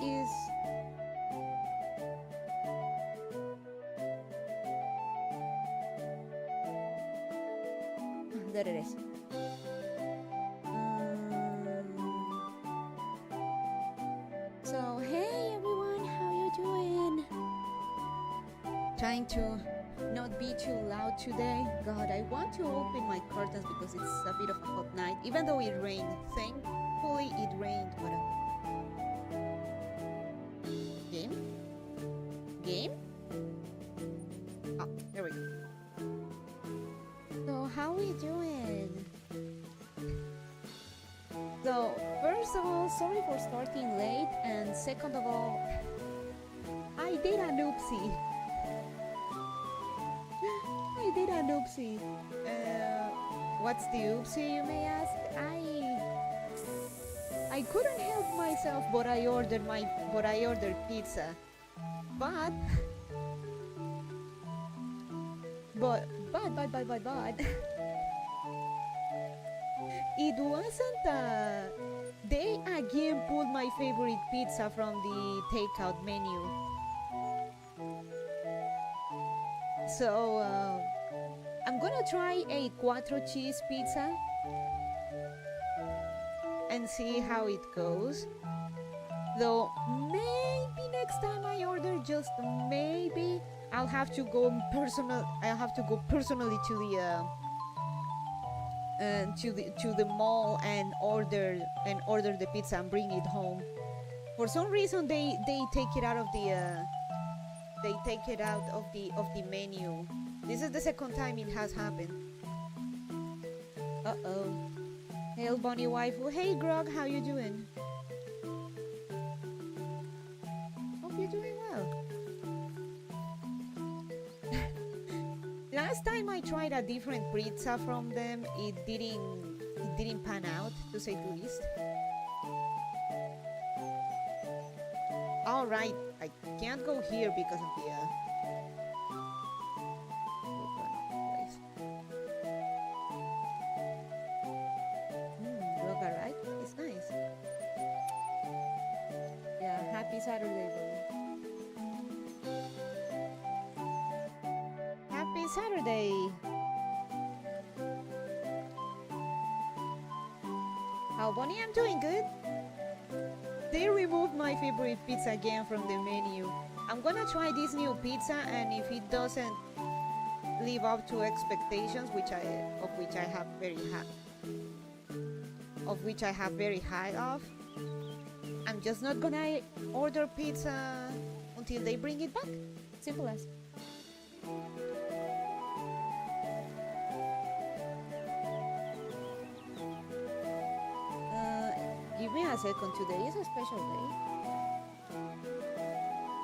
is... There it is. So, hey everyone, how you doing? Trying to not be too loud today. God, I want to open my curtains because it's a bit of a hot night, even though it rained. Thankfully it rained, but... Game? Game? Oh, there we go. So, how we doing? So, first of all, sorry for starting late, and second of all, I did an oopsie. I did an oopsie. What's the oopsie, you may ask? I couldn't help myself, but I ordered pizza. But it wasn't they again pulled my favorite pizza from the takeout menu. So I'm gonna try a 4 cheese pizza and see how it goes. Though maybe next time I order, just maybe, I'll have to go personally to the mall and order the pizza and bring it home. For some reason they take it out of the menu. This is the second time it has happened. Uh-oh. Hail Bunny Waifu. Hey Grog, how you doing? Hope you're doing well. Last time I tried a different pizza from them, it didn't pan out, to say the least. All right, I can't go here because of the place. Roga, right? It's nice. Yeah, happy Saturday, bro. Happy Saturday! How Bonnie? I'm doing good. They removed my favorite pizza again from the menu. I'm gonna try this new pizza, and if it doesn't live up to expectations, of which I have very high of, I'm just not gonna order pizza until they bring it back. Simple as. Give me a second. Today is a special day.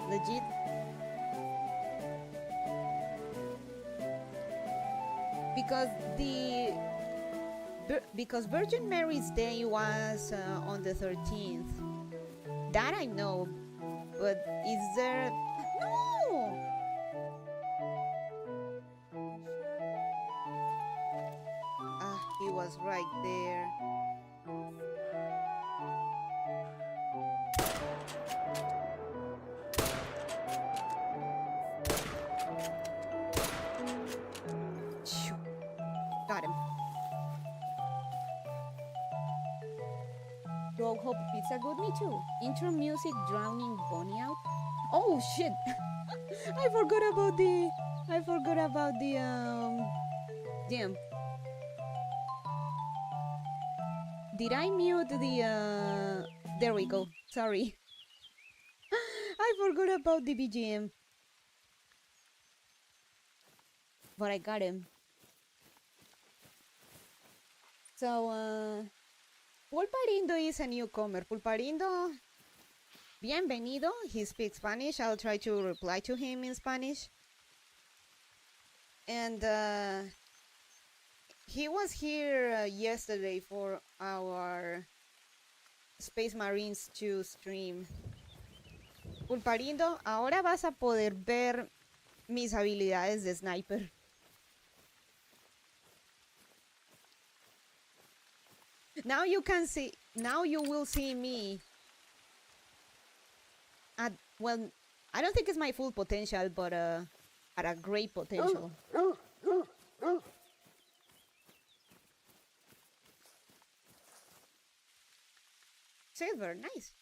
Legit. Because Virgin Mary's Day was on the 13th. That I know. But is there... No! He was right there. Got him. Rogue Hope Pizza good? Me too. Intro music drowning Bonnie out. Oh shit! I forgot about the damn. Did I mute the there we go. Sorry. I forgot about the BGM. But I got him. So, Pulparindo is a newcomer. Pulparindo, bienvenido. He speaks Spanish. I'll try to reply to him in Spanish. And he was here yesterday for our Space Marines 2 stream. Pulparindo, ahora vas a poder ver mis habilidades de sniper. Now you can see, now you will see me at, well, I don't think it's my full potential, but at a great potential. Silver, nice.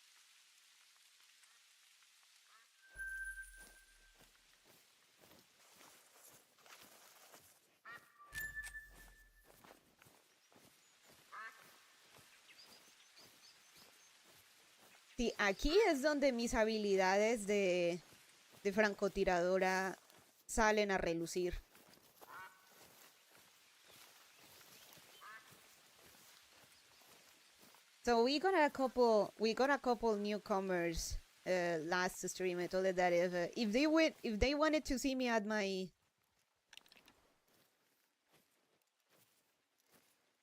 Sí, aquí es donde mis habilidades de francotiradora salen a relucir. So we got a couple newcomers last stream. I told them that if they wanted to see me at my,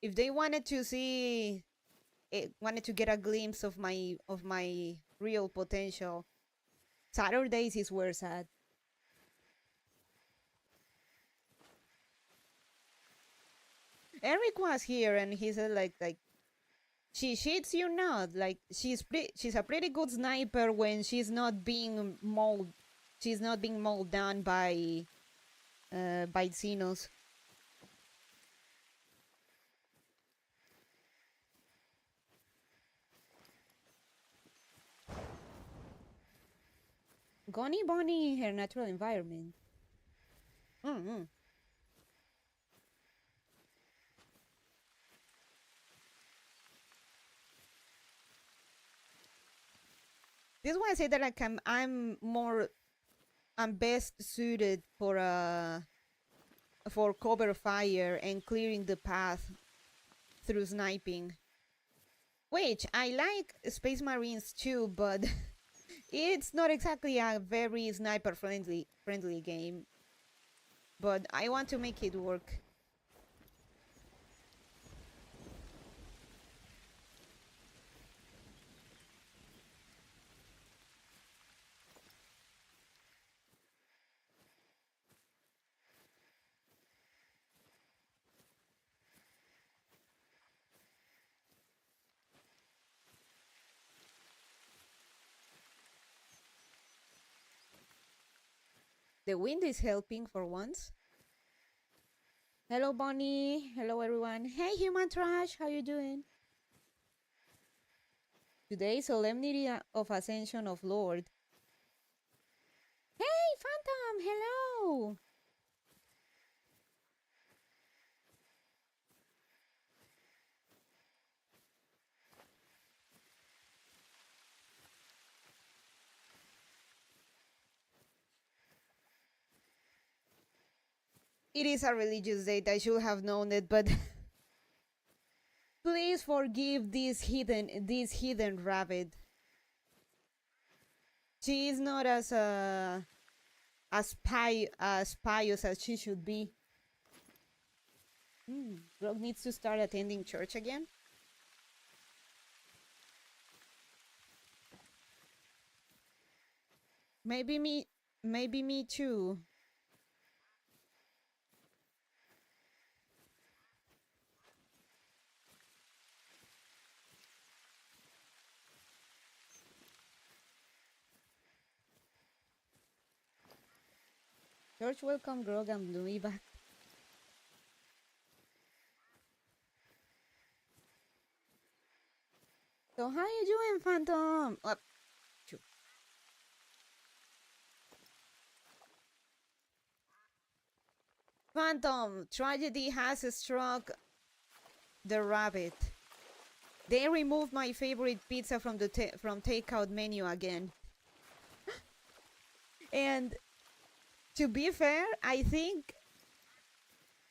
if they wanted to see, wanted to get a glimpse of my real potential, Saturdays is where it's at. Eric was here and he said like she shits you not, like she's a pretty good sniper when she's not being mauled down by Xenos. Goni Bonnie in her natural environment. Mm-hmm. This is why I say that like I'm best suited for cover fire and clearing the path through sniping. Which I like Space Marines too, but it's not exactly a very sniper friendly game. But I want to make it work. The wind is helping for once. Hello, Bonnie. Hello, everyone. Hey, human trash. How you doing? Today, Solemnity of Ascension of Lord. Hey, Phantom. Hello. It is a religious date. I should have known it, but please forgive this hidden rabbit. She is not as pious as she should be. Grog needs to start attending church again. Maybe me too. Church welcome Grog and Louis back. So how you doing, Phantom? Phantom, tragedy has struck the rabbit. They removed my favorite pizza from the from takeout menu again. And to be fair, I think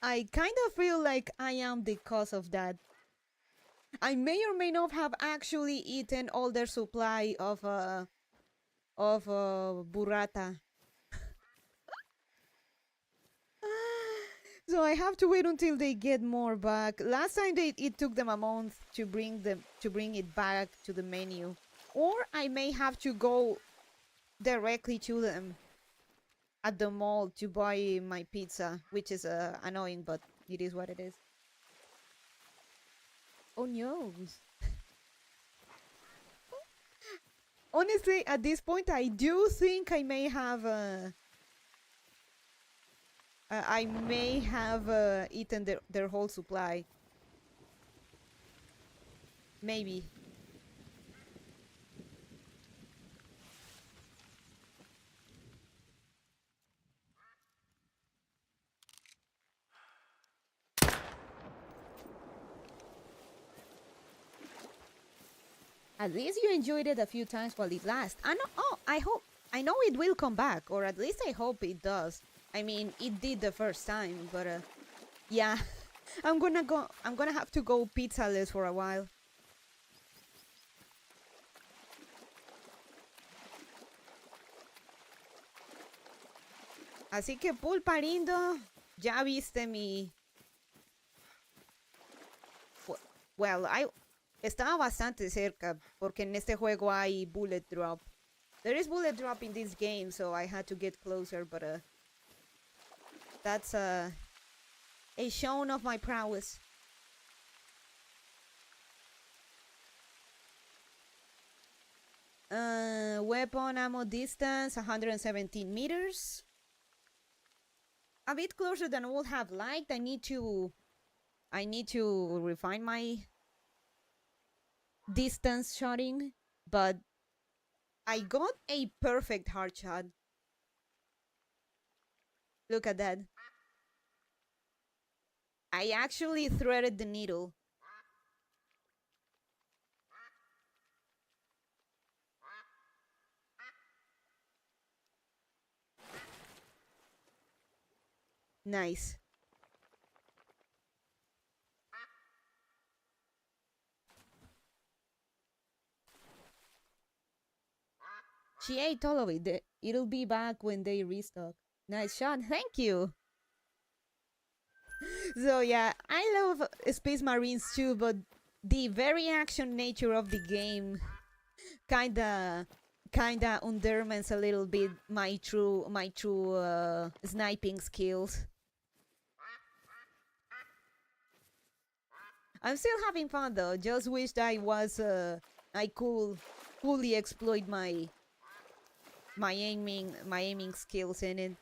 I kind of feel like I am the cause of that. I may or may not have actually eaten all their supply of burrata. So I have to wait until they get more back. Last time it took them a month to bring it back to the menu. Or I may have to go directly to them at the mall to buy my pizza, which is annoying, but it is what it is. Oh no. Honestly, at this point, I do think I may have eaten their whole supply. Maybe. At least you enjoyed it a few times while it lasts. I know. Oh, I know it will come back, or at least I hope it does. I mean, it did the first time, but yeah, I'm gonna have to go pizzaless for a while. Así que pulparindo, ya viste mi. Well, estaba bastante cerca porque en este juego hay bullet drop. There is bullet drop in this game, so I had to get closer, but that's a shown of my prowess. Weapon ammo distance 117 meters. A bit closer than I would have liked. I need to refine my distance shotting, but I got a perfect hard shot. Look at that. I actually threaded the needle. Nice. She ate all of it. It'll be back when they restock. Nice shot. Thank you. So yeah, I love Space Marines too, but the very action nature of the game kinda undermines a little bit my true sniping skills. I'm still having fun though. Just wished I could fully exploit my aiming skills in it.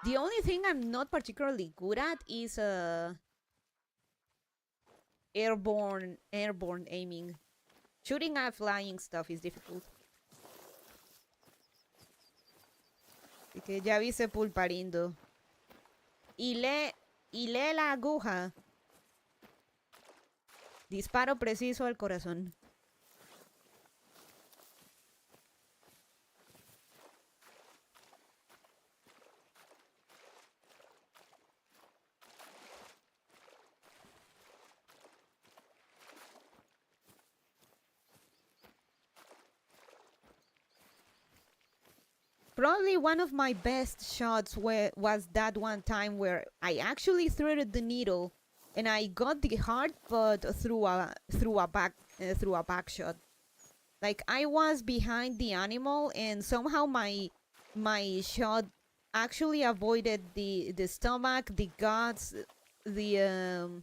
The only thing I'm not particularly good at is airborne aiming. Shooting at flying stuff is difficult. Así que ya viste pulparindo. Y lee la aguja. Disparo preciso al corazón. Probably one of my best shots was that one time where I actually threaded the needle and I got the heart, but through a back shot. Like I was behind the animal and somehow my shot actually avoided the stomach, the guts, the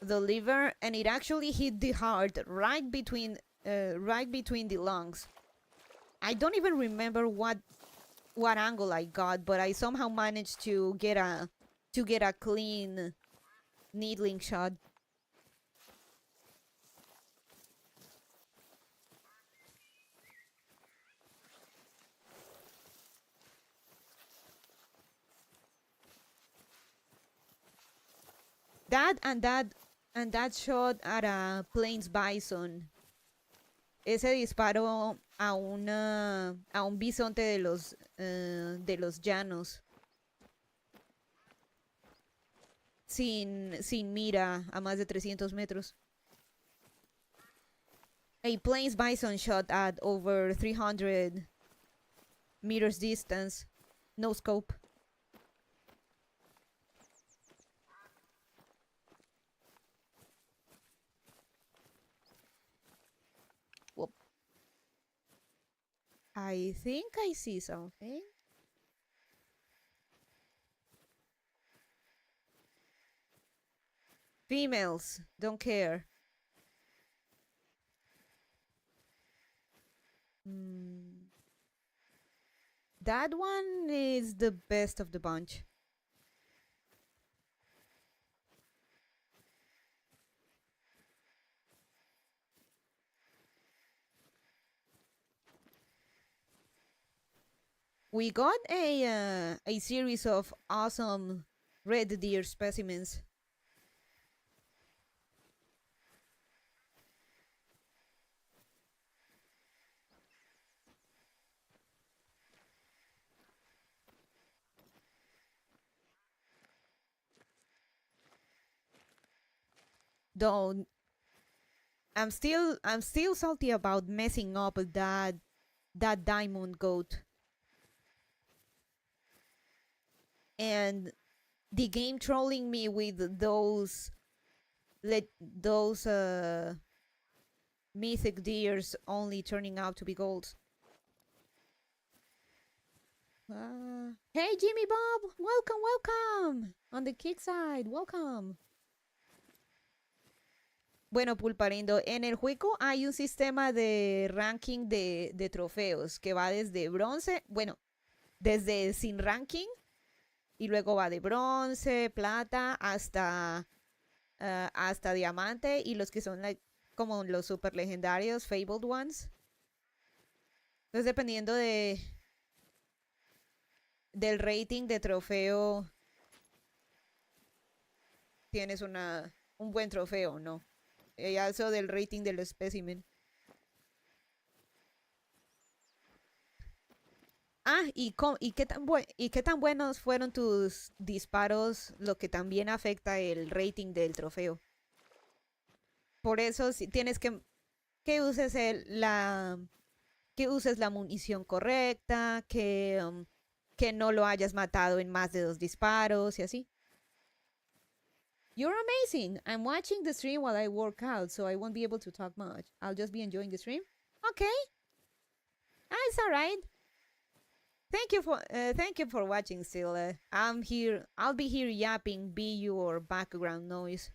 liver, and it actually hit the heart right between the lungs. I don't even remember what angle I got, but I somehow managed to get a clean needling shot. That shot at a plains bison. Ese disparo a un bisonte de los llanos. Sin mira a más de 300 metros. A plains bison shot at over 300 meters distance. No scope. Whoop. I think I see something. Females don't care. Mm, that one is the best of the bunch. We got a series of awesome red deer specimens. Though I'm still salty about messing up that diamond goat. And the game trolling me with those mythic deers only turning out to be gold. Hey Jimmy Bob, welcome on the kick side, welcome. Bueno, Pulparindo, en el juego hay un sistema de ranking de trofeos que va desde bronce, bueno, desde sin ranking y luego va de bronce, plata hasta diamante y los que son como los super legendarios, fabled ones. Entonces dependiendo del rating de trofeo tienes un buen trofeo, ¿no? Also del rating del espécimen. Ah, y qué tan buenos fueron tus disparos, lo que también afecta el rating del trofeo. Por eso si tienes que uses que uses la munición correcta, que no lo hayas matado en más de 2 disparos y así. You're amazing. I'm watching the stream while I work out, so I won't be able to talk much. I'll just be enjoying the stream. Okay. It's all right. Thank you for watching still. I'm here. I'll be here yapping, be your background noise.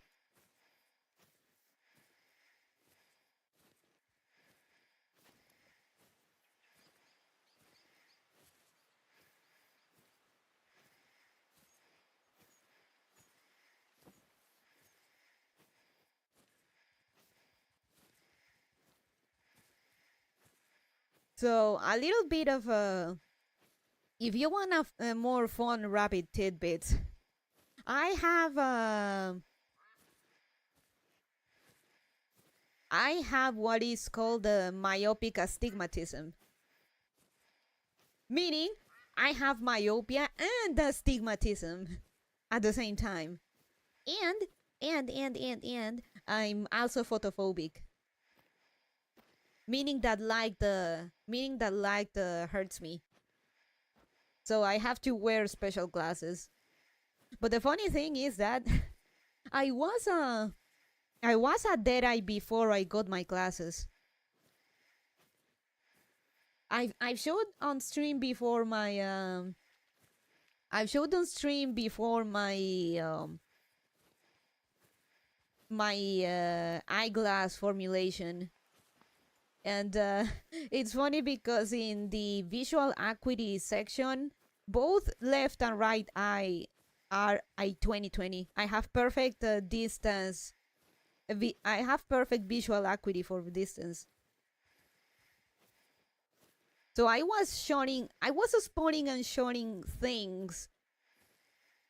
So a little bit of if you want a more fun rapid tidbits, I have what is called myopic astigmatism, meaning I have myopia and astigmatism at the same time, and I'm also photophobic, meaning that light hurts me. So I have to wear special glasses. But the funny thing is that I was a deadeye before I got my glasses. I've showed on stream before my eyeglass formulation. And it's funny because in the visual acuity section, both left and right eye are a 20/20. I have perfect distance. I have perfect visual acuity for distance. So I was spotting and showing things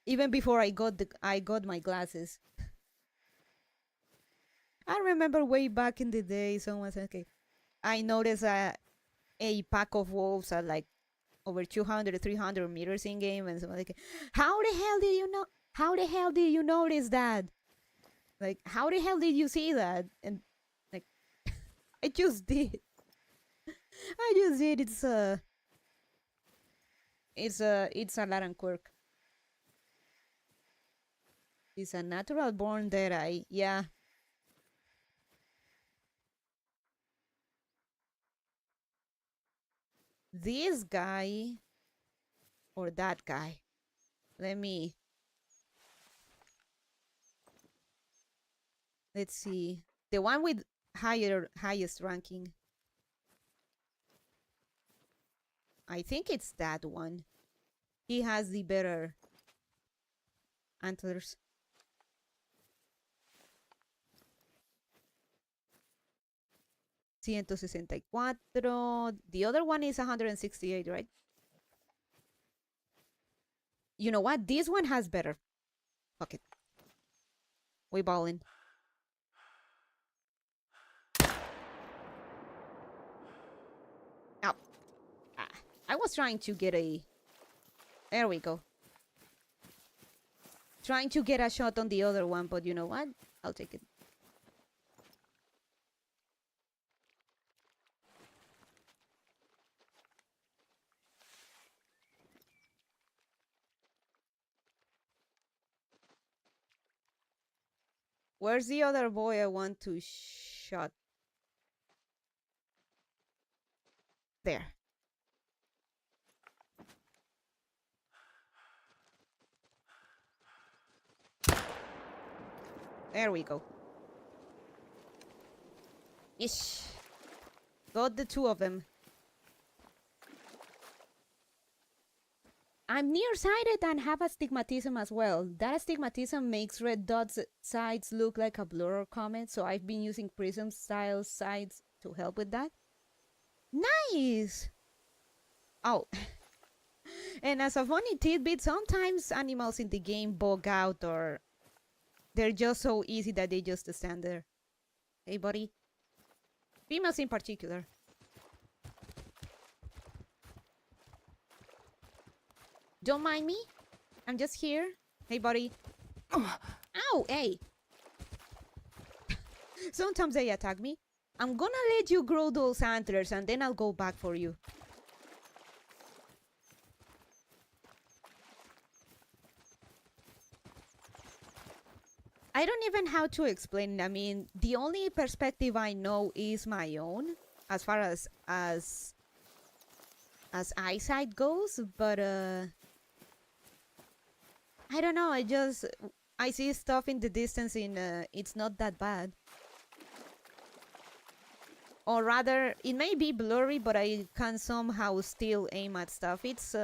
even before I got my glasses. I remember way back in the day, someone said, "Okay, I noticed a pack of wolves at like over 200, 300 meters in game," and someone like, "How the hell did you know? How the hell did you notice that? Like, how the hell did you see that?" And like, I just did. I just did. It's a Laran quirk. It's a natural born deadeye. Yeah. This guy or that guy. Let me. Let's see. The one with highest ranking. I think it's that one. He has the better antlers. $164. The other one is 168, right? You know what? This one has better. Fuck it. We ballin'. Oh. I was trying to get a... There we go. Trying to get a shot on the other one, but you know what? I'll take it. Where's the other boy I want to shot? There. There we go. Ish. Got the two of them. I'm nearsighted and have astigmatism as well. That astigmatism makes red dots sides look like a blur or comet, so I've been using prism style sides to help with that. Nice! Oh. And as a funny tidbit, sometimes animals in the game bug out or they're just so easy that they just stand there. Hey, buddy. Females in particular. Don't mind me. I'm just here. Hey, buddy. Ow, hey. Sometimes they attack me. I'm gonna let you grow those antlers and then I'll go back for you. I don't even know how to explain it. I mean, the only perspective I know is my own, as far as eyesight goes, but I don't know, I see stuff in the distance and it's not that bad. Or rather, it may be blurry, but I can somehow still aim at stuff. It's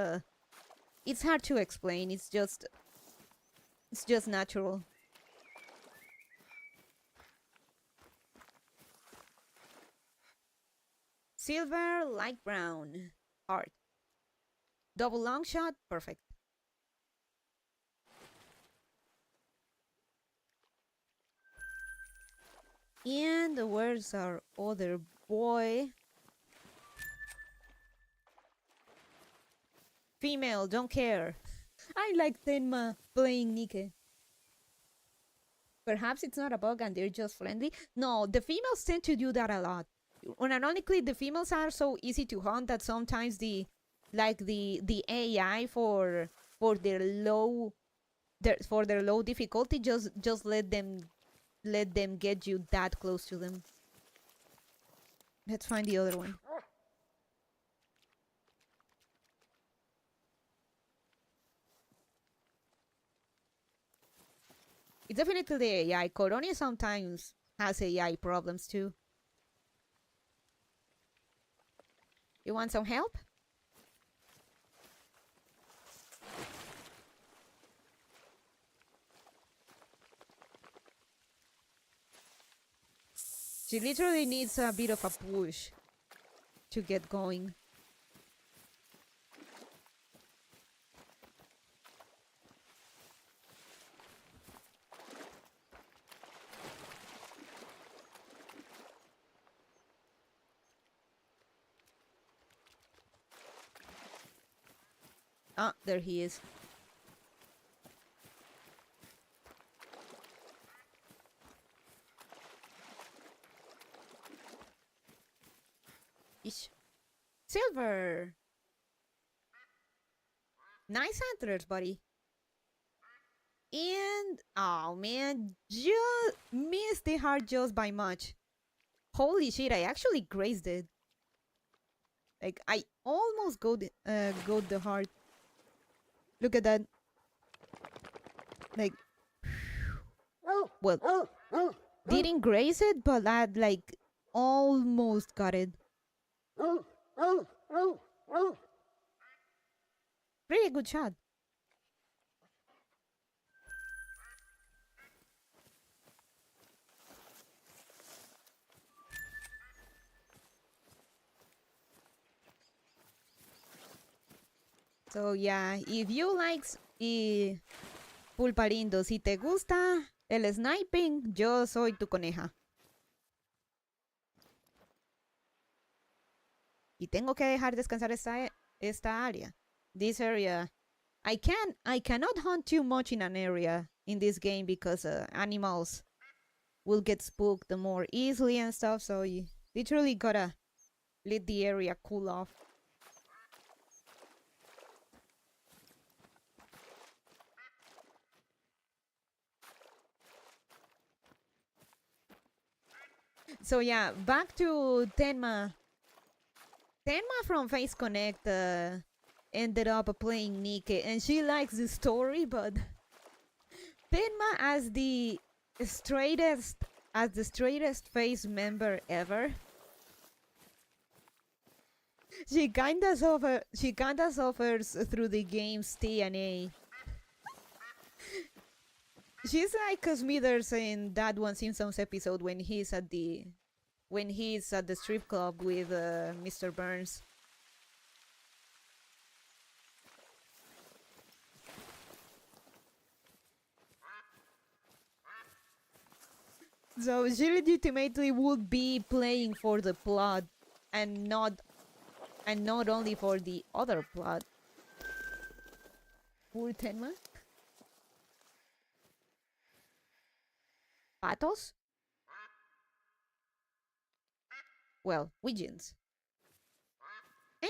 hard to explain. It's just natural. Silver, light brown, heart. Double long shot, perfect. And where's our other boy? Female, don't care. I like Tenma playing Nike. Perhaps it's not a bug and they're just friendly. No, the females tend to do that a lot. Ironically, the females are so easy to hunt that sometimes the AI for their low difficulty just let them get you that close to them. Let's find the other one. It's definitely the AI. Coronia sometimes has AI problems too. You want some help? She literally needs a bit of a push to get going. Ah, there he is. Ish. Silver! Nice antlers, buddy. And, oh man, just missed the heart just by much. Holy shit, I actually grazed it. Like, I almost got the heart. Look at that. Like, well, didn't graze it, but I like almost got it. Pretty good shot. So yeah, if you like Pulparindo, si te gusta el sniping, yo soy tu coneja. Y tengo que dejar descansar esta área. This area. I cannot hunt too much in an area in this game because animals will get spooked more easily and stuff, so you literally gotta let the area cool off. So yeah, back to Tenma. Tenma from Face Connect ended up playing Nike, and she likes the story, but Tenma as the straightest face member ever. She kinda suffers through the game's TNA. She's like Smithers in that one Simpsons episode when he's at the strip club with Mr. Burns. So she legitimately would be playing for the plot and not only for the other plot. Poor Tenma. Patos? Well, Wiggins. Eh,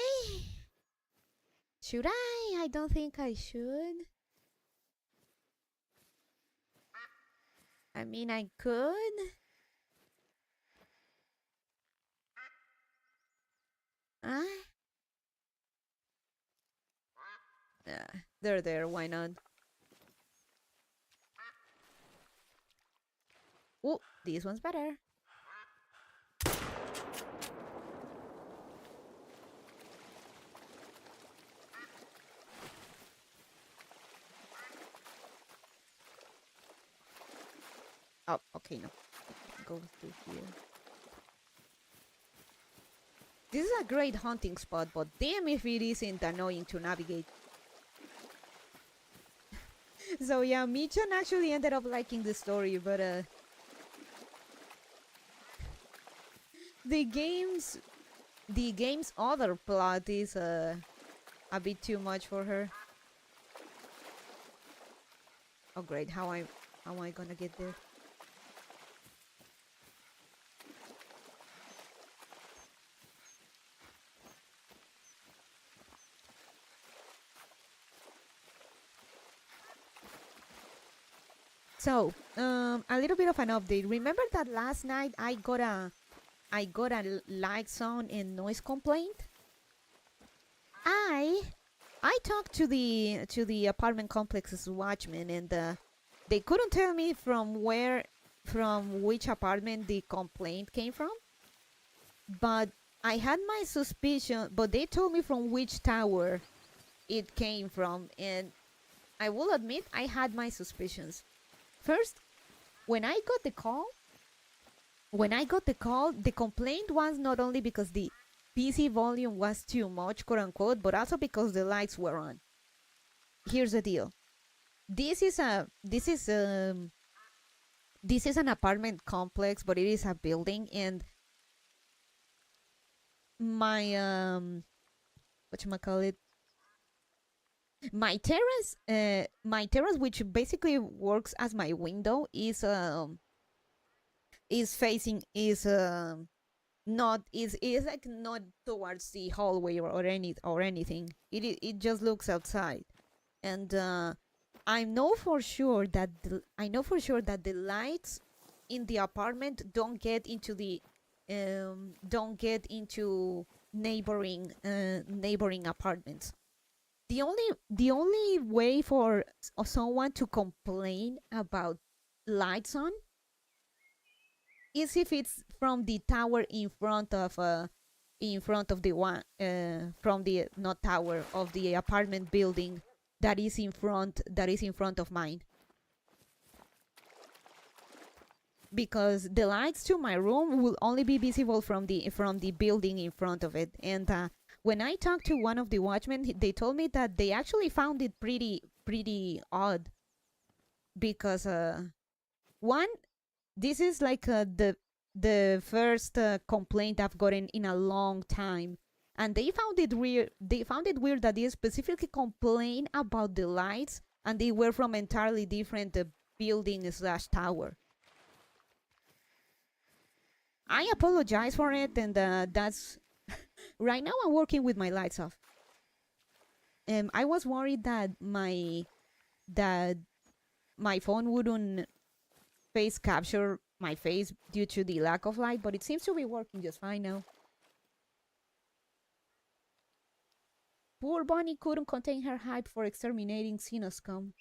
should I? I don't think I should. I mean, I could. Ah, they're there. Why not? Oh, this one's better. Oh, okay, no. Go through here. This is a great hunting spot, but damn if it isn't annoying to navigate. So yeah, Michan actually ended up liking the story, but the game's other plot is a bit too much for her. Oh great, how am I gonna get there? So, a little bit of an update. Remember that last night I got a light sound and noise complaint? I talked to the apartment complex's watchman, and they couldn't tell me from which apartment the complaint came from. But I had my suspicion, but they told me from which tower it came from, and I will admit I had my suspicions. First, when I got the call, the complaint was not only because the PC volume was too much, quote unquote, but also because the lights were on. Here's the deal. This is an apartment complex, but it is a building, and my whatchamacallit, my terrace, which basically works as my window, is facing not like not towards the hallway or anything. It just looks outside, and I know for sure that the lights in the apartment don't get into neighboring apartments. The only way for someone to complain about lights on is if it's from the tower in front of the one from the not tower of the apartment building that is in front of mine. Because the lights to my room will only be visible from the building in front of it. And when I talked to one of the watchmen, they told me that they actually found it pretty odd. Because one, this is like the first complaint I've gotten in a long time, and they found it weird. They found it weird that they specifically complained about the lights, and they were from entirely different building slash tower. I apologize for it, and that's right now I'm working with my lights off. I was worried that my phone wouldn't face capture my face due to the lack of light, but it seems to be working just fine now. Poor Bonnie couldn't contain her hype for exterminating Xenoscum.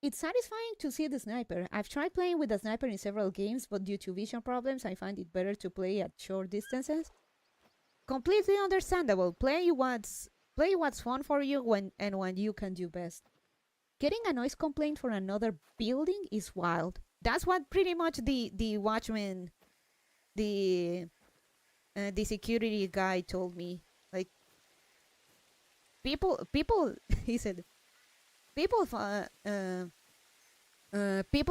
It's satisfying to see the sniper. I've tried playing with the sniper in several games, but due to vision problems, I find it better to play at short distances. Completely understandable. Play what's fun for you when you can do best. Getting a noise complaint for another building is wild. That's what pretty much the watchman, the security guy told me. Like, people he said, people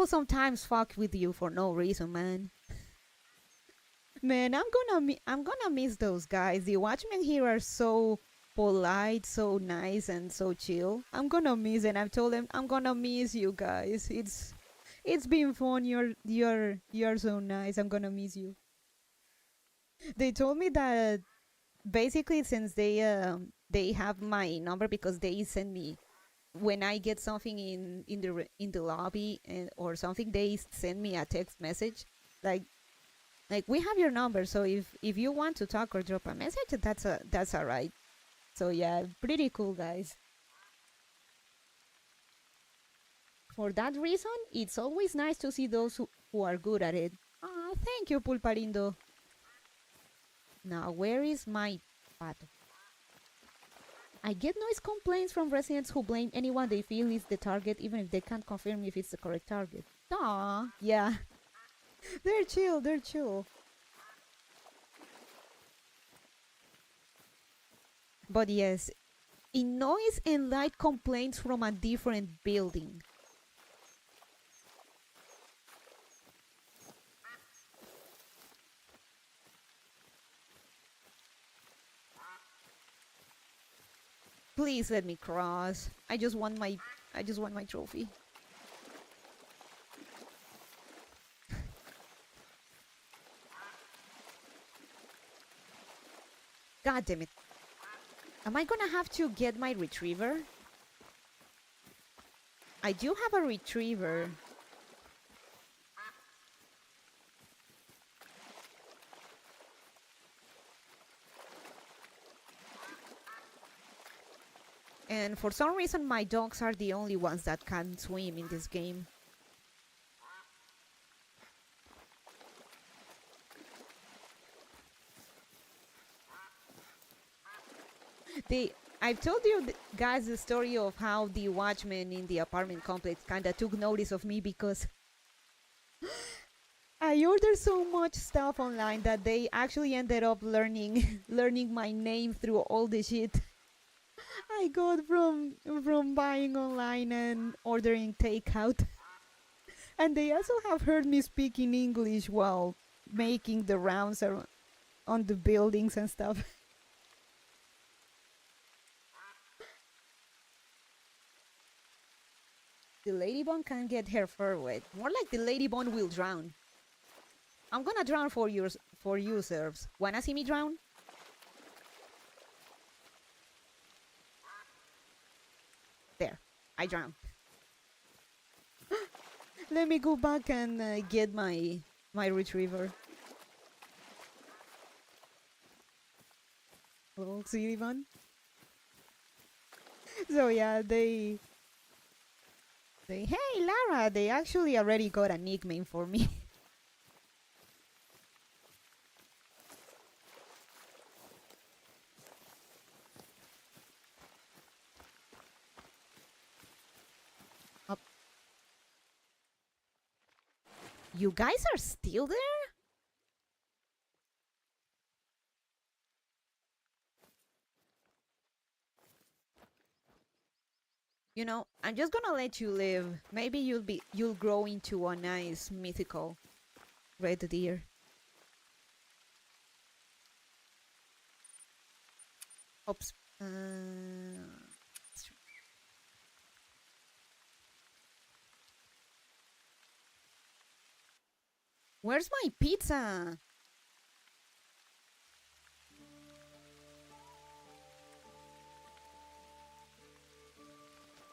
sometimes fuck with you for no reason, man. Man, I'm gonna miss those guys. The watchmen here are so polite, so nice, and so chill. I'm gonna miss, and I've told them I'm gonna miss you guys. It's been fun. You're so nice. I'm gonna miss you. They told me that basically since they have my number because they send me when I get something in the lobby or something, they send me a text message like we have your number, so if you want to talk or drop a message, that's all right. So yeah, pretty cool guys. For that reason, it's always nice to see those who are good at it. Ah, thank you, Pulparindo. Now, where is my pato? I get noise complaints from residents who blame anyone they feel is the target, even if they can't confirm if it's the correct target. Aw, yeah. They're chill. But yes, in noise and light complaints from a different building. Please let me cross. I just want my trophy. God damn it. Am I gonna have to get my retriever? I do have a retriever. And for some reason, my dogs are the only ones that can swim in this game. I've told you guys the story of how the watchman in the apartment complex kinda took notice of me because I ordered so much stuff online that they actually ended up learning my name through all the shit I got from buying online and ordering takeout. And they also have heard me speak in English while making the rounds on the buildings and stuff. The ladybone can get her fur wet. More like the ladybone will drown. I'm gonna drown for you, serfs. Wanna see me drown? There, I drowned. Let me go back and get my retriever. Hello, Sullivan. So yeah, they Say, hey, Lara, they actually already got a nickname for me. Oh. You guys are still there? You know, I'm just gonna let you live. Maybe you'll grow into a nice mythical red deer. Oops. Where's my pizza?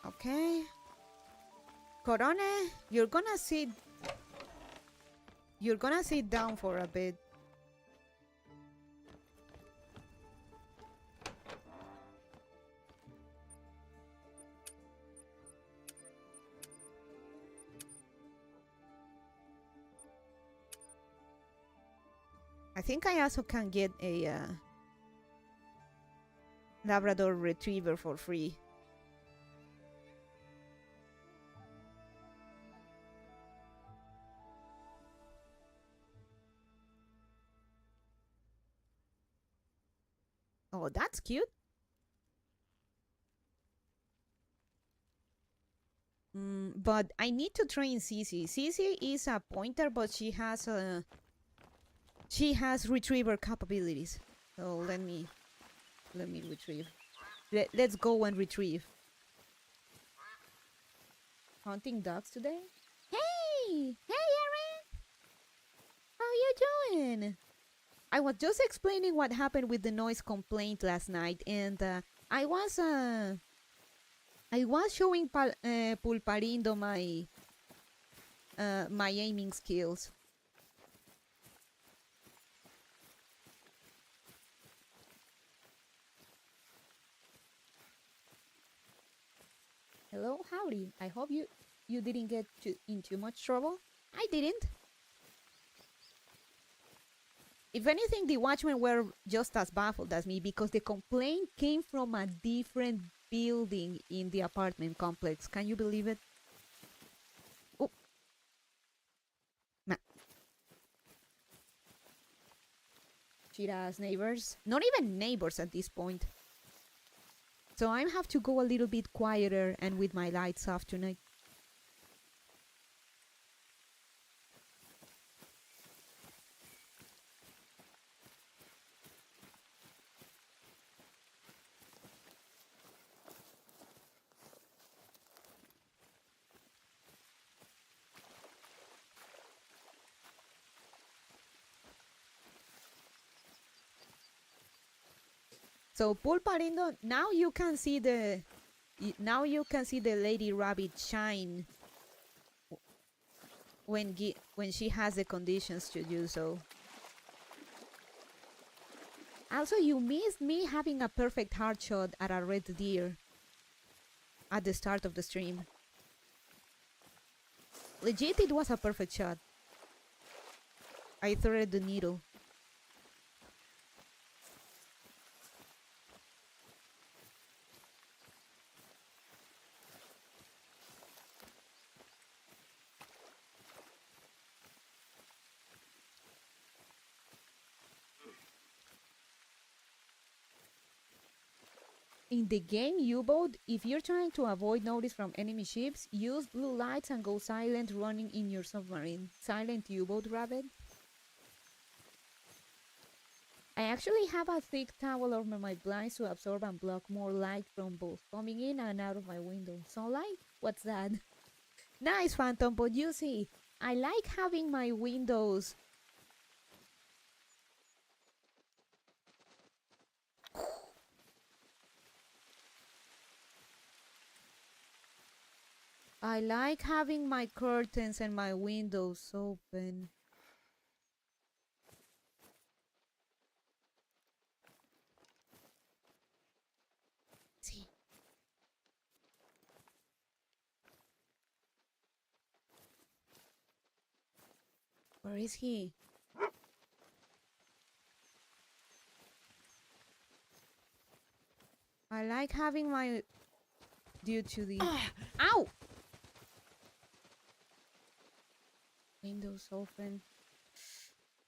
Okay. Corone, you're gonna sit down for a bit. I think I also can get a Labrador Retriever for free. Oh, that's cute. But I need to train Cece. Cece is a pointer, but she has retriever capabilities. So let me retrieve. Let's go and retrieve. Hunting dogs today? Hey, Erin. How you doing? I was just explaining what happened with the noise complaint last night, and I was showing Pulparindo my aiming skills. Hello, howdy. I hope you didn't get in too much trouble. I didn't. If anything, the watchmen were just as baffled as me because the complaint came from a different building in the apartment complex. Can you believe it? Oh. Nah. Shit-ass neighbors. Not even neighbors at this point. So I have to go a little bit quieter and with my lights off tonight. So Pulparindo, now you can see the lady rabbit shine when she has the conditions to do so. Also, you missed me having a perfect hard shot at a red deer at the start of the stream. Legit, it was a perfect shot. I threaded the needle. In the game U-Boat, if you're trying to avoid notice from enemy ships, use blue lights and go silent running in your submarine. Silent U-Boat, rabbit. I actually have a thick towel over my blinds to absorb and block more light from both coming in and out of my window. Sunlight? What's that? Nice, Phantom, but you see, I like having my windows I like having my curtains and my windows open. See. Where is he? I like having my due to the ow windows open.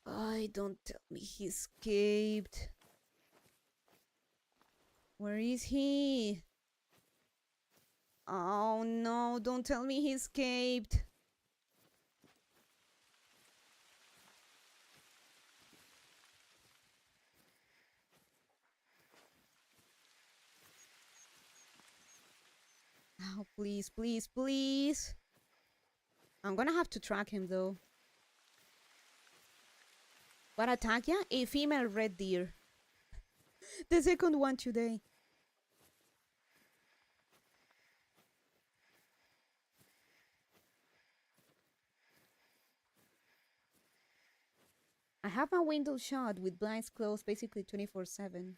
I don't tell me he escaped. Where is he? Oh no, don't tell me he escaped. Oh, please, please, please. I'm gonna have to track him though. What attack? Yeah, a female red deer. The second one today. I have my window shut with blinds closed basically 24/7.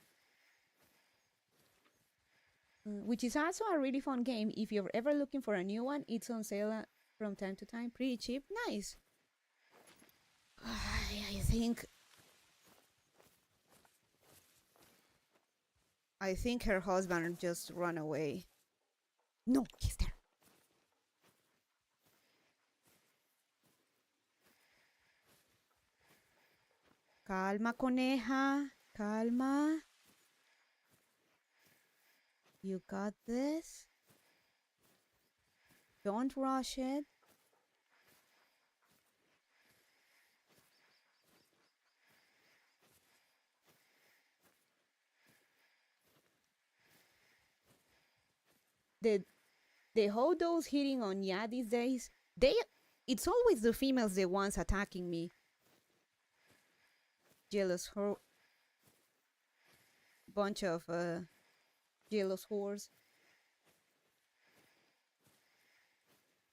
Which is also a really fun game. If you're ever looking for a new one, it's on sale from time to time. Pretty cheap. Nice. I think her husband just ran away. No, he's there. Calma, coneja. Calma. You got this. Don't rush it. The hodos hitting on ya these days, it's always the females the ones attacking me. Jealous bunch of jealous whores.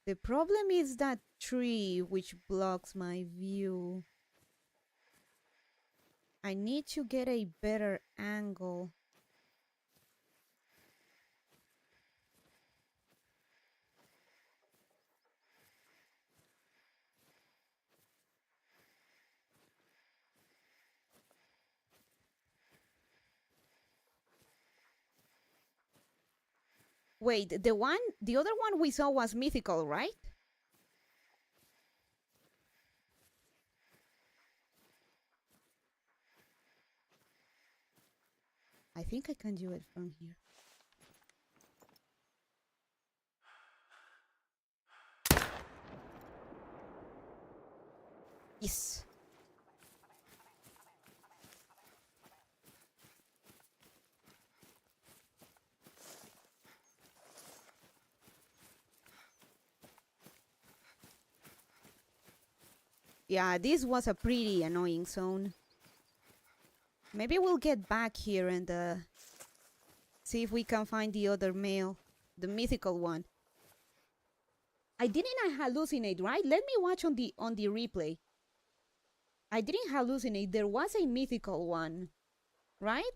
The problem is that tree which blocks my view. I need to get a better angle. Wait, the other one we saw was mythical, right? I think I can do it from here. Yes. Yeah, this was a pretty annoying zone. Maybe we'll get back here and see if we can find the other male, the mythical one. I didn't hallucinate, right? Let me watch on the replay. I didn't hallucinate. There was a mythical one, right?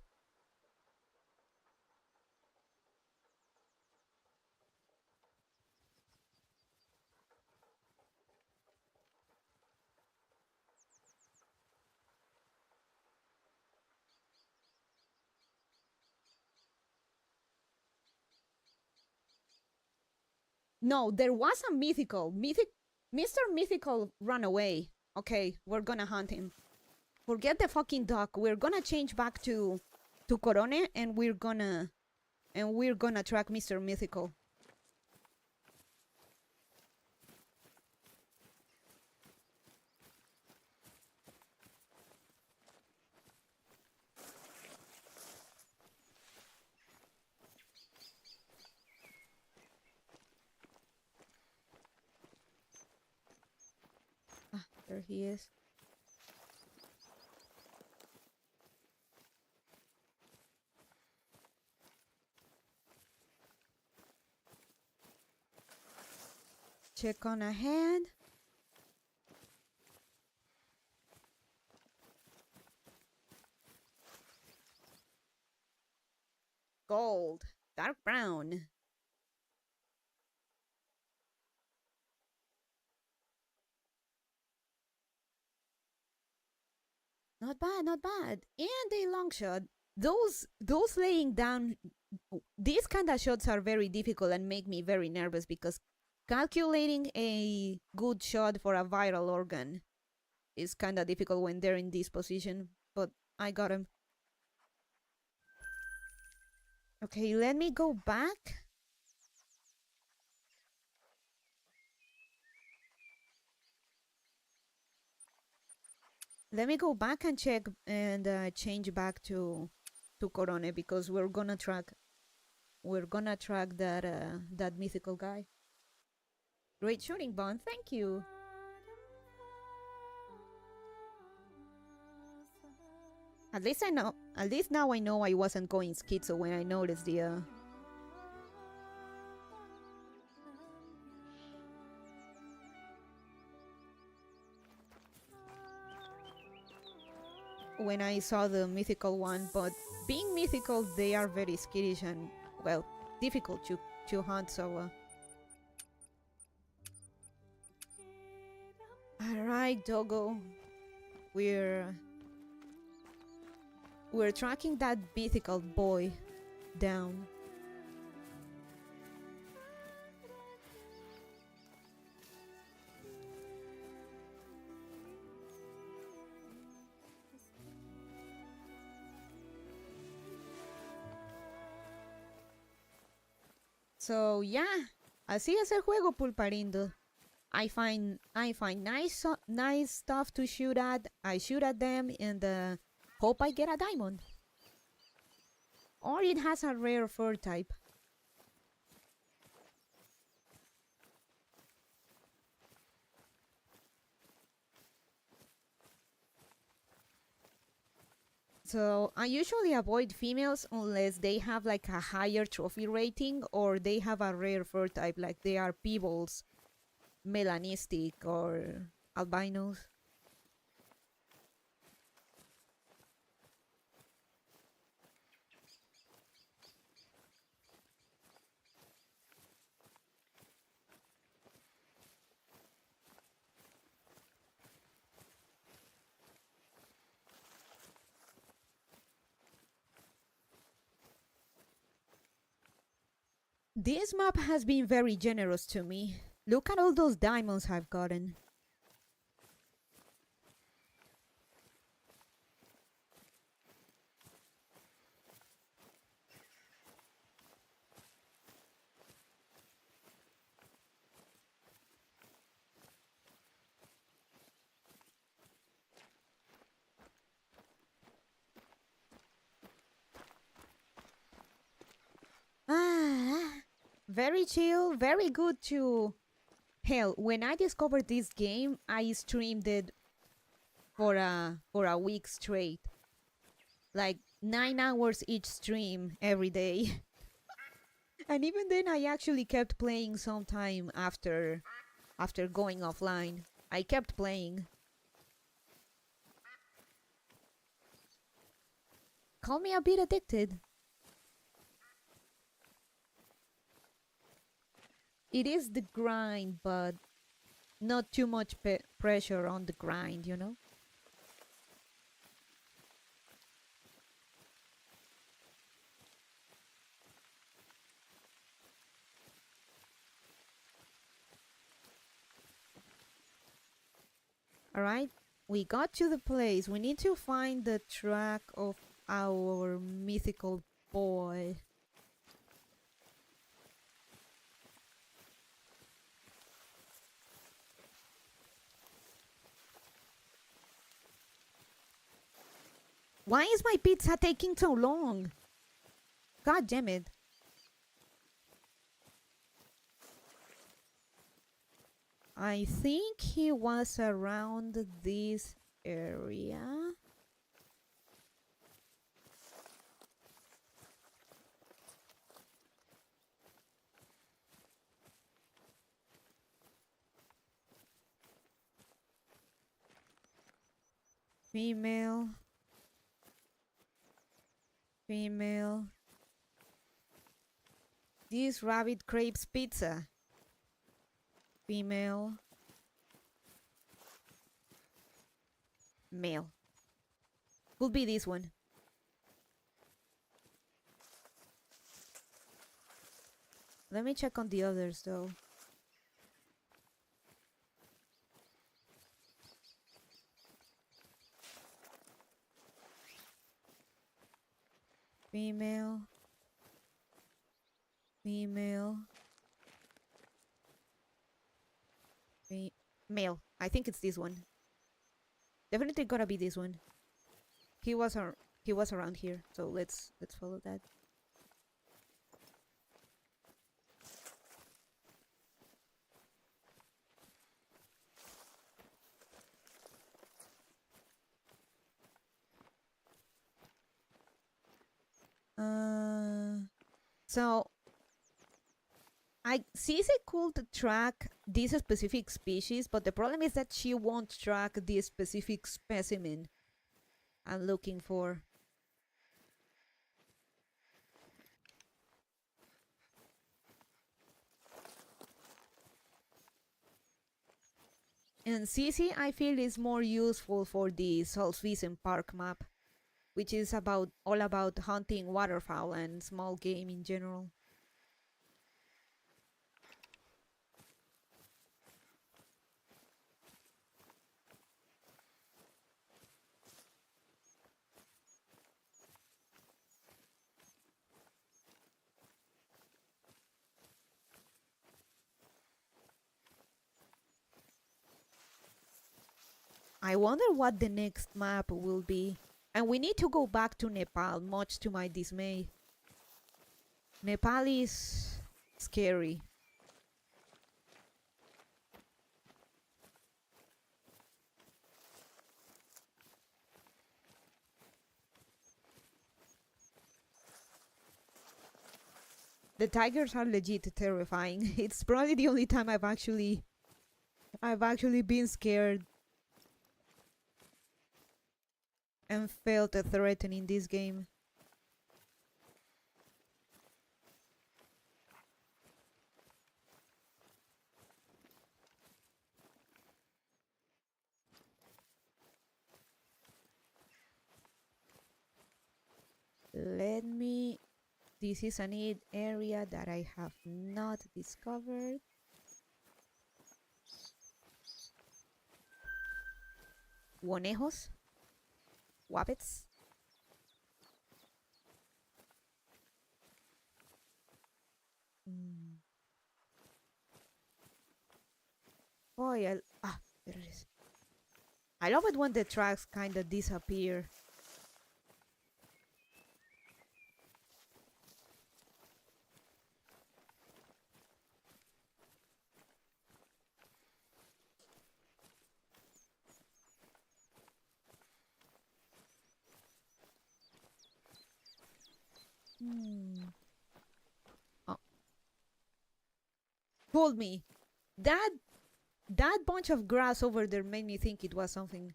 No, there was a mythical. Mr. Mythical ran away. Okay, we're gonna hunt him. Forget the fucking duck. We're gonna change back to Corone and we're gonna track Mr. Mythical. Ah, there he is. Check on ahead. Gold. Dark brown. Not bad, not bad. And a long shot. Those laying down, these kind of shots are very difficult and make me very nervous because calculating a good shot for a viral organ is kind of difficult when they're in this position. But I got him. Okay, let me go back. Let me go back and check and change back to Corone because we're gonna track that mythical guy. Great shooting, Bond. Thank you. At least I know. At least now I know I wasn't going schizo when I noticed the. When I saw the mythical one, but being mythical, they are very skittish and well difficult to hunt. So. All right, Doggo. We're tracking that mythical boy down. So yeah, así es el juego, Pulparindo. I find nice stuff to shoot at. I shoot at them and hope I get a diamond. Or it has a rare fur type. So I usually avoid females unless they have like a higher trophy rating or they have a rare fur type, like they are peebles, melanistic, or albinos. This map has been very generous to me. Look at all those diamonds I've gotten. Ah, very chill, very good to... Hell, when I discovered this game, I streamed it for a week straight. Like 9 hours each stream every day. And even then I actually kept playing some time after going offline. I kept playing. Call me a bit addicted. It is the grind, but not too much pressure on the grind, you know? Alright, we got to the place. We need to find the track of our mythical boy. Why is my pizza taking so long? God damn it. I think he was around this area. Female. Female. This rabbit craves pizza. Female. Male. Will be this one. Let me check on the others though. Female. Female. Male. I think it's this one. Definitely gotta be this one. He was around here, so let's follow that. So Cece could track this specific species, but the problem is that she won't track this specific specimen I'm looking for. And Cece, I feel, is more useful for the Solsvisen Park map, which is all about hunting waterfowl and small game in general. I wonder what the next map will be. And we need to go back to Nepal, much to my dismay. Nepal is scary. The tigers are legit terrifying. It's probably the only time I've actually been scared and felt a threat in this game. This is an area that I have not discovered. Guanejos? Wabbits? Oh, yeah. There it is. I love it when the tracks kinda disappear. Oh. Told me. That bunch of grass over there made me think it was something.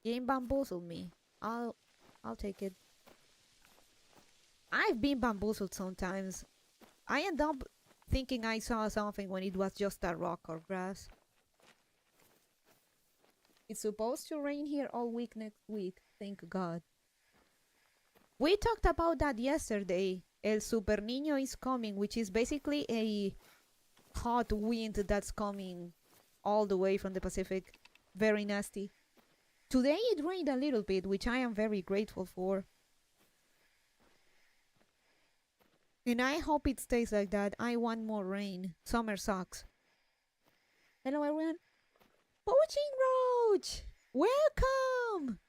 Game bamboozled me. I'll take it. I've been bamboozled sometimes. I end up thinking I saw something when it was just a rock or grass. It's supposed to rain here all week next week, thank God. We talked about that yesterday. El Super Niño is coming, which is basically a hot wind that's coming all the way from the Pacific. Very nasty. Today it rained a little bit, which I am very grateful for. And I hope it stays like that. I want more rain. Summer sucks. Hello everyone. Poaching Roach! Welcome!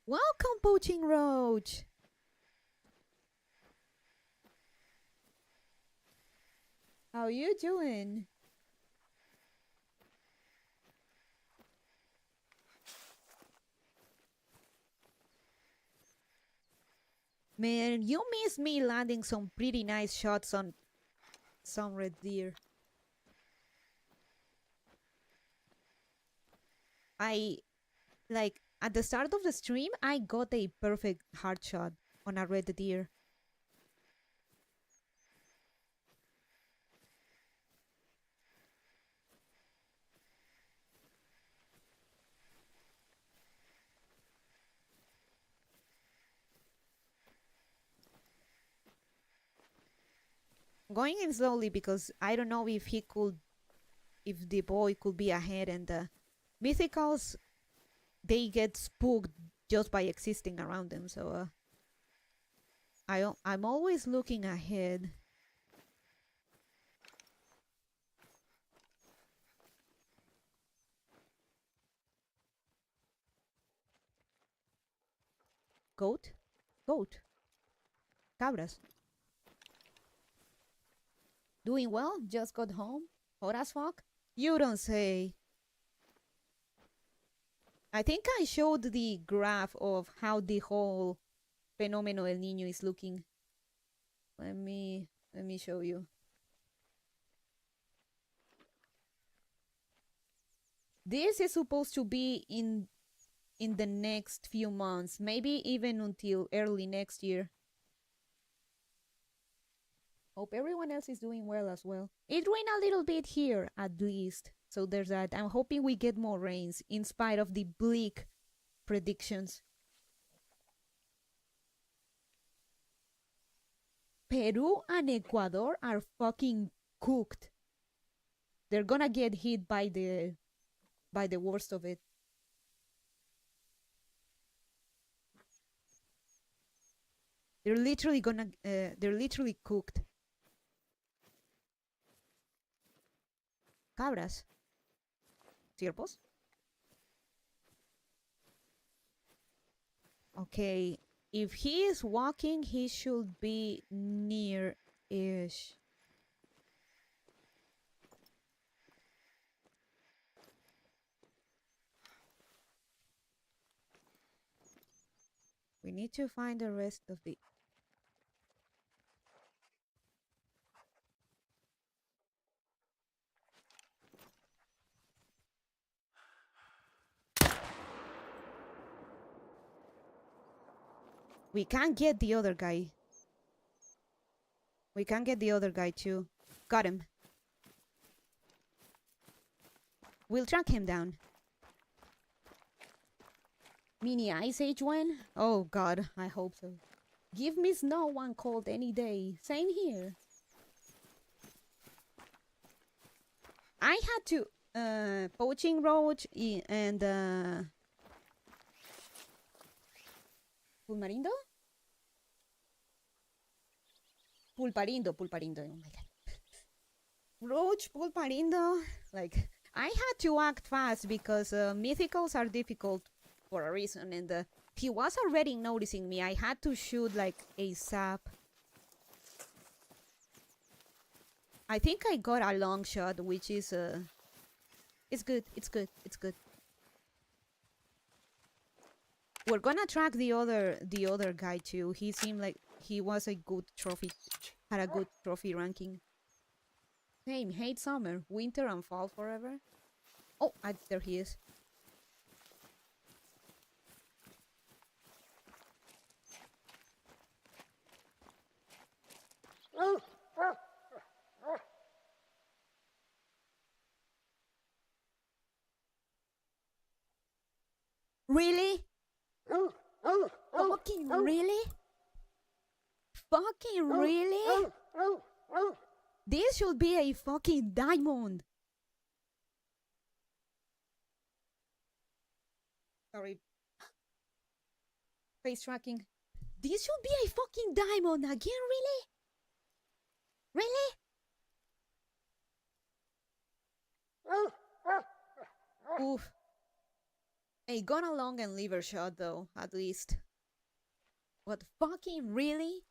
Welcome, Poaching Roach! How you doing? Man, you missed me landing some pretty nice shots on some red deer. At the start of the stream, I got a perfect hard shot on a red deer. Going in slowly because I don't know if the boy could be ahead, and the mythicals, they get spooked just by existing around them. So I'm always looking ahead. Goat, cabras. Doing well? Just got home? Hot as fuck? You don't say. I think I showed the graph of how the whole fenomeno El Niño is looking. Let me show you. This is supposed to be in the next few months, maybe even until early next year. Hope everyone else is doing well as well. It rained a little bit here, at least. So there's that. I'm hoping we get more rains in spite of the bleak predictions. Peru and Ecuador are fucking cooked. They're gonna get hit by the worst of it. They're literally cooked. Cabras. Ciervos. Okay, if he is walking, he should be near-ish. We need to find the rest of the... We can't get the other guy. We can get the other guy too. Got him. We'll track him down. Mini Ice Age one? Oh god, I hope so. Give me snow one cold any day. Same here. I had to poaching roach and pulmarindo? Pulparindo. Oh my god. Roach, pulparindo. Like, I had to act fast because mythicals are difficult for a reason, and he was already noticing me. I had to shoot like ASAP. I think I got a long shot, which is it's good. We're gonna track the other guy too. He seemed like he was a good trophy, had a good trophy ranking. Same, hate summer, winter and fall forever. Oh, there he is. Really? Fucking really? Fucking really? This should be a fucking diamond. Sorry. Face tracking. This should be a fucking diamond again, really? Really? Oof. A gone along and liver shot though, at least. What, fucking really?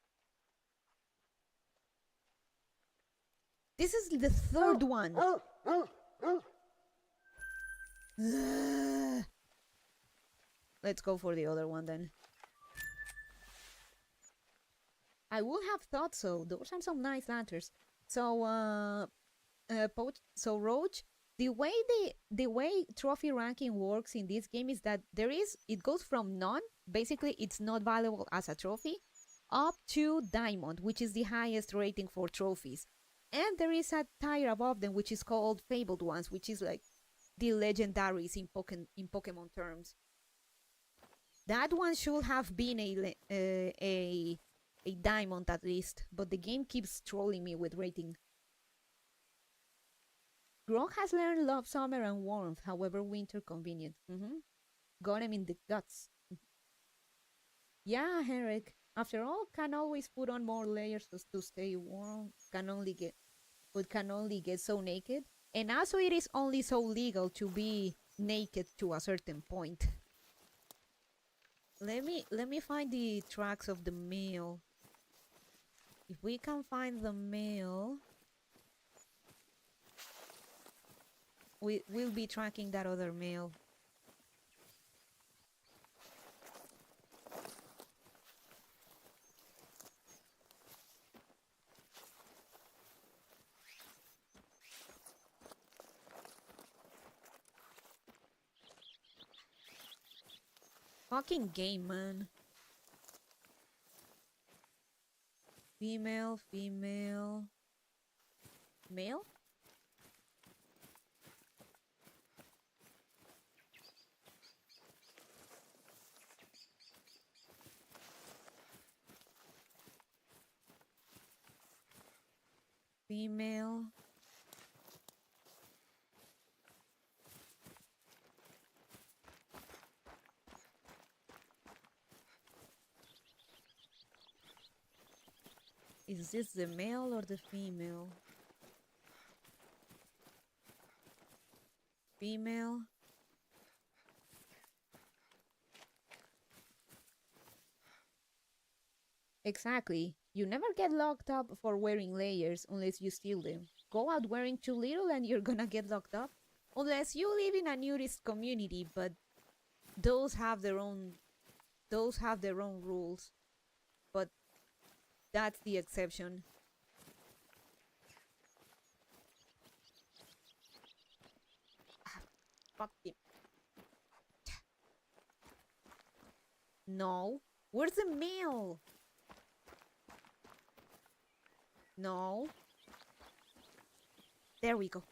This is the third one. Let's go for the other one then. I would have thought so. Those are some nice lanterns. So, Roach, the way trophy ranking works in this game is that it goes from none, basically it's not valuable as a trophy, up to diamond, which is the highest rating for trophies. And there is a tier above them, which is called fabled ones, which is like the legendaries in Pokemon terms. That one should have been a A diamond at least, but the game keeps trolling me with rating. Grog has learned love summer and warmth, however winter convenient. Got him in the guts. Yeah, Henrik. After all, can always put on more layers to stay warm. Can only get so naked. And also, it is only so legal to be naked to a certain point. Let me find the tracks of the mail. If we can find the mail, we'll be tracking that other mail. Fucking game, man. Female, female, male? Female. Is this the male or the female? Female. Exactly. You never get locked up for wearing layers unless you steal them. Go out wearing too little and you're gonna get locked up. Unless you live in a nudist community, but those have their own rules. But that's the exception. Ah, fuck him. No. Where's the male? No. There we go.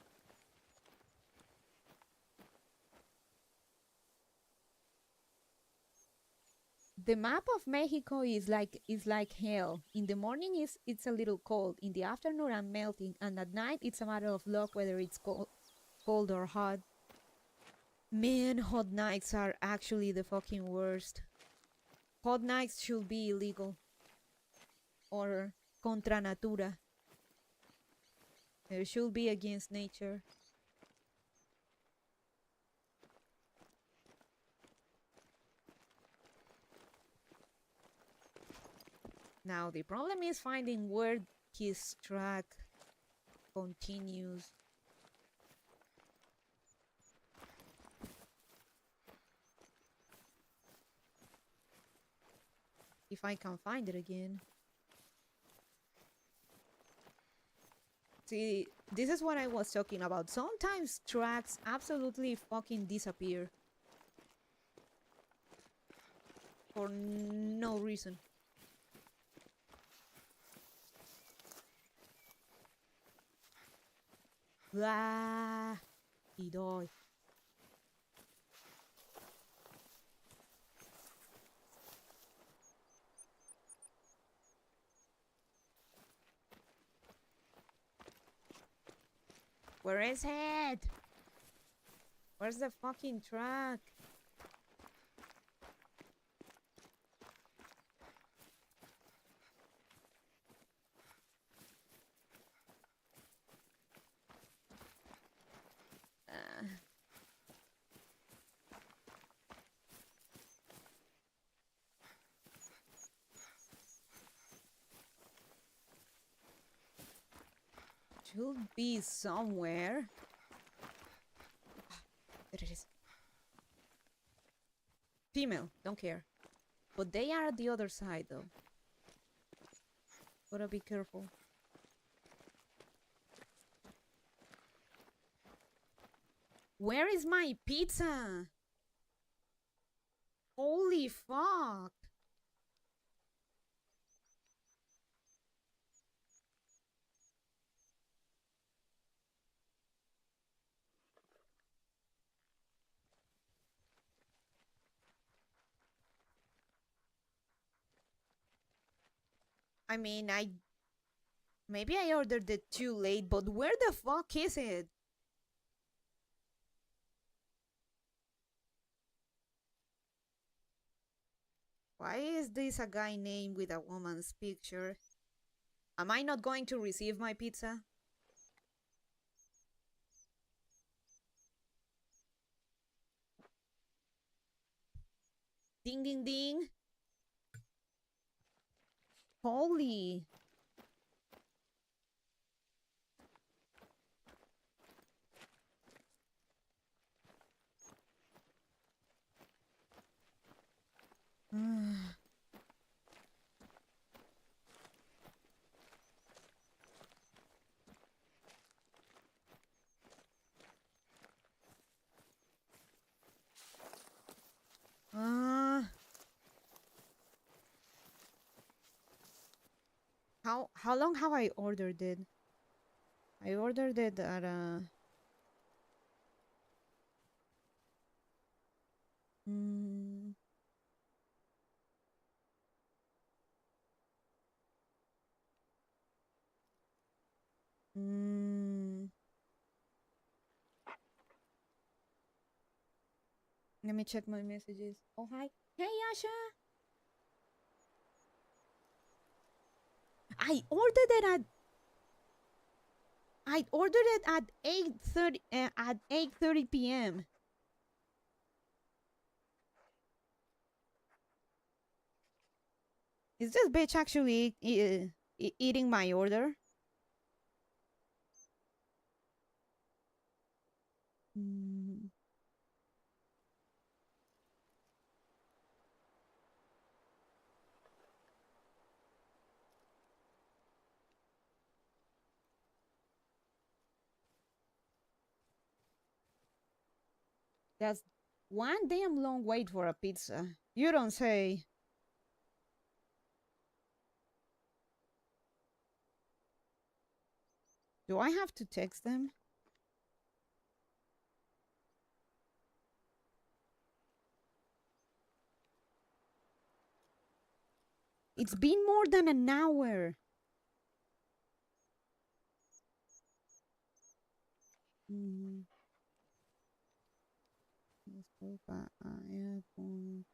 The map of Mexico is like hell. In the morning it's a little cold. In the afternoon I'm melting, and at night it's a matter of luck whether it's cold or hot. Man, hot nights are actually the fucking worst. Hot nights should be illegal. Or contra natura. It should be against nature. Now the problem is finding where his track continues. If I can find it again. See, this is what I was talking about. Sometimes tracks absolutely fucking disappear. For no reason. Blah. He died. Where is it? Where's the fucking track? Should be somewhere. There it is. Female, don't care. But they are at the other side though. Gotta be careful. Where is my pizza? Holy fuck. I mean, maybe I ordered it too late, but where the fuck is it? Why is this a guy name with a woman's picture? Am I not going to receive my pizza? Ding ding ding. Holy. How long have I ordered it? I ordered it at mm, mm, let me check my messages. Oh hi. Hey Asha. I ordered it at 8:30 p.m. Is this bitch actually eating my order? Mm. That's one damn long wait for a pizza. You don't say. Do I have to text them? It's been more than an hour. Mm. Disculpa, hay algún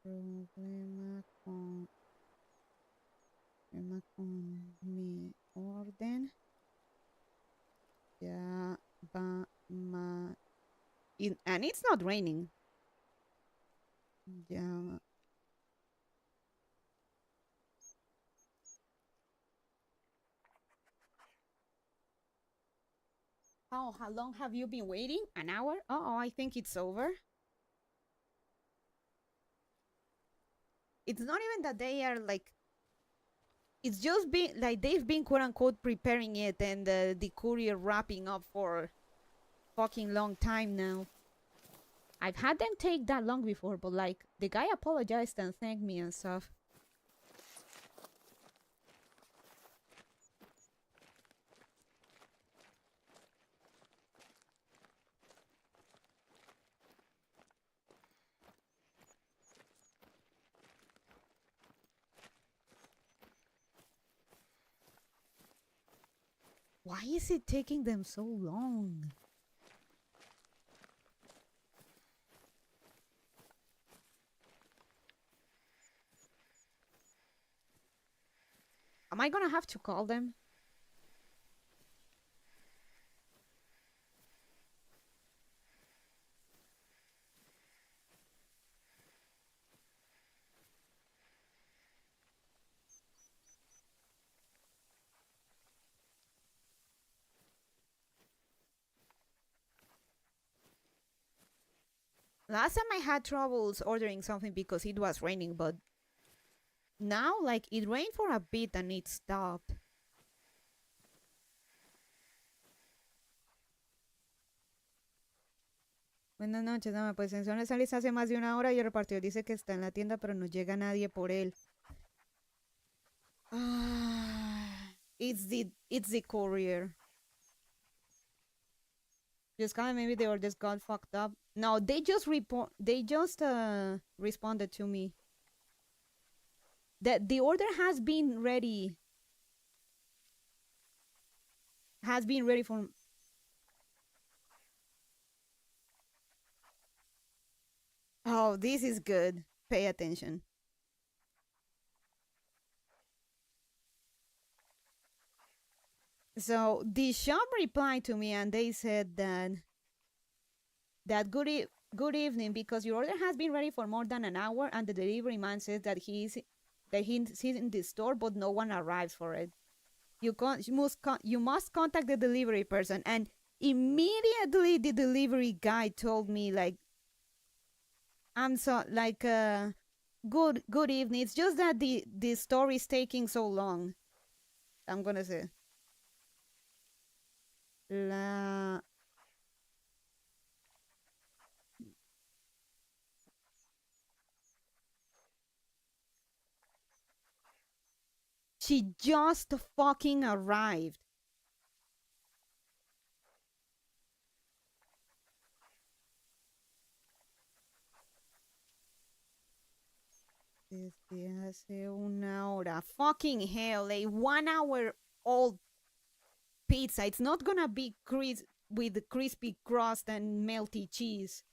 problema con mi orden. Ya va and it's not raining. Ya. How long have you been waiting? An hour? Oh, I think it's over. It's not even that they are like. It's just been like they've been quote unquote preparing it and the courier wrapping up for fucking long time now. I've had them take that long before, but like the guy apologized and thanked me and stuff. Why is it taking them so long? Am I gonna have to call them? Last time I had troubles ordering something because it was raining, but now like it rained for a bit and it stopped. Buenas noches, dama. Pues en zona salís hace más de una hora y el repartidor dice que está en la tienda, pero no llega nadie por él. It's the courier. Just kind of maybe the orders got fucked up. No, they just responded to me that the order has been ready. has been ready for... Oh, this is good. Pay attention. So the shop replied to me and they said that good evening, because your order has been ready for more than an hour and the delivery man says that he's in the store but no one arrives for it. You must contact the delivery person. And immediately the delivery guy told me like, I'm so like good evening. It's just that the story is taking so long. I'm gonna say la. She just fucking arrived. Desde hace una hora. Fucking hell, a 1 hour old pizza. It's not gonna be with crispy crust and melty cheese.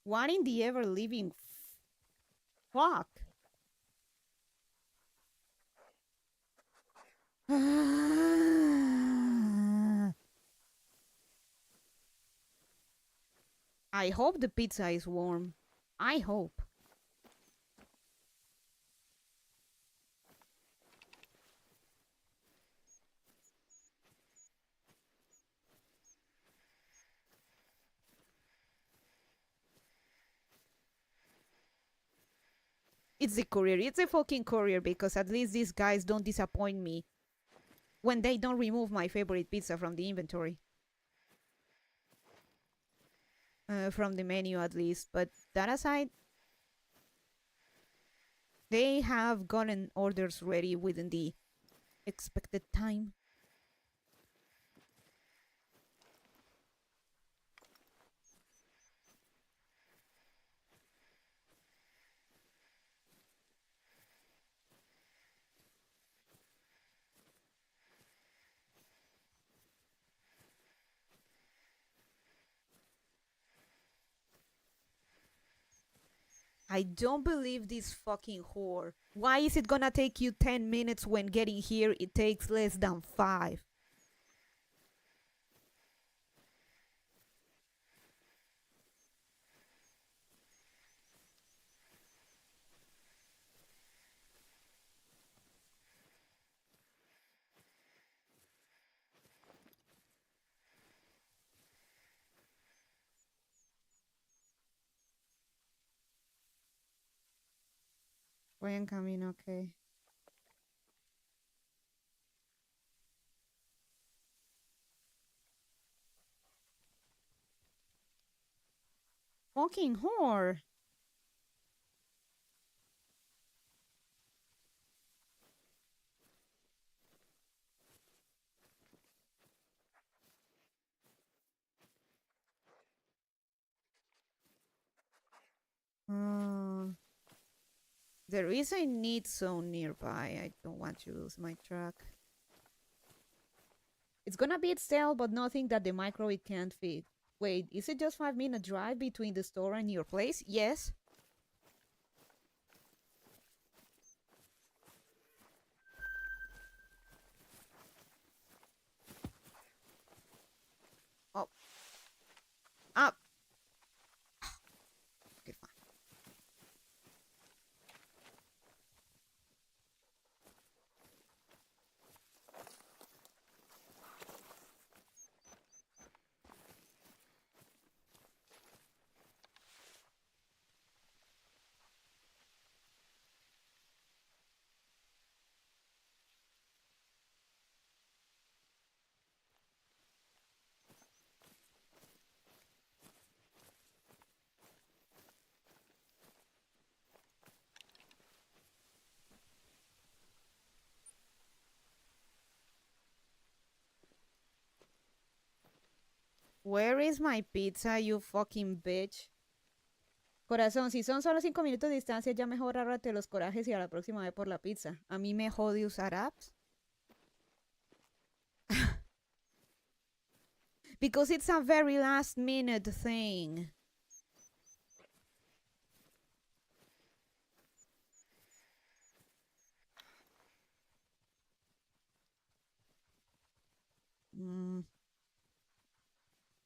What in the ever living fuck? I hope the pizza is warm. I hope. It's the courier. It's a fucking courier, because at least these guys don't disappoint me when they don't remove my favorite pizza from the inventory. From the menu at least. But that aside, they have gotten orders ready within the expected time. I don't believe this fucking whore. Why is it gonna take you 10 minutes when getting here it takes less than 5? When coming, okay. Fucking whore. Uh, there is a need zone nearby. I don't want to lose my truck. It's gonna be itself, but nothing that the microwave can't fit. Wait, is it just 5 minute drive between the store and your place? Yes. Oh, up. Okay, fine. Where is my pizza, you fucking bitch? Corazón, si son solo 5 minutos de distancia, ya mejor ahórrate los corajes y a la próxima vez por la pizza. A mí me jode usar apps. Because it's a very last minute thing.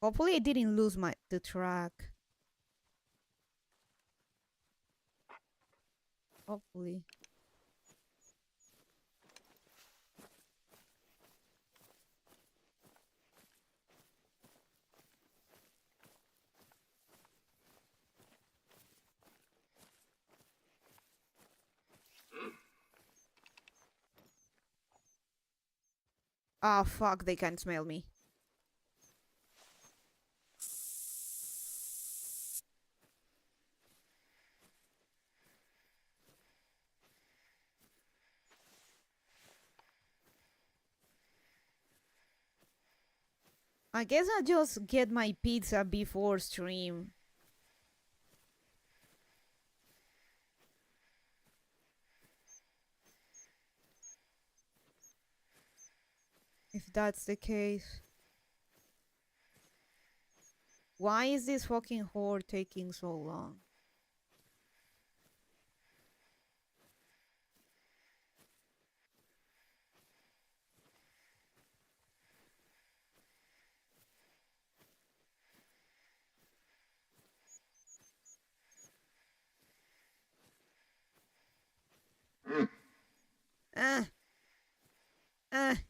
Hopefully I didn't lose the track. Hopefully. Oh fuck, they can't smell me. I guess I'll just get my pizza before stream. If that's the case. Why is this fucking horde taking so long?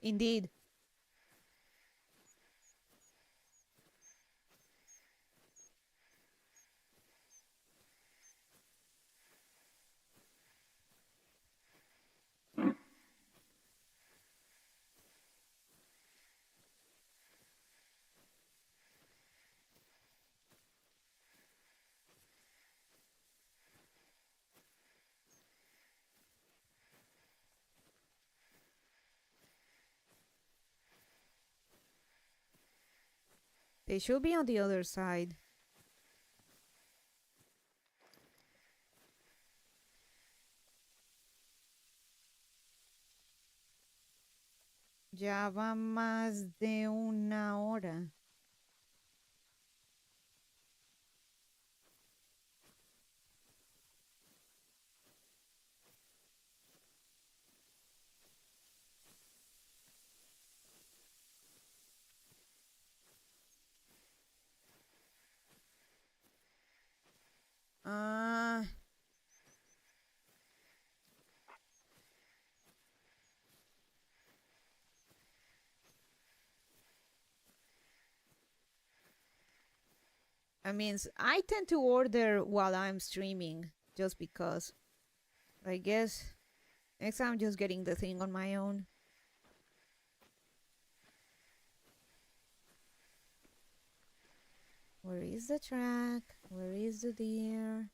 Indeed. They should be on the other side. Ya va más de una hora. Ah. I mean, I tend to order while I'm streaming just because. I guess next time I'm just getting the thing on my own. Where is the track? Where is the deer?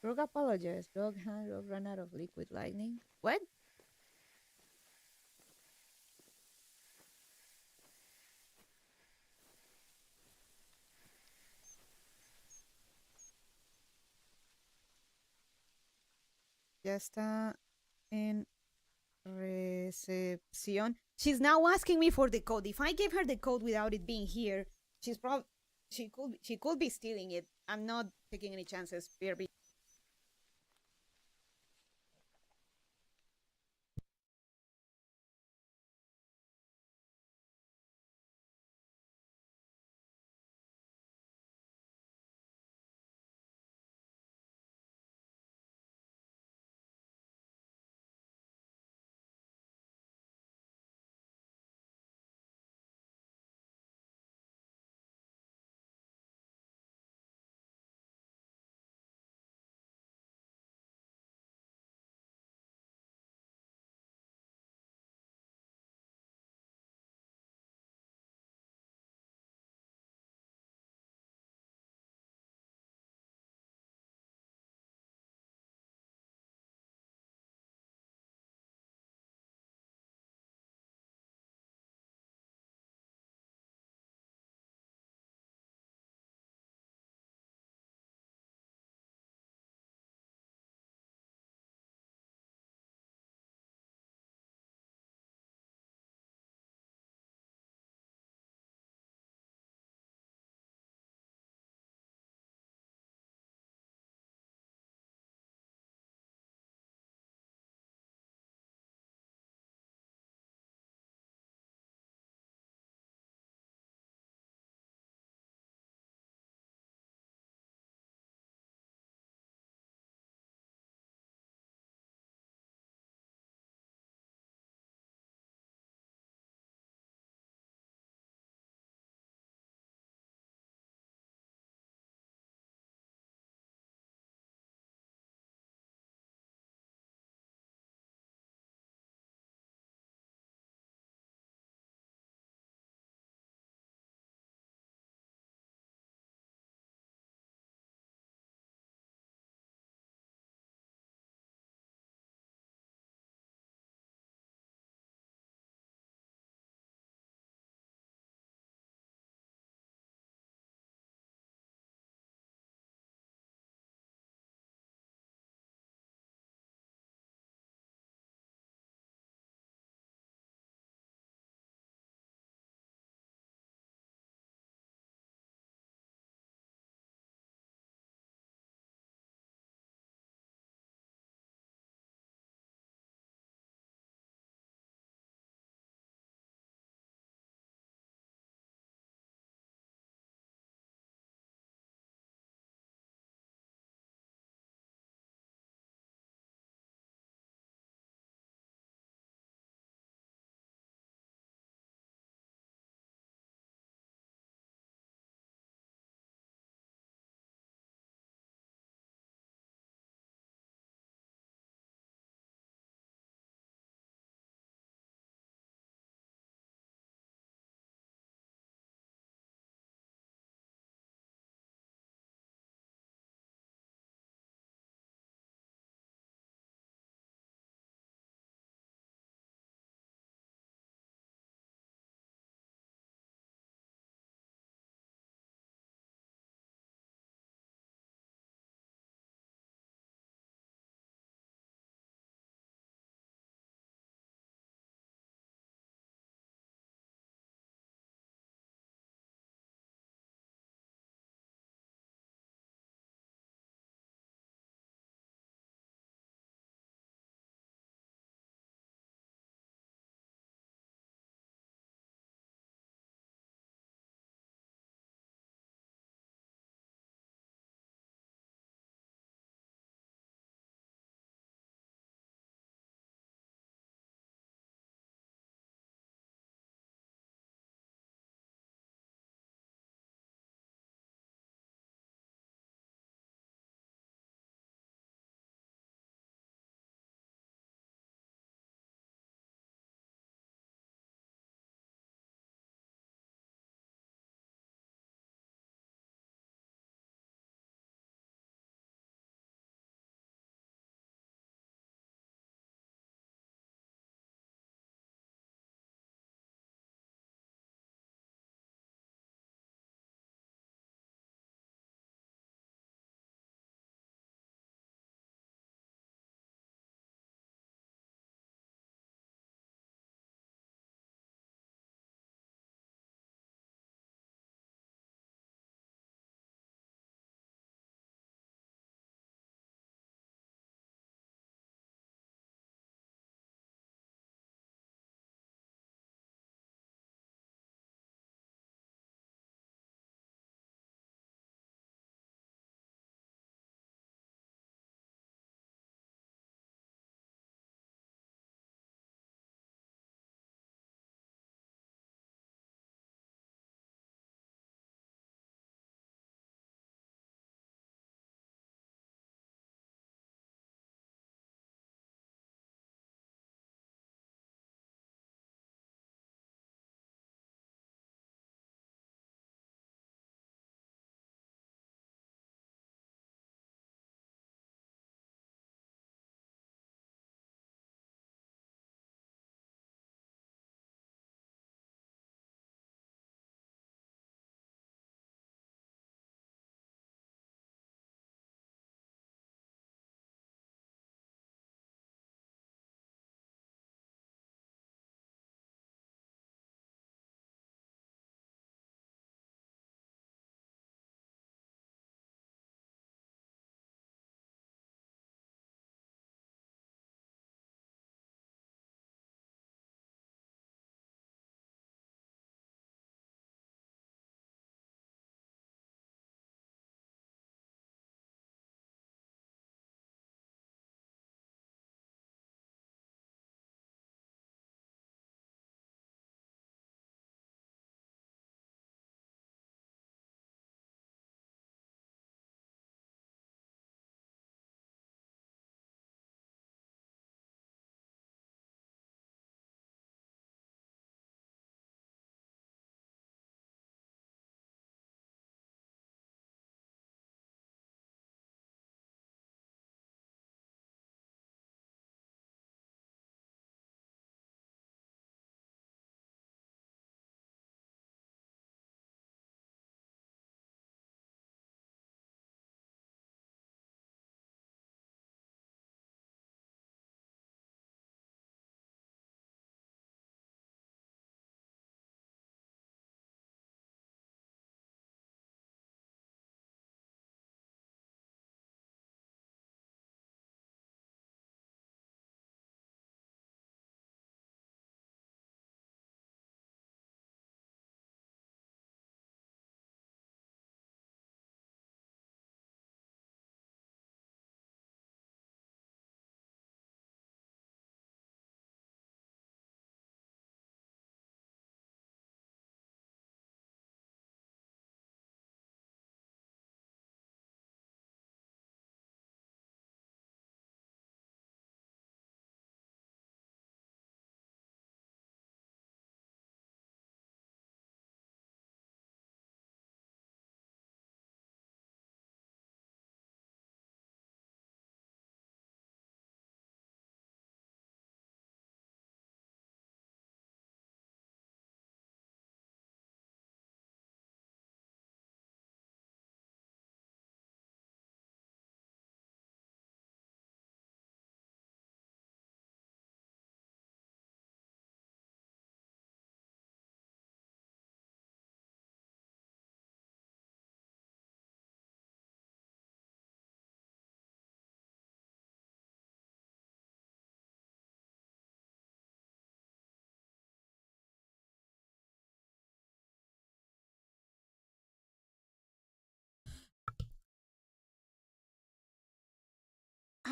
Rogue apologized. Rogue ran out of liquid lightning. What? Ya está en recepción. She's now asking me for the code. If I gave her the code without it being here, she's probably she could be stealing it. I'm not taking any chances. BRB.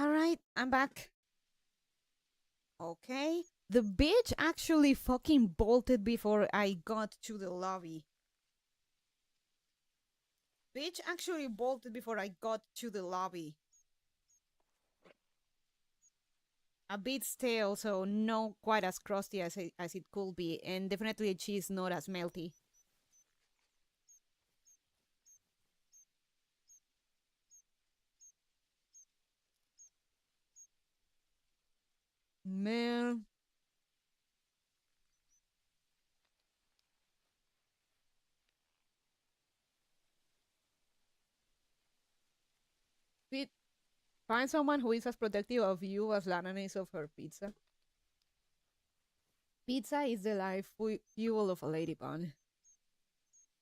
Alright, I'm back. Okay. The bitch actually fucking bolted before I got to the lobby. Bitch actually bolted before I got to the lobby. A bit stale, so not quite as crusty as it could be, and definitely she's not as melty. Man, Pete, find someone who is as protective of you as Lana is of her pizza. Pizza is the life fuel of a lady bun.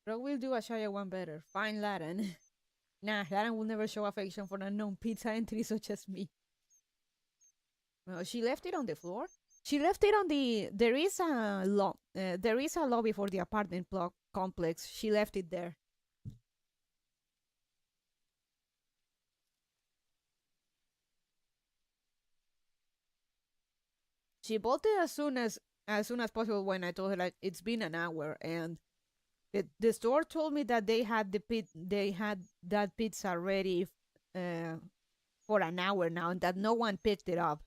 Bro will do a Shia one better. Find Latin. Nah, Latin will never show affection for an unknown pizza entry such as me. Well, she left it on the floor. She left it on the. There is a there is a lobby for the apartment block complex. She left it there. She bolted as soon as possible when I told her like it's been an hour, and the store told me that they had that pizza ready uh, for an hour now, and that no one picked it up.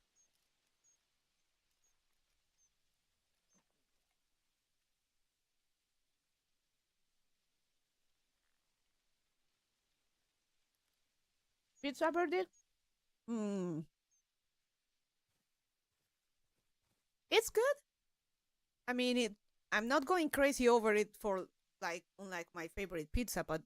Pizza verdict? Hmm. It's good. I mean, it. I'm not going crazy over it for like unlike my favorite pizza, but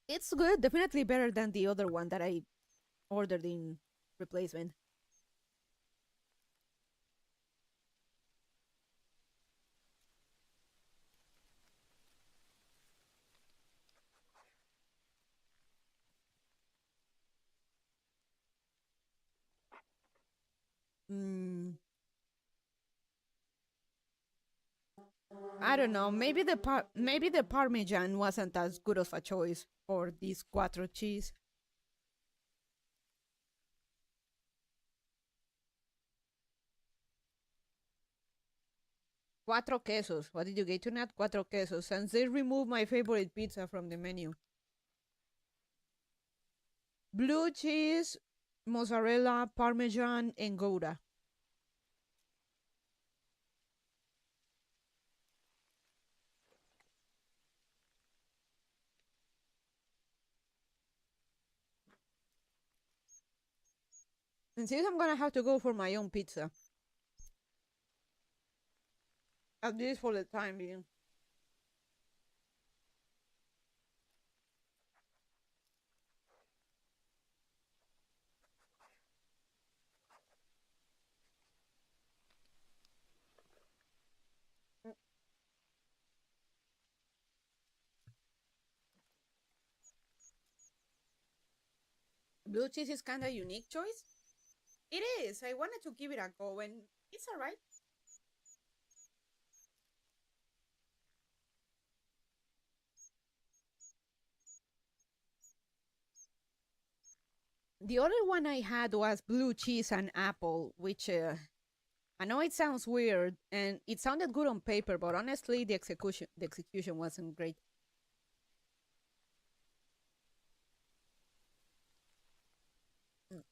it's good. Definitely better than the other one that I ordered in replacement. Mm, I don't know. Maybe the Parmesan wasn't as good of a choice for this quattro cheese. Cuatro quesos. What did you get tonight? Cuatro quesos. Since they removed my favorite pizza from the menu. Blue cheese, mozzarella, parmesan, and gouda. And since I'm gonna have to go for my own pizza, at least for the time being. Blue cheese is kind of unique choice. It is. I wanted to give it a go, and it's alright. The other one I had was blue cheese and apple, which I know it sounds weird, and it sounded good on paper, but honestly, the execution wasn't great. Mm.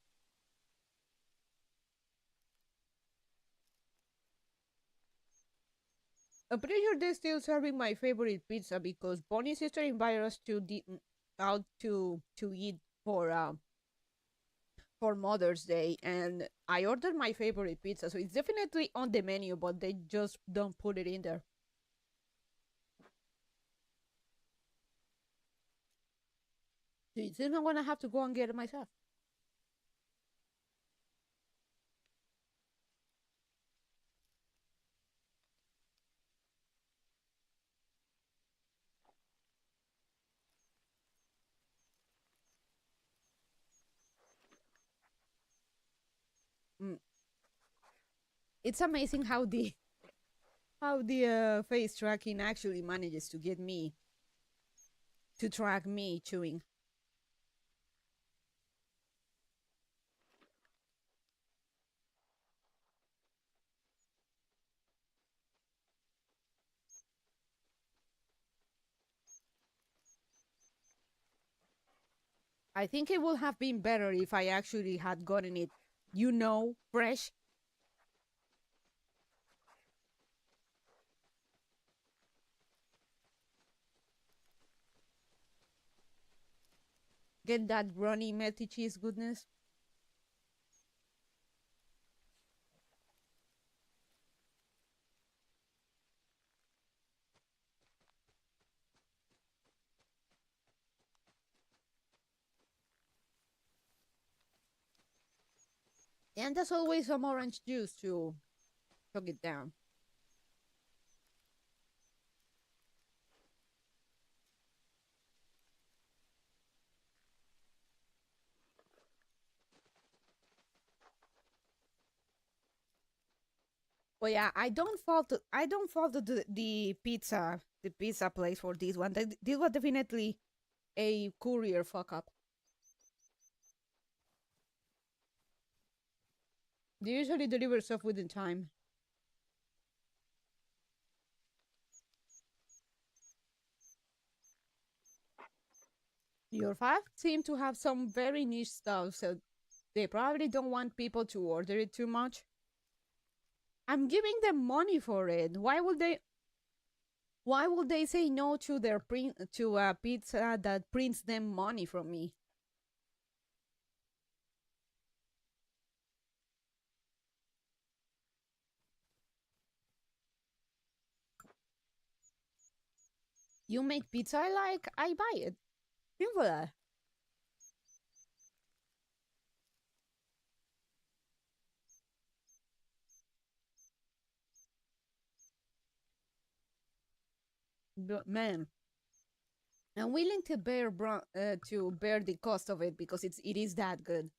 I'm pretty sure they're still serving my favorite pizza because Bonnie's sister invited us out to eat for Mother's Day, and I ordered my favorite pizza, so it's definitely on the menu, but they just don't put it in there. So it seems I'm gonna have to go and get it myself. Mm. It's amazing how the face tracking actually manages to get me. to track me chewing. I think it would have been better if I actually had gotten it, fresh. Get that runny melty cheese goodness. And there's always some orange juice to chug it down. But yeah, I don't fault the pizza place for this one. This was definitely a courier fuck up. They usually deliver stuff within time. Your five seem to have some very niche stuff, so they probably don't want people to order it too much. I'm giving them money for it. Why would they say no to their to a pizza that prints them money from me? You make pizza I like, I buy it. Simple. But man, I'm willing to bear the cost of it because it is that good.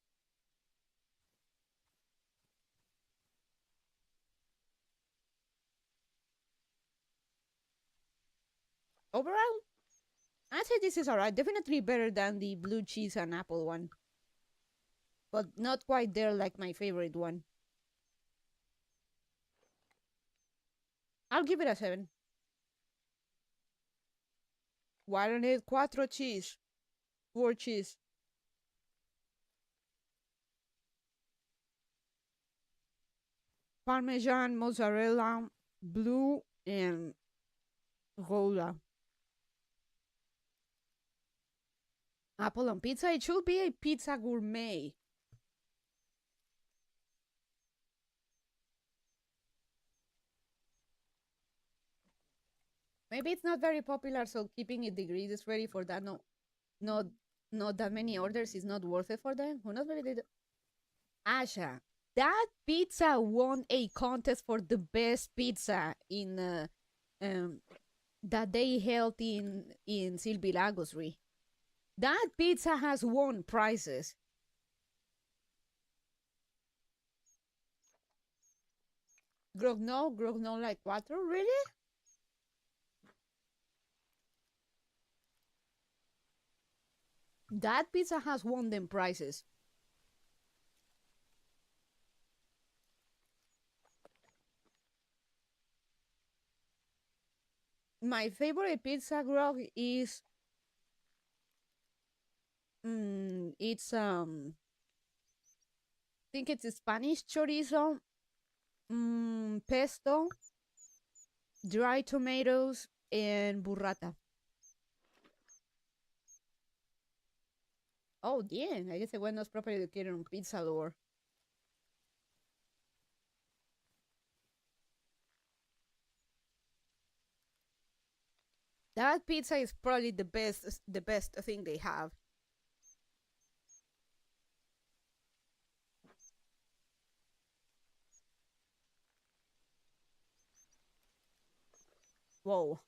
Overall, I'd say this is alright. Definitely better than the blue cheese and apple one, but not quite there like my favorite one. I'll give it a 7. Why don't it quattro cheese? 4 cheese. Parmesan, mozzarella, blue, and Gouda. Apple on pizza. It should be a pizza gourmet. Maybe it's not very popular, so keeping it degrees is ready for that. No, not not that many orders is not worth it for them. Who knows? Maybe they do. Asha, that pizza won a contest for the best pizza in um that they held in Silvilagosri. That pizza has won prizes. Grogno like cuatro, really? That pizza has won them prizes. My favorite pizza grog is it's I think it's Spanish chorizo, pesto, dry tomatoes, and burrata. Oh, damn. I guess I was not properly educated on pizza lore. That pizza is probably the best thing they have. Whoa.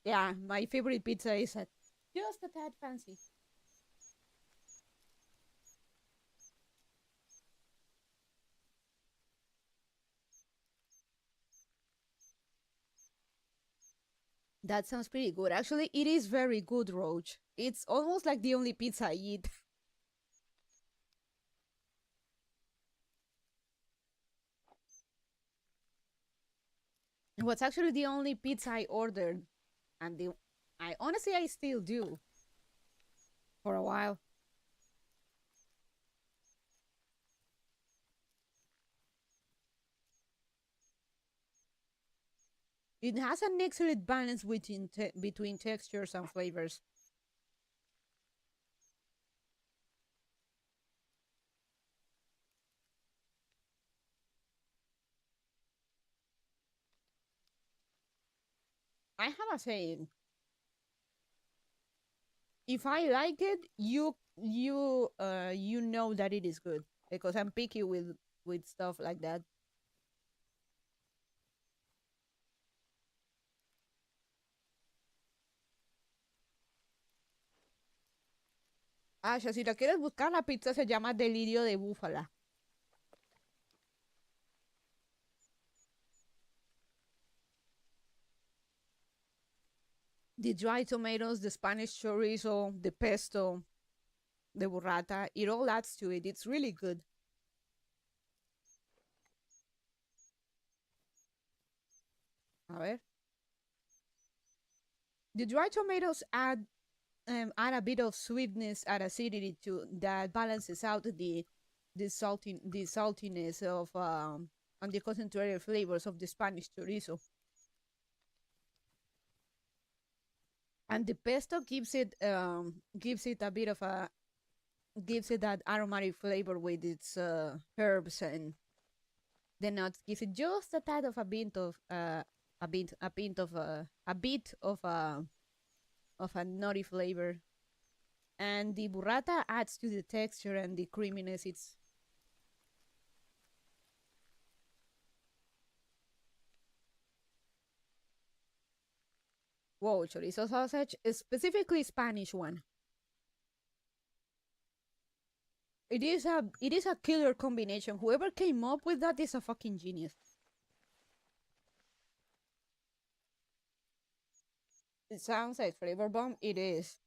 Yeah, my favorite pizza is just a tad fancy. That sounds pretty good. Actually, it is very good, Roach. It's almost like the only pizza I eat. It was actually the only pizza I ordered, and I honestly I still do for a while. It has an excellent balance between textures and flavors. I have a saying: if I like it, you know that it is good because I'm picky with stuff like that. Ah, ya, si la quieres buscar, la pizza se llama Delirio de Búfala. The dry tomatoes, the Spanish chorizo, the pesto, the burrata, it all adds to it. It's really good. A ver. The dry tomatoes add a bit of sweetness and acidity to that balances out the saltiness of and the concentrated flavors of the Spanish chorizo. And the pesto gives it a bit of a gives it that aromatic flavor with its herbs and the nuts. Gives it just a tad of a bit of a bit of a nutty flavor. And the burrata adds to the texture and the creaminess. It's whoa, chorizo sausage, specifically Spanish one. It is a killer combination. Whoever came up with that is a fucking genius. It sounds like flavor bomb. It is.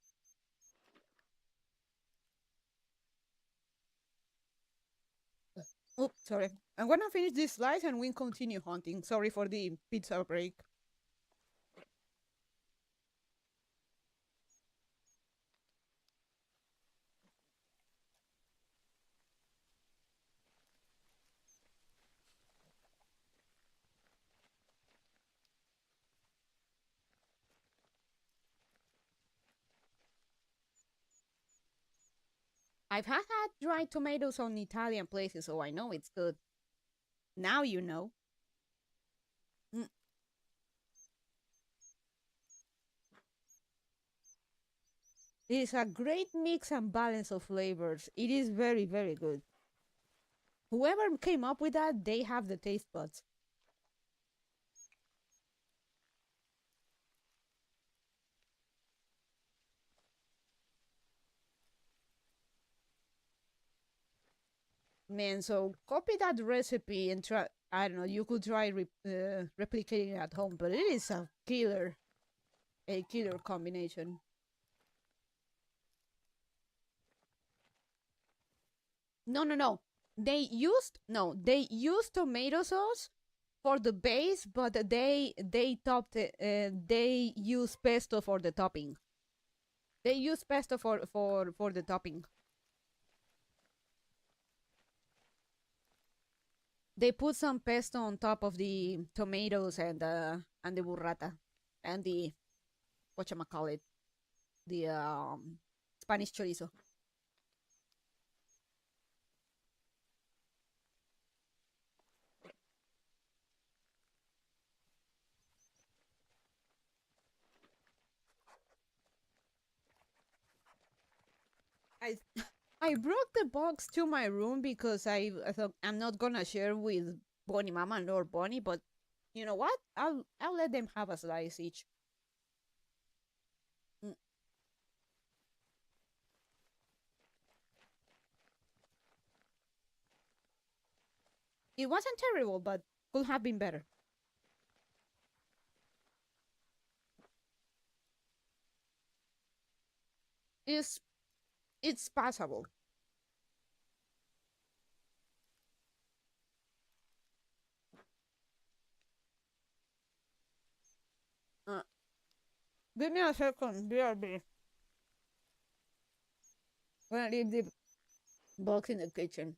Oops, sorry. I'm gonna finish this slice and we continue hunting. Sorry for the pizza break. I've had dried tomatoes on Italian places, so I know it's good. Now you know. Mm, it is a great mix and balance of flavors. It is very, very good. Whoever came up with that, they have the taste buds. Man, so copy that recipe and try. I don't know. You could try replicating it at home, but it is a killer combination. No, no, no. They used tomato sauce for the base, but they topped it. They use pesto for the topping. They use pesto for the topping. They put some pesto on top of the tomatoes and the burrata and the call it the Spanish chorizo. I I brought the box to my room because I thought I'm not gonna share with Bonnie Mama nor Bonnie, but you know what? I'll let them have a slice each. Mm, it wasn't terrible, but could have been better. is it's passable. Uh, Give me a second, BRB. Gonna leave the box in the kitchen.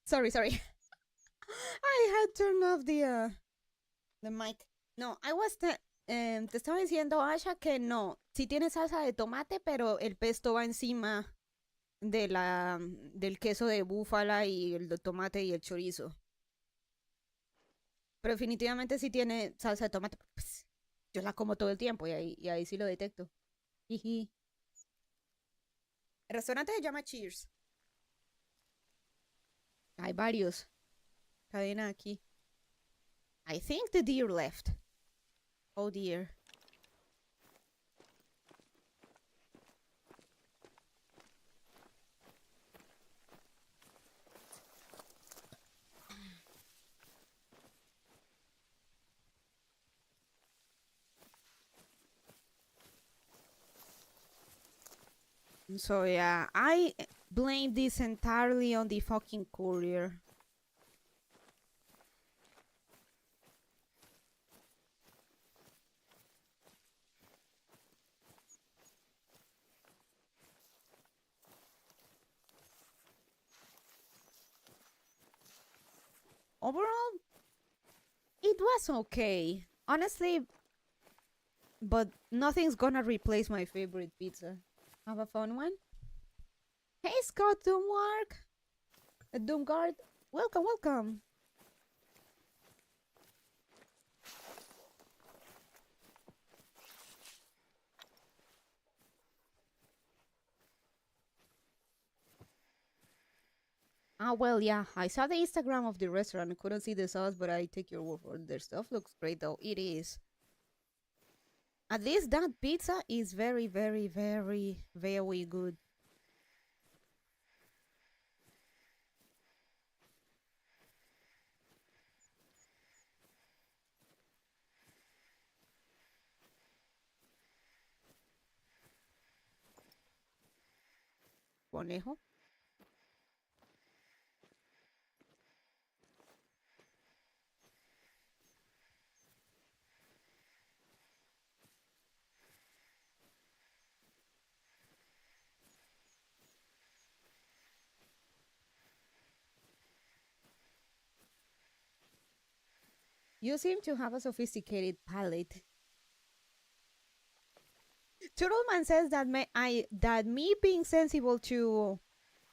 Sorry, sorry. I had turned off the mic. No, te estaba diciendo, Asha, que no. Sí tiene salsa de tomate, pero el pesto va encima del queso de búfala y el de tomate y el chorizo. Pero definitivamente sí tiene salsa de tomate. Pues, yo la como todo el tiempo y ahí sí lo detecto. Jiji. El restaurante se llama Cheers. Hay varios. Cadena aquí. I think the deer left. Oh dear. So yeah, I blame this entirely on the fucking courier. Overall, it was okay. Honestly, but nothing's gonna replace my favorite pizza. Have a fun one? Hey Scott Doomwark! Doomguard, welcome, welcome! Ah, well, yeah, I saw the Instagram of the restaurant. I couldn't see the sauce, but I take your word for it. Their stuff looks great, though. It is. At least that pizza is very, very, very, very good. Conejo. You seem to have a sophisticated palate. Turtleman says that me being sensible to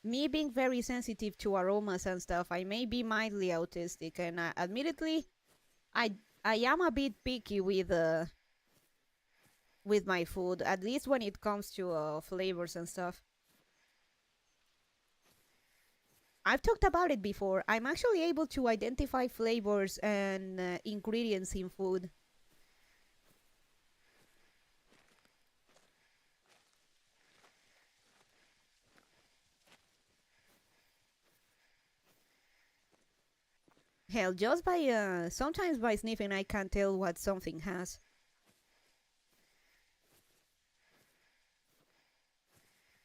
me being very sensitive to aromas and stuff, I may be mildly autistic, and admittedly, I I am a bit picky with my food, at least when it comes to flavors and stuff. I've talked about it before. I'm actually able to identify flavors and ingredients in food. Hell, just by sometimes by sniffing, I can tell what something has.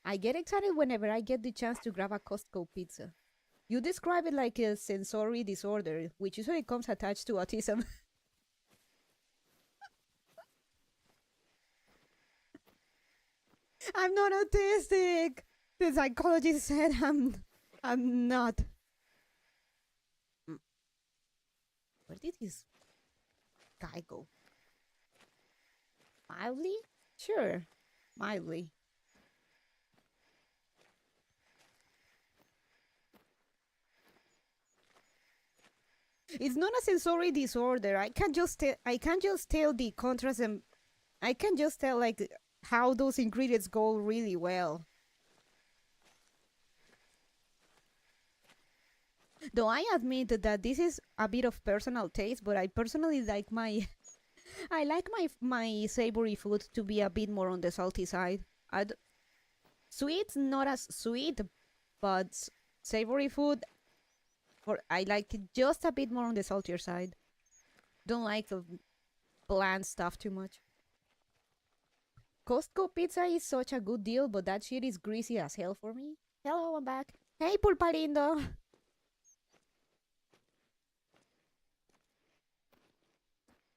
I get excited whenever I get the chance to grab a Costco pizza. You describe it like a sensory disorder, which usually comes attached to autism. I'm not autistic. The psychologist said I'm not. Where did this guy go? Mildly? Sure, mildly. It's not a sensory disorder. I can just tell the contrast, and I can just tell like how those ingredients go really well. Though I admit that this is a bit of personal taste, but I personally like my I like my savory food to be a bit more on the salty side. Sweet's not as sweet, but savory food, for I like it just a bit more on the saltier side. Don't like the bland stuff too much. Costco pizza is such a good deal, but that shit is greasy as hell for me. Hello, I'm back. Hey, Pulparindo.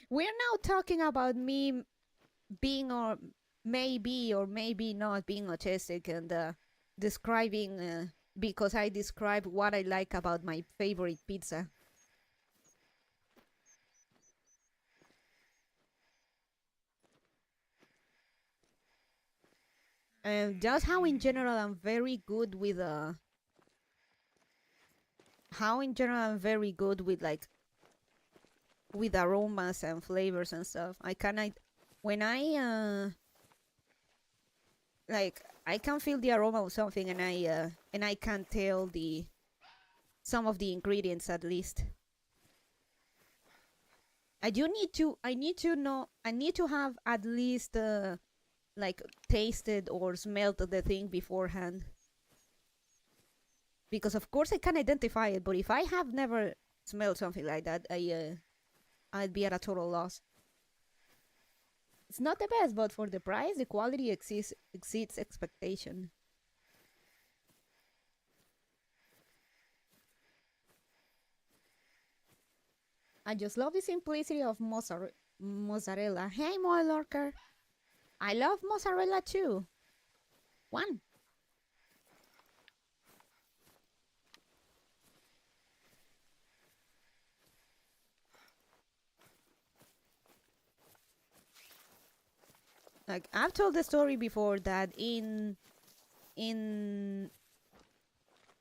We're now talking about me being or maybe not being autistic, and describing because I describe what I like about my favorite pizza. And just how in general I'm very good with how in general I'm very good with like with aromas and flavors and stuff. I can when I like I can feel the aroma of something, and I can tell the some of the ingredients at least. I need to know I need to have at least like tasted or smelled the thing beforehand. Because of course I can identify it, but if I have never smelled something like that, I'd be at a total loss. It's not the best, but for the price, the quality exceeds expectation. I just love the simplicity of mozzarella. Hey, Moilorker. I love mozzarella too. One. Like I've told the story before that in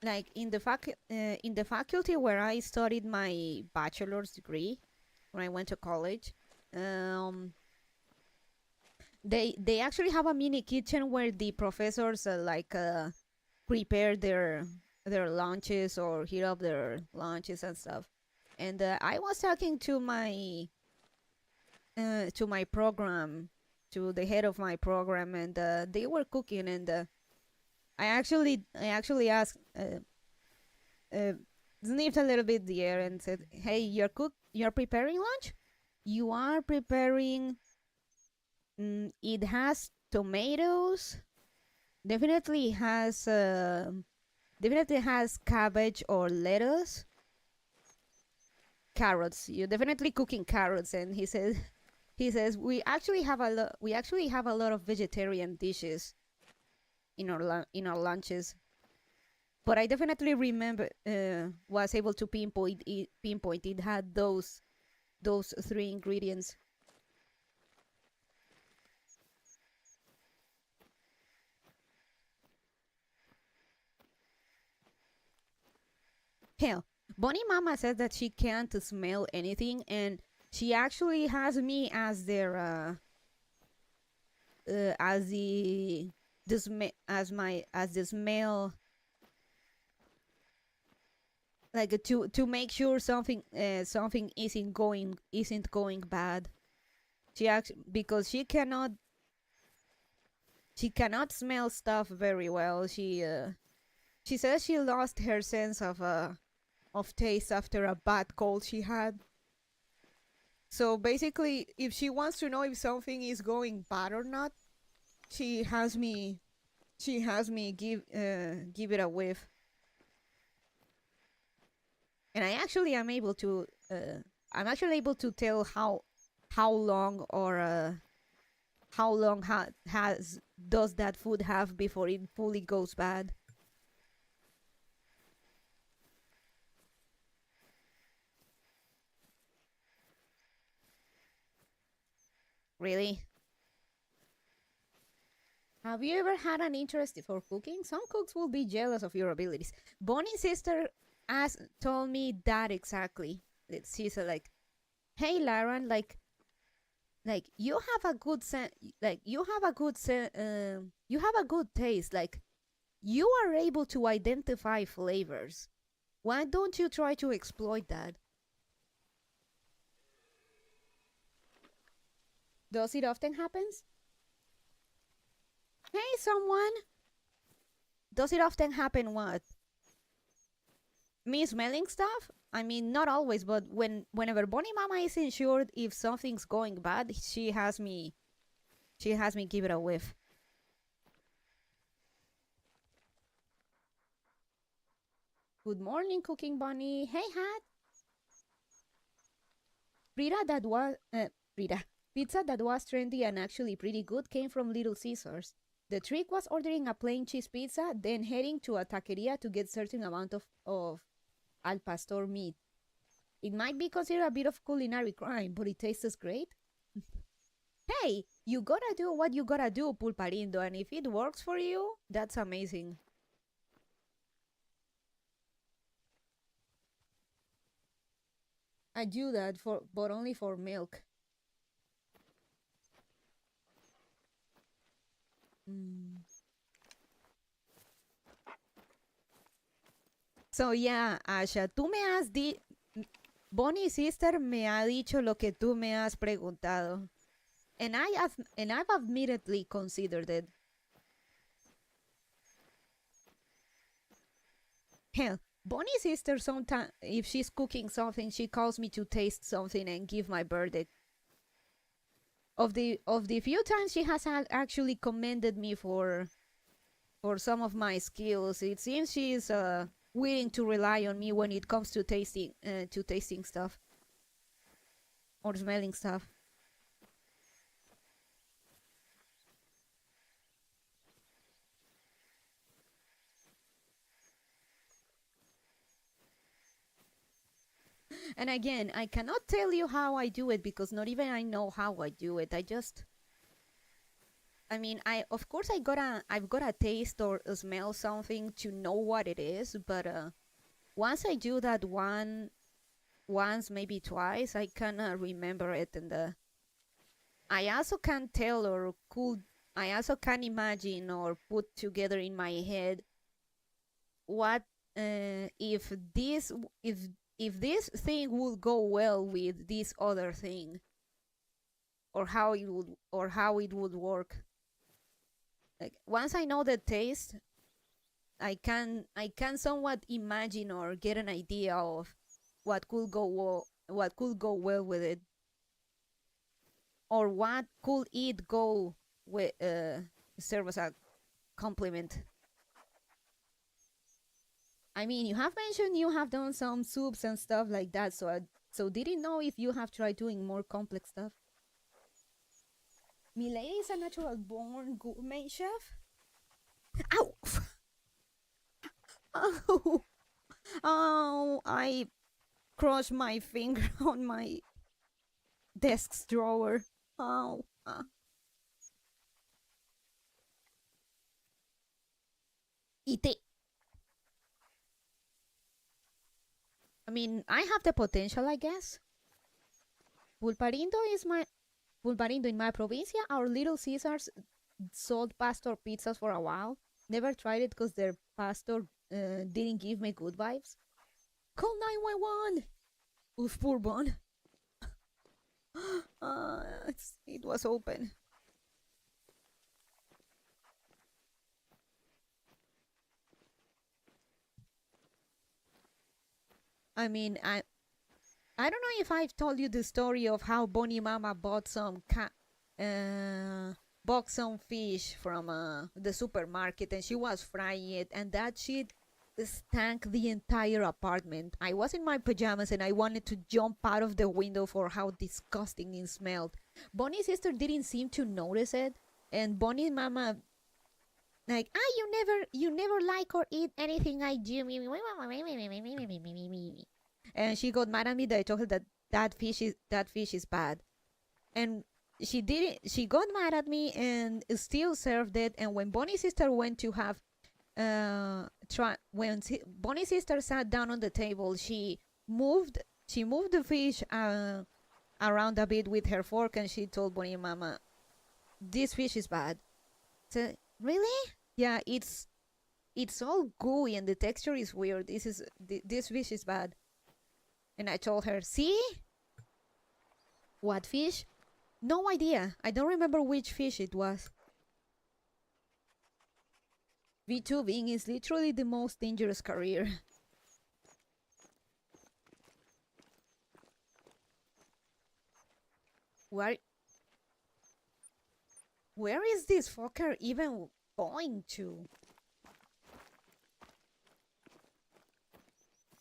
like in the faculty where I studied my bachelor's degree when I went to college, um, they actually have a mini kitchen where the professors prepare their lunches or heat up their lunches and stuff. And I was talking to my program, to the head of my program, and they were cooking, and I actually asked, sniffed a little bit the air and said, "Hey, you're preparing lunch? You are preparing. It has tomatoes. Definitely has definitely has cabbage or lettuce. Carrots. You're definitely cooking carrots." And he says we actually have a lot of vegetarian dishes in in our lunches. But I definitely remember was able to pinpoint it had those three ingredients. Hell, Bonnie Mama says that she can't smell anything, and she actually has me as their as the smell, like to make sure something isn't going bad. She actually, because she cannot smell stuff very well. She says she lost her sense of taste after a bad cold she had. So basically, if she wants to know if something is going bad or not, she has me give it a whiff, and I'm actually able to tell how long or how long has does that food have before it fully goes bad. Really? Have you ever had an interest for cooking? Some cooks will be jealous of your abilities. Bonnie's sister told me that exactly. She said like, "Hey, Lauren, like you have a good like you have a good taste. Like you are able to identify flavors. Why don't you try to exploit that?" Does it often happens? Hey, someone. Does it often happen? What? Me smelling stuff? I mean, not always, but whenever Bonnie Mama isn't sure if something's going bad, she has me give it a whiff. Good morning, Cooking Bunny. Hey, Hat. Rita, that was Rita. Pizza that was trendy and actually pretty good came from Little Caesars. The trick was ordering a plain cheese pizza, then heading to a taqueria to get certain amount of al pastor meat. It might be considered a bit of culinary crime, but it tastes great. Hey, you gotta do what you gotta do, Pulparindo, and if it works for you, that's amazing. I do that but only for milk. Mm. So yeah, Asha, tú me has Bonnie sister me ha dicho lo que tú me has preguntado. And I've admittedly considered it. Hell, Bonnie's sister sometimes, if she's cooking something, she calls me to taste something and give my verdict. Of the few times she has actually commended me for some of my skills, it seems she's willing to rely on me when it comes to tasting stuff or smelling stuff. And again, I cannot tell you how I do it because not even I know how I do it. I mean, of course I've gotta taste or smell something to know what it is, but once I do that once maybe twice, I cannot remember it, and I also can tell or could I also can imagine or put together in my head what if this thing would go well with this other thing, or how it would work. Like once I know the taste, I can somewhat imagine or get an idea of what could go well with it, or what could it go with serve as a compliment. I mean, you have mentioned you have done some soups and stuff like that, so didn't know if you have tried doing more complex stuff. Milady is a natural born gourmet chef. Ow! Oh, oh! I crushed my finger on my desk's drawer. Oh, it. I mean, I have the potential, I guess. Pulparindo is my Pulparindo in my provincia. Our Little Caesars sold pastor pizzas for a while. Never tried it because their pastor didn't give me good vibes. Call 911. Oof, poor Bon. It was open. I mean, I don't know if I've told you the story of how Bonnie Mama bought bought some fish from the supermarket, and she was frying it, and that shit stank the entire apartment. I was in my pajamas and I wanted to jump out of the window for how disgusting it smelled. Bonnie's sister didn't seem to notice it, and Bonnie Mama like, you never like or eat anything I do. And she got mad at me that I told her that that fish is bad. And she didn't. She got mad at me and still served it. And when Bonnie's sister went to have Bonnie's sister sat down on the table, she moved the fish around a bit with her fork, and she told Bonnie Mama, "This fish is bad." So, really? Yeah, it's all gooey and the texture is weird. This fish is bad. And I told her, "See? What fish? No idea. I don't remember which fish it was." VTubing is literally the most dangerous career. Where where is this fucker even going to?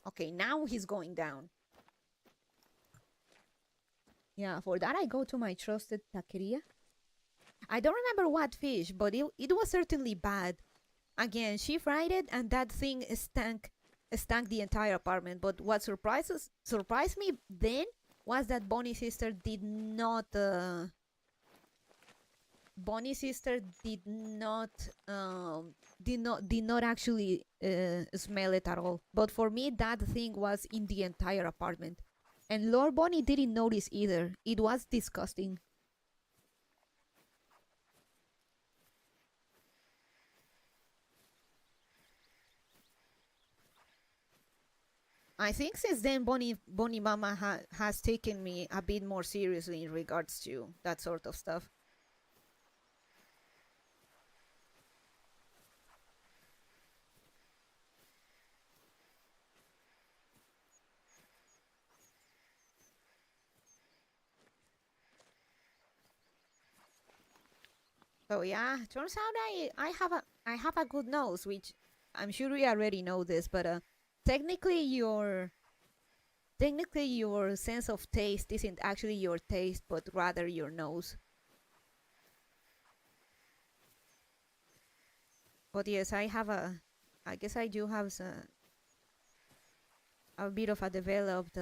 Okay, now he's going down. Yeah, for that I go to my trusted taqueria. I don't remember what fish, but it was certainly bad. Again, she fried it, and that thing stank the entire apartment. But what surprised me then was that Bonnie's sister did not. Bonnie's sister did not actually smell it at all. But for me, that thing was in the entire apartment, and Lord Bonnie didn't notice either. It was disgusting. I think since then, Bonnie Mama has taken me a bit more seriously in regards to that sort of stuff. So yeah, turns out I have a good nose, which I'm sure you already know this, but technically your technically your sense of taste isn't actually your taste, but rather your nose. But yes, I guess I do have a bit of a developed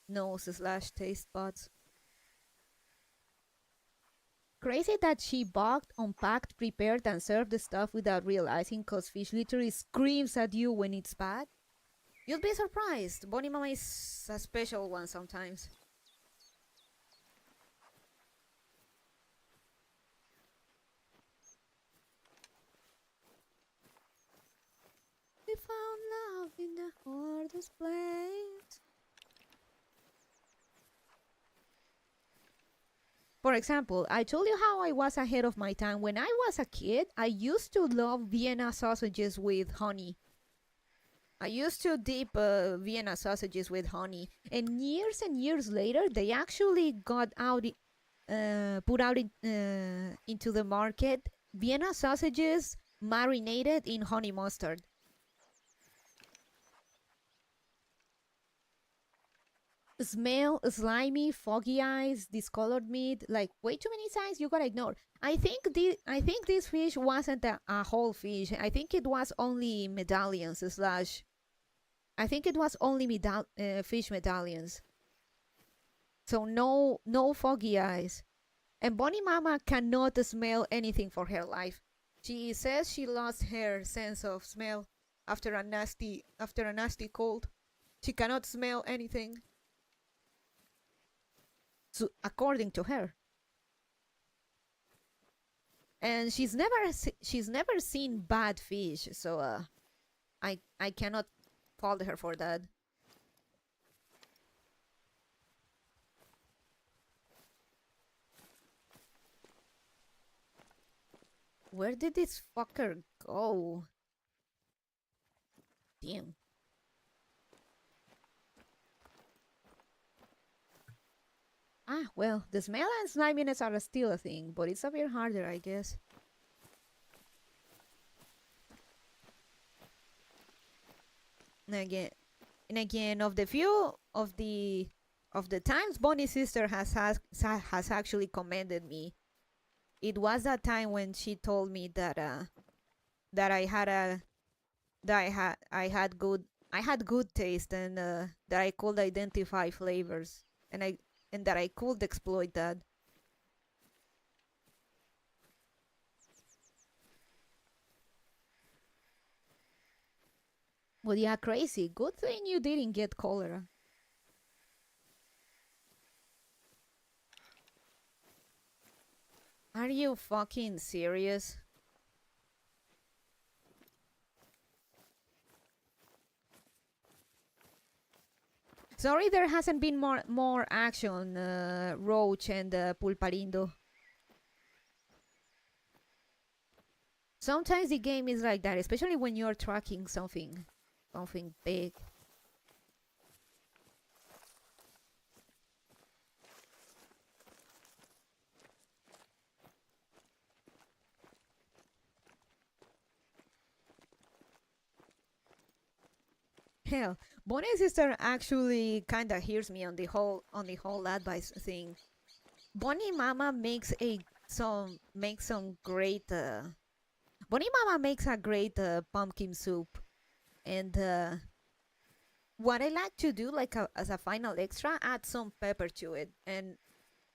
nose slash taste buds. Crazy that she bought, unpacked, prepared, and served the stuff without realizing, cause fish literally screams at you when it's bad. You'll be surprised. Bonnie Mama is a special one sometimes. We found love in the hardest place. For example, I told you how I was ahead of my time. When I was a kid, I used to love Vienna sausages with honey. I used to dip Vienna sausages with honey, and years later, they actually got out, put out into the market Vienna sausages marinated in honey mustard. Smell slimy, foggy eyes, discolored meat, like way too many signs you gotta ignore. I think this fish wasn't a whole fish. I think it was only medallions slash. I think it was only fish medallions. So no foggy eyes. And Bonnie Mama cannot smell anything for her life. She says she lost her sense of smell after a nasty cold. She cannot smell anything. So, according to her. And she's never seen bad fish, so I cannot fault her for that. Where did this fucker go? Damn. Ah, well, the smell and sliminess are still a thing, but it's a bit harder, I guess. And again, of the few of the times Bonnie's sister has actually commended me, it was that time when she told me that that I had a that I had good taste, and that I could identify flavors, and that I could exploit that. Well, yeah, crazy. Good thing you didn't get cholera. Are you fucking serious? Sorry, there hasn't been more action, Roach and Pulparindo. Sometimes the game is like that, especially when you're tracking something big. Hell, Bonnie's sister actually kind of hears me on the whole advice thing. Bonnie Mama makes some great Bonnie Mama makes a great pumpkin soup, and what I like to do, like as a final extra, add some pepper to it. And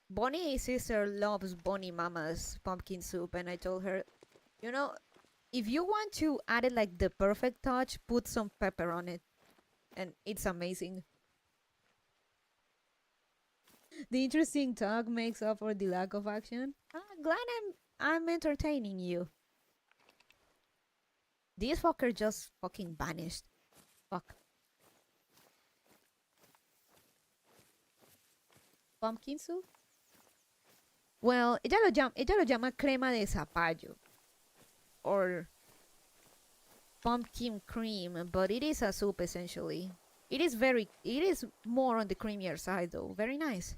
Bonnie's sister loves Bonnie Mama's pumpkin soup, and I told her, you know, if you want to add it like the perfect touch, put some pepper on it, and it's amazing. The interesting talk makes up for the lack of action. Glad I'm entertaining you. This fucker just fucking vanished. Fuck. Pumpkin soup? Well, ella lo llama crema de zapallo or pumpkin cream, but it is a soup essentially. It is more on the creamier side though. Very nice.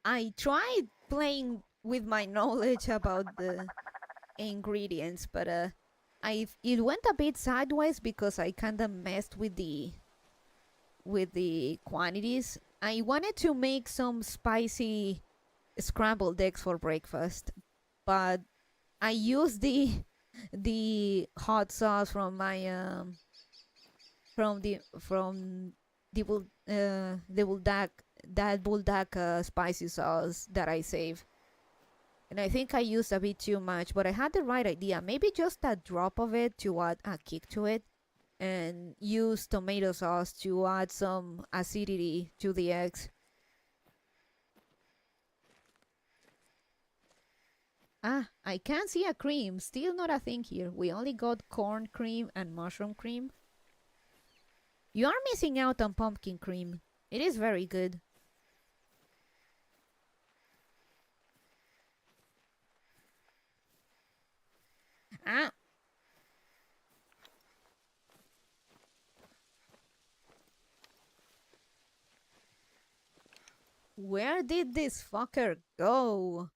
I tried playing with my knowledge about the ingredients, but I it went a bit sideways because I kind of messed with the quantities. I wanted to make some spicy scrambled eggs for breakfast, but I used the hot sauce from my from the bulldog that bulldog spicy sauce that I saved. And I think I used a bit too much, but I had the right idea. Maybe just a drop of it to add a kick to it, and use tomato sauce to add some acidity to the eggs. Ah, I can't see a cream. Still not a thing here. We only got corn cream and mushroom cream. You are missing out on pumpkin cream. It is very good. Ah, where did this fucker go?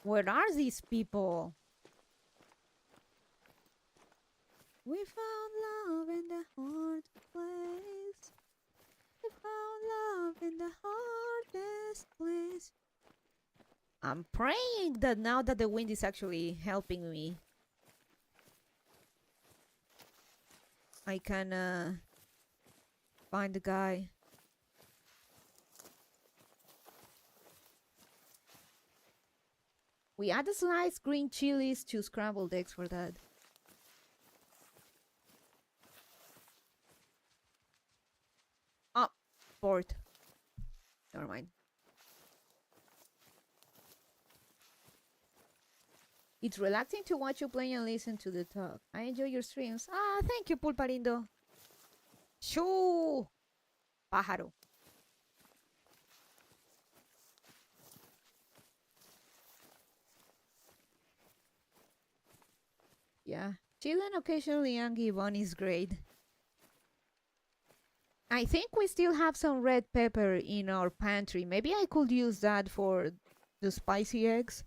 Where are these people? We found love in the hard place. We found love in the hardest place. I'm praying that now that the wind is actually helping me, I can find the guy. We add sliced green chilies to scrambled eggs for that. Oh, port. Never mind. It's relaxing to watch you play and listen to the talk. I enjoy your streams. Ah, thank you, Pulparindo. Shoo! Pájaro. Yeah. Chilling occasionally and Gibbon is great. I think we still have some red pepper in our pantry. Maybe I could use that for the spicy eggs.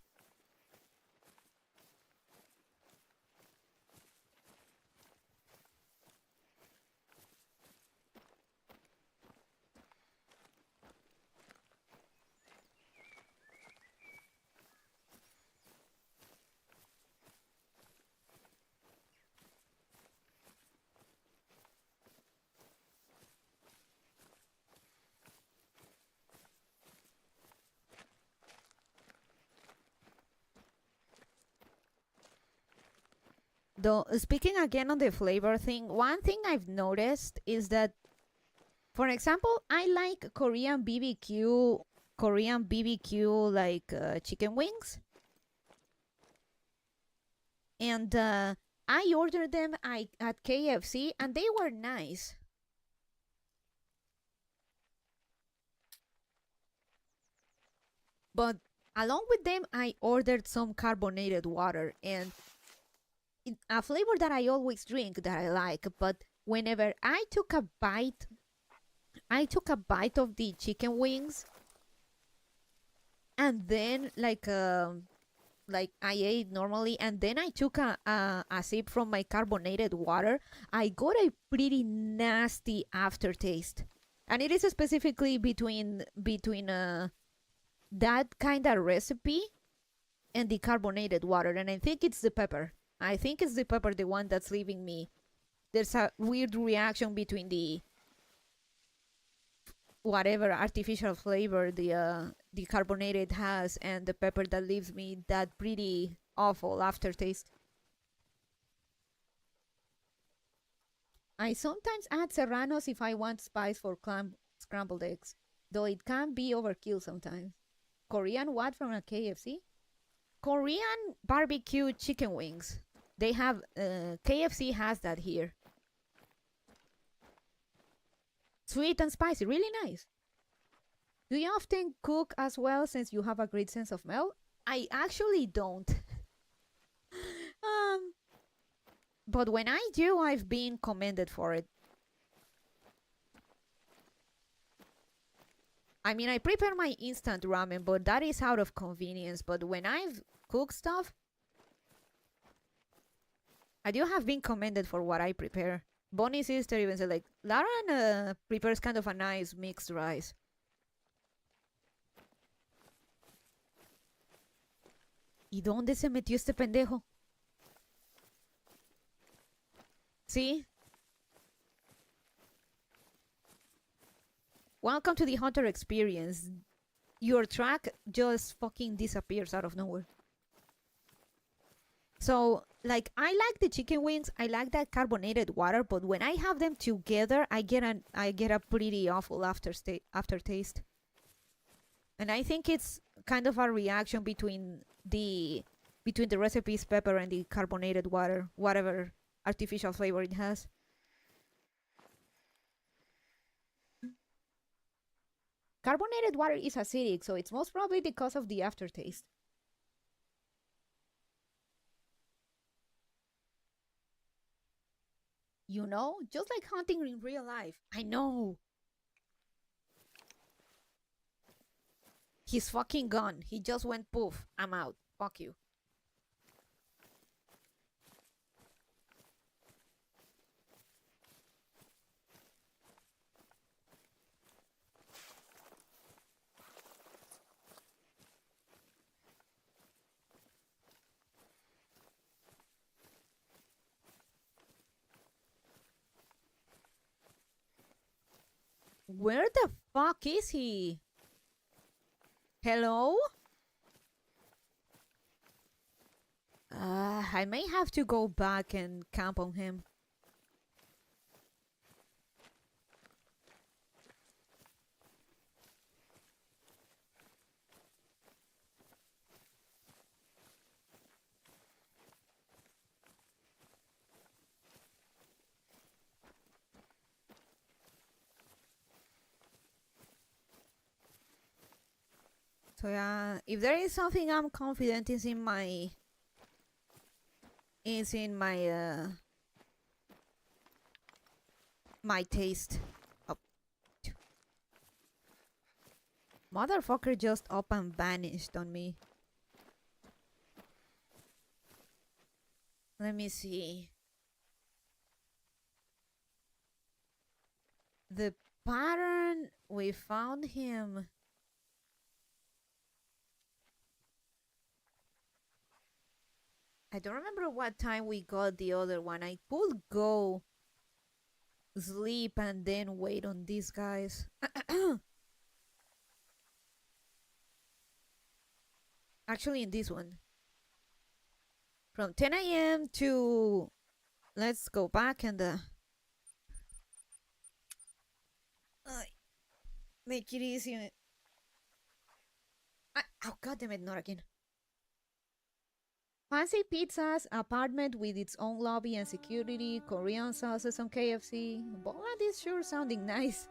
Though, speaking again on the flavor thing, one thing I've noticed is that, for example, I like Korean BBQ like chicken wings, and I ordered them at KFC, and they were nice. But along with them, I ordered some carbonated water, and a flavor that I always drink that I like. But whenever I took a bite of the chicken wings, and then like I ate normally, and then I took a sip from my carbonated water, I got a pretty nasty aftertaste, and it is specifically between that kind of recipe and the carbonated water, and I think it's the pepper. I think it's the pepper, the one that's leaving me. There's a weird reaction between the whatever artificial flavor the carbonated has and the pepper that leaves me that pretty awful aftertaste. I sometimes add serranos if I want spice for scrambled eggs, though it can be overkill sometimes. Korean what from a KFC? Korean barbecue chicken wings. They have KFC has that here. Sweet and spicy, really nice. Do you often cook as well since you have a great sense of smell? I actually don't. But when I do, I've been commended for it. I mean, I prepare my instant ramen, but that is out of convenience. But when I've cooked stuff, I do have been commended for what I prepare. Bonnie's sister even said, like, Lara prepares kind of a nice mixed rice. ¿Y dónde se metió este pendejo? See? Welcome to the Hunter experience. Your track just fucking disappears out of nowhere. So, like, I like the chicken wings, I like that carbonated water, but when I have them together, I get a pretty awful aftertaste. And I think it's kind of a reaction between the recipe's pepper and the carbonated water, whatever artificial flavor it has. Carbonated water is acidic, so it's most probably because of the aftertaste. You know, just like hunting in real life. I know. He's fucking gone. He just went poof. I'm out. Fuck you. Where the fuck is he? Hello? I may have to go back and camp on him. So yeah, if there is something I'm confident is in my my taste. Oh. Motherfucker just up and vanished on me. Let me see. The pattern, we found him. I don't remember what time we got the other one. I could go sleep and then wait on these guys. Actually, in this one. From 10 a.m. to... Let's go back and... make it easy. Oh, goddammit, not again. Fancy pizzas, apartment with its own lobby and security, Korean sauces on KFC. Boland is sure sounding nice.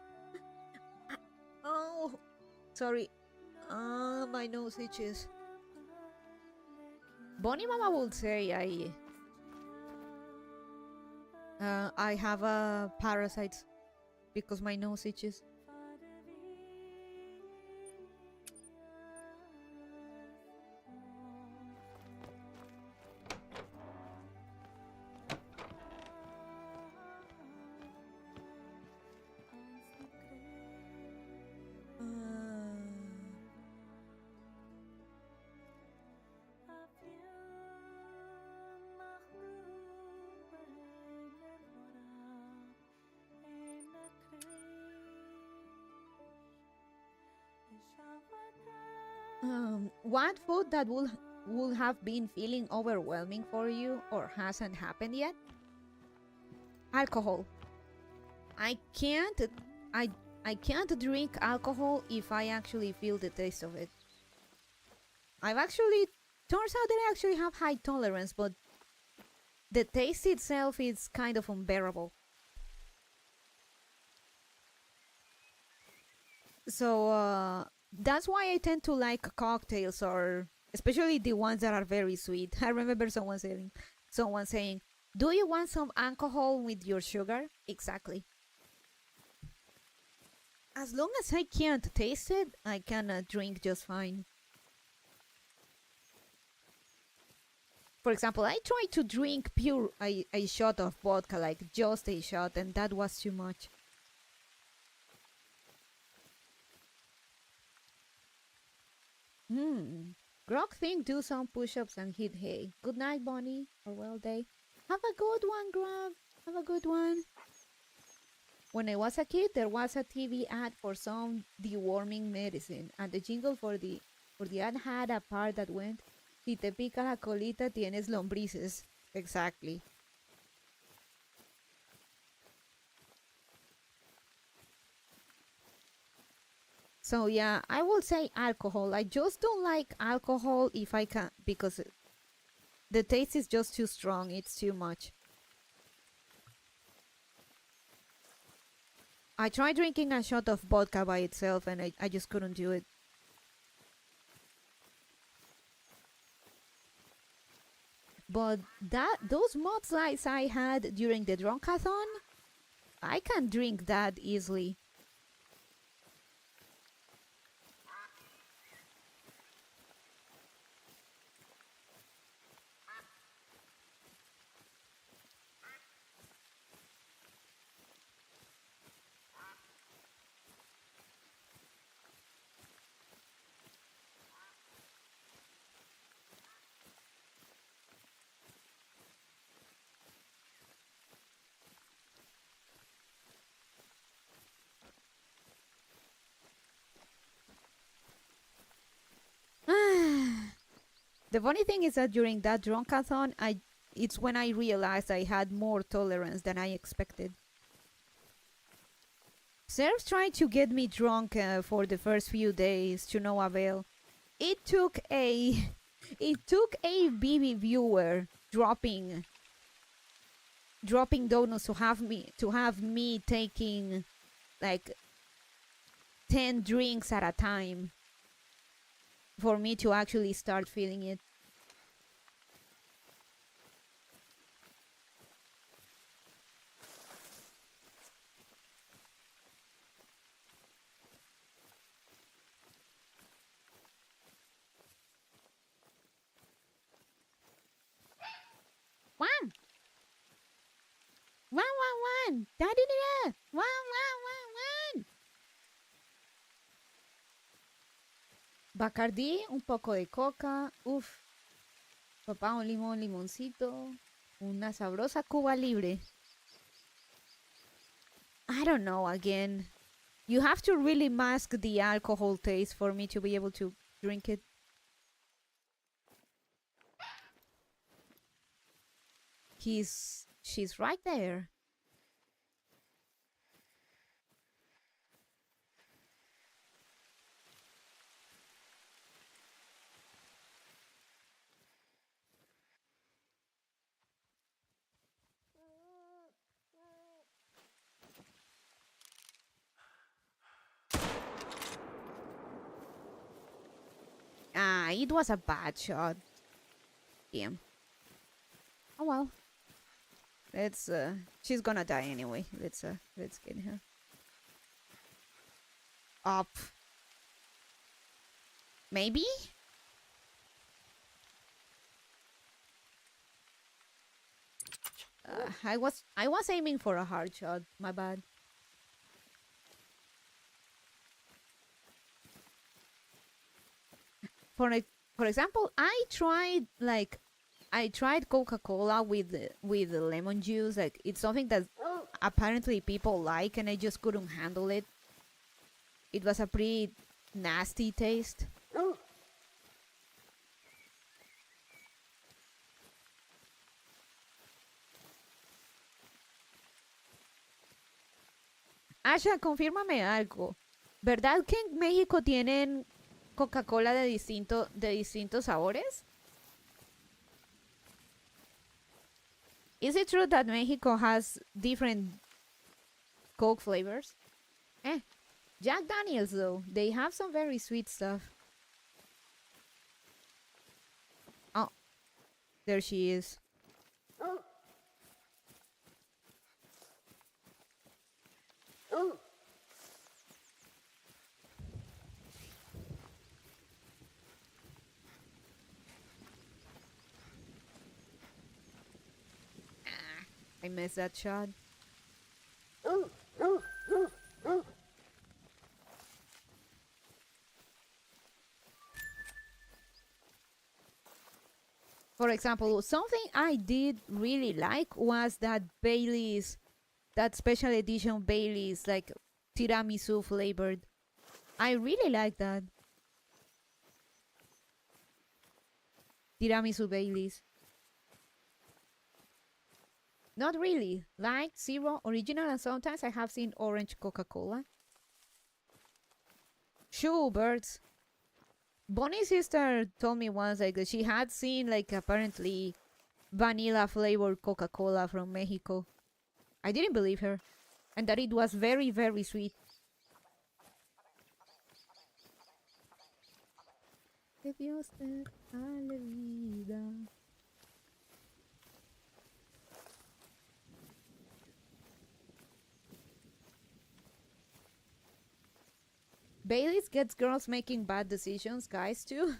Oh, sorry. My nose itches. Bonnie Mama would say I have parasites because my nose itches. What food that would have been feeling overwhelming for you or hasn't happened yet? Alcohol. I can't drink alcohol if I actually feel the taste of it. Turns out that I actually have high tolerance, but the taste itself is kind of unbearable. So that's why I tend to like cocktails, or especially the ones that are very sweet. I remember someone saying, "Do you want some alcohol with your sugar?" Exactly. As long as I can't taste it, I can drink just fine. For example, I tried to drink a shot of vodka, like just a shot, and that was too much. Grog think do some push-ups and hit hay. Good night, Bonnie. Farewell day. Have a good one, Grog. Have a good one. When I was a kid, there was a TV ad for some deworming medicine, and the jingle for the ad had a part that went, "Si te pica la colita, tienes lombrices." Exactly. So yeah, I will say alcohol. I just don't like alcohol if I can, because the taste is just too strong. It's too much. I tried drinking a shot of vodka by itself and I just couldn't do it. But those mudslides I had during the drunkathon, I can drink that easily. The funny thing is that during that drunkathon, it's when I realized I had more tolerance than I expected. Serfs tried to get me drunk for the first few days, to no avail. It took a BB viewer dropping donuts to have me taking like 10 drinks at a time. for me to actually start feeling it. One. One. Da-da-da-da. One. Bacardí, un poco de coca. Uf. Papá, un limón, limoncito. Una sabrosa Cuba libre. I don't know, again. You have to really mask the alcohol taste for me to be able to drink it. She's right there. Ah, it was a bad shot. Damn. Oh well. Let's she's gonna die anyway. Let's get her up. Maybe? I was aiming for a hard shot. My bad. For example, I tried Coca-Cola with the lemon juice. Like, it's something that apparently people like, and I just couldn't handle it. It was a pretty nasty taste. Asha, confírmame algo. ¿Verdad que en México tienen Coca-Cola de distintos sabores? Is it true that Mexico has different Coke flavors? Jack Daniels, though. They have some very sweet stuff. Oh, there she is. I missed that shot. For example, something I did really like was that Bailey's, that special edition Bailey's, like tiramisu flavored. I really like that. Tiramisu Bailey's. Not really. Light, zero, original, and sometimes I have seen orange Coca-Cola. Birds. Bonnie's sister told me once like that she had seen like apparently vanilla flavored Coca-Cola from Mexico. I didn't believe her. And that it was very, very sweet. Bailey's gets girls making bad decisions, guys, too.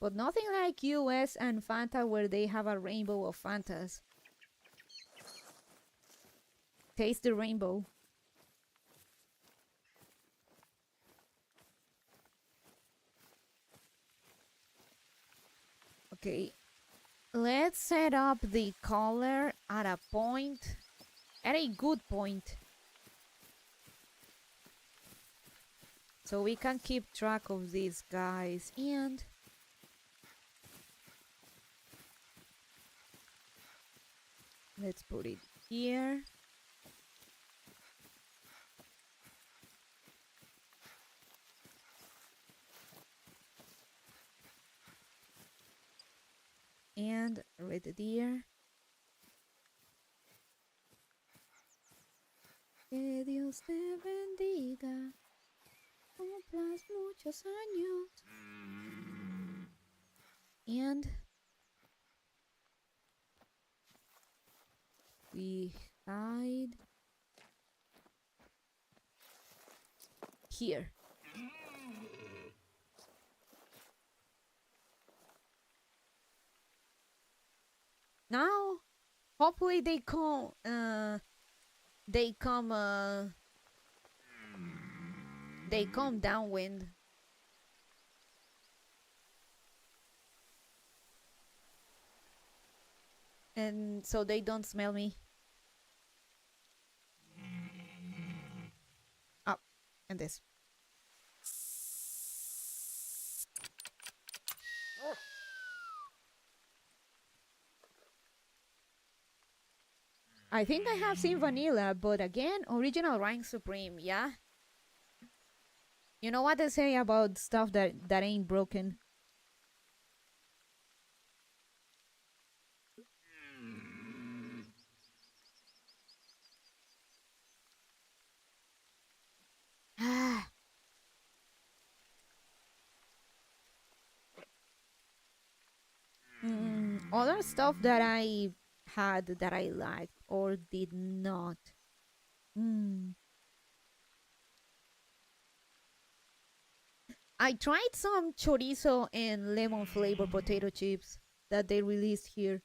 But nothing like US and Fanta where they have a rainbow of Fantas. Taste the rainbow. Okay. Let's set up the color at a point. At a good point. So we can keep track of these guys. And let's put it here. And right there. Que Dios te bendiga. Cumplas muchos años. And we hide here. Now, hopefully they come. They come downwind. And so they don't smell me. Oh, and this. I think I have seen vanilla, but again, original reigns supreme, yeah? You know what they say about stuff that ain't broken? Ah. Other stuff that I had that I liked or did not. I tried some chorizo and lemon flavor potato chips that they released here.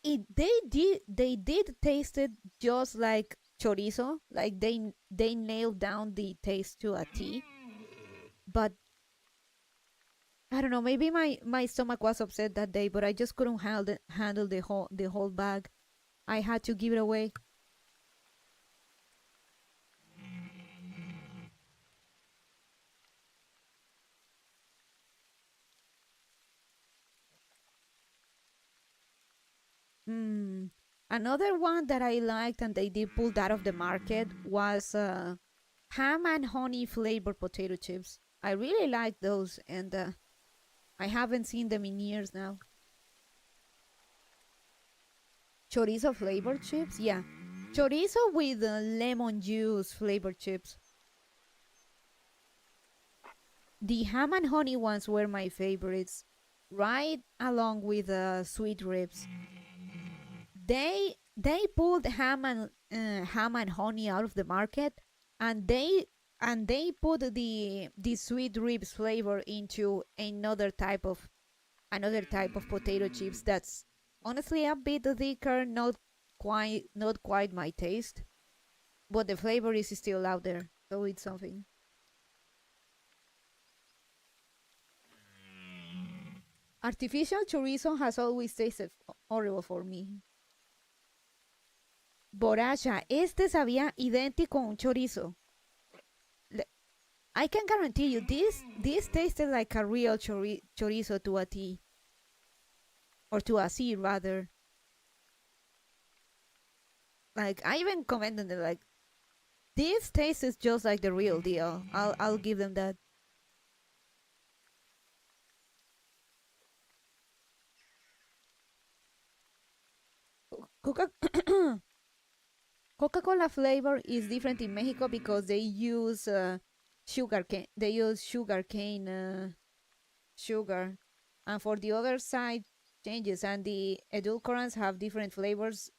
They did taste it just like chorizo, like they nailed down the taste to a T. But I don't know, maybe my stomach was upset that day, but I just couldn't handle the whole bag. I had to give it away. Another one that I liked and they did pulled out of the market was ham and honey flavored potato chips. I really like those, and I haven't seen them in years now. Chorizo flavored chips? Yeah. Chorizo with lemon juice flavored chips. The ham and honey ones were my favorites, right along with sweet ribs. They pulled ham and honey out of the market, and they put the sweet ribs flavor into another type of potato chips that's honestly a bit thicker, not quite my taste, but the flavor is still out there, so it's something. Artificial chorizo has always tasted horrible for me. Borracha, este sabía idéntico a un chorizo. I can guarantee you this tasted like a real chorizo to a T. Or to a C rather. Like I even commented like this tastes just like the real deal. I'll give them that. Coca Coca-Cola flavor is different in Mexico because they use sugar cane. They use sugar cane sugar, and for the other side changes, and the edulcorants have different flavors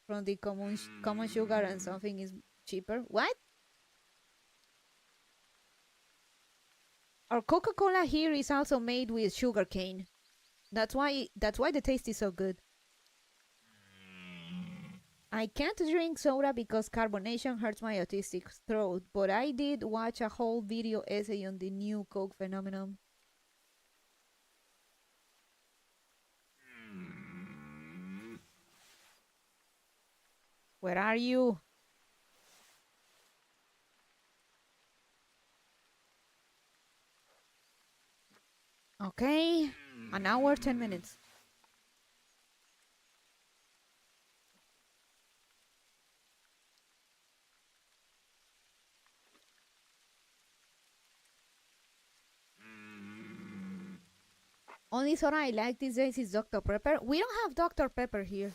from the common sugar, and something is cheaper. What? Our Coca-Cola here is also made with sugar cane. That's why the taste is so good. I can't drink soda because carbonation hurts my autistic throat, but I did watch a whole video essay on the new Coke phenomenon. Where are you? Okay, an hour, 10 minutes. Only soda I like these days is Dr. Pepper. We don't have Dr. Pepper here.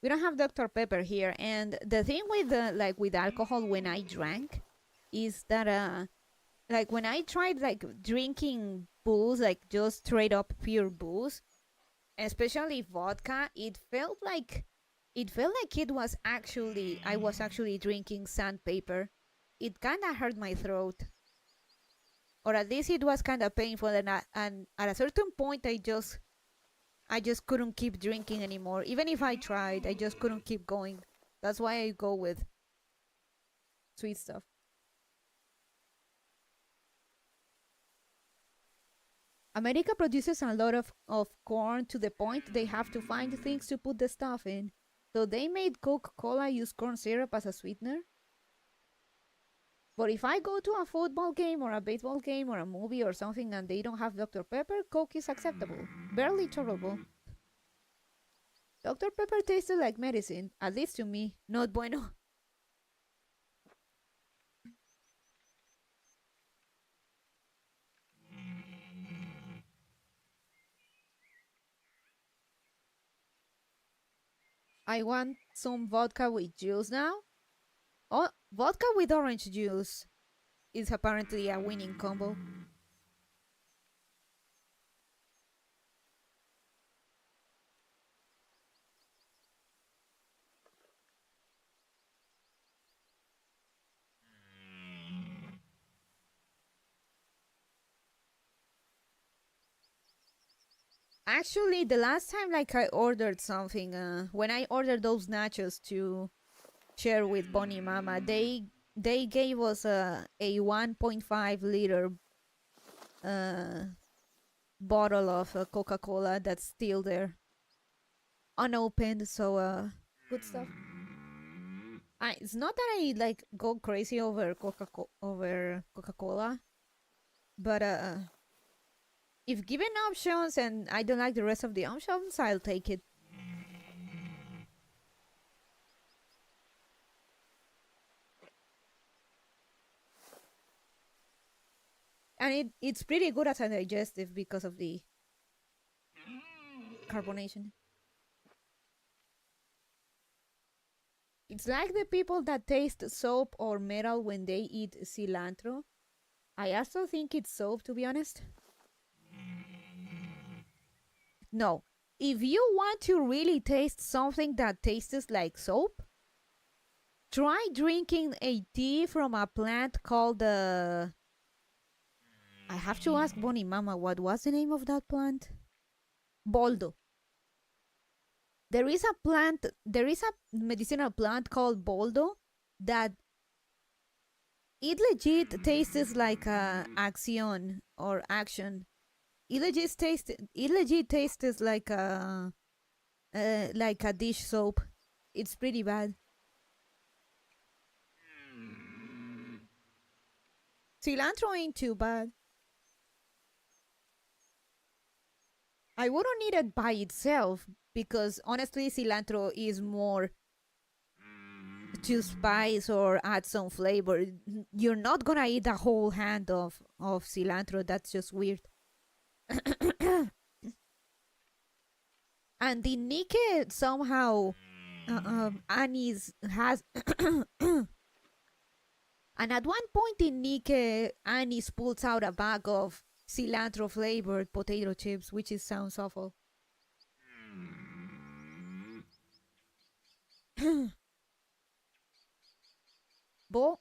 We don't have Dr. Pepper here, and the thing with like with alcohol when I drank is that like when I tried like drinking booze, like just straight up pure booze, especially vodka, it felt like it was actually I was actually drinking sandpaper. It kind of hurt my throat, or at least it was kind of painful, and at a certain point I just couldn't keep drinking anymore. Even if I tried, I just couldn't keep going. That's why I go with sweet stuff. America produces a lot of corn to the point they have to find things to put the stuff in. So they made Coca-Cola use corn syrup as a sweetener. But if I go to a football game or a baseball game or a movie or something and they don't have Dr. Pepper, Coke is acceptable. Barely tolerable. Dr. Pepper tasted like medicine, at least to me. Not bueno. I want some vodka with juice now. Oh, vodka with orange juice is apparently a winning combo. Actually, the last time like I ordered something, when I ordered those nachos to share with Bonnie Mama, they gave us a 1.5 liter uh, bottle of Coca-Cola that's still there, unopened. So good stuff. It's not that I like go crazy over Coca-Cola, but if given options and I don't like the rest of the options, I'll take it. And it's pretty good as a digestive because of the carbonation. It's like the people that taste soap or metal when they eat cilantro. I also think it's soap, to be honest. No. If you want to really taste something that tastes like soap, try drinking a tea from a plant called I have to ask Bonnie Mama what was the name of that plant? Boldo. There is a medicinal plant called Boldo that it legit tastes like action or action. It legit tastes like a dish soap. It's pretty bad. Cilantro ain't too bad. I wouldn't eat it by itself because honestly, cilantro is more to spice or add some flavor. You're not gonna eat a whole hand of cilantro. That's just weird. And the Nike somehow Annie's has and at one point in Nike Annie's pulls out a bag of cilantro flavored potato chips, which is sounds awful. Both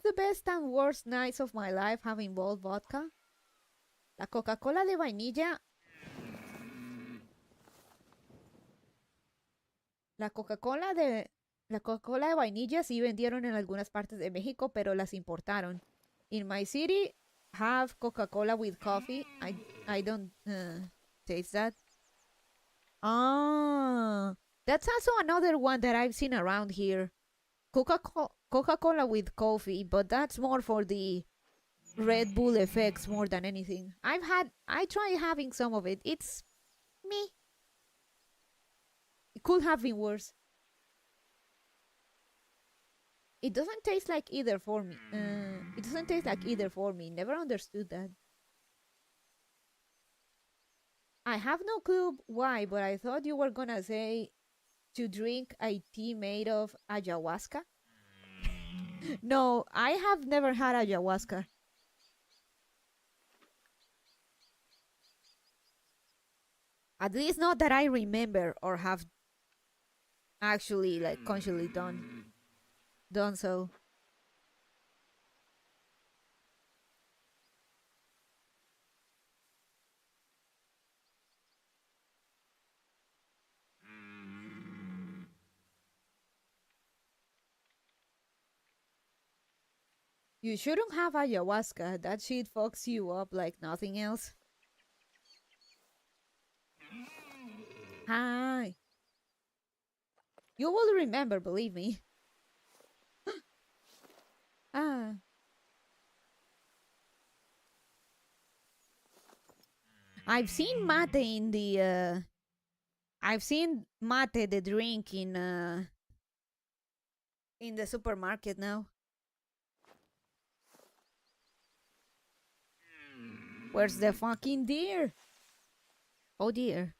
the best and worst nights of my life have involved vodka. La Coca-Cola de vainilla. La Coca-Cola de la Coca-Cola de vainilla sí vendieron en algunas partes de México, pero las importaron. In my city, have Coca-Cola with coffee. I don't taste that. Ah, that's also another one that I've seen around here. Coca-Cola with coffee, but that's more for the Red Bull effects more than anything. I tried having some of it. It's me. It could have been worse. It doesn't taste like either for me. It doesn't taste like either for me. Never understood that. I have no clue why, but I thought you were gonna say to drink a tea made of ayahuasca? No, I have never had ayahuasca. At least not that I remember or have actually like consciously done so. You shouldn't have ayahuasca. That shit fucks you up like nothing else. Hi. You will remember, believe me. Ah. I've seen mate in the I've seen mate the drink in the supermarket now. Where's the fucking deer? Oh dear.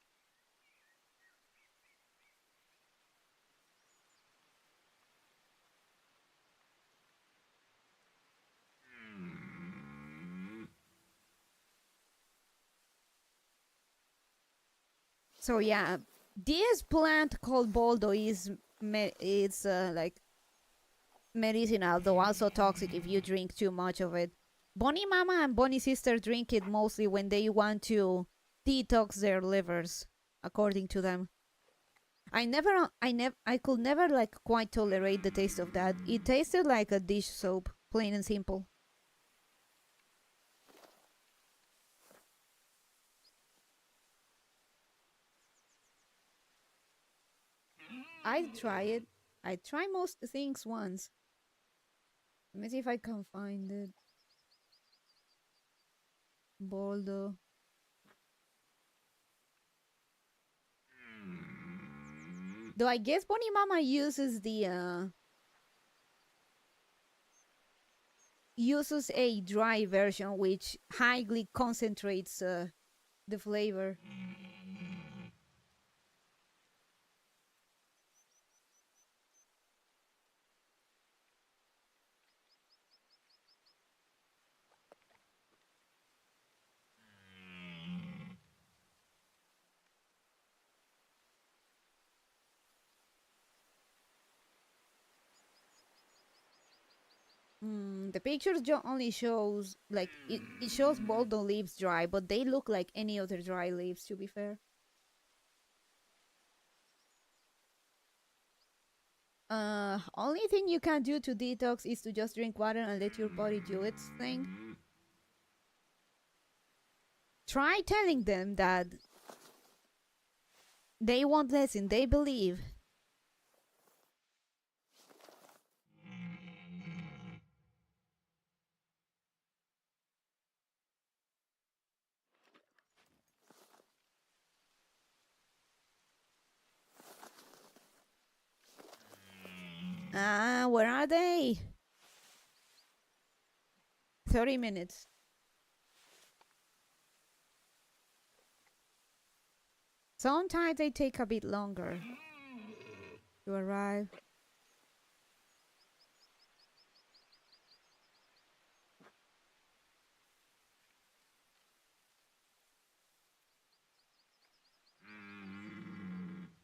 So yeah, this plant called boldo is it's like medicinal, though also toxic if you drink too much of it. Bonnie Mama and Bonnie Sister drink it mostly when they want to detox their livers, according to them. I could never like quite tolerate the taste of that. It tasted like a dish soap, plain and simple. I'd try it. I try most things once. Let me see if I can find it. Boldo. Though I guess Bonnie Mama uses a dry version which highly concentrates the flavor. The pictures only shows like it shows boldo leaves dry, but they look like any other dry leaves, to be fair. Only thing you can do to detox is to just drink water and let your body do its thing. Try telling them that they won't listen, they believe. Where are they? 30 minutes. Sometimes they take a bit longer to arrive.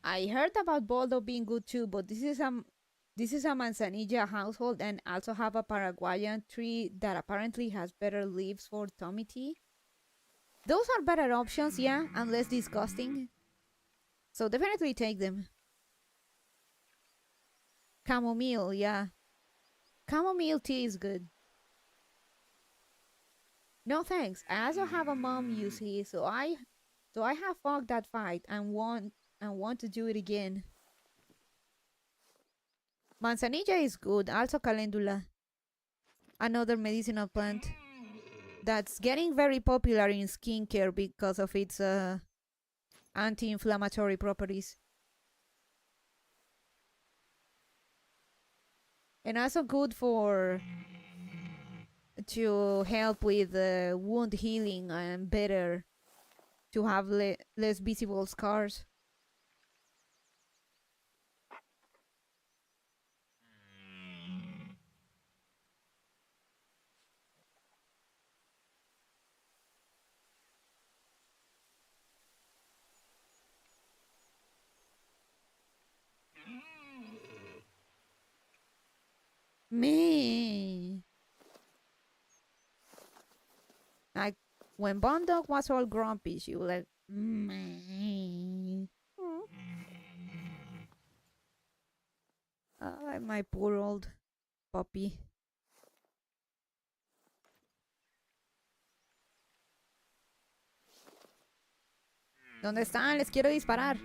I heard about boldo being good too, but this is a manzanilla household and also have a Paraguayan tree that apparently has better leaves for tummy tea. Those are better options, yeah, and less disgusting. So definitely take them. Chamomile, yeah. Chamomile tea is good. No thanks. I also have a mom, you see, so I have fought that fight and want to do it again. Manzanilla is good, also calendula. Another medicinal plant that's getting very popular in skincare because of its anti-inflammatory properties. And also good to help with wound healing and better to have less visible scars. Me. Like when Bondog was all grumpy, she was like, me. My poor old puppy. ¿Dónde están? Les quiero disparar.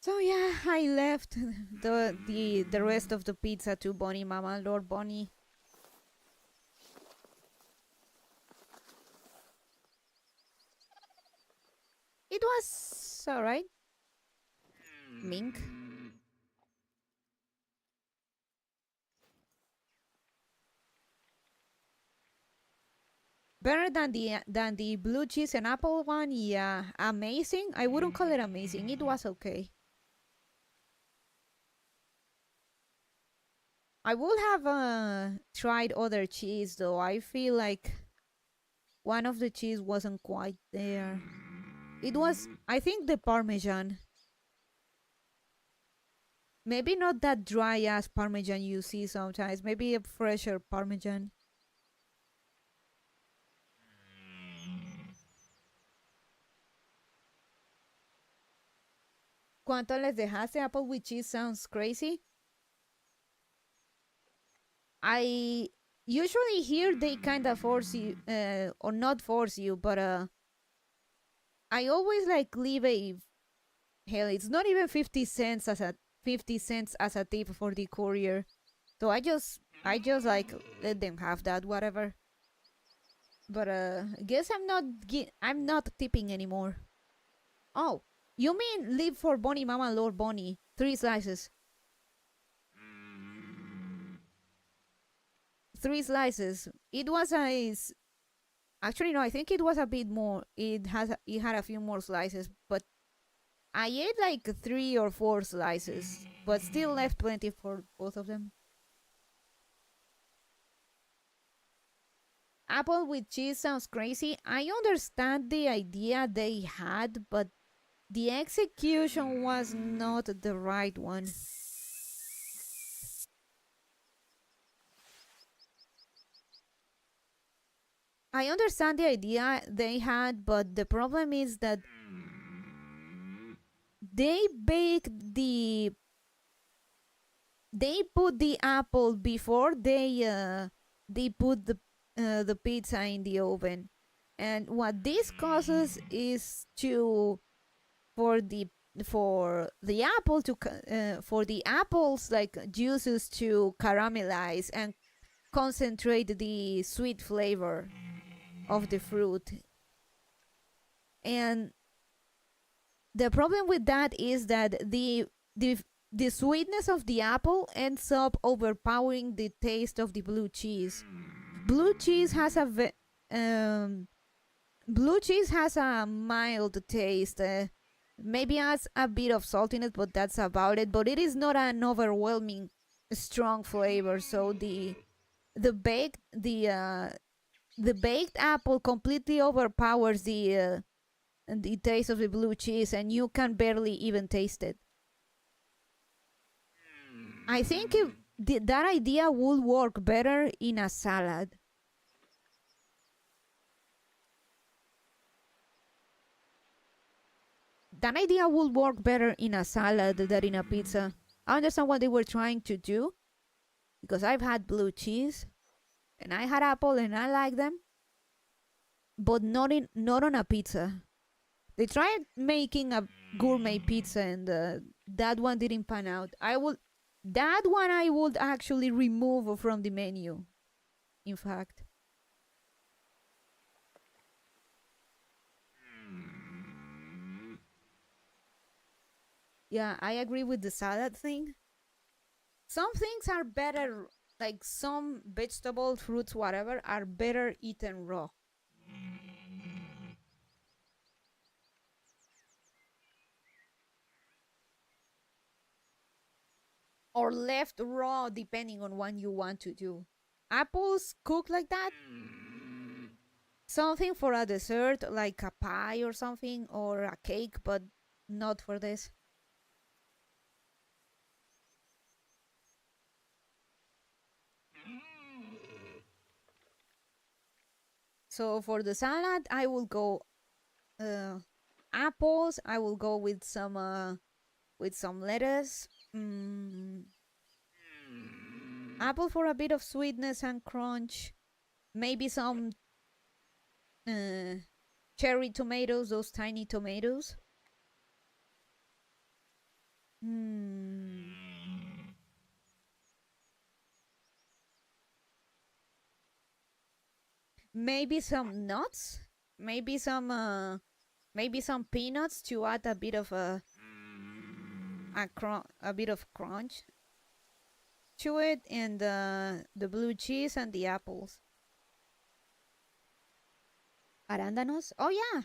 So yeah, I left the rest of the pizza to Bonnie Mama, Lord Bonnie. It was alright. Mink. Better than the blue cheese and apple one, yeah. Amazing. I wouldn't call it amazing. It was okay. I would have tried other cheese though. I feel like one of the cheese wasn't quite there. It was, I think, the Parmesan. Maybe not that dry ass Parmesan you see sometimes. Maybe a fresher Parmesan. ¿Cuánto les dejaste? Apple with cheese sounds crazy. I usually here they kind of force you, or not force you, but I always like leave a hell. It's not even 50 cents as a 50 cents as a tip for the courier. So I just like let them have that whatever. But guess I'm not tipping anymore. Oh, you mean leave for Bonnie Mama Lord Bonnie 3 slices? 3 slices. It was actually no. I think it was a bit more. It had a few more slices, but I ate like 3 or 4 slices, but still left plenty for both of them. Apple with cheese sounds crazy. I understand the idea they had, but the execution was not the right one. I understand the idea they had, but the problem is that they baked they put the apple before they put the pizza in the oven, and what this causes is to for the for the apple to for the apples like juices to caramelize and concentrate the sweet flavor of the fruit. And the problem with that is that the sweetness of the apple ends up overpowering the taste of the blue cheese. Blue cheese has blue cheese has a mild taste. Maybe has a bit of saltiness, but that's about it. But it is not an overwhelming strong flavor. So the baked the baked apple completely overpowers the taste of the blue cheese, and you can barely even taste it. I think that idea would work better in a salad. That idea would work better in a salad than in a pizza. I understand what they were trying to do because I've had blue cheese and I had apple and I like them, but not on a pizza. They tried making a gourmet pizza and that one didn't pan out. I would actually remove from the menu. In fact, yeah, I agree with the salad thing. Some things are better, like some vegetables, fruits, whatever, are better eaten raw or left raw, depending on what you want to do. Apples cooked like that something for a dessert, like a pie or something, or a cake, but not for this. So for the salad, I will go apples. I will go with some lettuce. Apple for a bit of sweetness and crunch. Maybe some cherry tomatoes, those tiny tomatoes. Maybe some nuts. Maybe some peanuts to add a bit of a bit of crunch to it, and the blue cheese and the apples. Arándanos? Oh yeah,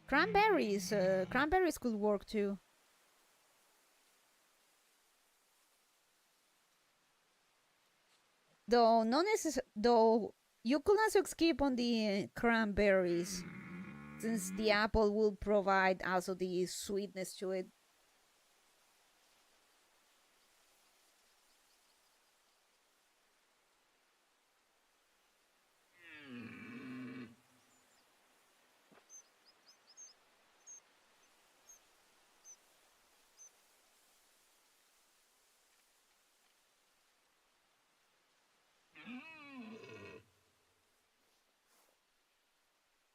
cranberries. Cranberries could work too. Though you could also skip on the cranberries, since the apple will provide also the sweetness to it.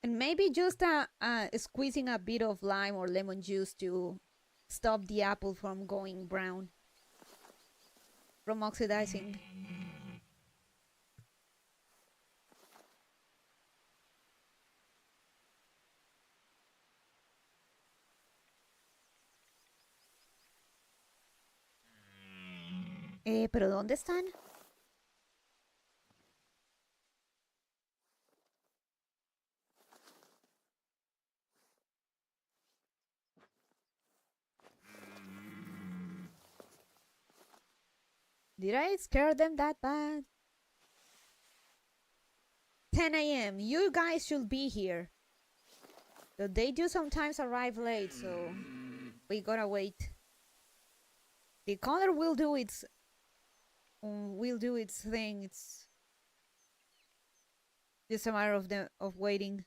And maybe just squeezing a bit of lime or lemon juice to stop the apple from going brown, from oxidizing. ¿Pero dónde están? Did I scare them that bad? 10 a.m. You guys should be here. But they do sometimes arrive late, so we gotta wait. The color will do its thing. It's just a matter of waiting.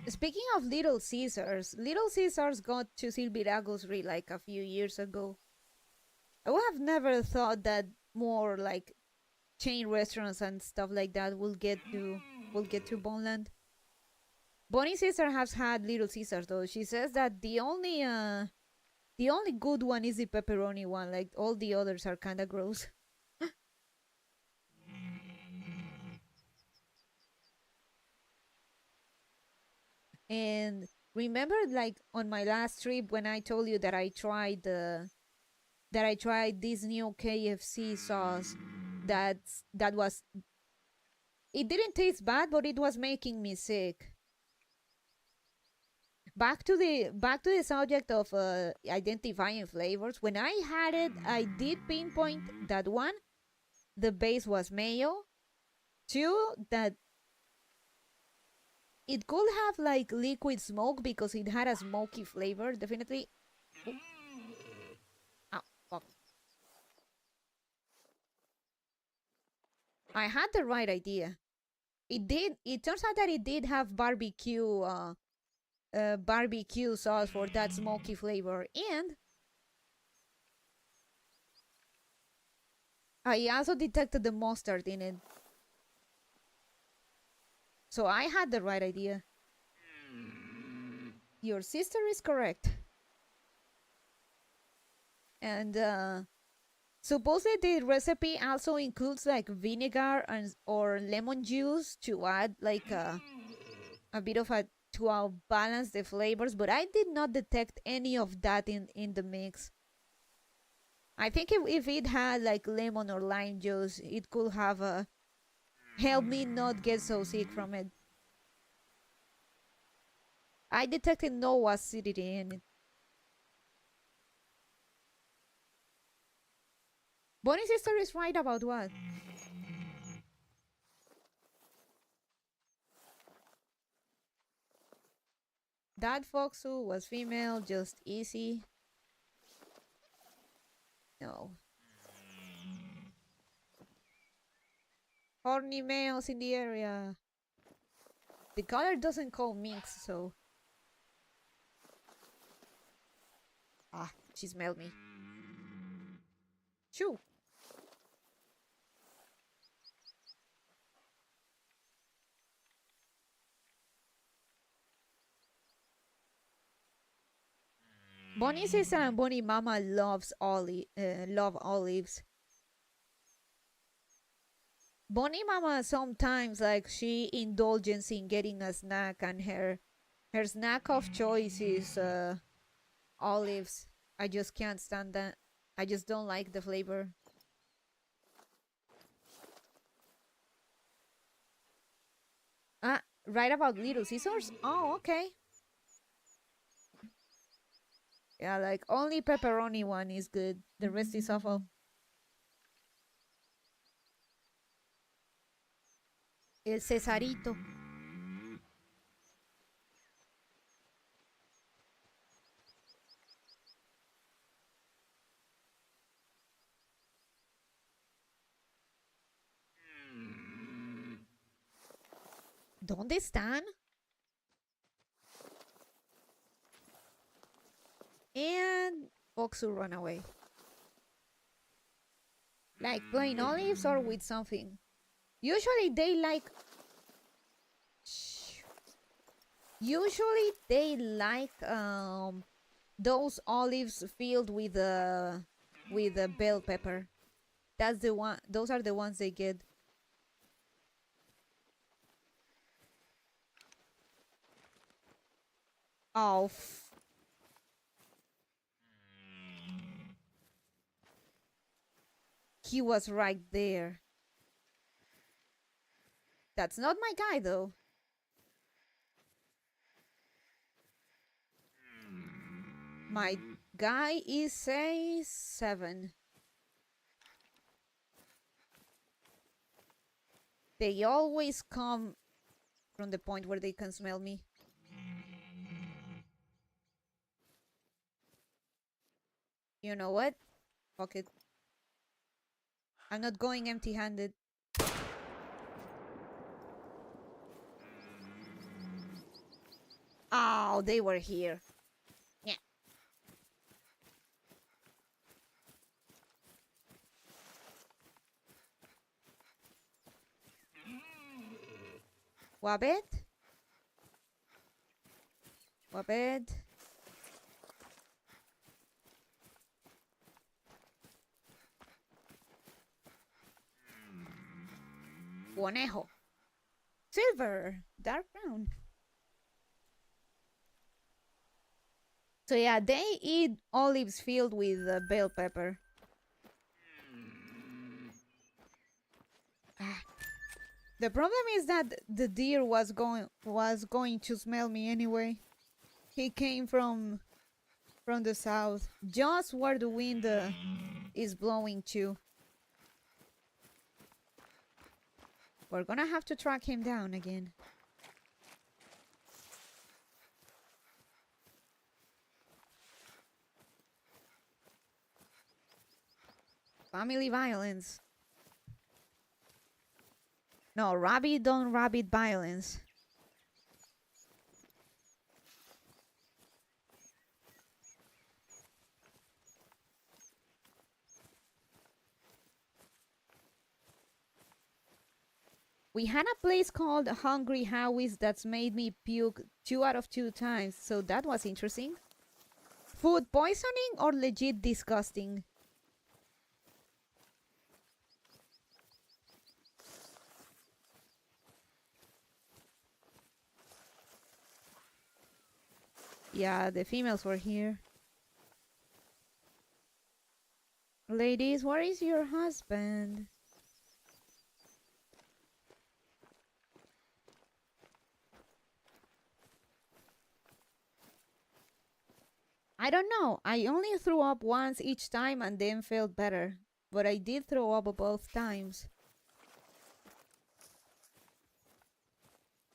Speaking of Little Caesars got to Silvirago's like a few years ago. I would have never thought that more like chain restaurants and stuff like that will get to Boneland. Bonnie Caesar has had Little Caesars though. She says that the only good one is the pepperoni one. Like all the others are kind of gross. And remember, like on my last trip when I told you that I tried this new KFC sauce that was, it didn't taste bad, but it was making me sick. Back to the subject of identifying flavors. When I had it, I did pinpoint that one, the base was mayo. Two, that it could have like liquid smoke because it had a smoky flavor, definitely. Oh, fuck. I had the right idea. It turns out that it did have barbecue sauce for that smoky flavor, and I also detected the mustard in it. So I had the right idea. Your sister is correct. And supposedly the recipe also includes like vinegar or lemon juice to add like a bit of a to balance the flavors, but I did not detect any of that in the mix. I think if it had like lemon or lime juice, it could have helped me not get so sick from it. I detected Noah sitting in it. Bonnie's sister is right about what? That Foxu was female, just easy. No. Horny males in the area. The color doesn't call minx, so... Ah, she smelled me. Shoo! Bonnie sister and Bonnie mama love olives. Bonnie mama sometimes like she indulges in getting a snack, and her snack of choice is olives. I just can't stand that. I just don't like the flavor. Ah, right about Little Scissors? Oh, okay. Yeah, like only pepperoni one is good. The rest is awful. El Cesarito. ¿Dónde están? And Oxu run away. Like plain olives or with something. Usually they like... Usually they like those olives filled with a bell pepper. That's the one. Those are the ones they get. Oh. He was right there. That's not my guy though. My guy is a 7. They always come from the point where they can smell me. You know what? Fuck it. I'm not going empty-handed. Oh, they were here. Yeah. Wabed? Wabed? Conejo. Silver. Dark brown. So yeah, they eat olives filled with bell pepper. The problem is that the deer was going to smell me anyway. He came from the south, just where the wind is blowing to. We're gonna have to track him down again. Family violence. No, rabbit on rabbit violence. We had a place called Hungry Howie's that's made me puke 2 out of 2 times, so that was interesting. Food poisoning or legit disgusting? Yeah, the females were here. Ladies, where is your husband? I don't know. I only threw up once each time and then felt better. But I did throw up both times.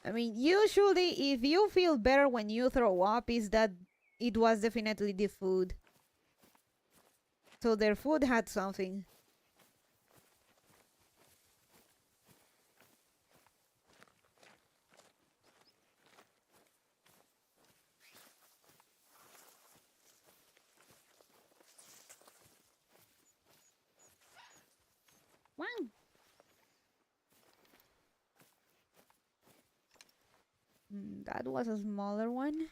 I mean, usually if you feel better when you throw up, is that it was definitely the food. So their food had something. Wow. That was a smaller one.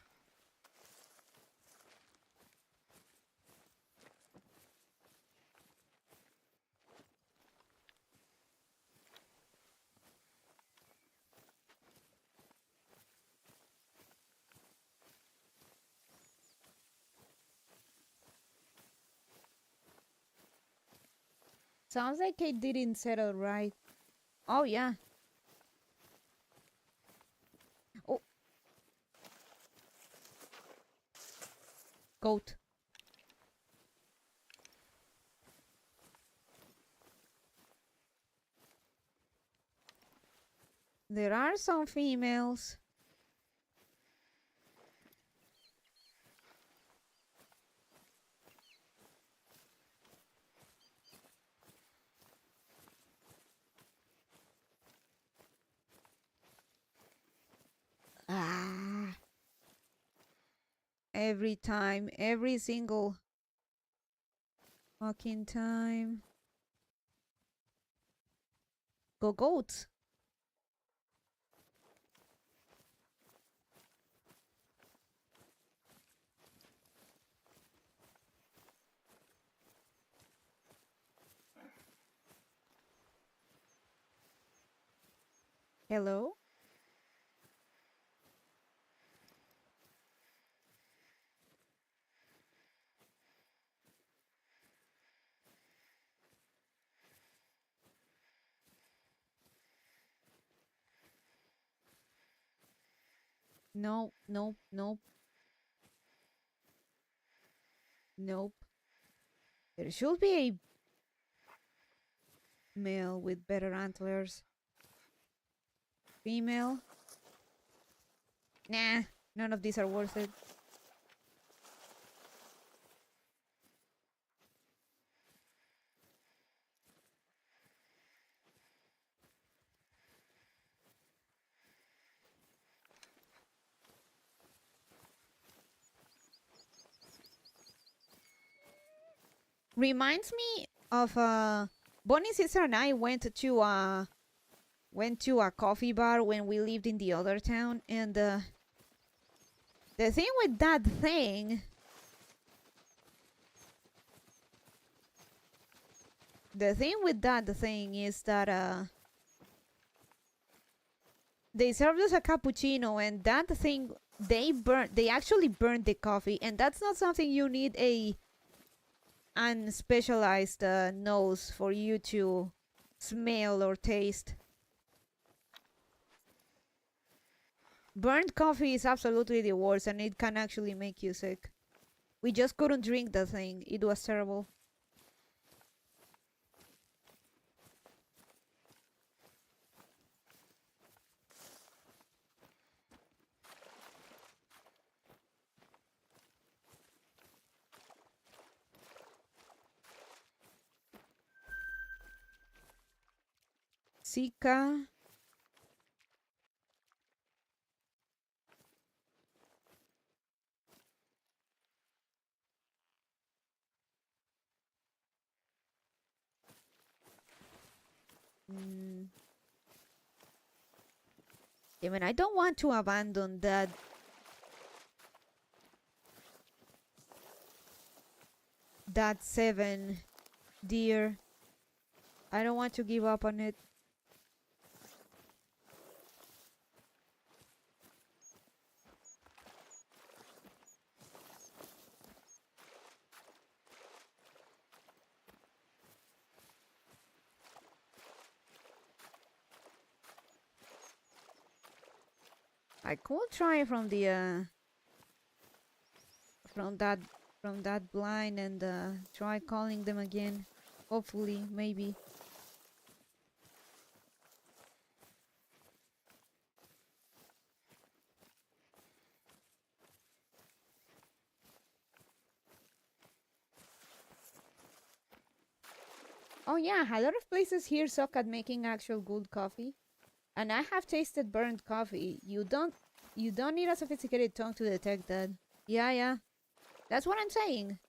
Sounds like it didn't settle right. Oh, yeah. Oh. Goat. There are some females. Ah. Every time. Every single fucking time. Go goats. Hello? No, nope, nope, nope. There should be a male with better antlers. Female? Nah, none of these are worth it. Reminds me of Bonnie's sister and I went to a coffee bar when we lived in the other town, and the thing with that thing, is that they served us a cappuccino, and that thing, they actually burned the coffee, and that's not something you need a unspecialized nose for you to smell or taste. Burnt coffee is absolutely the worst, and it can actually make you sick. We just couldn't drink the thing. It was terrible. Sika. I mean, I don't want to abandon that 7 deer. I don't want to give up on it. I could try from the from that from that blind and try calling them again. Hopefully, maybe. Oh yeah, a lot of places here suck at making actual good coffee. And I have tasted burnt coffee. You don't need a sophisticated tongue to detect that. Yeah, yeah. That's what I'm saying.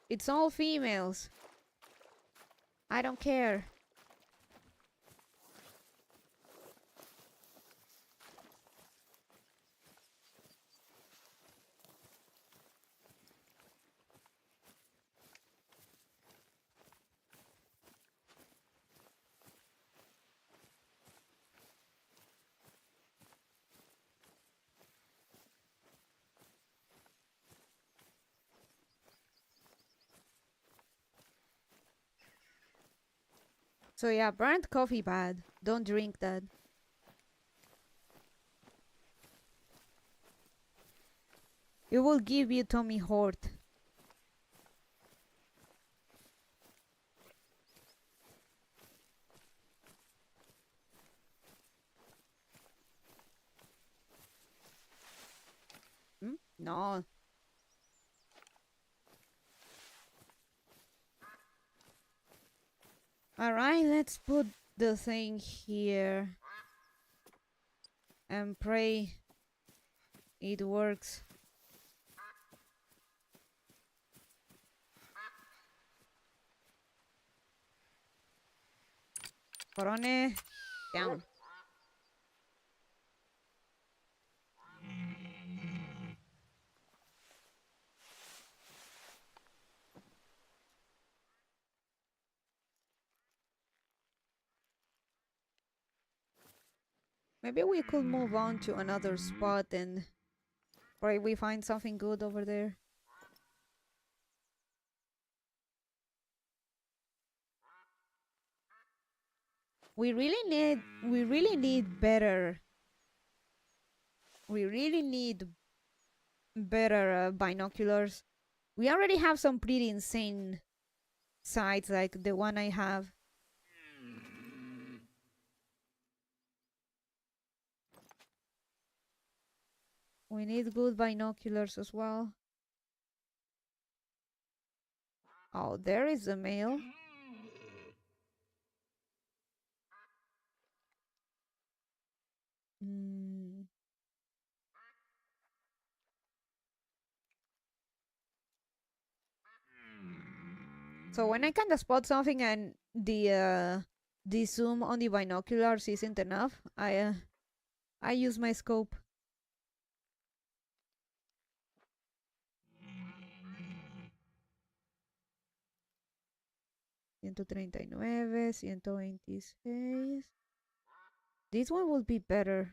It's all females. I don't care. So yeah, burnt coffee bad. Don't drink that. It will give you tummy hurt. Hmm? No. Alright, let's put the thing here. And pray it works. Corone, down. Maybe we could move on to another spot and pray we find something good over there. We really need better. We really need better binoculars. We already have some pretty insane sights like the one I have. We need good binoculars as well. Oh, there is a male. Mm. So when I kind of spot something and the zoom on the binoculars isn't enough, I use my scope. 139, 126. This one would be better.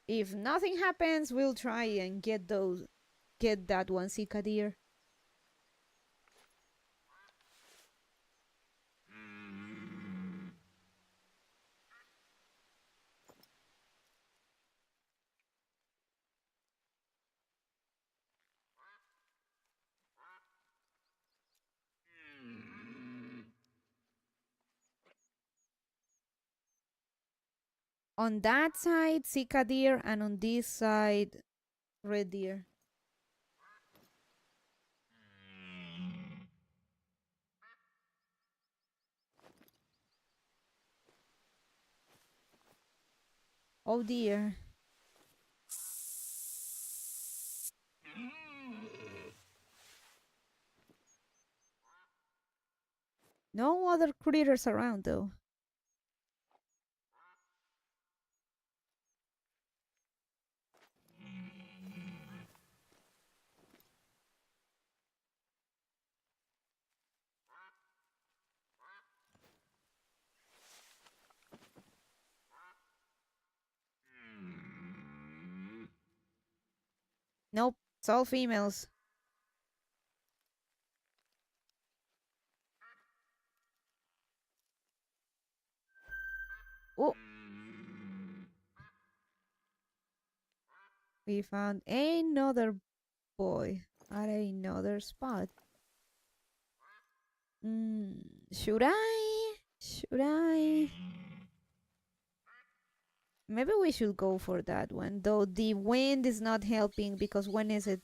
If nothing happens, we'll try and get that one Sika deer. On that side, Sika deer, and on this side, red deer. Oh dear. No other critters around though. Nope, it's all females. We found another boy at another spot. Should I? Should I? Maybe we should go for that one. Though the wind is not helping because when is it?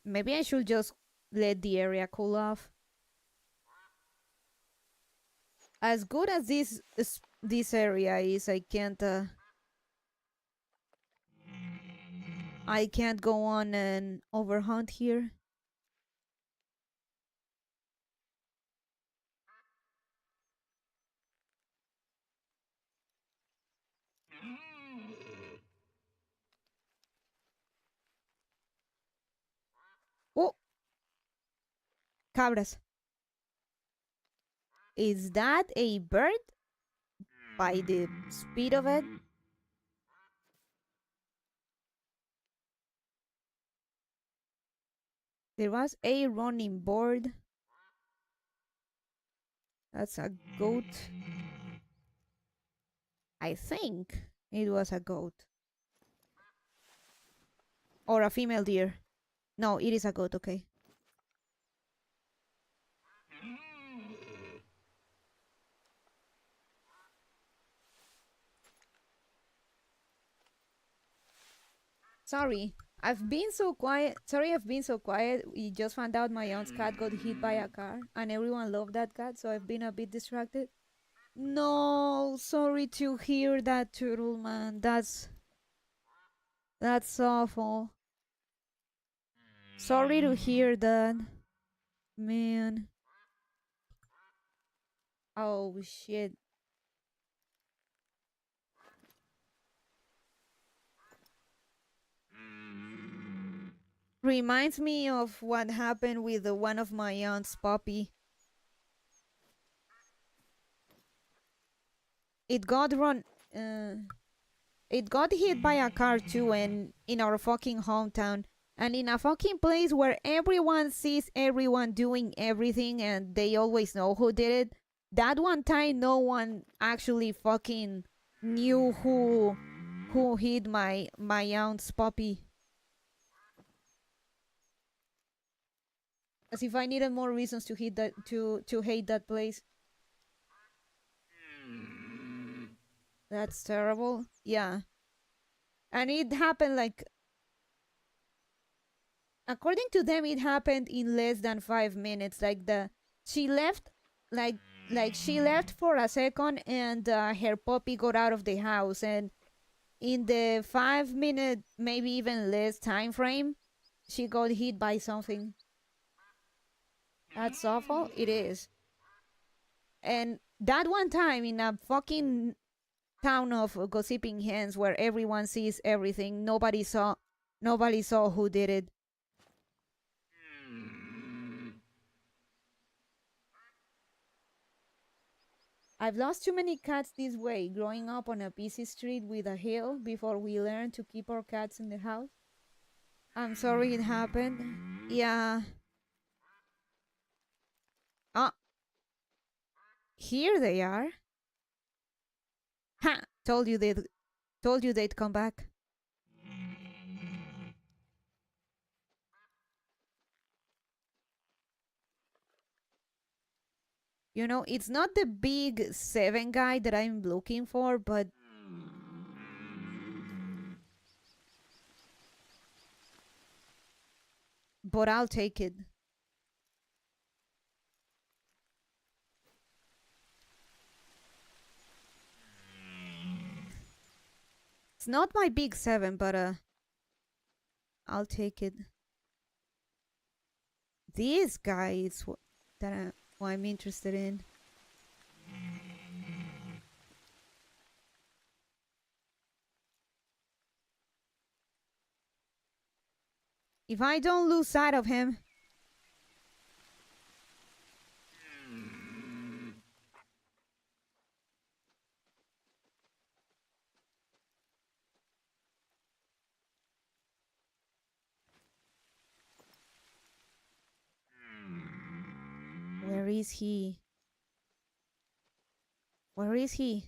Maybe I should just let the area cool off. As good as this area is, I can't go on and overhunt here. Oh, cabras. Is that a bird? By the speed of it? There was a running board. That's a goat. I think it was a goat. Or a female deer. No, it is a goat, okay. Sorry, I've been so quiet. Sorry, I've been so quiet. We just found out my aunt's cat got hit by a car, and everyone loved that cat, so I've been a bit distracted. No, sorry to hear that, Turtle Man. That's awful. Sorry to hear that, man. Oh shit. Reminds me of what happened with one of my aunt's puppy. It got run. It got hit by a car too, and in our fucking hometown, and in a fucking place where everyone sees everyone doing everything, and they always know who did it. That one time, no one actually fucking knew who hit my aunt's puppy. As if I needed more reasons to hate that place. That's terrible. Yeah. And it happened like, according to them, it happened in less than 5 minutes. Like she left, like she left for a second, and her puppy got out of the house, and in the 5 minute, maybe even less time frame, she got hit by something. That's awful. It is. And that one time in a fucking town of gossiping hens where everyone sees everything, nobody saw who did it. I've lost too many cats this way, growing up on a busy street with a hill before we learned to keep our cats in the house. I'm sorry it happened. Yeah. Ah, here they are. Ha! Told you they'd come back. You know, it's not the big 7 guy that I'm looking for, but I'll take it. It's not my big 7, but I'll take it. This guy is what I'm interested in. If I don't lose sight of him. Where is he? Where is he?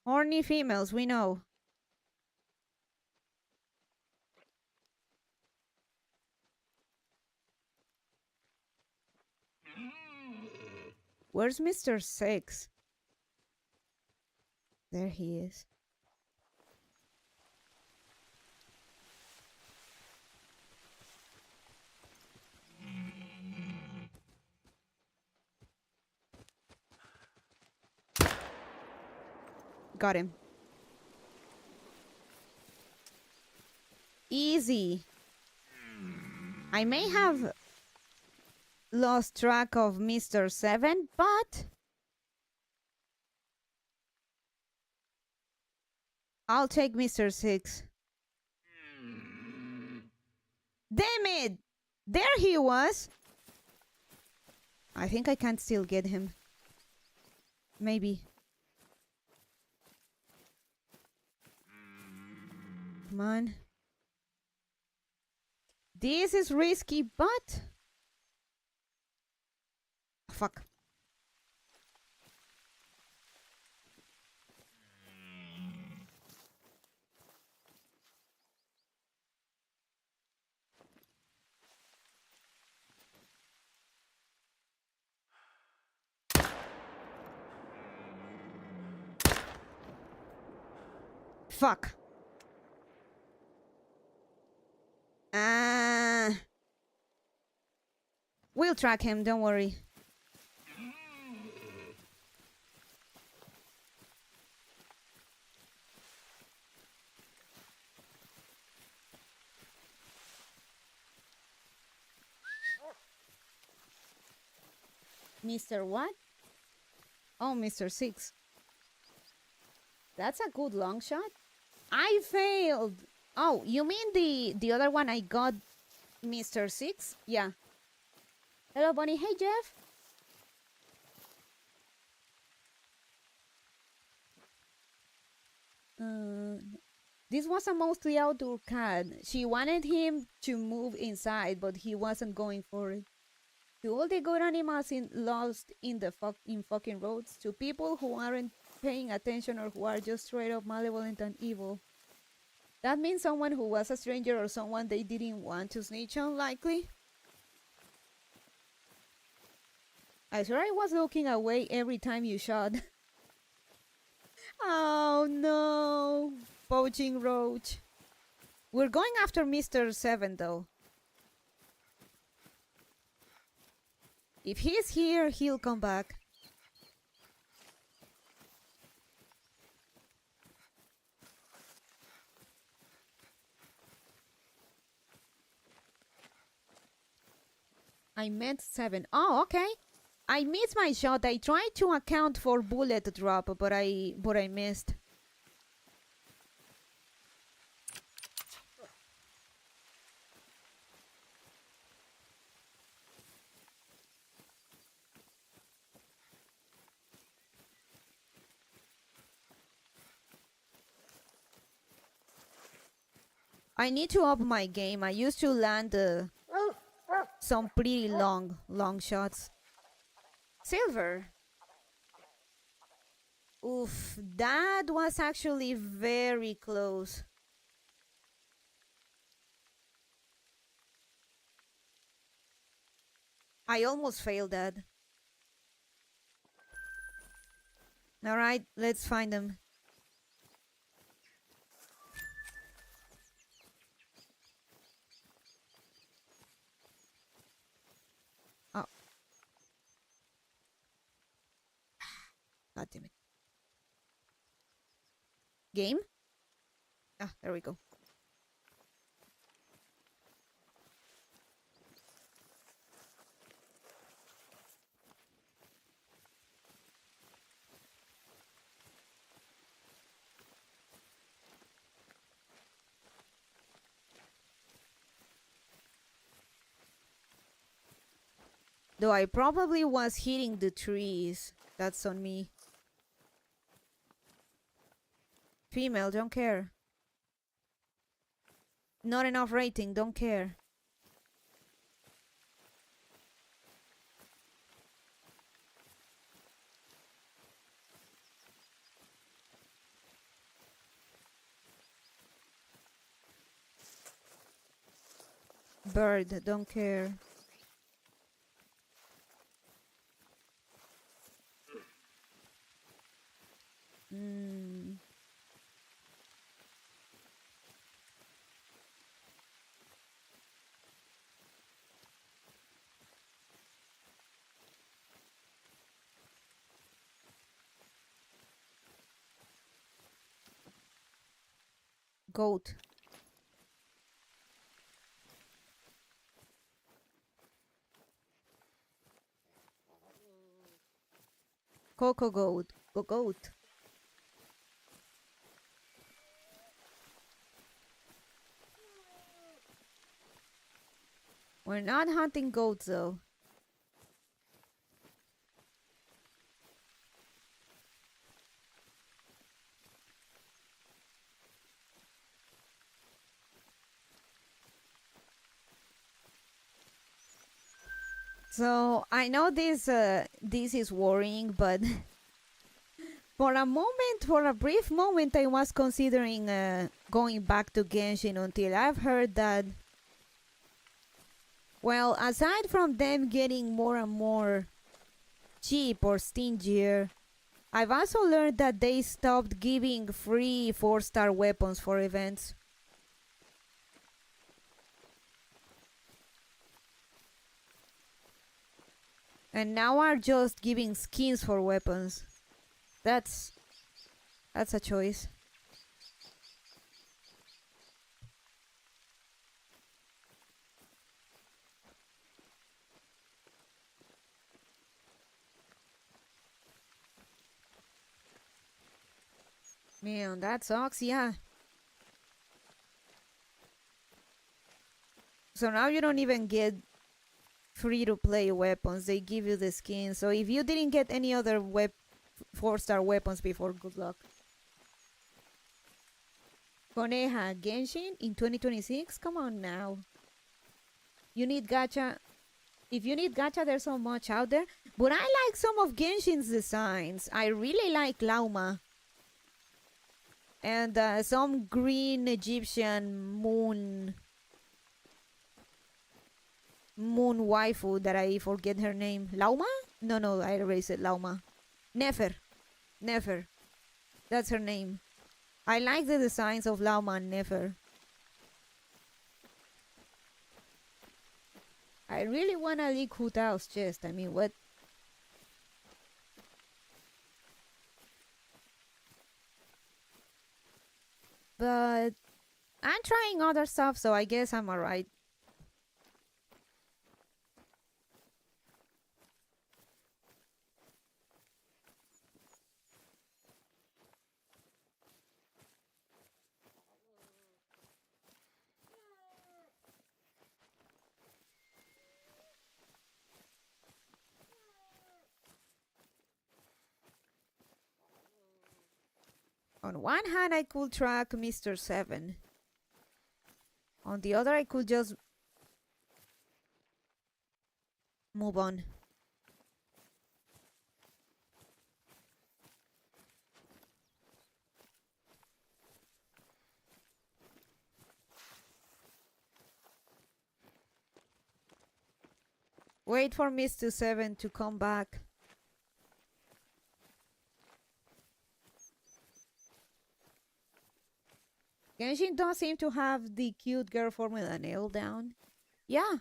Horny females, we know. Where's Mr. Six? There he is. Got him. Easy. I may have lost track of Mr. 7, but I'll take Mr. 6. Damn it! There he was! I think I can still get him. Maybe. Come on. This is risky, but... Fuck. Fuck. We'll track him, don't worry. Mr. what? Oh, Mr. 6. That's a good long shot. I failed. Oh, you mean the other one I got, Mr. 6? Yeah. Hello, Bonnie. Hey, Jeff. This was a mostly outdoor cat. She wanted him to move inside, but he wasn't going for it. To all the good animals lost in the fucking roads, to people who aren't paying attention or who are just straight up malevolent and evil. That means someone who was a stranger or someone they didn't want to snitch on, likely. I swear I was looking away every time you shot. Oh no! Poaching roach. We're going after Mr. 7 though. If he's here, he'll come back. I meant 7. Oh, okay. I missed my shot. I tried to account for bullet drop, but I missed. I need to up my game. I used to land some pretty long shots. Silver. Oof, that was actually very close. I almost failed that. All right, let's find them. Oh. God damn it. Game? Ah, there we go. Though I probably was hitting the trees. That's on me. Female, don't care. Not enough rating, don't care. Bird, don't care. Goat. Coco goat. Goat. We're not hunting goats though. So I know this is worrying, but for a brief moment, I was considering going back to Genshin until I've heard that. Well, aside from them getting more and more cheap or stingier, I've also learned that they stopped giving free 4-star weapons for events. And now are just giving skins for weapons. That's a choice. Man, that sucks, yeah. So now you don't even get free-to-play weapons. They give you the skin. So if you didn't get any other 4-star weapons before, good luck. Coneja, Genshin in 2026? Come on now. You need gacha. If you need gacha, there's so much out there. But I like some of Genshin's designs. I really like Lauma. And some green Egyptian moon waifu that I forget her name. Lauma? No, I erased it. Lauma. Nefer. That's her name. I like the designs of Lauma and Nefer. I really wanna lick Hu Tao's chest. I mean, what? But I'm trying other stuff, so I guess I'm alright. On one hand, I could track Mr. 7. On the other, I could just move on. Wait for Mr. 7 to come back. Genshin does seem to have the cute girl formula nailed down. Yeah.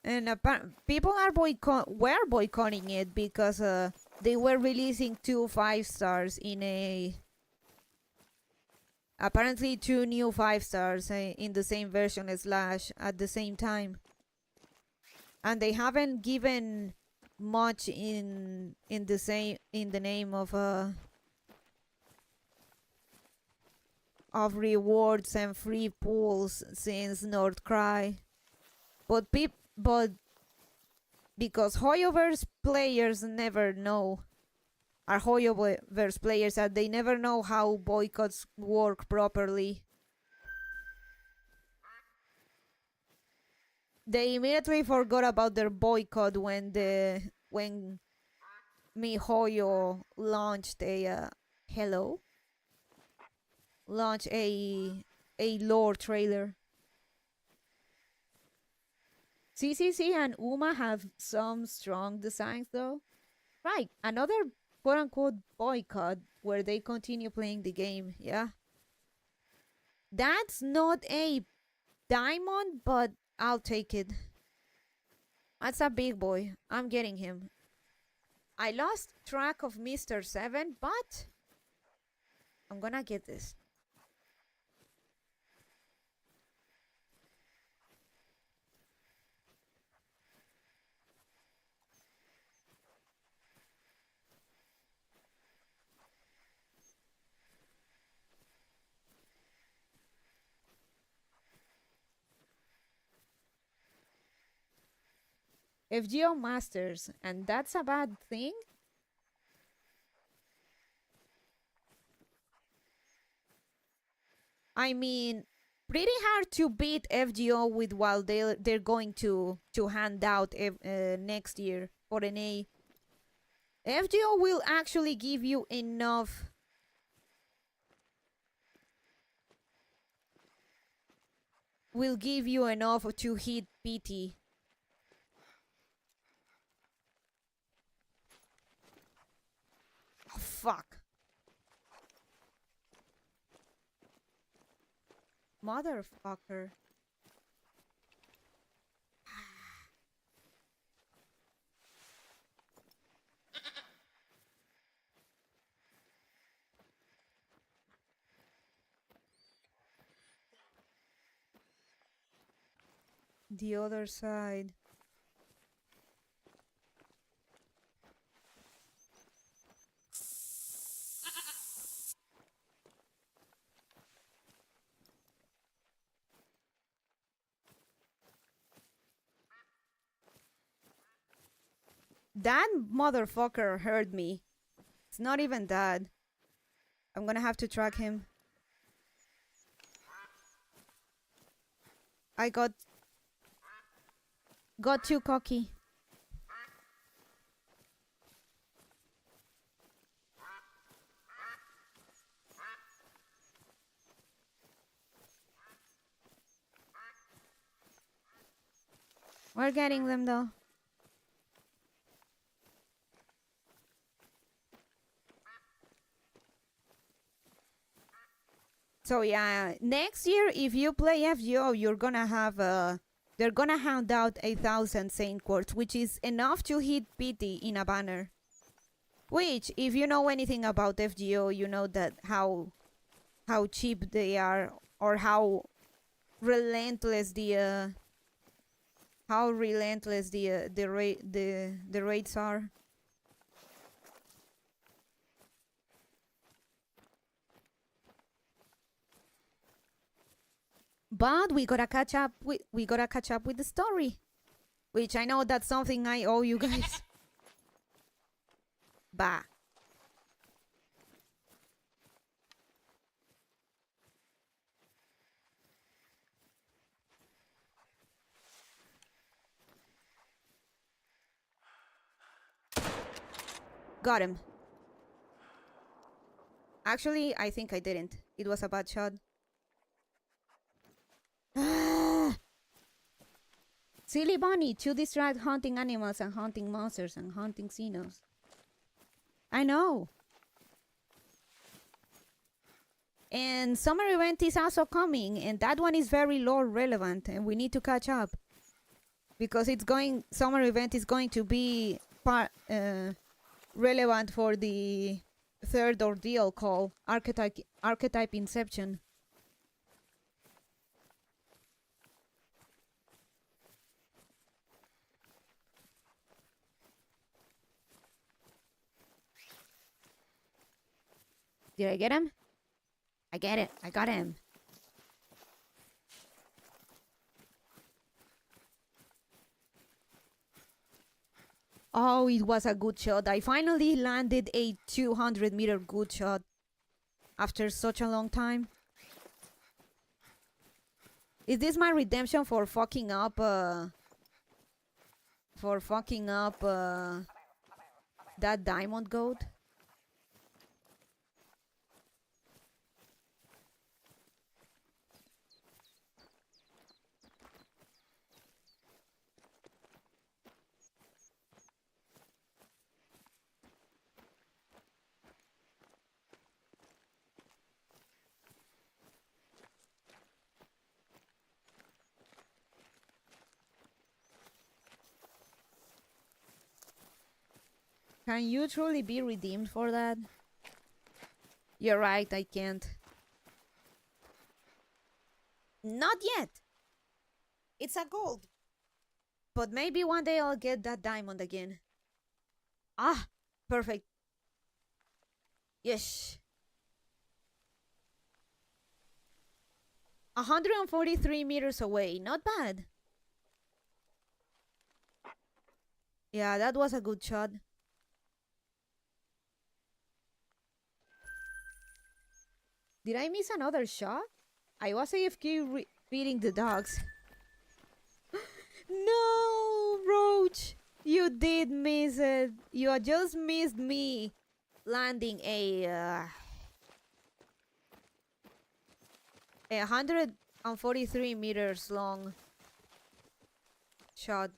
And people are were boycotting it because they were releasing 2 5-stars in a... Apparently 2 new 5-stars in the same version as Slash at the same time. And they haven't given much in the name of of rewards and free pools since North Cry. But because Hoyoverse players never know, are Hoyoverse players that they never know how boycotts work properly. They immediately forgot about their boycott when MiHoYo launched a launched a lore trailer. CCC and Uma have some strong designs though. Right, another quote-unquote boycott where they continue playing the game, yeah. That's not a diamond, but I'll take it. That's a big boy. I'm getting him. I lost track of Mr. 7, but I'm gonna get this. FGO Masters, and that's a bad thing? I mean, pretty hard to beat FGO with while they're going to hand out next year for an A. FGO will actually give you enough. Will give you enough to hit PT. Oh, fuck. Motherfucker. The other side. That motherfucker heard me. It's not even that. I'm gonna have to track him. I got too cocky. We're getting them though. So yeah, next year if you play FGO, you're gonna have they're gonna hand out 1,000 Saint Quartz, which is enough to hit PT in a banner. Which, if you know anything about FGO, you know that how cheap they are, or how relentless the rates are. But we gotta catch up with the story, which I know that's something I owe you guys. Bah. Got him. Actually, I think I didn't. It was a bad shot. Silly bunny, to distract hunting animals and hunting monsters and hunting xenos. I know. And summer event is also coming, and that one is very lore relevant, and we need to catch up. Because summer event is going to be relevant for the third ordeal called Archetype Inception. Did I get him? I get it. I got him. Oh, it was a good shot. I finally landed a 200-meter good shot after such a long time. Is this my redemption for fucking up, that diamond goat? Can you truly be redeemed for that? You're right, I can't. Not yet. It's a gold. But maybe one day I'll get that diamond again. Ah, perfect. Yes. 143 meters away. Not bad. Yeah, that was a good shot. Did I miss another shot? I was AFK feeding the dogs. No, Roach! You did miss it. You just missed me landing a 143 meters long shot.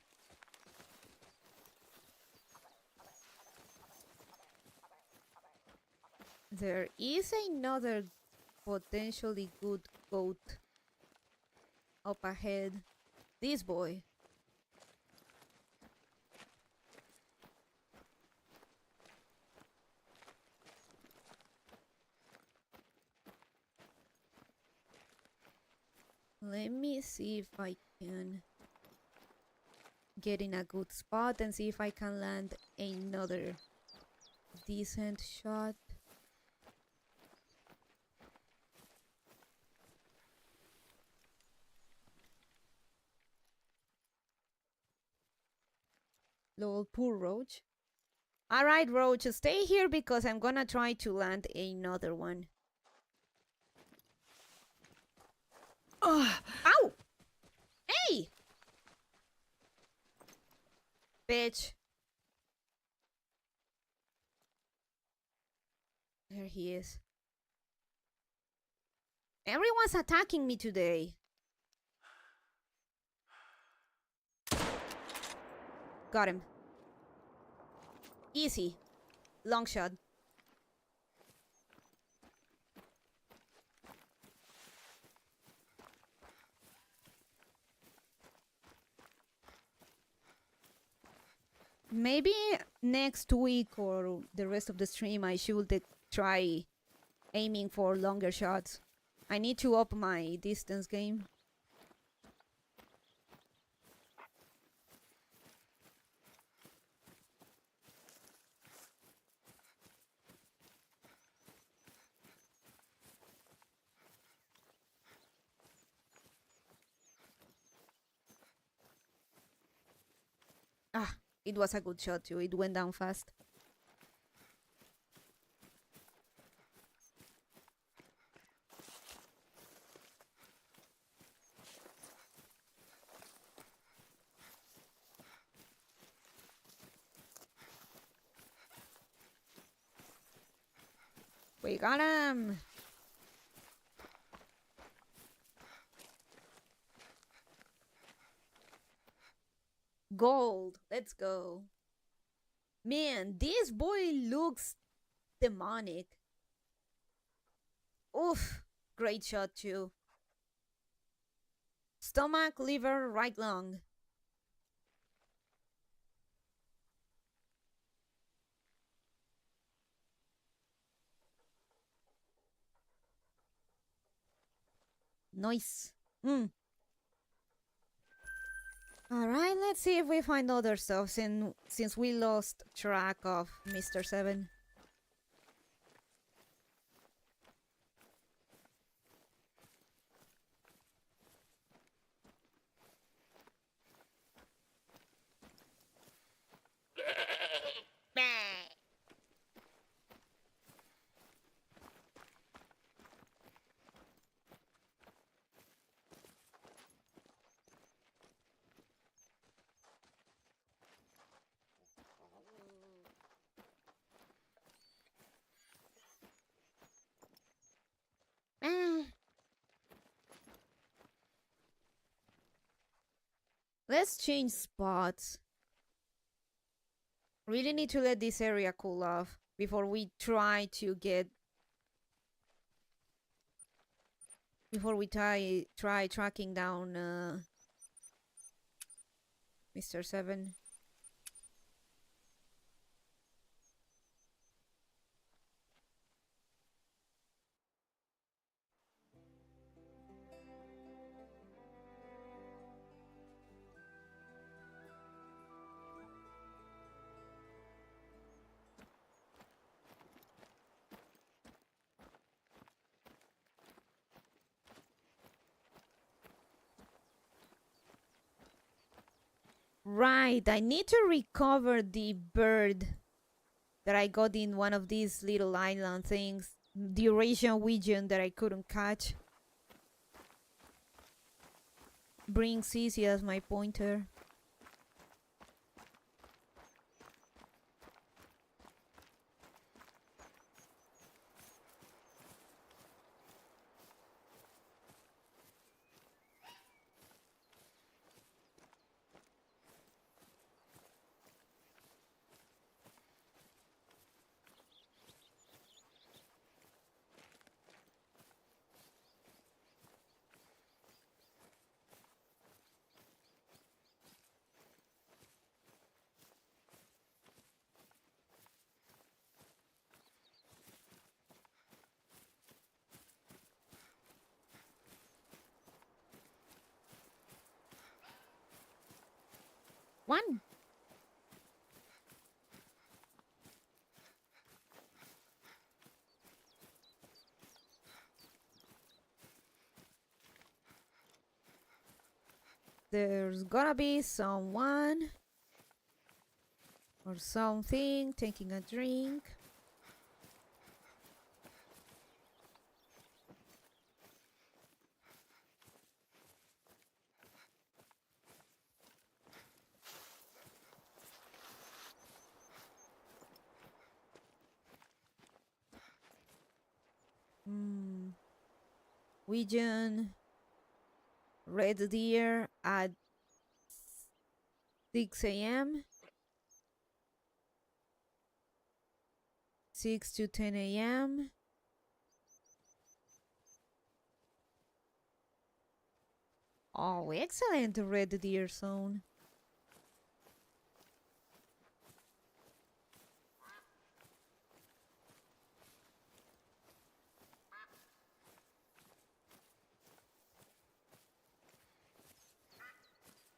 There is another potentially good goat up ahead. This boy. Let me see if I can get in a good spot and see if I can land another decent shot. Lol, poor Roach. Alright, Roach, stay here because I'm gonna try to land another one. Ow! Hey! Bitch. There he is. Everyone's attacking me today. Got him. Easy. Long shot. Maybe next week or the rest of the stream I should try aiming for longer shots. I need to up my distance game. Ah, it was a good shot too. It went down fast. We got him! Gold. Let's go. Man, this boy looks demonic. Oof. Great shot too. Stomach, liver, right lung. Nice. Alright, let's see if we find other stuff since we lost track of Mr. 7. Let's change spots. Really need to let this area cool off before we try to get... Before we try tracking down Mr. 7. Right, I need to recover the bird that I got in one of these little island things. The Eurasian widgeon that I couldn't catch. Bring Sissy as my pointer. One. There's gonna be someone or something taking a drink. Widgeon, red deer at 6 a.m. 6 to 10 a.m. Oh, excellent red deer zone.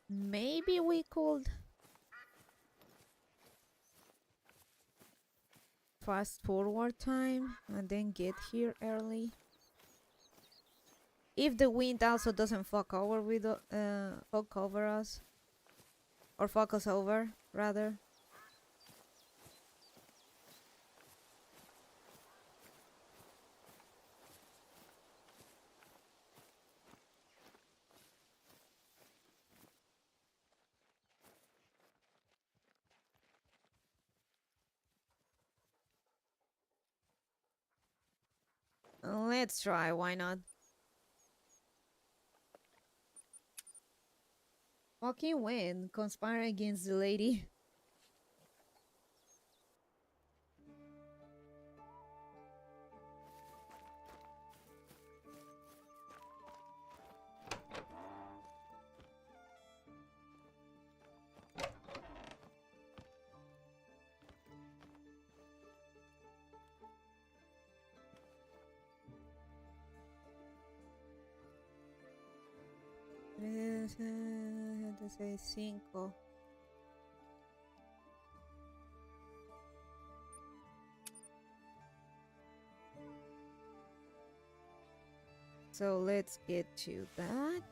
Maybe we could fast forward time and then get here early. If the wind also doesn't fuck over with fuck over us, or fuck us over rather. Let's try, why not? Fucking win, conspire against the lady. To say 5. So let's get to that.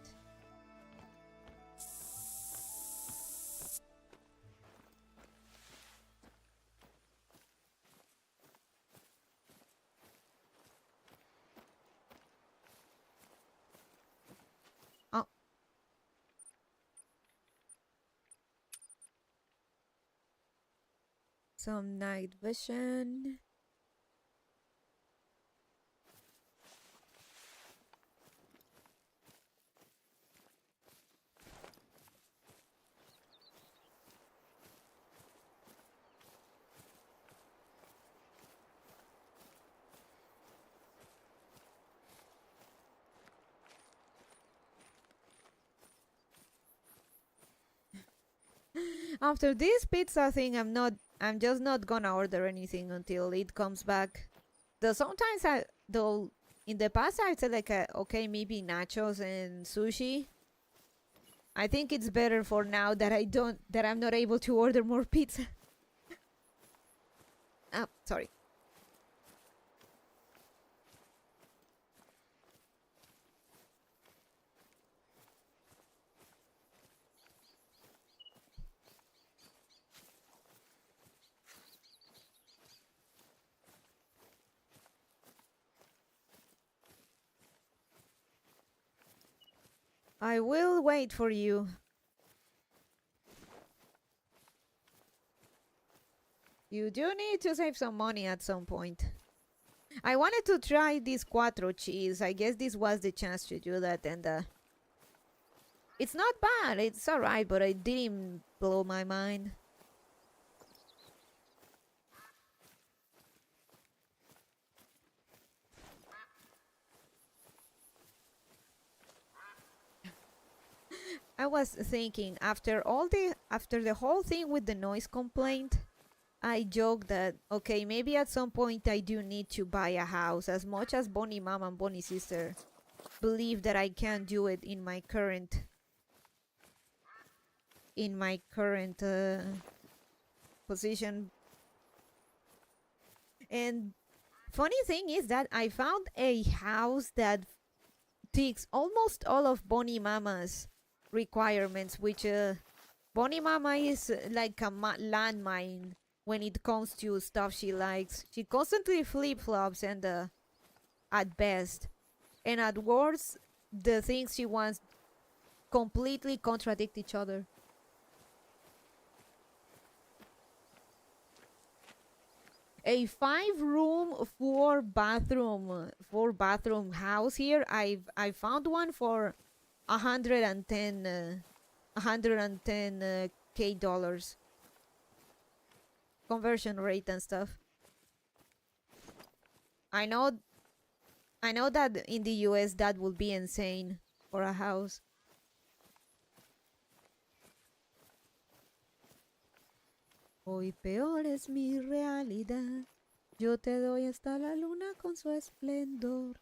Oh. Some night vision. After this pizza thing, I'm just not gonna order anything until it comes back. Though sometimes though in the past I said like, okay, maybe nachos and sushi. I think it's better for now that I'm not able to order more pizza. Ah, sorry. I will wait for you. You do need to save some money at some point. I wanted to try this quattro cheese. I guess this was the chance to do that, and it's not bad. It's alright, but it didn't blow my mind. I was thinking after the whole thing with the noise complaint, I joked that okay, maybe at some point I do need to buy a house. As much as Bonnie mom and Bonnie sister believe that I can't do it in my current position. And funny thing is that I found a house that ticks almost all of Bonnie Mama's requirements, which Bonnie Mama is like a landmine when it comes to stuff she likes. She constantly flip-flops and at best, and at worst, the things she wants completely contradict each other. A 5-room, 4 bathroom house here. I found one for 110 K dollars conversion rate and stuff. I know that in the US that would be insane for a house. Hoy peor es mi realidad. Yo te doy hasta la luna con su esplendor.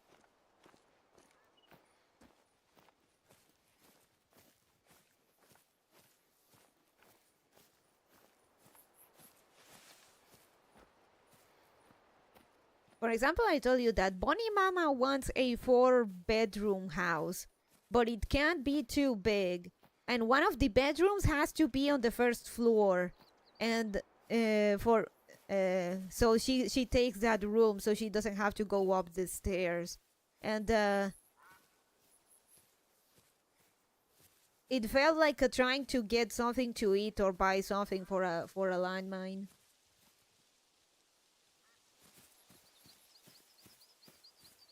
For example, I told you that Bonnie Mama wants a 4-bedroom house, but it can't be too big. And one of the bedrooms has to be on the first floor. And so she takes that room so she doesn't have to go up the stairs. And it felt like trying to get something to eat or buy something for a landmine.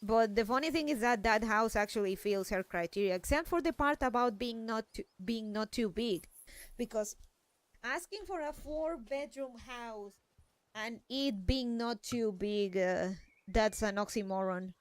But the funny thing is that that house actually fills her criteria, except for the part about being not too big, because asking for a 4-bedroom house and it being not too big, that's an oxymoron.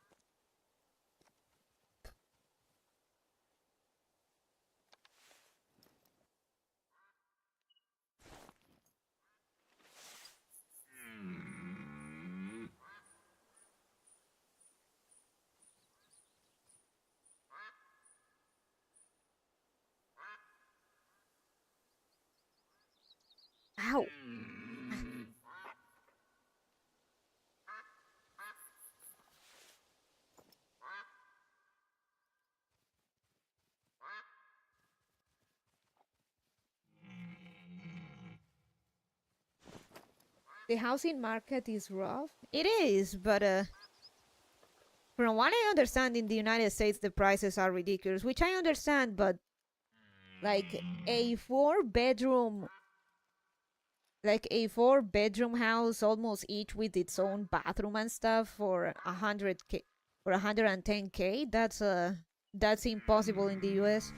Ow. The housing market is rough. It is, but from what I understand, in the United States, the prices are ridiculous, which I understand, but like a 4-bedroom, house, almost each with its own bathroom and stuff for 100K, for 110K, that's impossible in the US.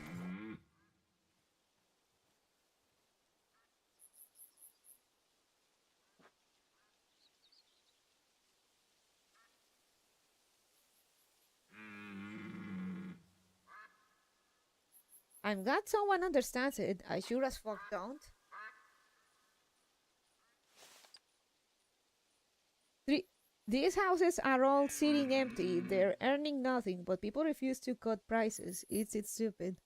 I'm glad someone understands it. I sure as fuck don't. These houses are all sitting empty. They're earning nothing, but people refuse to cut prices. It's stupid.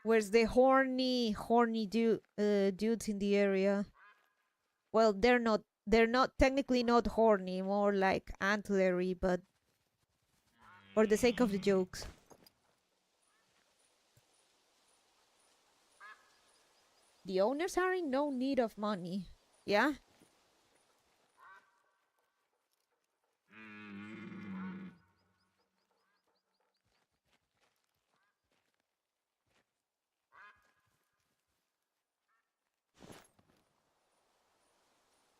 Where's the horny dudes in the area? Well, they're not. They're not technically not horny, more like antlery, but for the sake of the jokes. The owners are in no need of money. Yeah?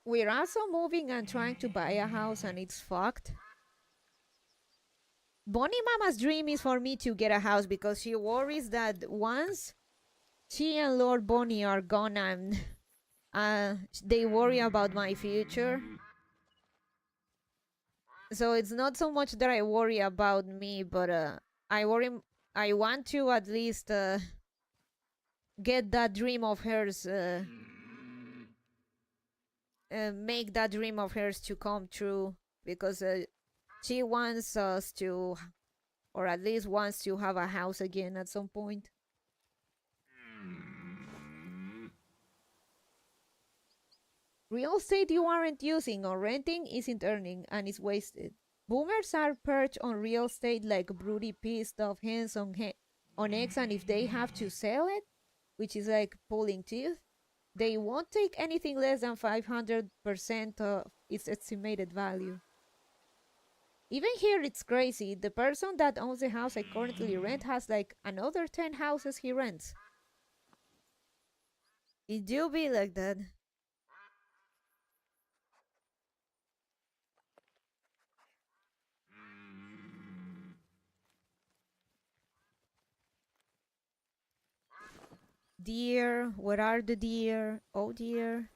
We're also moving and trying to buy a house, and it's fucked. Bonnie Mama's dream is for me to get a house because she worries that once she and Lord Bonnie are gone and they worry about my future. So it's not so much that I worry about me, but I worry. I want to at least get that dream of hers, make that dream of hers to come true because she wants us to, or at least wants to have a house again at some point. Real estate you aren't using or renting isn't earning and is wasted. Boomers are perched on real estate like broody pissed off hens on eggs, and if they have to sell it, which is like pulling teeth, they won't take anything less than 500% of its estimated value. Even here, it's crazy. The person that owns the house I currently rent has like another 10 houses he rents. It do be like that. Deer, where are the deer? Oh dear.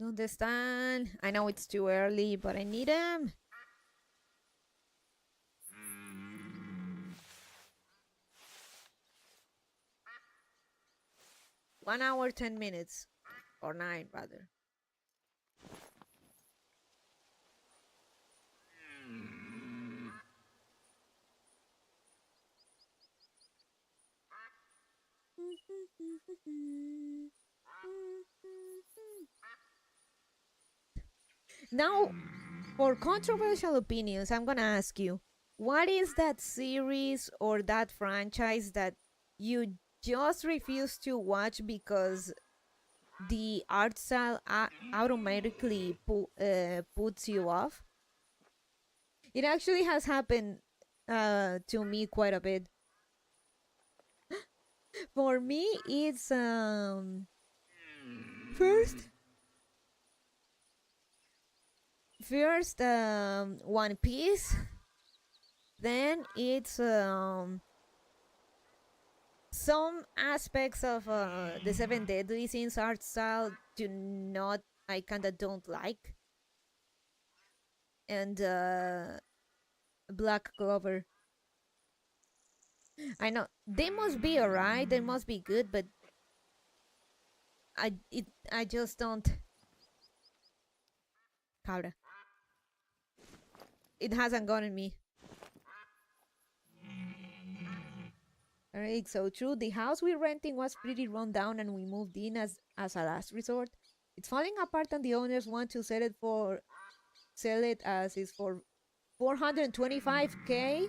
¿Dónde están? I know it's too early, but I need them. One hour, 10 minutes. Or 9, rather. Now, for controversial opinions, I'm gonna ask you, what is that series or that franchise that you just refuse to watch because the art style automatically puts you off? It actually has happened to me quite a bit. For me, it's first One Piece. Then it's some aspects of the Seven Deadly Sins art style do not, I kinda don't like, and Black Clover. I know they must be alright, they must be good, but I just don't. Cabra. It hasn't gotten me. Alright, so true. The house we're renting was pretty run down and we moved in as a last resort. It's falling apart and the owners want to sell it as is for 425k?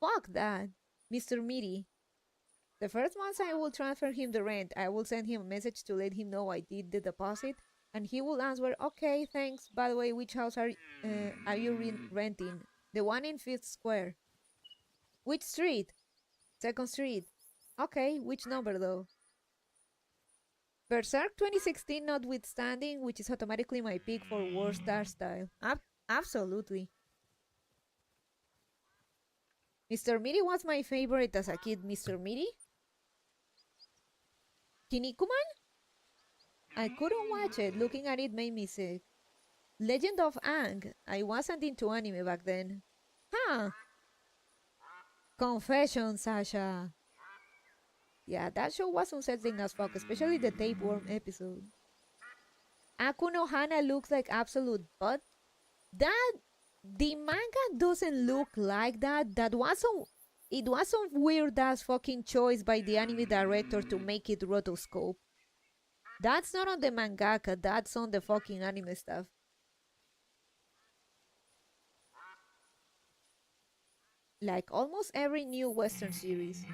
Fuck that. Mr. Meaty. The first month I will transfer him the rent. I will send him a message to let him know I did the deposit. And he will answer, okay, thanks. By the way, which house are you renting? The one in Fifth Square. Which street? Second Street. Okay, which number though? Berserk 2016 notwithstanding, which is automatically my pick for worst art style. Absolutely. Mr. Miri was my favorite as a kid. Mr. Miri? Kinnikuman? I couldn't watch it. Looking at it made me sick. Legend of Aang. I wasn't into anime back then. Huh. Confession, Sasha. Yeah, that show was unsettling as fuck, especially the tapeworm episode. Aku no Hana looks like absolute butt. That the manga doesn't look like that. It was some weird ass fucking choice by the anime director to make it rotoscope. That's not on the mangaka, that's on the fucking anime stuff. Like almost every new Western series.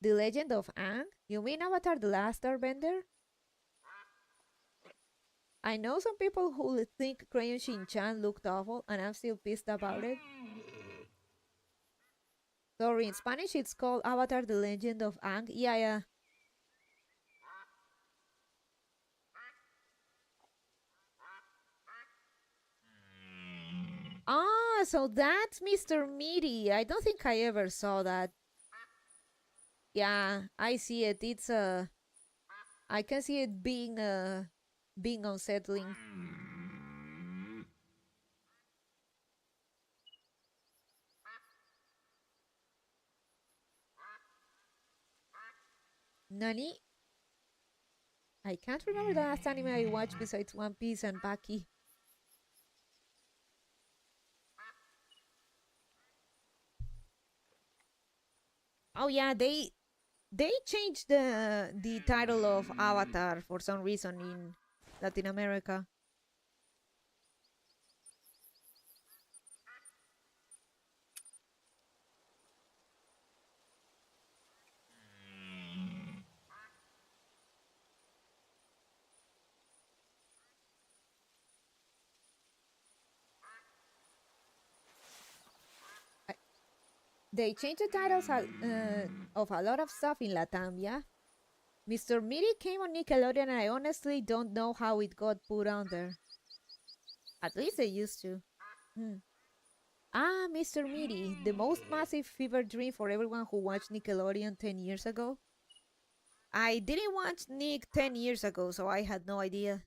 The Legend of Aang? You mean Avatar The Last Airbender? I know some people who think Crayon Shin-chan looked awful, and I'm still pissed about it. Sorry, in Spanish it's called Avatar The Legend of Aang. Yeah. Ah, so that's Mr. Meaty. I don't think I ever saw that. Yeah, I see it. It's I can see it being unsettling. Nani? I can't remember the last anime I watched besides One Piece and Baki. Oh yeah, they changed the title of Avatar for some reason in Latin America. They changed the titles of a lot of stuff in Latam, yeah? Mr. Miri came on Nickelodeon and I honestly don't know how it got put on there. At least they used to. Hmm. Ah, Mr. Miri, the most massive fever dream for everyone who watched Nickelodeon 10 years ago. I didn't watch Nick 10 years ago, so I had no idea.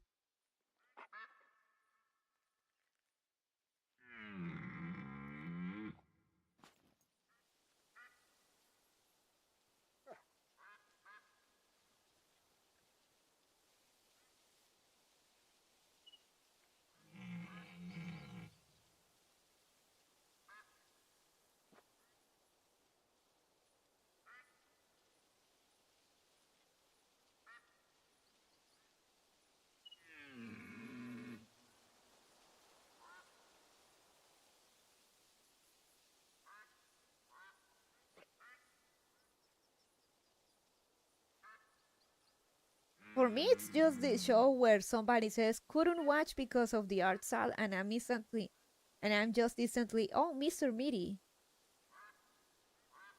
For me, it's just the show where somebody says couldn't watch because of the art style, and I'm just instantly, oh, Mr. Miri.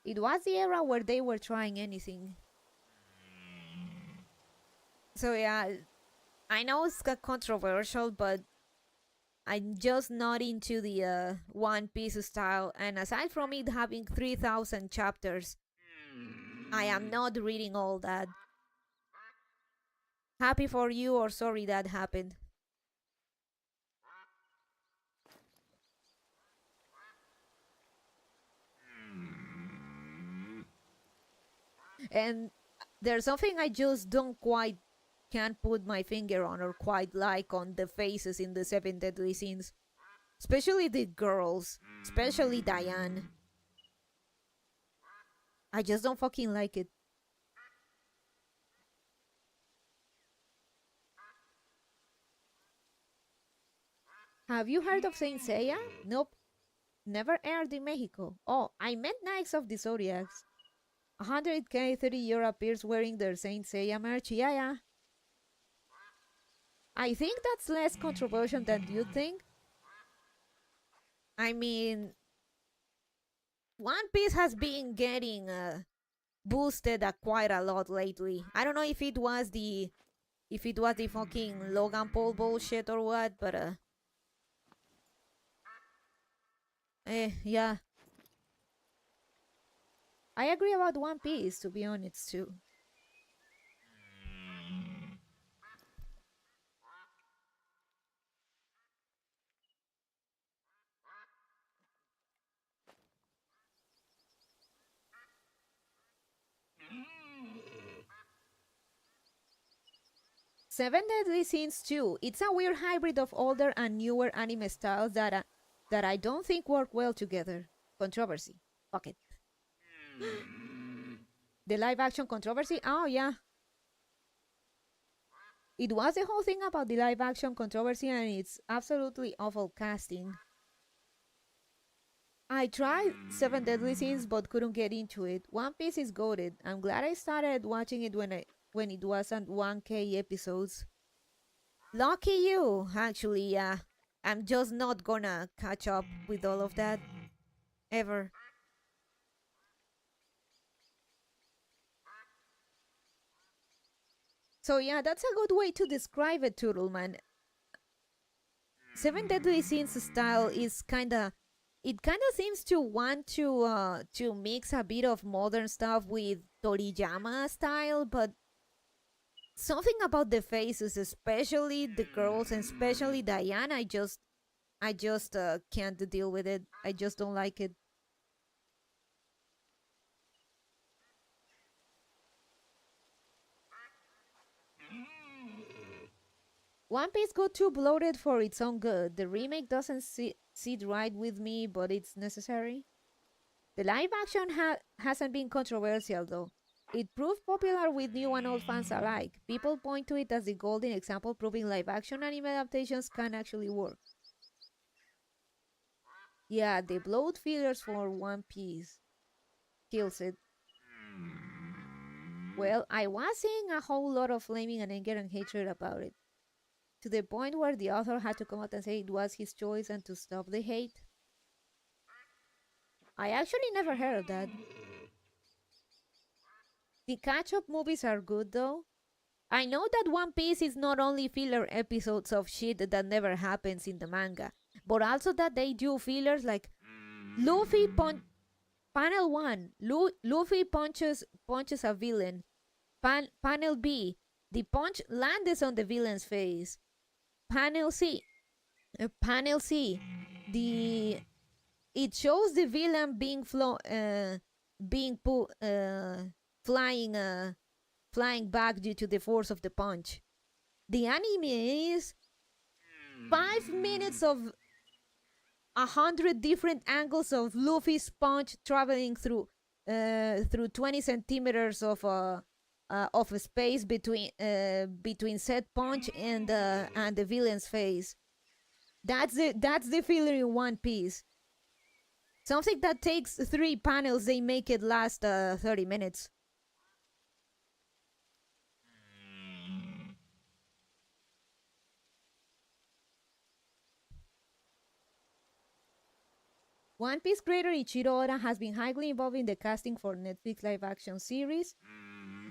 It was the era where they were trying anything. So yeah, I know it's controversial, but I'm just not into the One Piece style, and aside from it having 3,000 chapters, I am not reading all that. Happy for you or sorry that happened. And there's something I just don't quite can't put my finger on or quite like on the faces in the Seven Deadly Sins. Especially the girls. Especially Diane. I just don't fucking like it. Have you heard of Saint Seiya? Nope. Never aired in Mexico. Oh, I meant Knights of the Zodiacs. 100k 30 euro appears wearing their Saint Seiya merch. Yeah. I think that's less controversial than you think. I mean, One Piece has been getting boosted quite a lot lately. I don't know if it was the fucking Logan Paul bullshit or what, but yeah. I agree about One Piece, to be honest, too. Seven Deadly Sins 2. It's a weird hybrid of older and newer anime styles that I don't think work well together. Controversy. Fuck it. The live action controversy? Oh, yeah. It was the whole thing about the live action controversy, and it's absolutely awful casting. I tried Seven Deadly Sins but couldn't get into it. One Piece is goated. I'm glad I started watching it when it wasn't 1K episodes. Lucky you, actually, yeah. I'm just not gonna catch up with all of that ever. So yeah, that's a good way to describe it, Turtleman. Seven Deadly Sins style is kinda seems to want to mix a bit of modern stuff with Toriyama style, but something about the faces, especially the girls and especially Diane, I just can't deal with it. I just don't like it. One Piece got too bloated for its own good. The remake doesn't sit right with me, but it's necessary. The live action hasn't been controversial though. It proved popular with new and old fans alike. People point to it as the golden example proving live action anime adaptations can actually work. Yeah, the bloat fillers for One Piece kills it. Well, I was seeing a whole lot of flaming and anger and hatred about it, to the point where the author had to come out and say it was his choice and to stop the hate. I actually never heard of that. The catch up movies are good though. I know that One Piece is not only filler episodes of shit that never happens in the manga, but also that they do fillers like Luffy panel 1, Luffy punches a villain. Panel B, the punch lands on the villain's face. Panel C, panel C, the it shows the villain being flying flying back due to the force of the punch. The anime is 5 minutes of 100 different angles of Luffy's punch traveling through 20 centimeters of a space between said punch and the villain's face. That's the filler in One Piece. Something that takes 3 panels, they make it last 30 minutes. One Piece creator Ichiro Oda has been highly involved in the casting for Netflix live action series.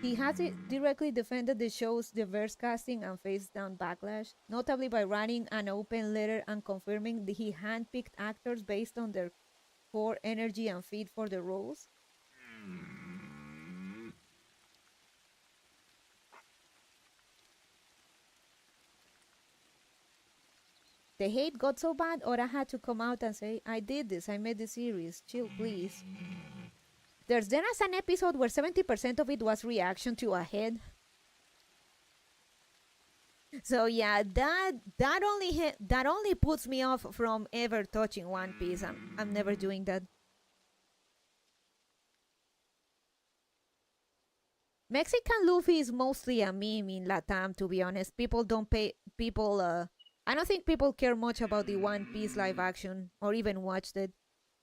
He has directly defended the show's diverse casting and faced down backlash, notably by writing an open letter and confirming that he handpicked actors based on their core energy and fit for the roles. The hate got so bad, Oda had to come out and say, I did this, I made the series, chill please. There's an episode where 70% of it was reaction to a head. So yeah, that only puts me off from ever touching One Piece. I'm never doing that. Mexican Luffy is mostly a meme in Latam, to be honest. People don't pay people I don't think people care much about the One Piece live action or even watched it.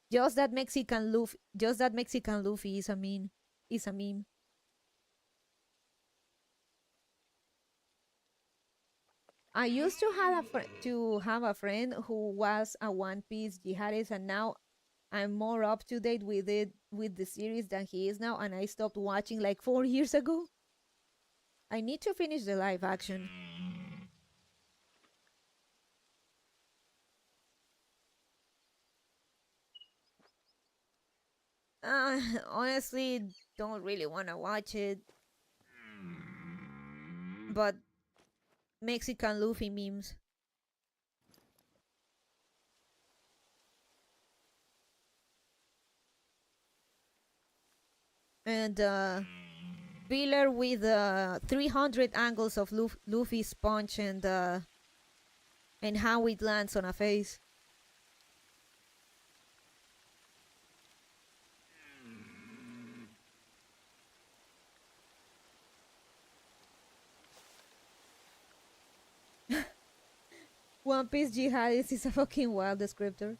Just that Mexican Luffy is a meme. Is a meme. I used to have a friend who was a One Piece jihadist, and now I'm more up to date with it with the series than he is now, and I stopped watching like 4 years ago. I need to finish the live action. Honestly, don't really want to watch it, but Mexican Luffy memes and filler with 300 angles of Luffy's punch and how it lands on a face. One Piece jihadist is a fucking wild descriptor,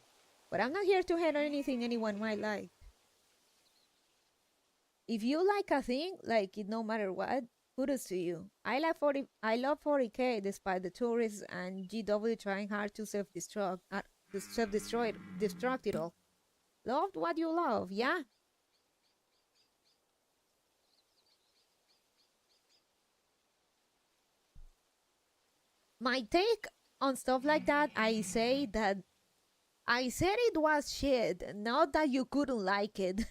but I'm not here to hate on anything anyone might like. If you like a thing, like it no matter what, kudos to you. I love 40k despite the tourists and GW trying hard to destruct it all. Loved what you love, yeah. My take on stuff like that, I said it was shit, not that you couldn't like it.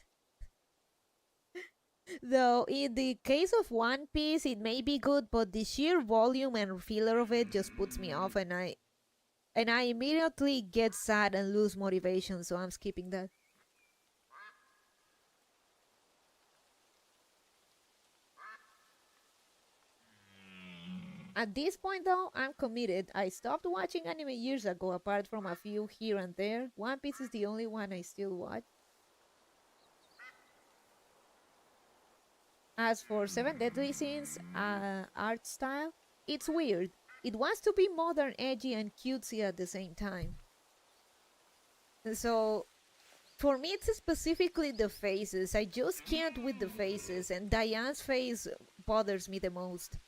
Though in the case of One Piece, it may be good, but the sheer volume and filler of it just puts me off, and I immediately get sad and lose motivation, so I'm skipping that. At this point, though, I'm committed. I stopped watching anime years ago, apart from a few here and there. One Piece is the only one I still watch. As for Seven Deadly Sins art style, it's weird. It wants to be modern, edgy, and cutesy at the same time. So, for me, it's specifically the faces. I just can't with the faces, and Diane's face bothers me the most.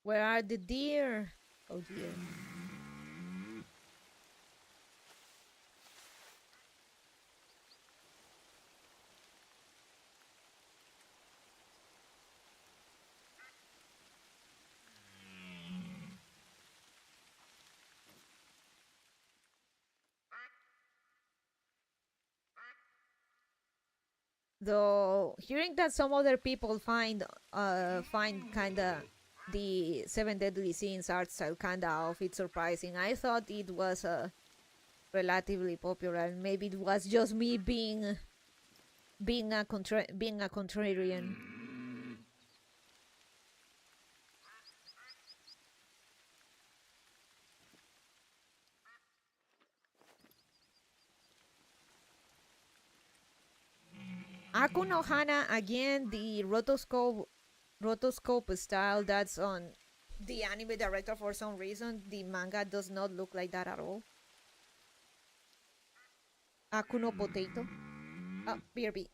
Where are the deer? Oh dear. Though hearing that some other people find kinda the Seven Deadly Sins art style kinda off, it's surprising. I thought it was relatively popular, and maybe it was just me being a contrarian. Aku no Hana, again, the rotoscope style that's on the anime director. For some reason, the manga does not look like that at all. Aku no Potato. BRB.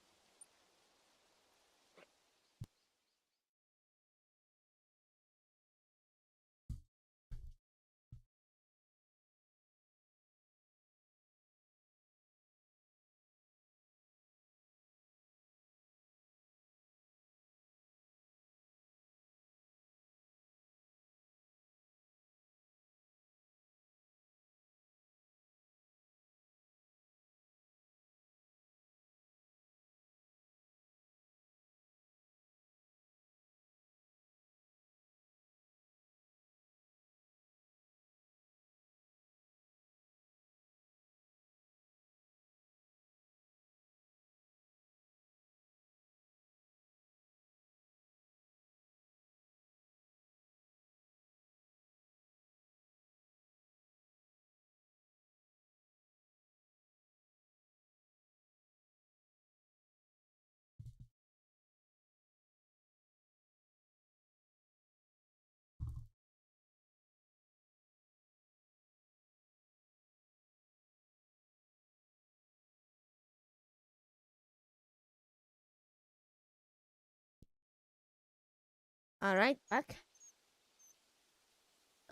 All right, back.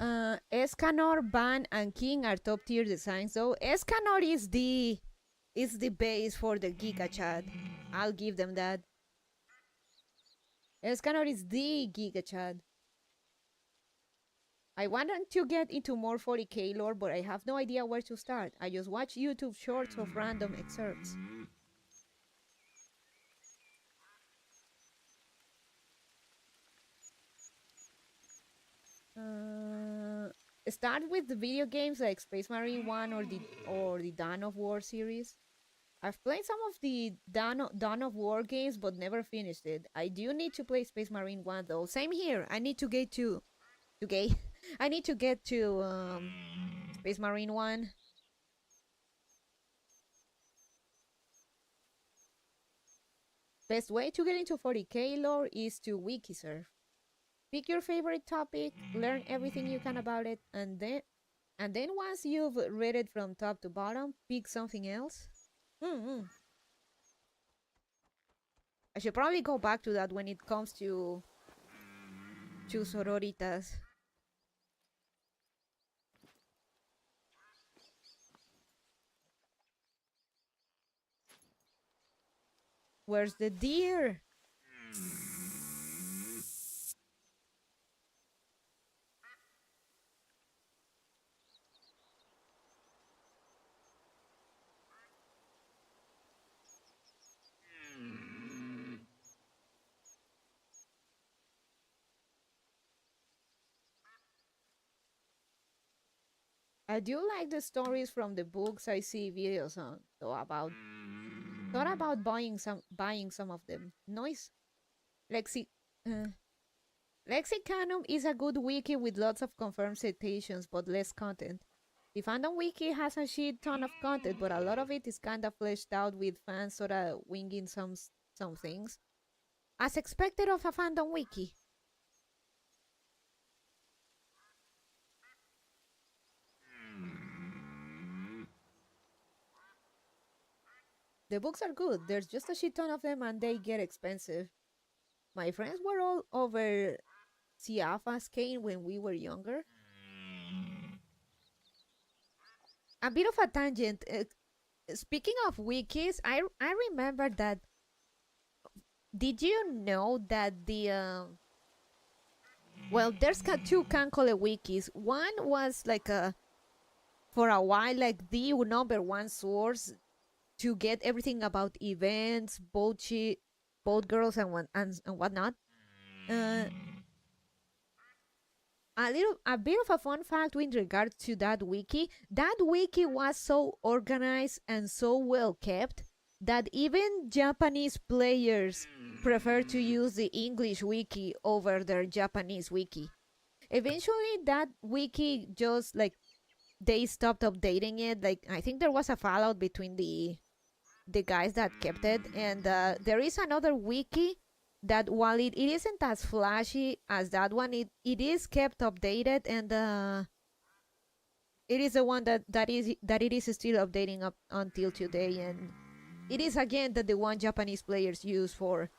Escanor, Ban, and King are top tier designs. So Escanor is the base for the Giga Chat. I'll give them that. Escanor is the Giga Chat. I wanted to get into more 40k lore, but I have no idea where to start. I just watch YouTube shorts of random excerpts. Start with the video games like Space Marine 1 or the Dawn of War series. I've played some of the Dawn of War games but never finished it. I do need to play Space Marine 1 though. Same here. I need to get to gay. I need to get to Space Marine 1. Best way to get into 40k lore is to wiki surf. Pick your favorite topic, learn everything you can about it, and then once you've read it from top to bottom, pick something else. I should probably go back to that when it comes to sororitas. Where's the deer? I do like the stories from the books I see videos on. Thought about buying some of them. Noise. Lexi uh, Lexicanum is a good wiki with lots of confirmed citations but less content. The fandom wiki has a shit ton of content, but a lot of it is kinda fleshed out with fans sorta winging some things. As expected of a fandom wiki. The books are good, there's just a shit ton of them and they get expensive. My friends were all over Siafa's cane when we were younger. A bit of a tangent. Speaking of wikis, I remember that. Did you know that well, there's two Kankole wikis. One was like for a while like the number one source to get everything about events, boat girls and whatnot. Uh, a bit of a fun fact with regards to that wiki. That wiki was so organized and so well kept that even Japanese players prefer to use the English wiki over their Japanese wiki. Eventually that wiki just like they stopped updating it. Like I think there was a fallout between the guys that kept it, and there is another wiki that while it isn't as flashy as that one, it is kept updated, and it is the one that it is still updating up until today, and it is again that the one Japanese players use for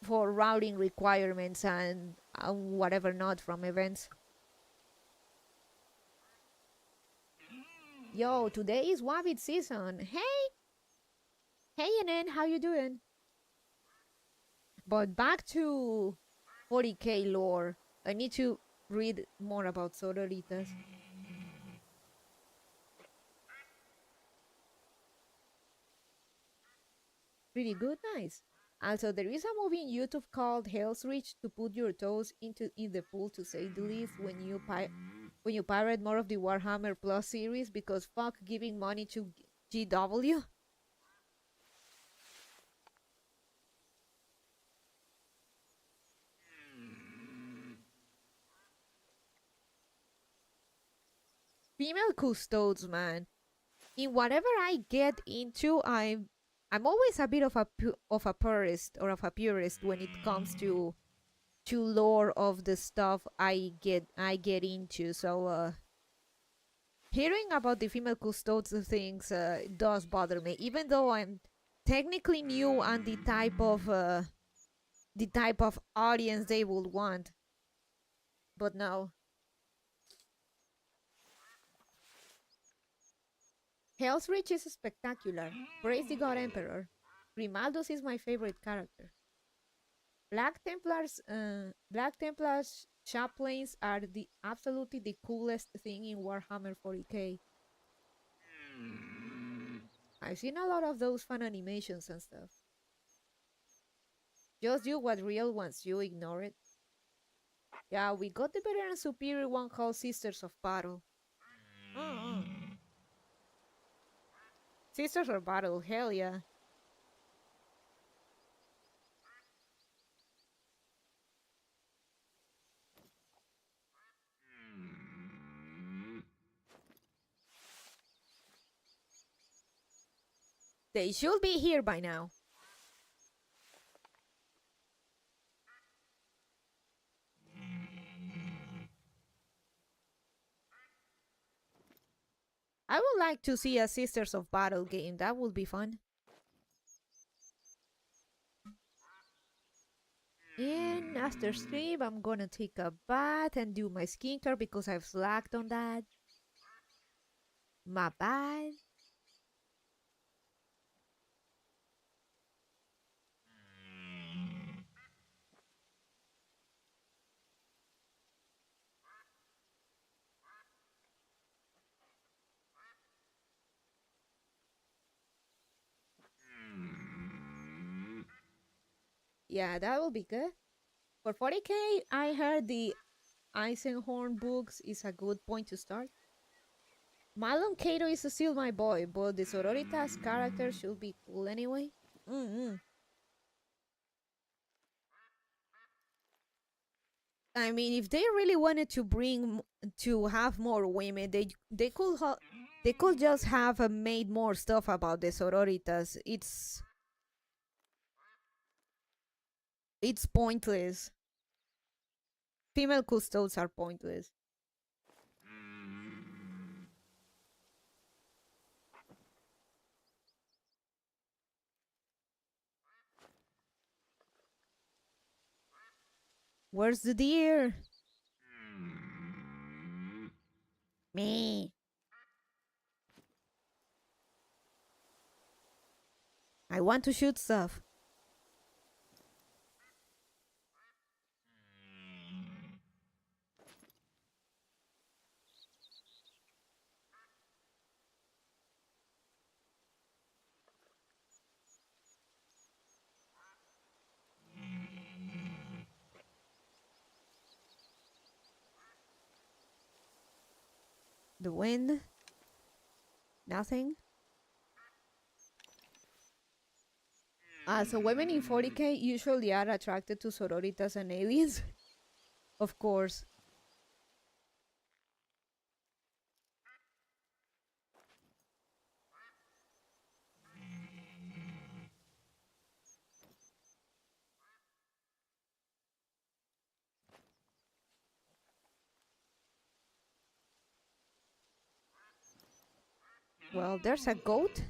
routing requirements and whatever not from events. Yo, today is Wabbit season. Hey, Enen, how you doing? But back to 40k lore. I need to read more about sororitas. Pretty good, nice. Also, there is a movie in YouTube called Hell's Reach to put your toes in the pool, to say the least, when you pirate more of the Warhammer Plus series, because fuck giving money to GW. Female custodes, man. In whatever I get into, I'm always a bit of a purist or of a purist when it comes to lore of the stuff I get into. So hearing about the female custodes things does bother me, even though I'm technically new on the type of the type of audience they would want. But no. Hell's Reach is spectacular. Praise the God Emperor. Grimaldos is my favorite character. Black Templars chaplains are the absolutely the coolest thing in Warhammer 40k. I've seen a lot of those fun animations and stuff. Just do what real wants you, ignore it. Yeah, we got the better and superior one called Sisters of Battle. Oh. Sisters of Battle, hell yeah. They should be here by now. I would like to see a Sisters of Battle game. That would be fun. And after stream, I'm gonna take a bath and do my skincare because I've slacked on that. My bad. Yeah, that will be good. For 40k, I heard the Eisenhorn books is a good point to start. Malum Cato is still my boy, but the Sororitas character should be cool anyway. I mean, if they really wanted to to have more women, they could just have made more stuff about the Sororitas. It's pointless. Female custodes are pointless. Where's the deer? Me. I want to shoot stuff. The wind. Nothing. So women in 40k usually are attracted to sororitas and aliens. Of course. Well, there's a goat.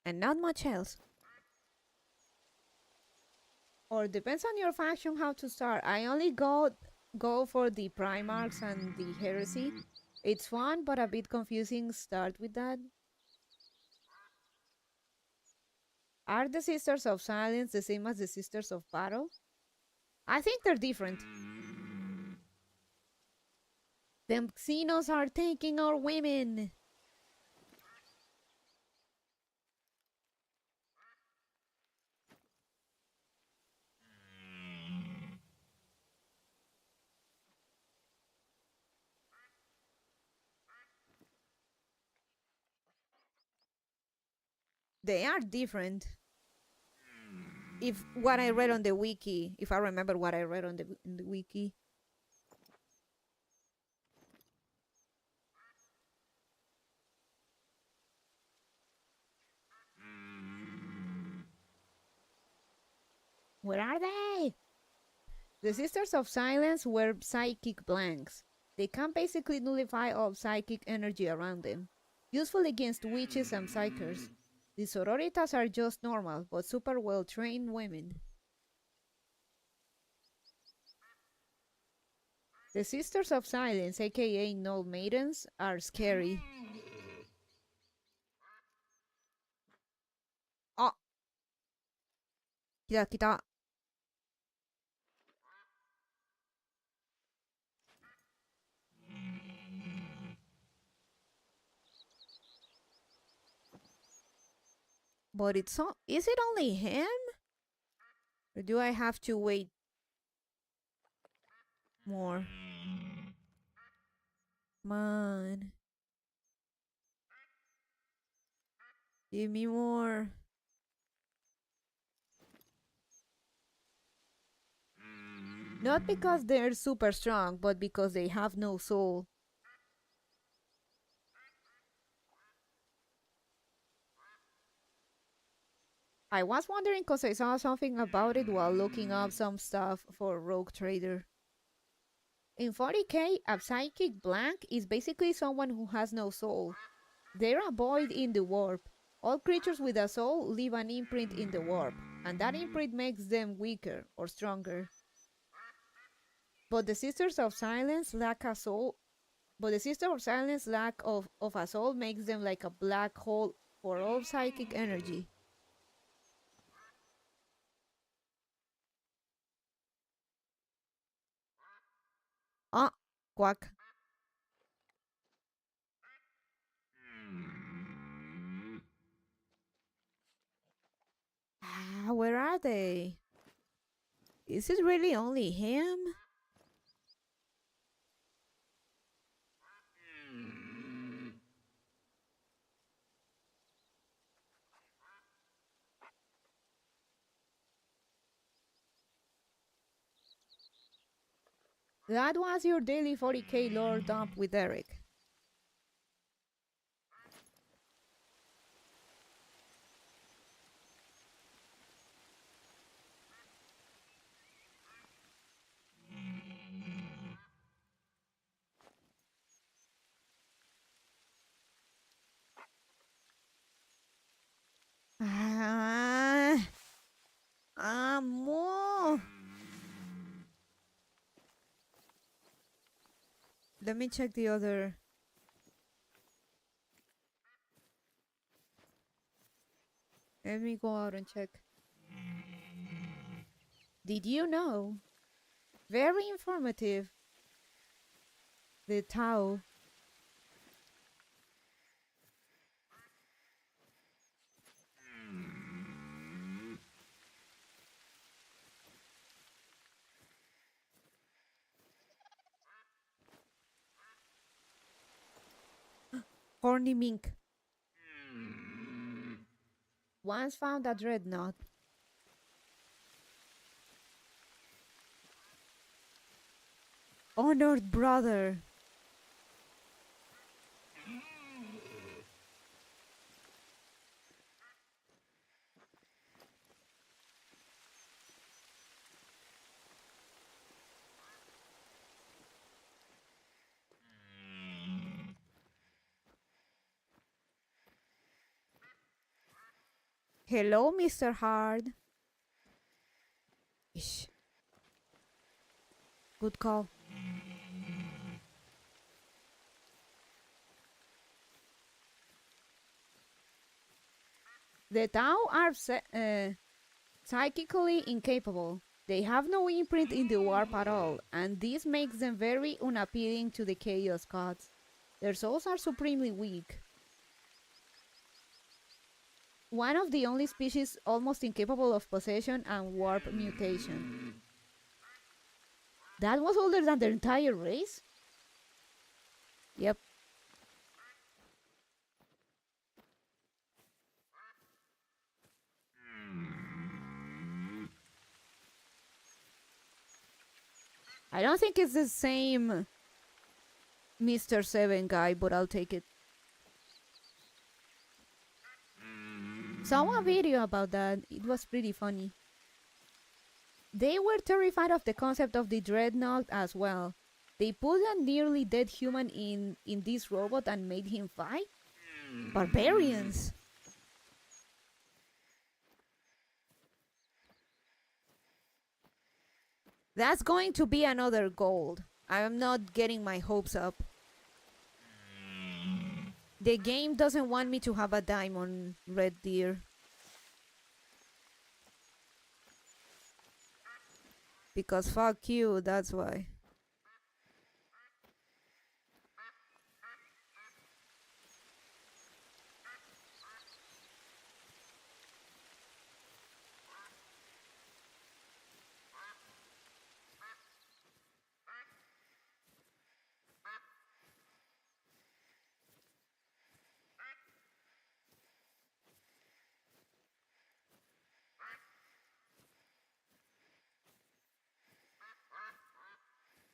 And not much else. Or depends on your faction how to start. I only go for the Primarchs and the Heresy. It's fun, but a bit confusing. Start with that. Are the Sisters of Silence the same as the Sisters of Battle? I think they're different. Them Xenos are taking our women. They are different. If what I read on the wiki, if I remember what I read on the wiki. Where are they? The Sisters of Silence were psychic blanks. They can basically nullify all psychic energy around them. Useful against witches and psykers. The sororitas are just normal, but super well-trained women. The Sisters of Silence, aka Null Maidens, are scary. Oh, kita. But is it only him? Or do I have to wait more? Man. Give me more. Not because they're super strong, but because they have no soul. I was wondering because I saw something about it while looking up some stuff for Rogue Trader. In 40k, a psychic blank is basically someone who has no soul. They're a void in the warp. All creatures with a soul leave an imprint in the warp, and that imprint makes them weaker or stronger. But the Sisters of Silence lack a soul. But the Sister of Silence lack of a soul makes them like a black hole for all psychic energy. Ah, quack. Ah, where are they? Is it really only him? That was your daily 40k lore dump with Eric. More. Let me check the other. Let me go out and check. Did you know? Very informative. The Tao. Horny mink. Once found a dreadnought. Honored brother. Hello, Mr. Hard. Ish. Good call. The Tao are psychically incapable. They have no imprint in the warp at all, and this makes them very unappealing to the Chaos Gods. Their souls are supremely weak. One of the only species almost incapable of possession and warp mutation. That was older than their entire race? Yep. I don't think it's the same Mr. 7 guy, but I'll take it. Saw a video about that. It was pretty funny. They were terrified of the concept of the dreadnought as well. They put a nearly dead human in this robot and made him fight? Barbarians! That's going to be another gold. I'm not getting my hopes up. The game doesn't want me to have a diamond red deer. Because fuck you, that's why.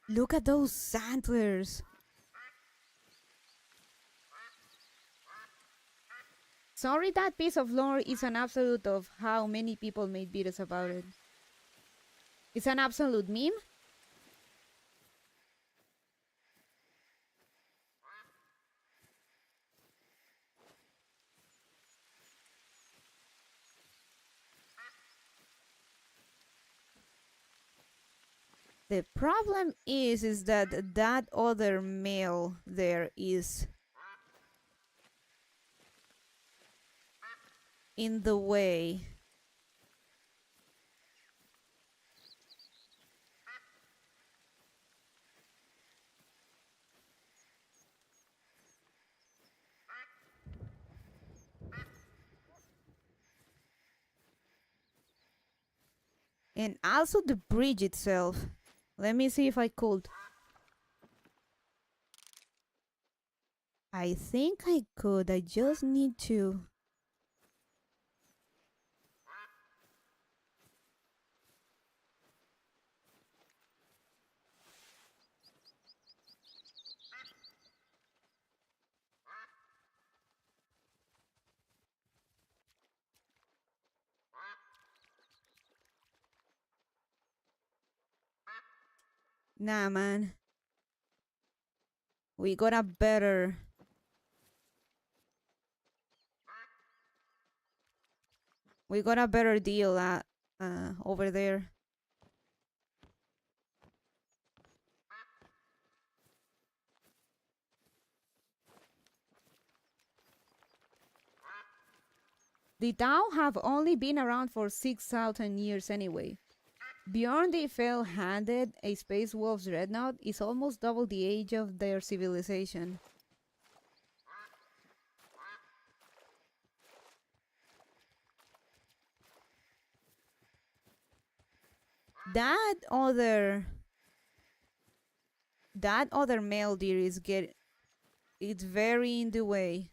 Look at those antlers. Sorry, that piece of lore is an absolute of how many people made videos about it. It's an absolute meme. The problem is that that other male there is in the way. And also the bridge itself. Let me see if I could. I think I could. I just need to. Nah, man. We got a better. We got a better deal at over there. The Tao have only been around for 6,000 years anyway. Beyond the fell-handed, a space wolf's dreadnought is almost double the age of their civilization. That other male deer is it's very in the way.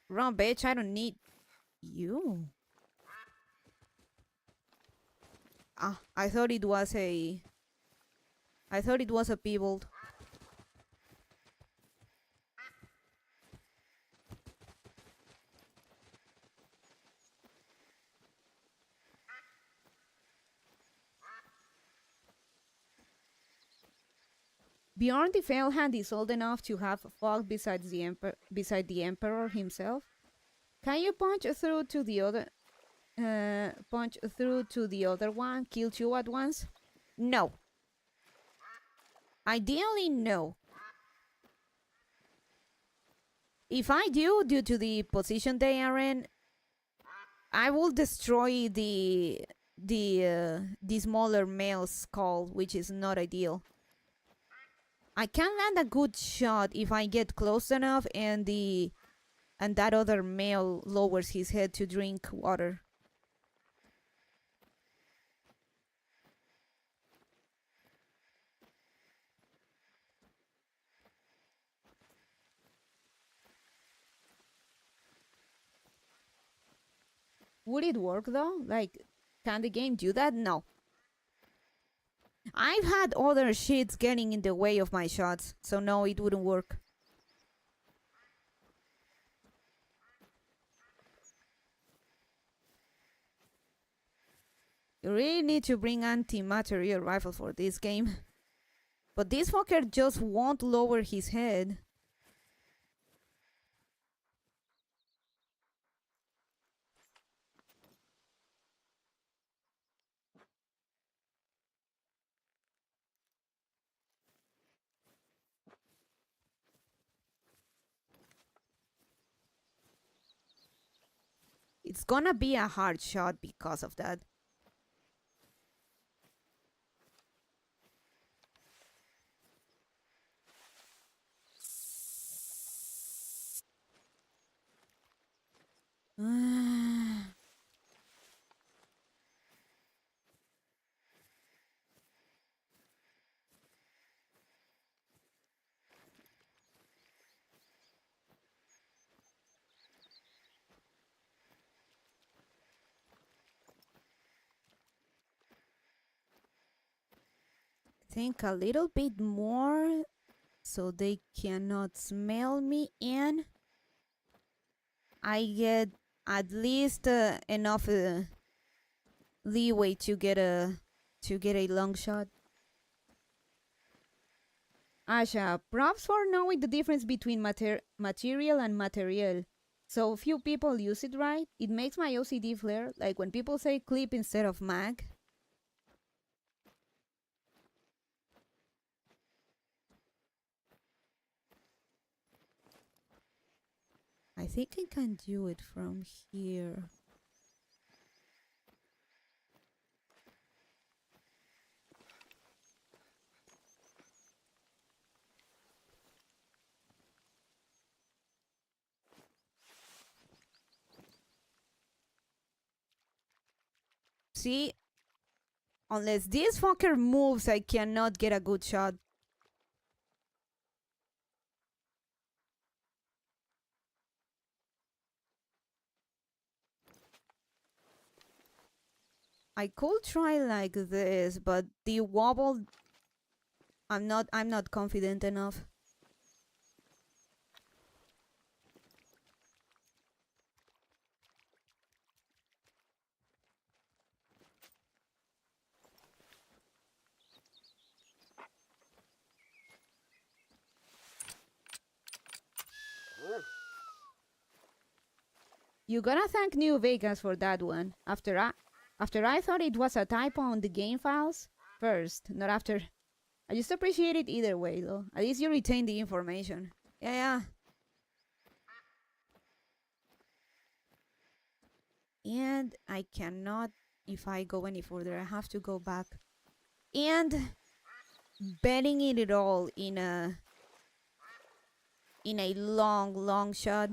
Run, bitch, I don't need you. Ah, I thought it was a peebled. Bjorn the Failhand is old enough to have fought beside the Emperor himself. Can you punch through to the other one? Kill two at once? No. Ideally, no. If I do, due to the position they are in, I will destroy the smaller male skull, which is not ideal. I can land a good shot if I get close enough and that other male lowers his head to drink water. Would it work though? Like, can the game do that? No. I've had other shits getting in the way of my shots, so no, it wouldn't work. You really need to bring anti-material rifle for this game. But this fucker just won't lower his head. It's gonna be a hard shot because of that. Think a little bit more so they cannot smell me, and I get at least enough leeway to get a long shot. Asha, props for knowing the difference between material and material. So few people use it right. It makes my OCD flare, like when people say clip instead of mag. I think I can do it from here. See? Unless this fucker moves, I cannot get a good shot. I could try like this, but the wobble, I'm not confident enough. You gotta thank New Vegas for that one. After I thought it was a typo on the game files first, not after. I just appreciate it either way, though. At least you retain the information. Yeah. And I cannot, if I go any further, I have to go back. And betting it all in a long shot.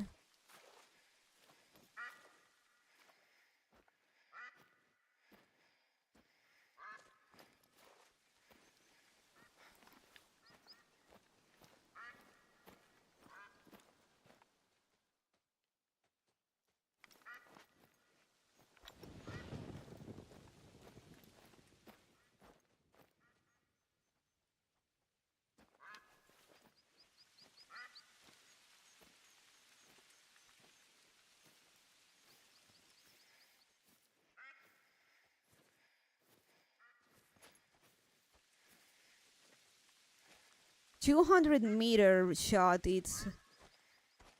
$200-meter shot, it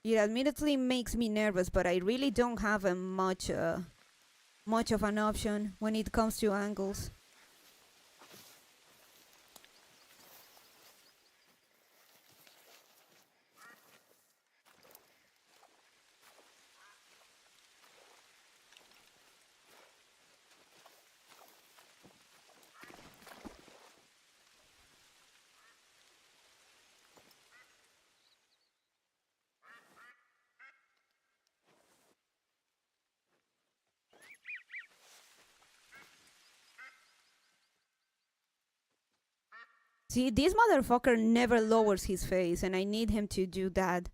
admittedly makes me nervous, but I really don't have a much of an option when it comes to angles. See, this motherfucker never lowers his face, and I need him to do that.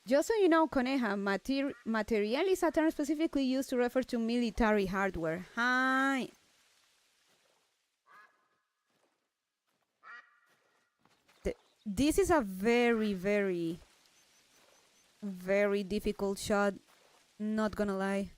Just so you know, Coneja, material is a term specifically used to refer to military hardware. Hi. This is a very, very, very difficult shot. Not gonna lie.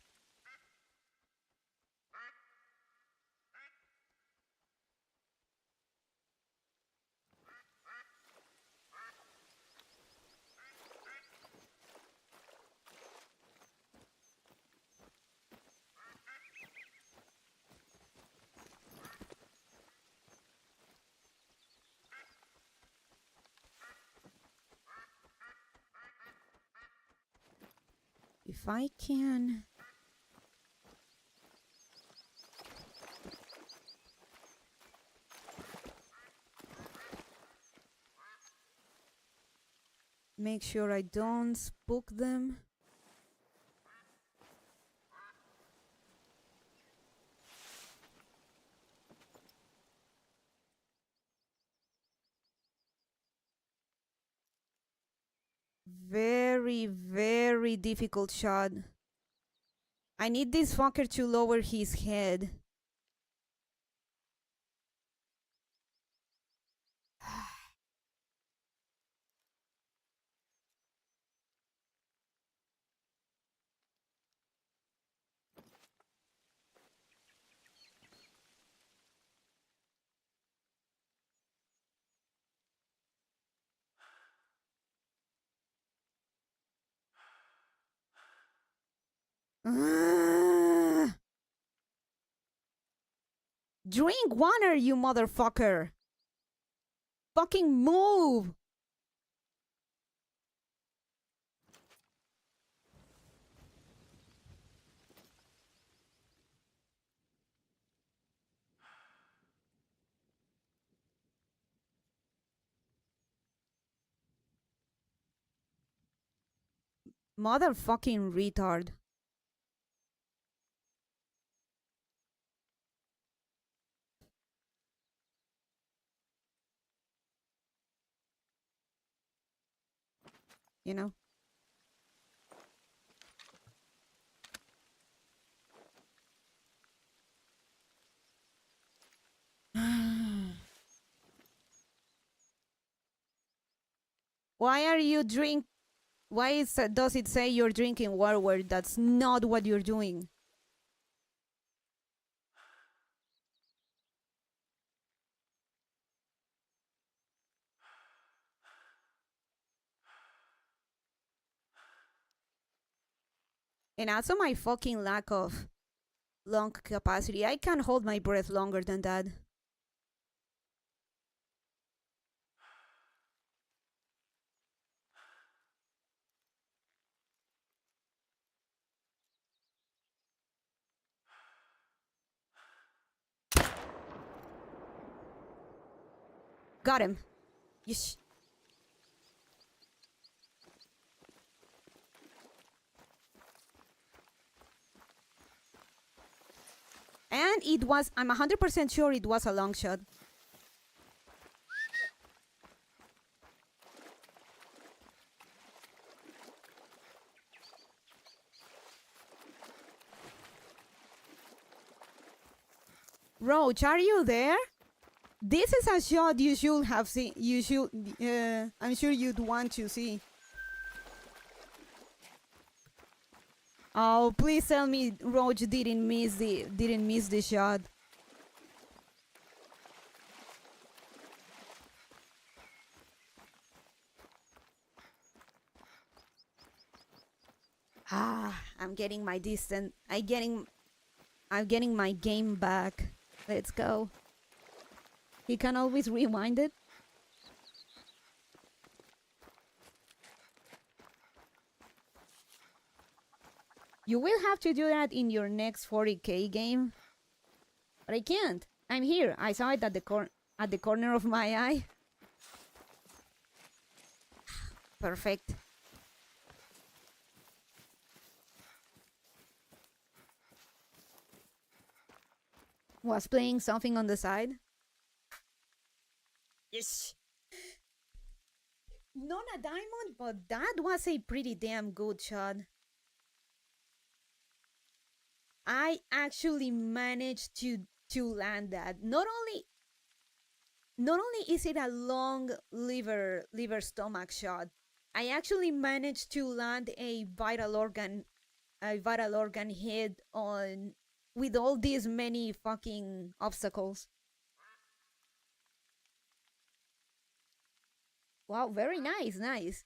If I can... make sure I don't spook them. Very, very difficult shot. I need this fucker to lower his head. Drink water, you motherfucker! Fucking move! Motherfucking retard. You know? Why are you drink? Why does it say you're drinking water where that's not what you're doing? And also my fucking lack of lung capacity. I can't hold my breath longer than that. Got him. Yes. And it was, I'm 100% sure it was a long shot. Roach, are you there? This is a shot you should have seen. You should, I'm sure you'd want to see. Oh, please tell me Roach didn't miss the shot. I'm getting my distance. I'm getting my game back. Let's go. He can always rewind it. You will have to do that in your next 40k game. But I can't. I'm here. I saw it at the corner of my eye. Perfect. Was playing something on the side. Yes. Not a diamond, but that was a pretty damn good shot. I actually managed to land that. Not only is it a long liver stomach shot, I actually managed to land a vital organ hit on with all these many fucking obstacles. Wow, very nice, nice.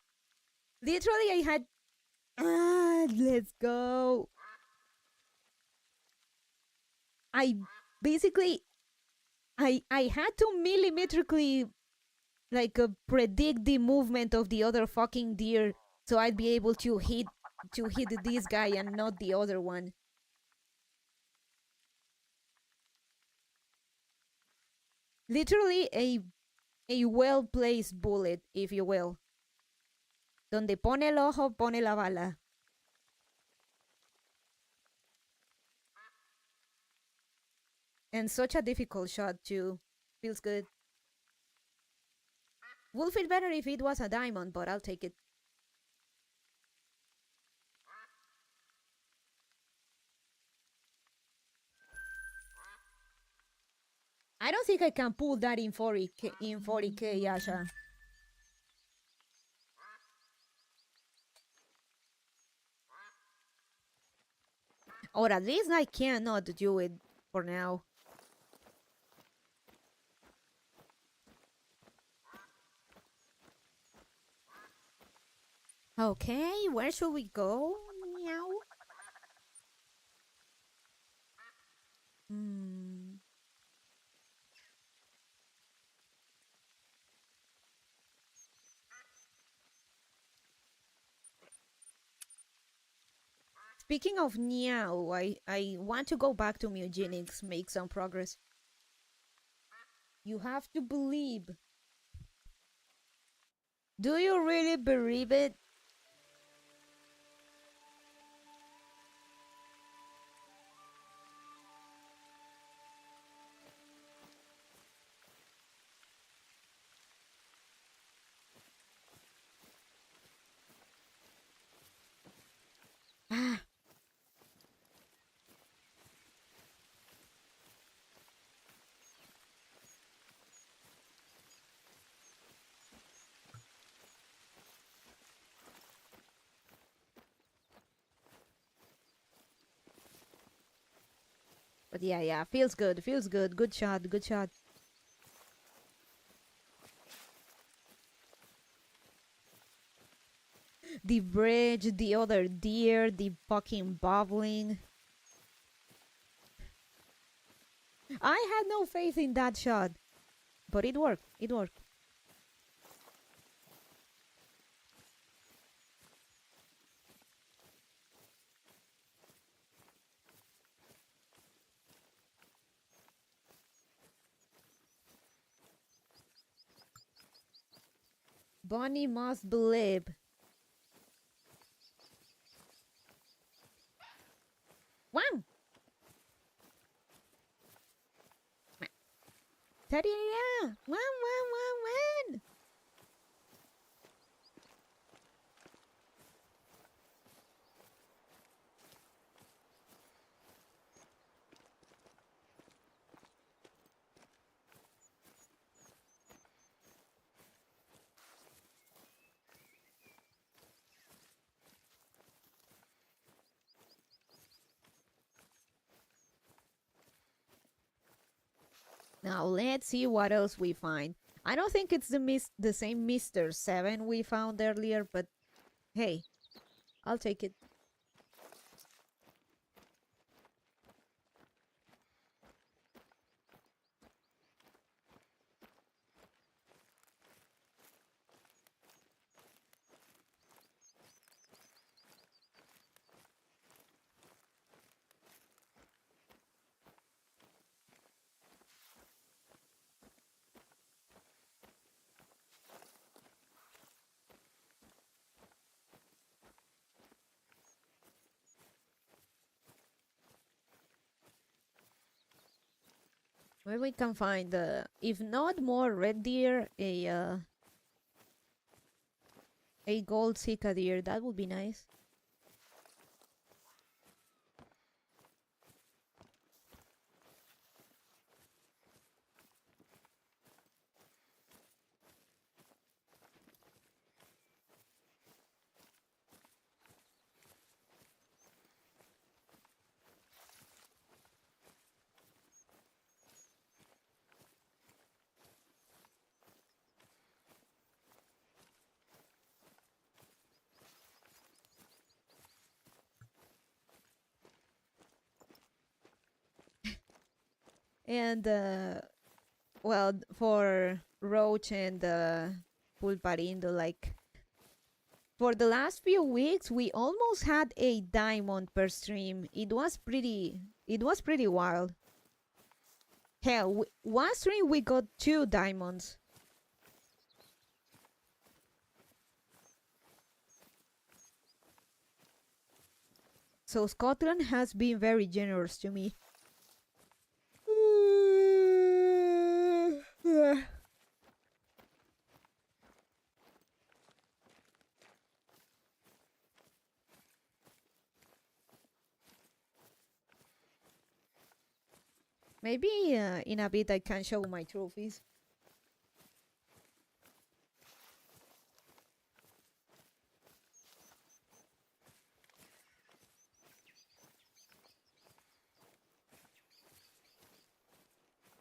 Literally I had let's go. I basically I had to millimetrically like predict the movement of the other fucking deer so I'd be able to hit to hit this guy and not the other one. Literally a well-placed bullet, if you will. Donde pone el ojo, pone la bala. And such a difficult shot, too. Feels good. Would feel better if it was a diamond, but I'll take it. I don't think I can pull that in 40k, Yasha. Or at least I cannot do it for now. Okay, where should we go? Meow. Speaking of meow, I want to go back to Mugenics, make some progress. You have to believe. Do you really believe it? Ah. But yeah, feels good, feels good. Good shot, good shot. The bridge, the other deer, the fucking bubbling. I had no faith in that shot, but it worked, it worked. Bonnie must believe. Wow! Ta-da! One! Now let's see what else we find. I don't think it's the same Mr. 7 we found earlier, but hey, I'll take it. Where we can find, if not more red deer, a gold Sika deer. That would be nice. And well, for Roach and Pulparindo, like For the last few weeks, we almost had a diamond per stream. It was pretty wild. Hell, one stream we got 2 diamonds. So Scotland has been very generous to me. Maybe in a bit I can show my trophies.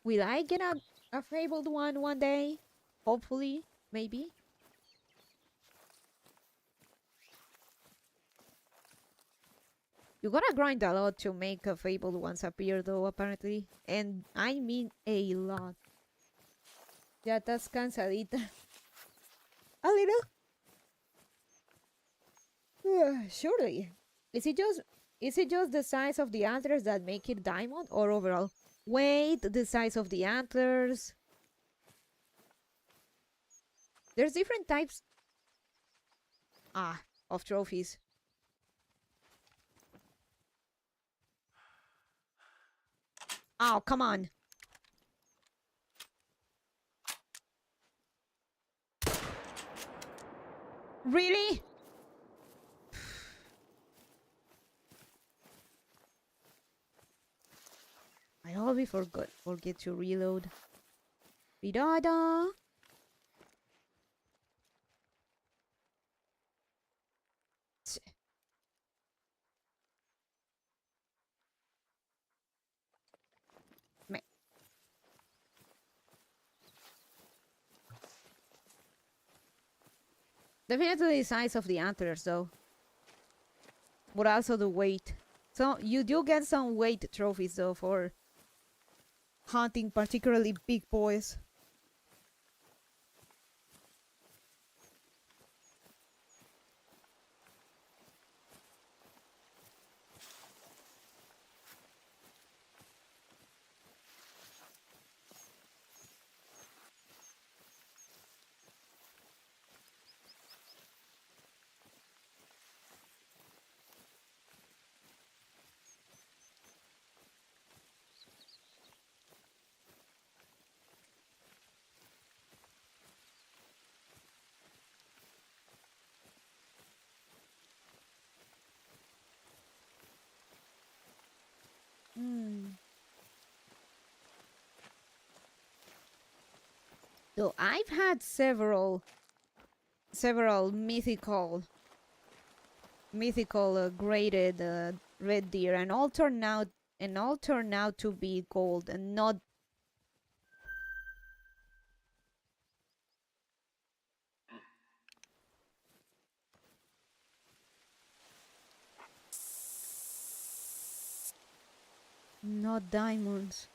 Will I get a fabled one day? Hopefully, maybe. You gotta grind a lot to make a fabled ones appear though, apparently. And I mean a lot. Ya estás cansadita. A little? Surely. Is it just the size of the antlers that make it diamond, or overall? Wait, the size of the antlers. There's different types of trophies. Oh, come on. Really? I always forget to reload. Bidada. Definitely the size of the antlers though. But also the weight. So you do get some weight trophies though for hunting particularly big boys. So I've had several mythical graded red deer, and all turn out to be gold and not. Not diamonds.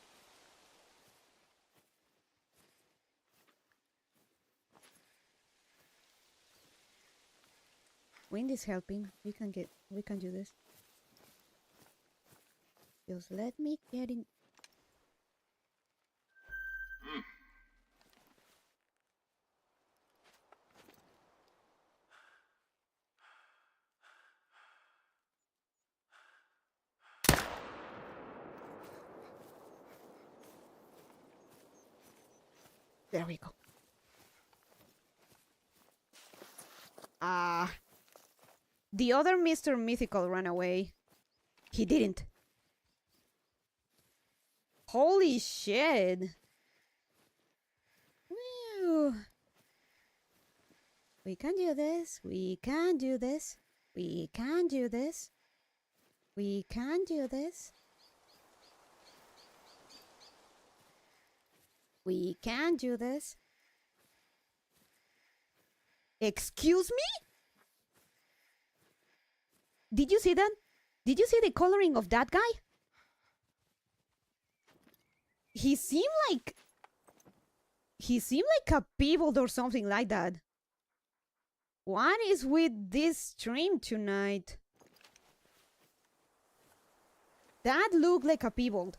Wind is helping. We can do this. Just let me get in. There we go. The other Mr. Mythical ran away. He didn't. Holy shit. Whew. We can do this. We can do this. We can do this. We can do this. We can do this. Excuse me? Did you see that? Did you see the coloring of that guy? He seemed like a peebled or something like that. What is with this stream tonight? That looked like a pivotal.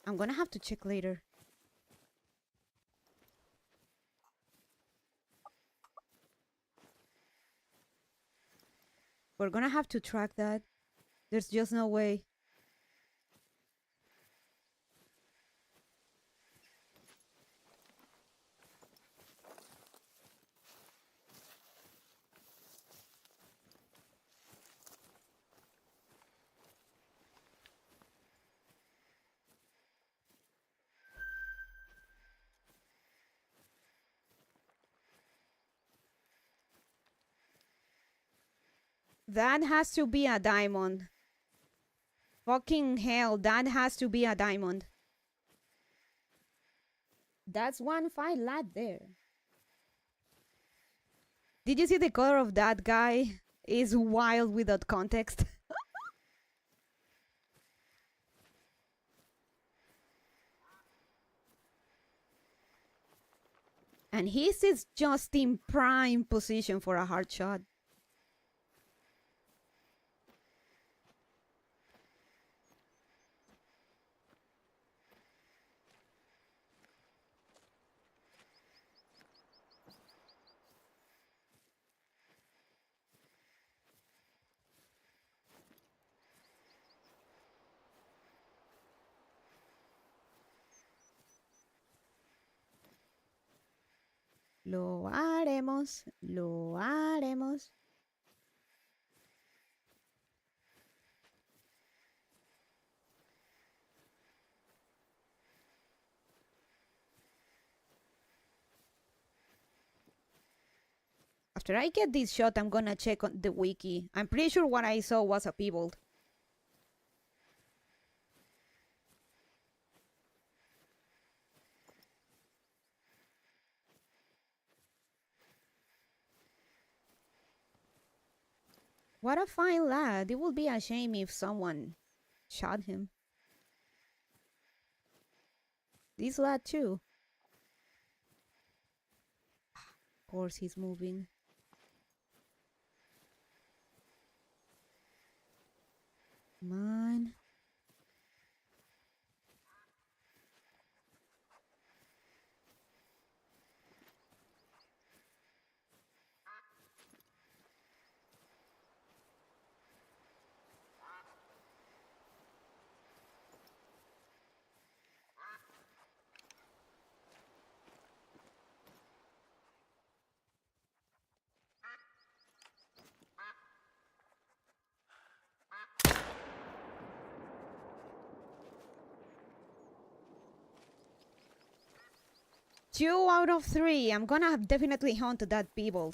I'm gonna have to check later. We're gonna have to track that. There's just no way. That has to be a diamond. Fucking hell, that has to be a diamond. That's one fine lad there. Did you see the color of that guy? Is wild without context. And he sits just in prime position for a hard shot. Lo haremos, lo haremos. After I get this shot, I'm gonna check on the wiki. I'm pretty sure what I saw was a pivotal. What a fine lad. It would be a shame if someone shot him. This lad too. Of course he's moving. Come on. Two out of three. I'm gonna definitely hunt that pivotal.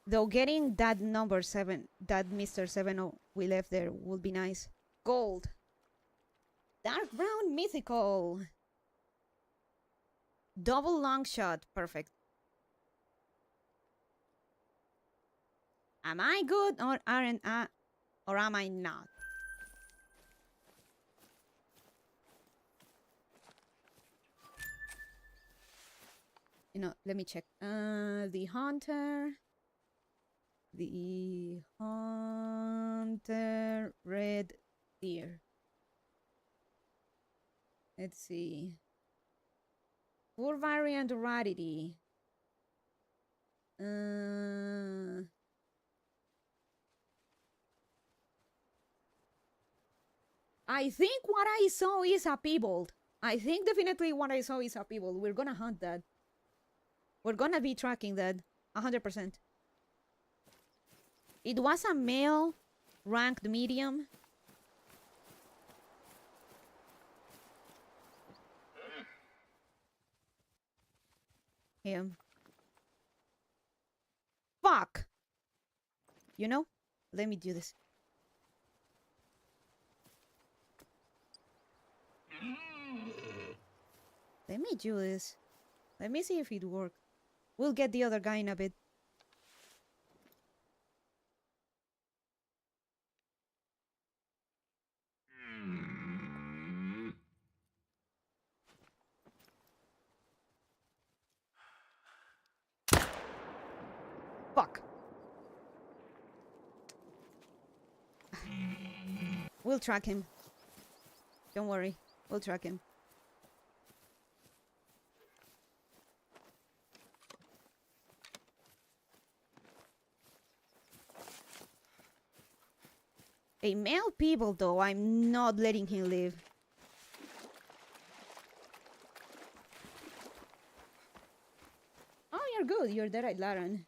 Though getting that number 7, that Mr. 7 we left there would be nice. Gold. Dark brown mythical. Double long shot. Perfect. Am I good or aren't I, or am I not? You know, let me check. The hunter. The hunter red deer. Let's see. Full variant rarity. I think what I saw is a pivotal. I think definitely what I saw is a pivotal. We're gonna hunt that. We're gonna be tracking that 100%. It was a male ranked medium. Him. Fuck! You know? Let me do this. Let me do this. Let me see if it works. We'll get the other guy in a bit. We'll track him. Don't worry. We'll track him. A male people, though, I'm not letting him live. Oh, you're good. You're the right, Laran.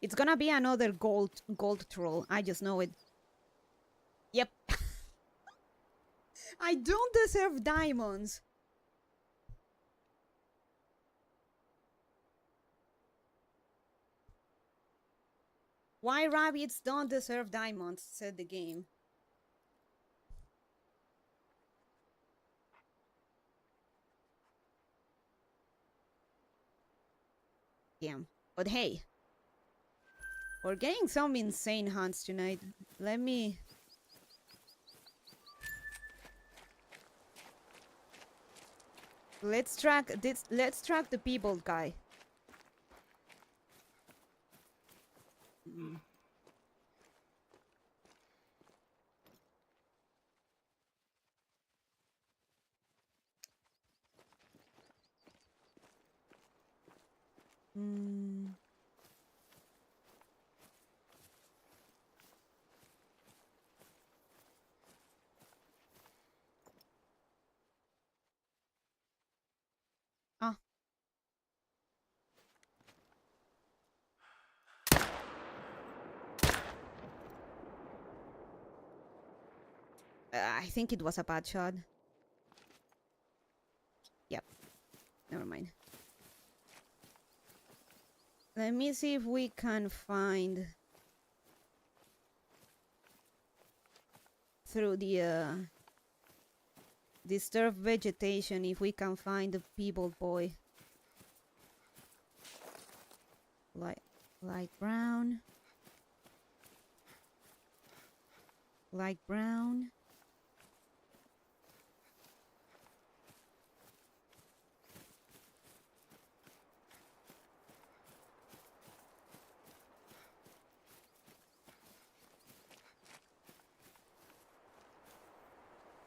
It's gonna be another gold troll. I just know it. Yep. I don't deserve diamonds. Why rabbits don't deserve diamonds, said the game. Damn. But hey, we're getting some insane hunts tonight. Let me... Let's track this. Let's track the people guy. Ah. I think it was a bad shot. Yep. Never mind. Let me see if we can find through the disturbed vegetation if we can find the people boy. Light brown. Light brown.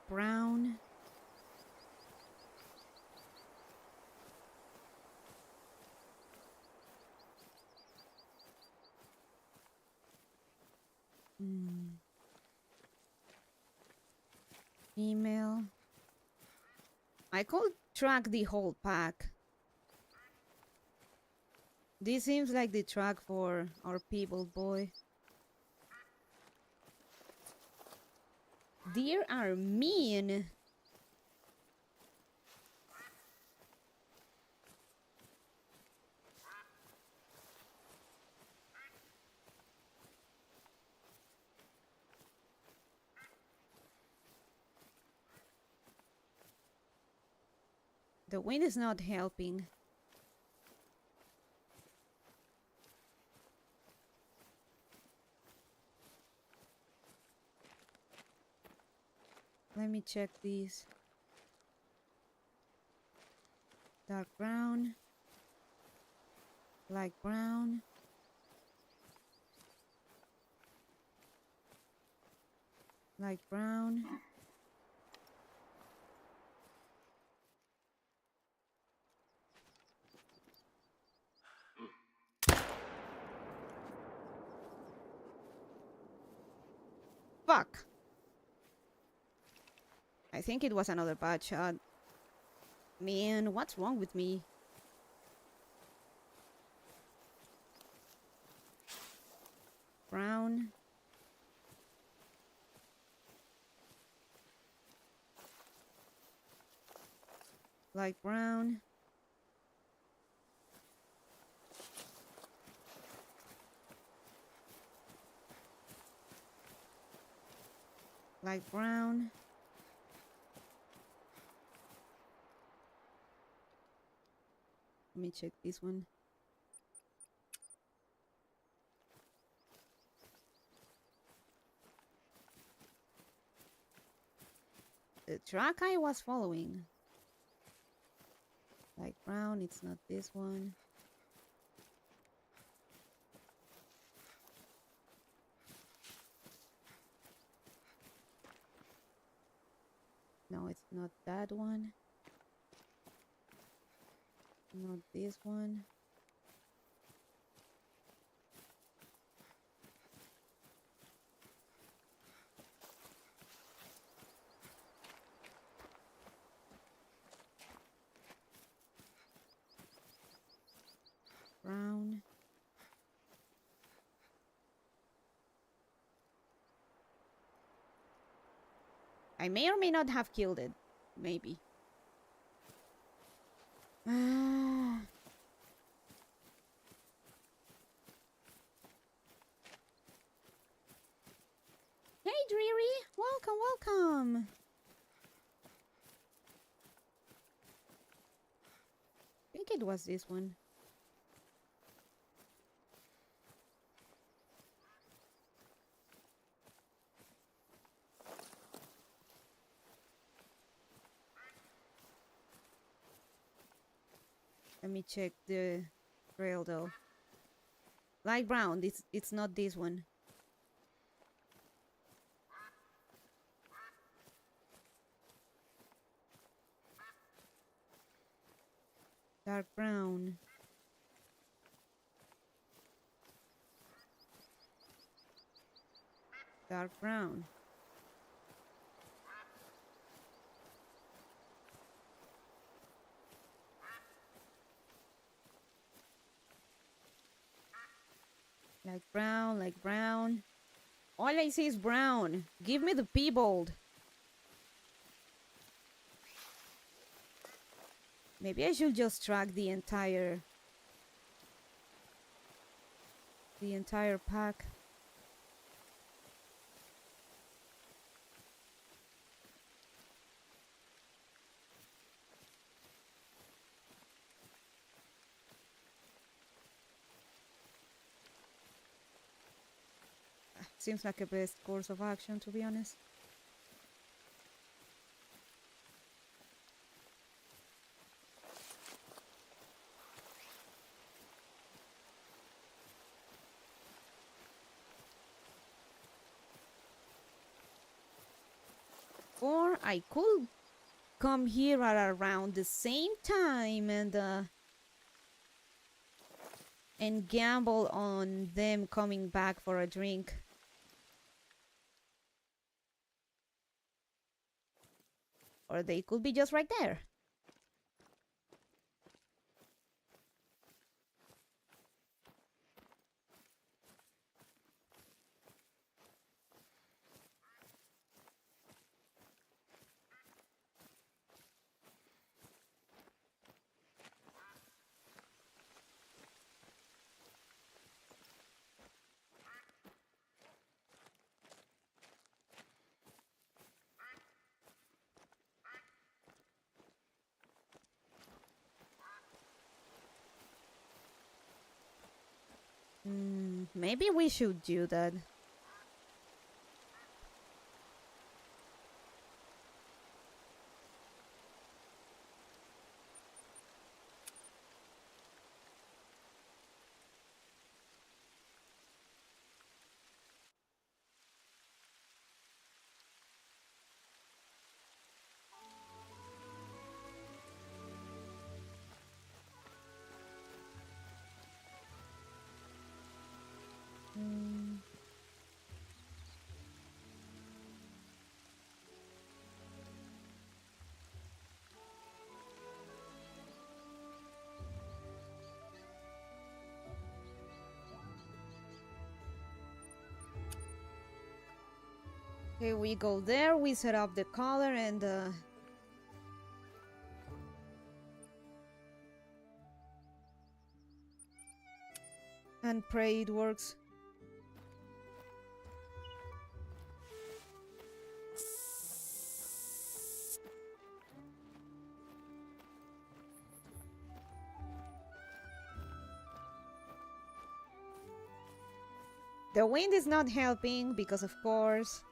Brown. Female. I could track the whole pack. This seems like the track for our people boy. Deer are mean. The wind is not helping. Let me check these. Dark brown. Light brown. Light brown. Fuck. I think it was another bad shot. Man, what's wrong with me? Brown. Light brown. Light brown. me check this one. The track I was following. Like brown, it's not this one. No, it's not that one. Not this one. Brown. I may or may not have killed it. Maybe. Ah. Hey, Dreary! Welcome, welcome! I think it was this one. Let me check the trail though. Light brown, it's not this one. Dark brown. Dark brown. Like brown, like brown. All I see is brown. Give me the piebald. Maybe I should just track the entire pack. Seems like a best course of action, to be honest. Or I could come here at around the same time and gamble on them coming back for a drink. Or they could be just right there. Maybe we should do that. Okay, we go there, we set up the color and pray it works. The wind is not helping because, of course.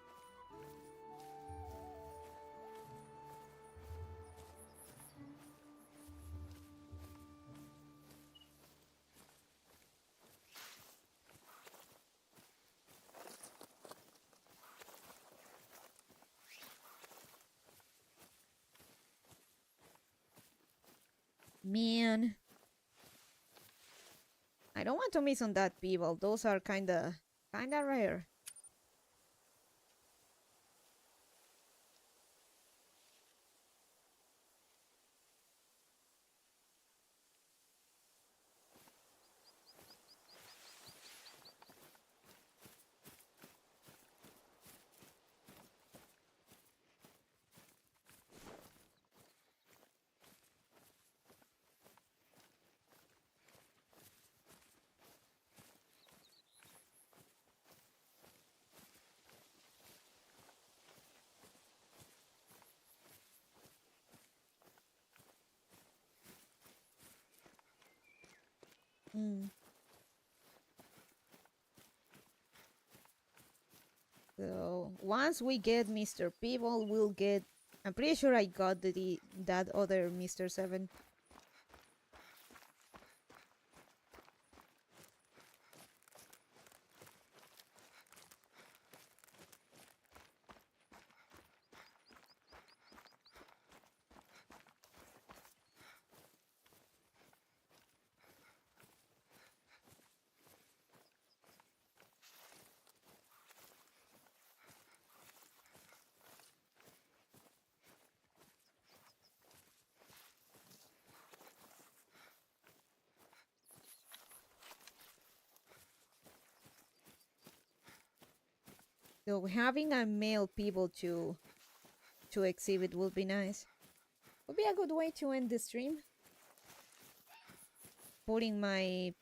Man. I don't want to miss on that people. Those are kinda rare. Mm. So once we get Mr. People, we'll get. I'm pretty sure I got that other Mr. 7. So having a male people to exhibit will be nice. Would be a good way to end the stream. Putting my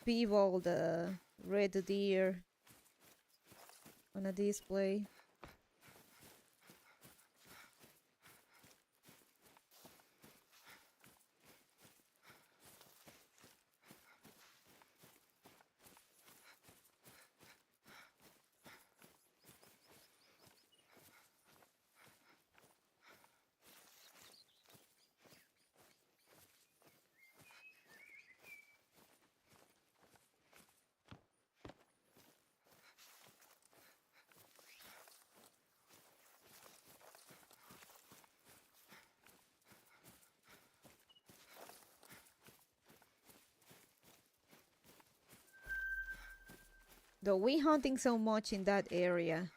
people, the red deer, on a display. Though we hunting so much in that area,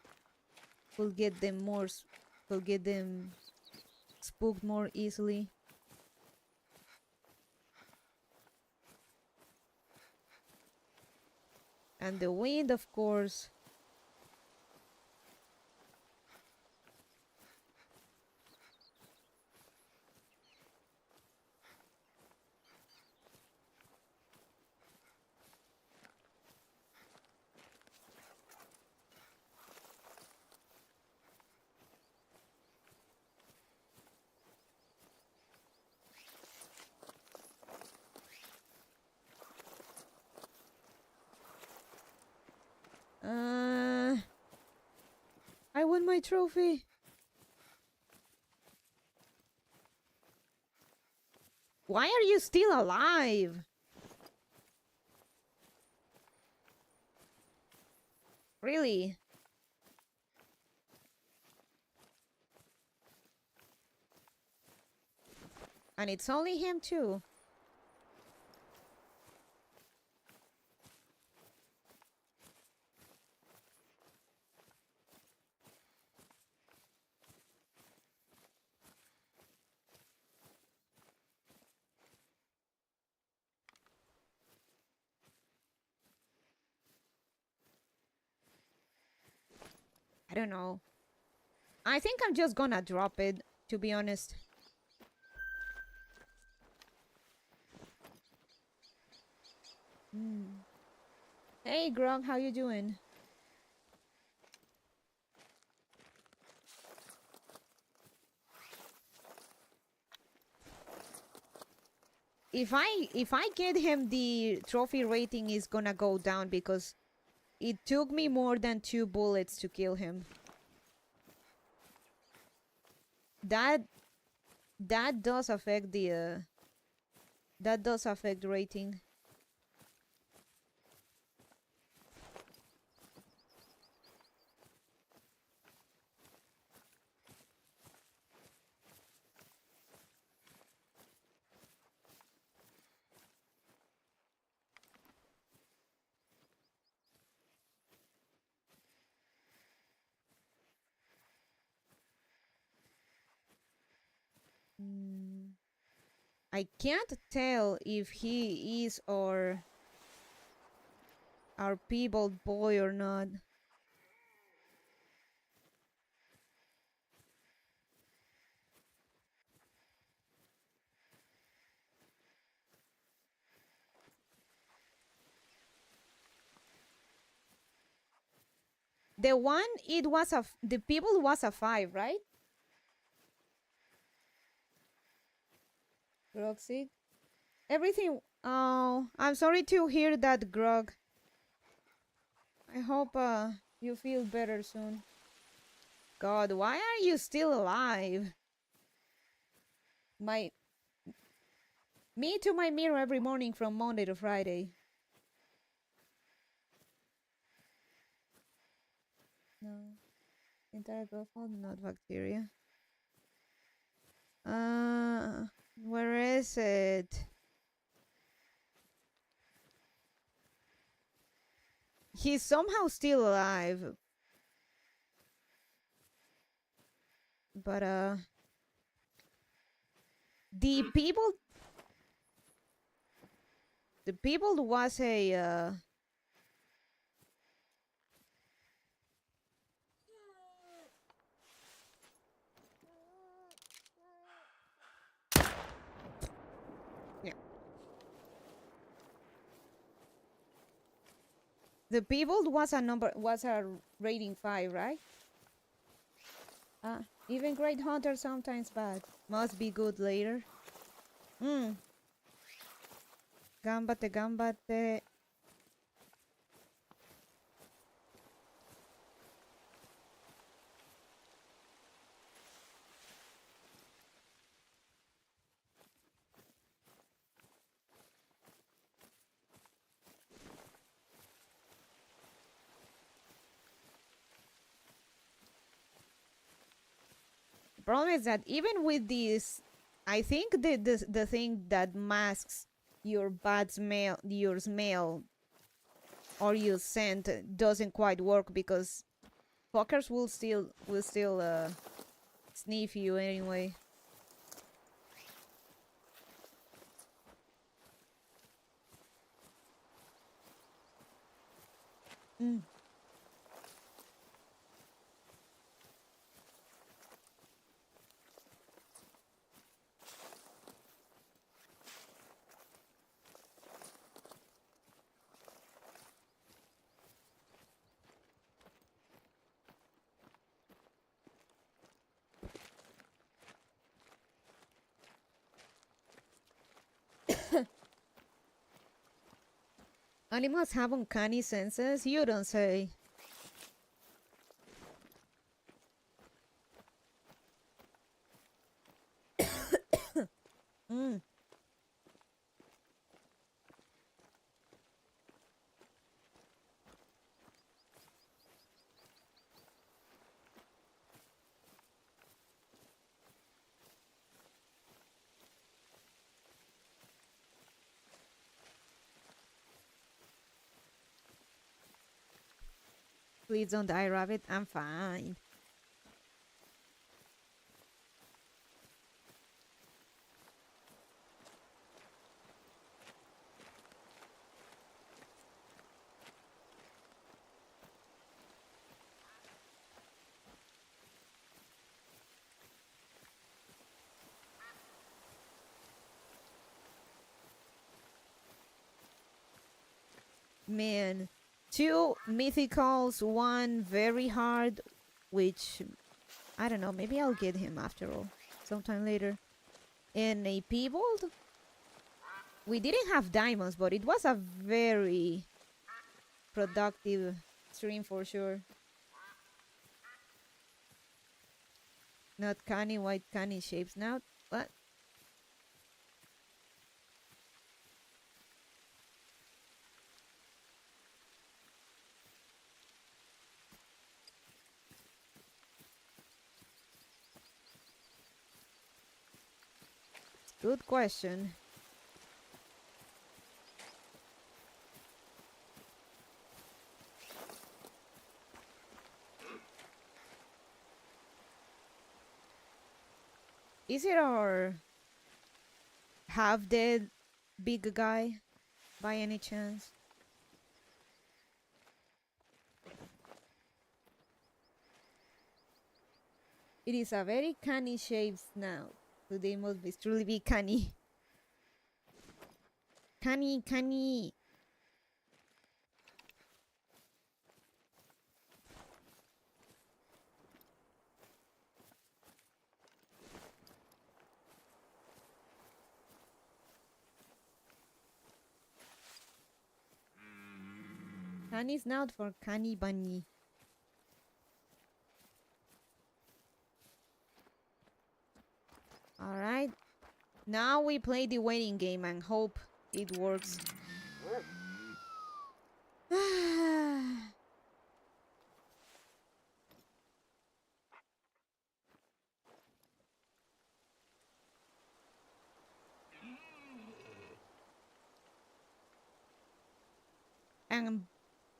we'll get them we'll get them spooked more easily. And the wind, of course. I won my trophy. Why are you still alive? Really? And it's only him too. I don't know. I think I'm just gonna drop it, to be honest. Hey Grog, how you doing? If I get him, the trophy rating is gonna go down because It took me more than 2 bullets to kill him. That does affect the that does affect rating. I can't tell if he is our peebled boy or not. The one, it was the people was a 5, right? Groxic. Everything. Oh, I'm sorry to hear that, Grog. I hope you feel better soon. God, why are you still alive? Me to my mirror every morning from Monday to Friday. No. Entire growth mode, not bacteria. Where is it? He's somehow still alive. But the people was a yeah. The people was a rating 5, right? Even great hunter sometimes bad. Must be good later. Gambate, gambate. The problem is that even with this, I think the thing that masks your bad smell, your smell, or your scent doesn't quite work because fuckers will still sniff you anyway. Animals have uncanny senses? You don't say. Please don't die, rabbit. I'm fine. Man, 2 mythicals, 1 very hard, which I don't know, maybe I'll get him after all, sometime later. And a Peebled? We didn't have diamonds, but it was a very productive stream for sure. Not canny, white canny shapes. Now, what? Good question. Is it our half dead big guy by any chance? It is a very canny shaped snout. So they must be truly be canny. Canny, canny. Canny snout for canny bunny. Alright. Now we play the waiting game and hope it works.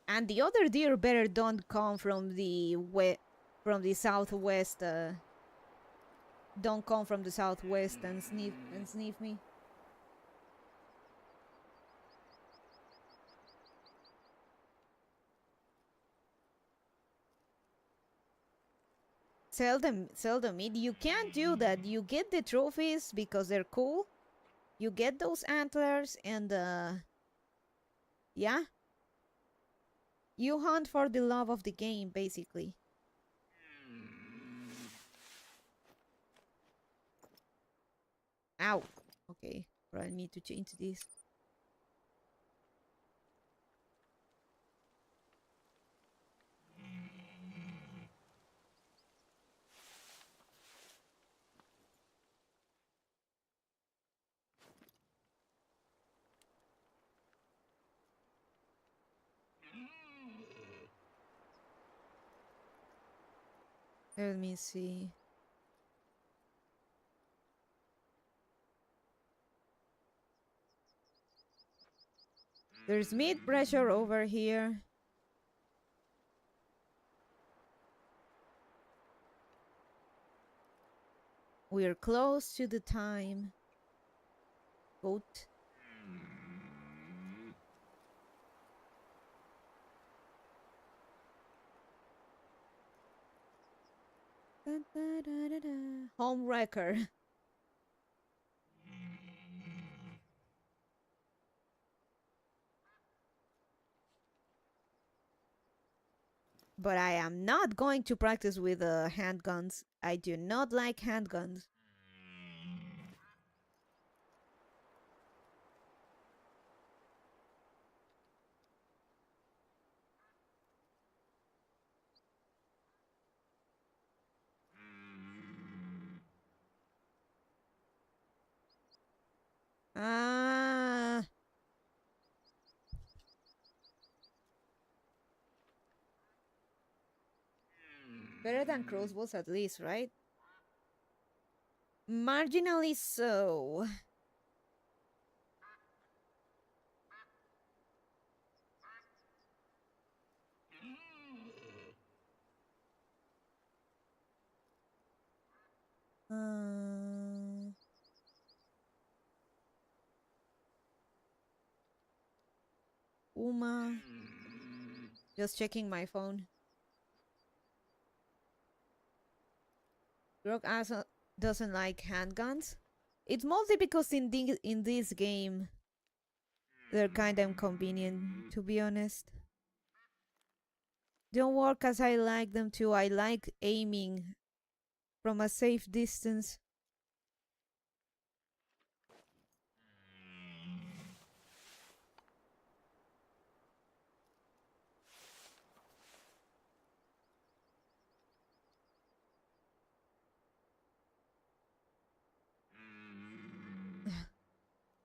And the other deer better don't come from the southwest. Don't come from the southwest and sniff me. Sell the meat. You can't do that. You get the trophies because they're cool. You get those antlers and yeah. You hunt for the love of the game, basically. Ow. Okay, I need to change this. Let me see. There's meat pressure over here. We're close to the time. Goat. Da, da, da, da, da. Home wrecker. But I am not going to practice with handguns. I do not like handguns. Ah. Better than crossbows at least, right? Marginally so. Uma. Just checking my phone. Grog also doesn't like handguns. It's mostly because in this game they're kind of inconvenient, to be honest. Don't work as I like them to. I like aiming from a safe distance.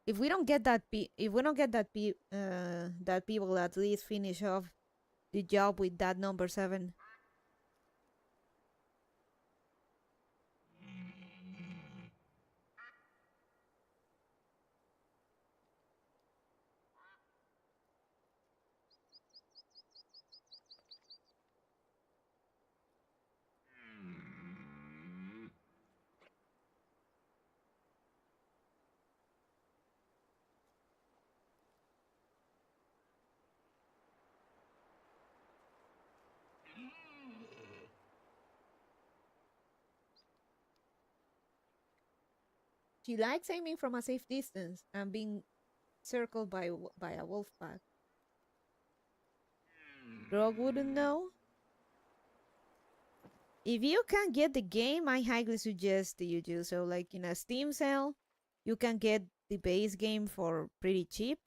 If we don't get that that people at least finish off the job with that number 7. She likes aiming from a safe distance and being circled by a wolf pack. Rogue wouldn't know. If you can get the game, I highly suggest that you do so. Like in a Steam sale, you can get the base game for pretty cheap.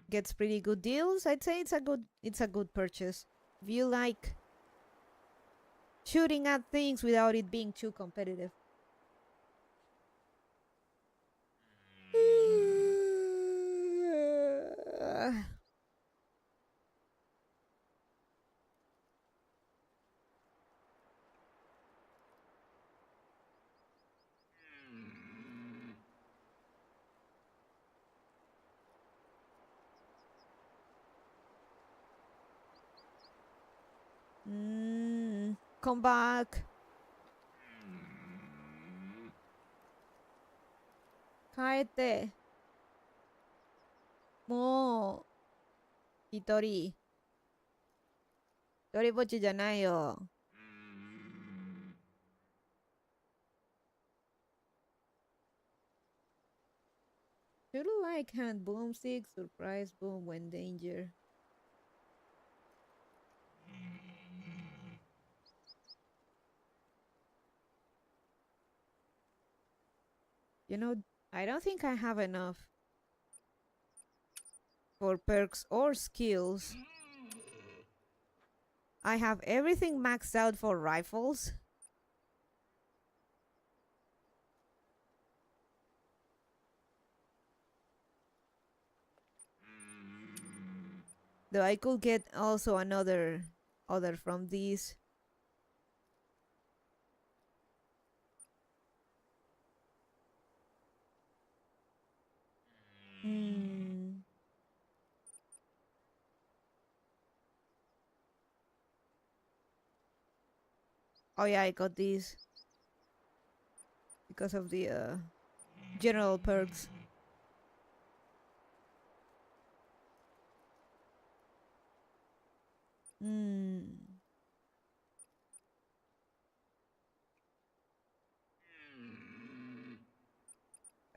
Gets pretty good deals. I'd say it's a good purchase. If you like shooting at things without it being too competitive. Come back. Kaete. Mo. Hitori. Hitoribochi janai yo. Should like hand boomstick, surprise boom when danger. You know, I don't think I have enough for perks or skills. I have everything maxed out for rifles. Though I could get also other from these. Oh yeah, I got these because of the general perks.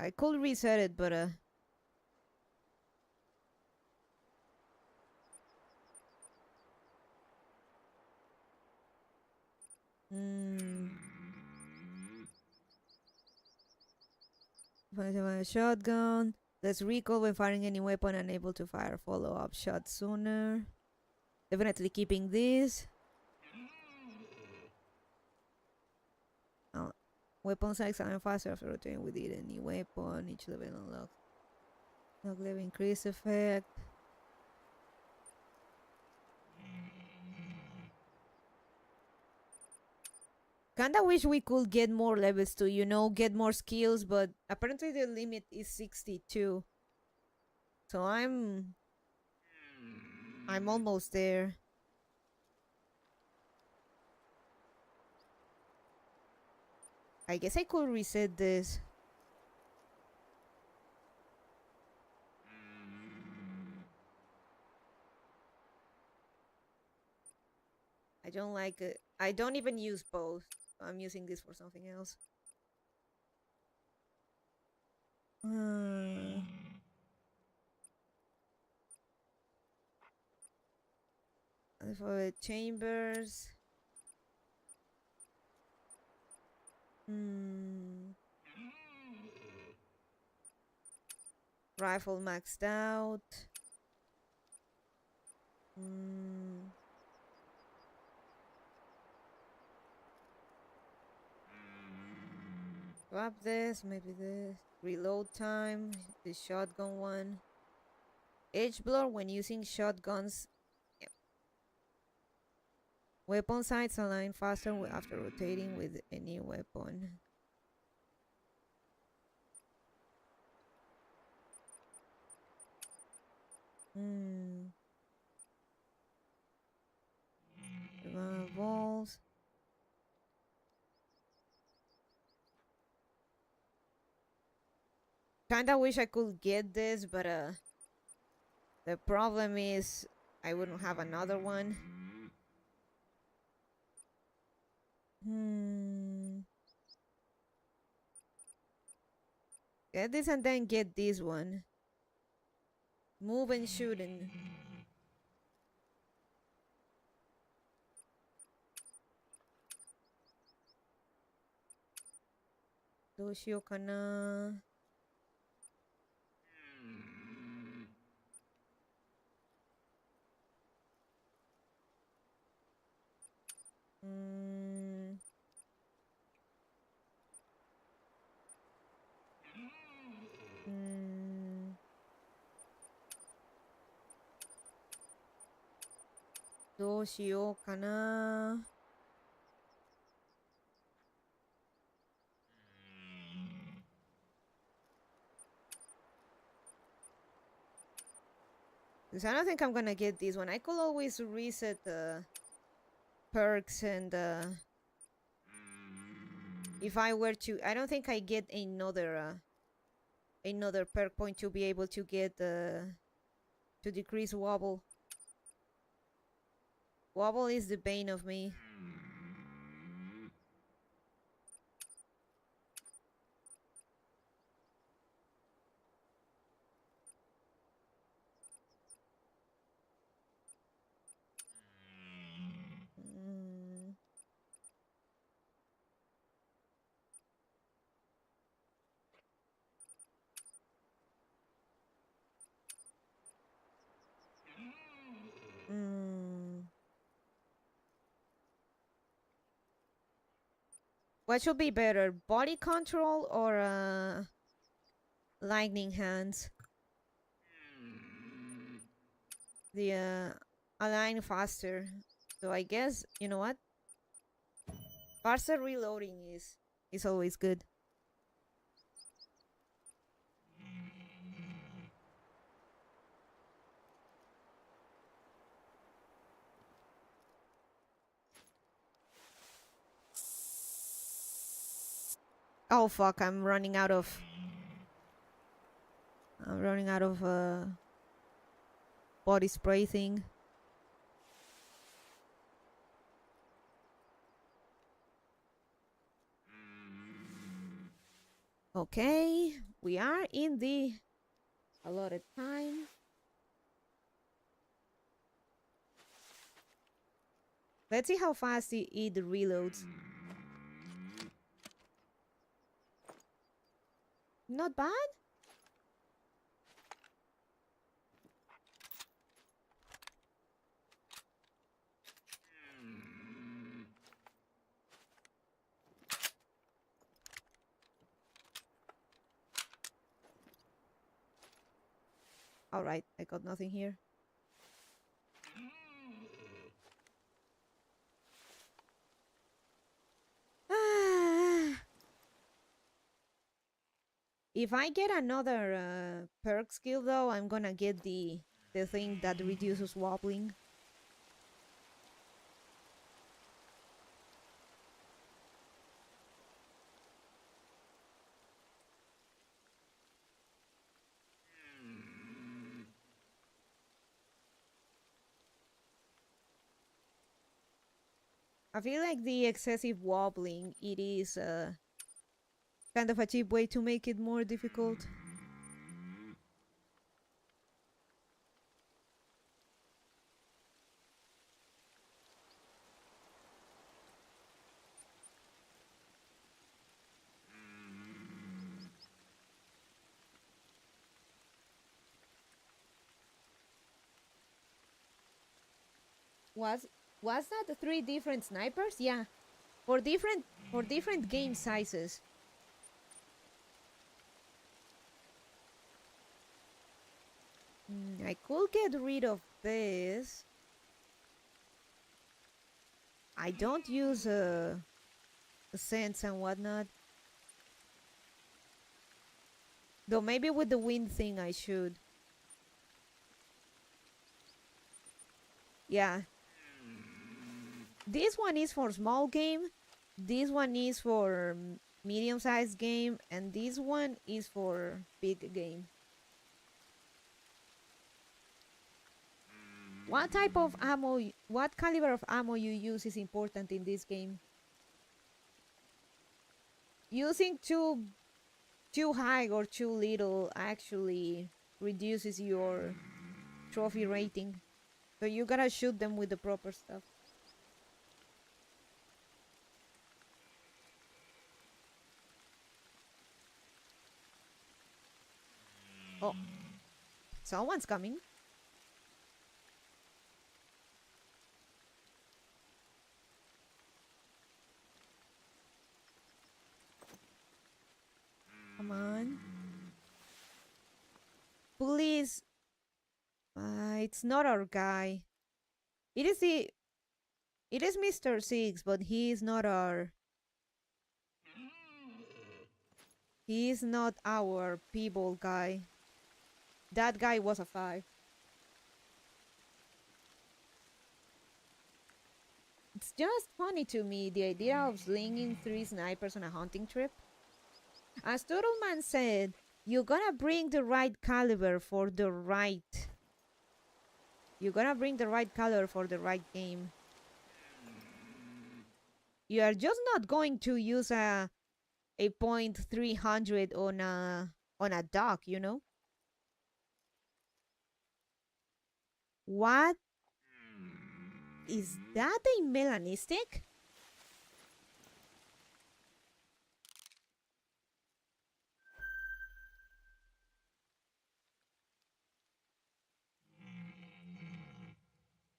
I could reset it, but shotgun. Let's recall when firing any weapon, unable to fire follow-up shot sooner. Definitely keeping this. Oh, weapon size and faster after rotating with it. Any weapon, each level unlocks. Knock level increase effect. Kinda wish we could get more levels to, you know, get more skills, but apparently the limit is 62. So I'm almost there. I guess I could reset this. I don't like it. I don't even use both. I'm using this for something else. For the chambers. Rifle maxed out. Swap this, maybe this. Reload time, the shotgun one. Edge blur when using shotguns. Yep. Weapon sights align faster after rotating with any weapon. Balls. Kinda wish I could get this, but the problem is I wouldn't have another one. Get this and then get this one. Move and shooting. Doshio kana. Doshio kana. Because I don't think I'm gonna get this one. I could always reset the perks and if I were to, I don't think I get another perk point to be able to get to decrease wobble. Wobble is the bane of me. What should be better, body control or lightning hands? The align faster. So I guess, you know what? Faster reloading is always good. Oh fuck, I'm running out of body spray thing. Okay, we are in the allotted time. Let's see how fast it reloads. Not bad. All right, I got nothing here. If I get another perk skill though, I'm gonna get the thing that reduces wobbling. I feel like the excessive wobbling, it is kind of a cheap way to make it more difficult. Was that the 3 different snipers? Yeah, for different game sizes. I could get rid of this. I don't use scents and whatnot. Though maybe with the wind thing I should. Yeah. This one is for small game. This one is for medium-sized game. And this one is for big game. What type of ammo, what caliber of ammo you use is important in this game. Using too high or too little actually reduces your trophy rating. So you gotta shoot them with the proper stuff. Oh, someone's coming. Come on. Please. It's not our guy. It is Mr. Six, but he is not our... He is not our people guy. That guy was a 5. It's just funny to me, the idea of slinging 3 snipers on a hunting trip. As Turtleman said, you gotta bring the right caliber for the right... You gotta bring the right caliber for the right game. You are just not going to use a .300 on a dog, you know? What? Is that a melanistic?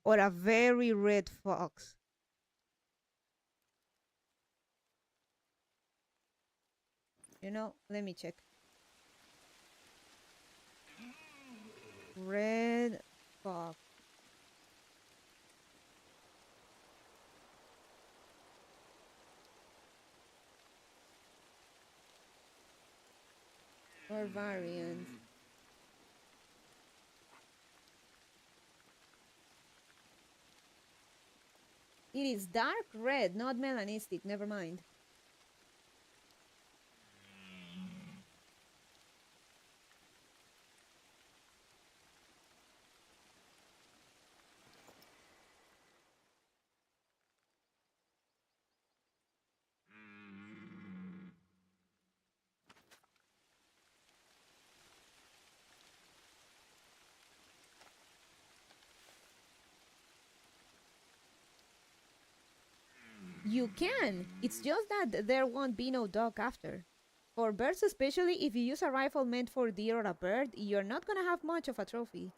Or a very red fox? You know, let me check. Red fox. Or variant. It is dark red, not melanistic, never mind. You can. It's just that there won't be no dog after. For birds, especially if you use a rifle meant for deer or a bird, you're not gonna have much of a trophy.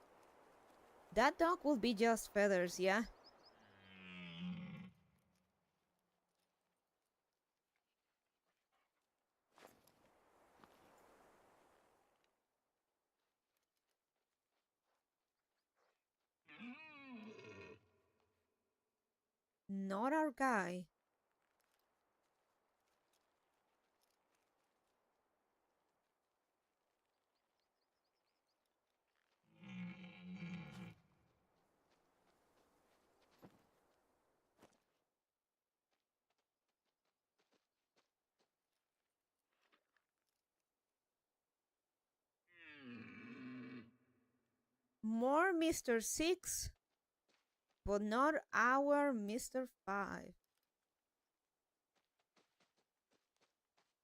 That dog will be just feathers, yeah? Not our guy. More Mr. 6, but not our Mr. 5.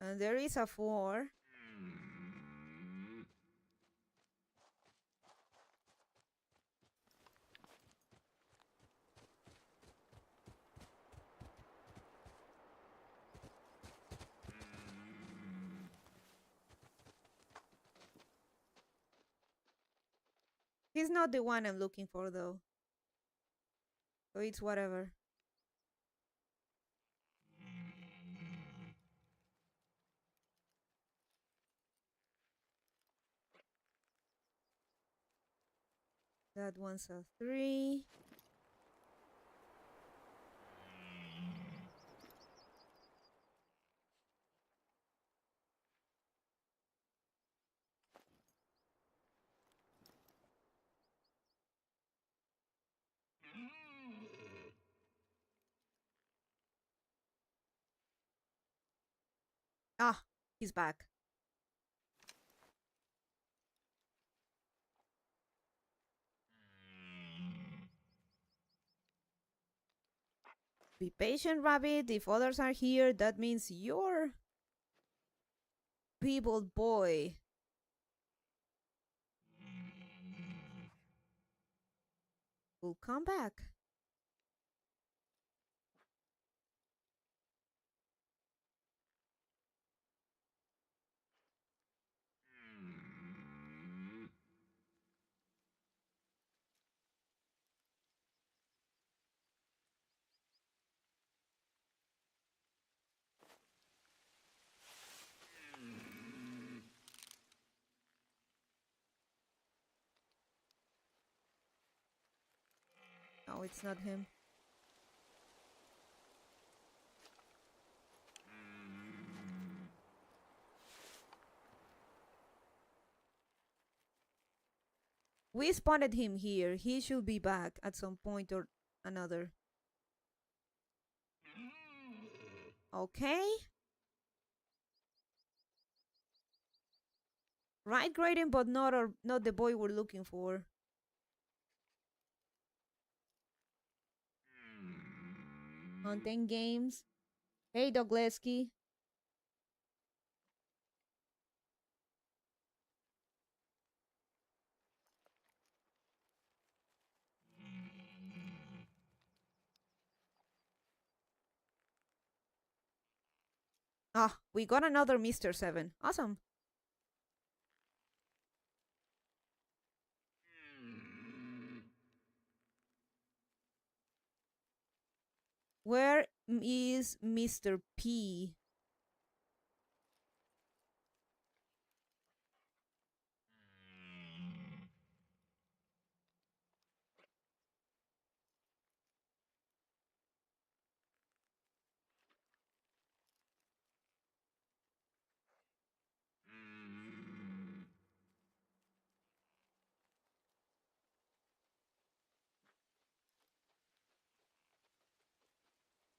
And there is a 4. He's not the one I'm looking for, though. So it's whatever. That one's a 3. Ah, he's back. Be patient, rabbit. If others are here, that means you're people boy. Will come back. No, it's not him. We spotted him here. He should be back at some point or another. Okay. Right grading, but not the boy we're looking for. Hunting games. Hey, Dogleski. Ah, we got another Mr. 7. Awesome. Where is Mr. P?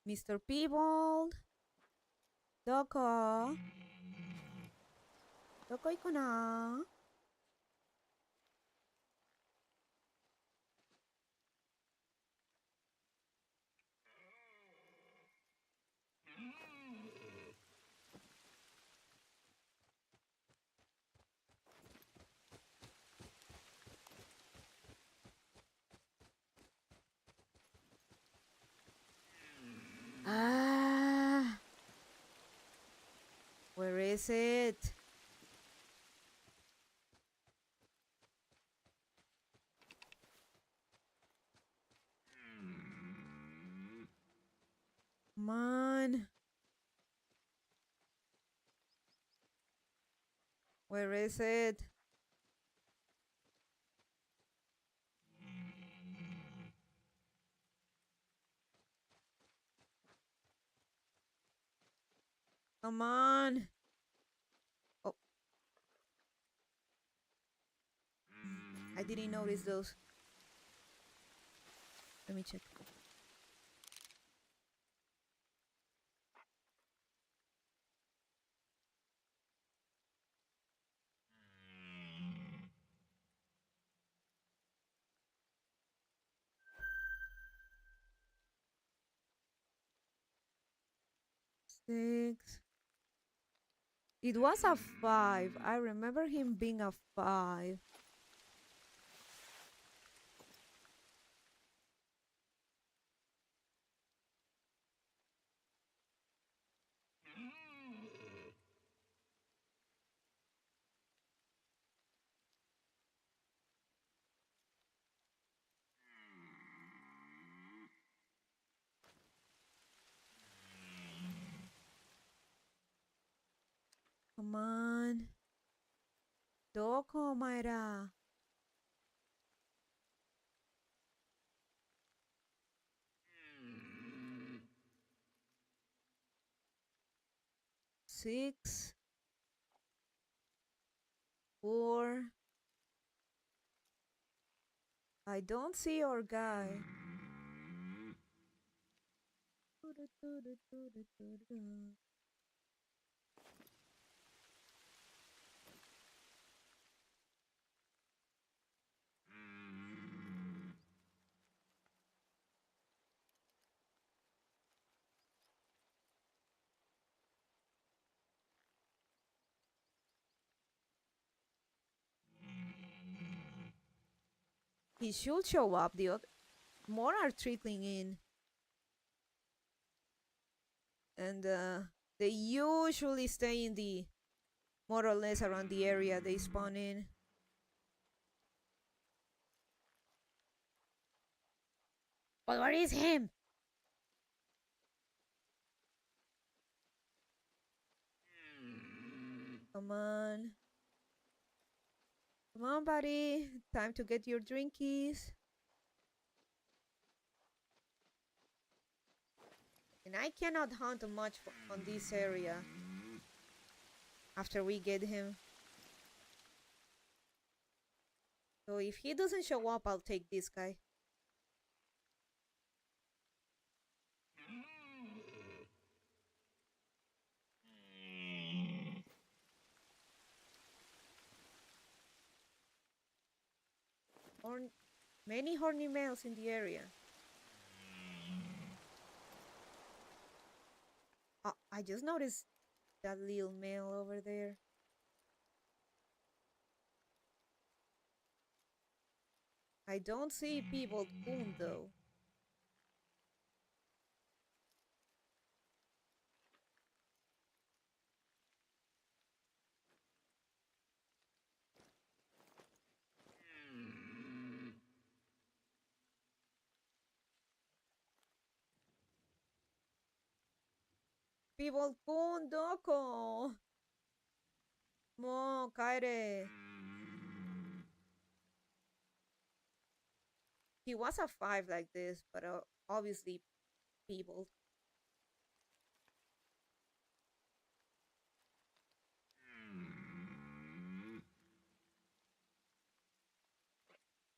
Mr. Peebled. Doko. Doko iko na? Ah. Where is it? Come on. Where is it? Come on. Oh. I didn't notice those. Let me check. Six. It was a 5. I remember him being a 5. Come on. Doko, Mayra. 6, 4. I don't see our guy. He should show up. More are trickling in. And they usually stay in the more or less around the area they spawn in. But where is him? Come on. Come on, buddy. Time to get your drinkies. And I cannot hunt much on this area after we get him. So if he doesn't show up, I'll take this guy. Many horny males in the area. I just noticed that little male over there. I don't see people coon though. People coon doko. Mo kaire. He was a 5 like this, but obviously people.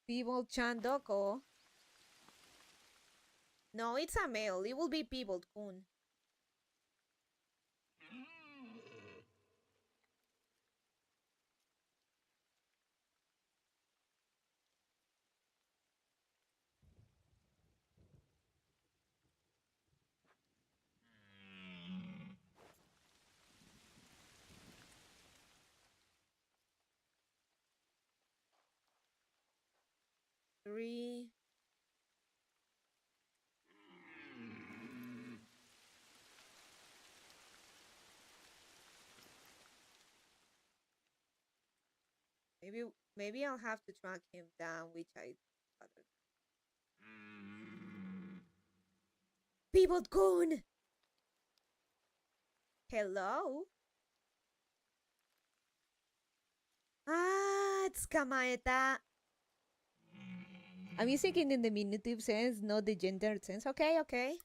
People chandoko. No, it's a male. It will be people coon. Three. Maybe I'll have to track him down, which I other. People coon. Hello. Ah, it's kamaeta. I'm using it in the diminutive sense, not the gendered sense. Okay, okay.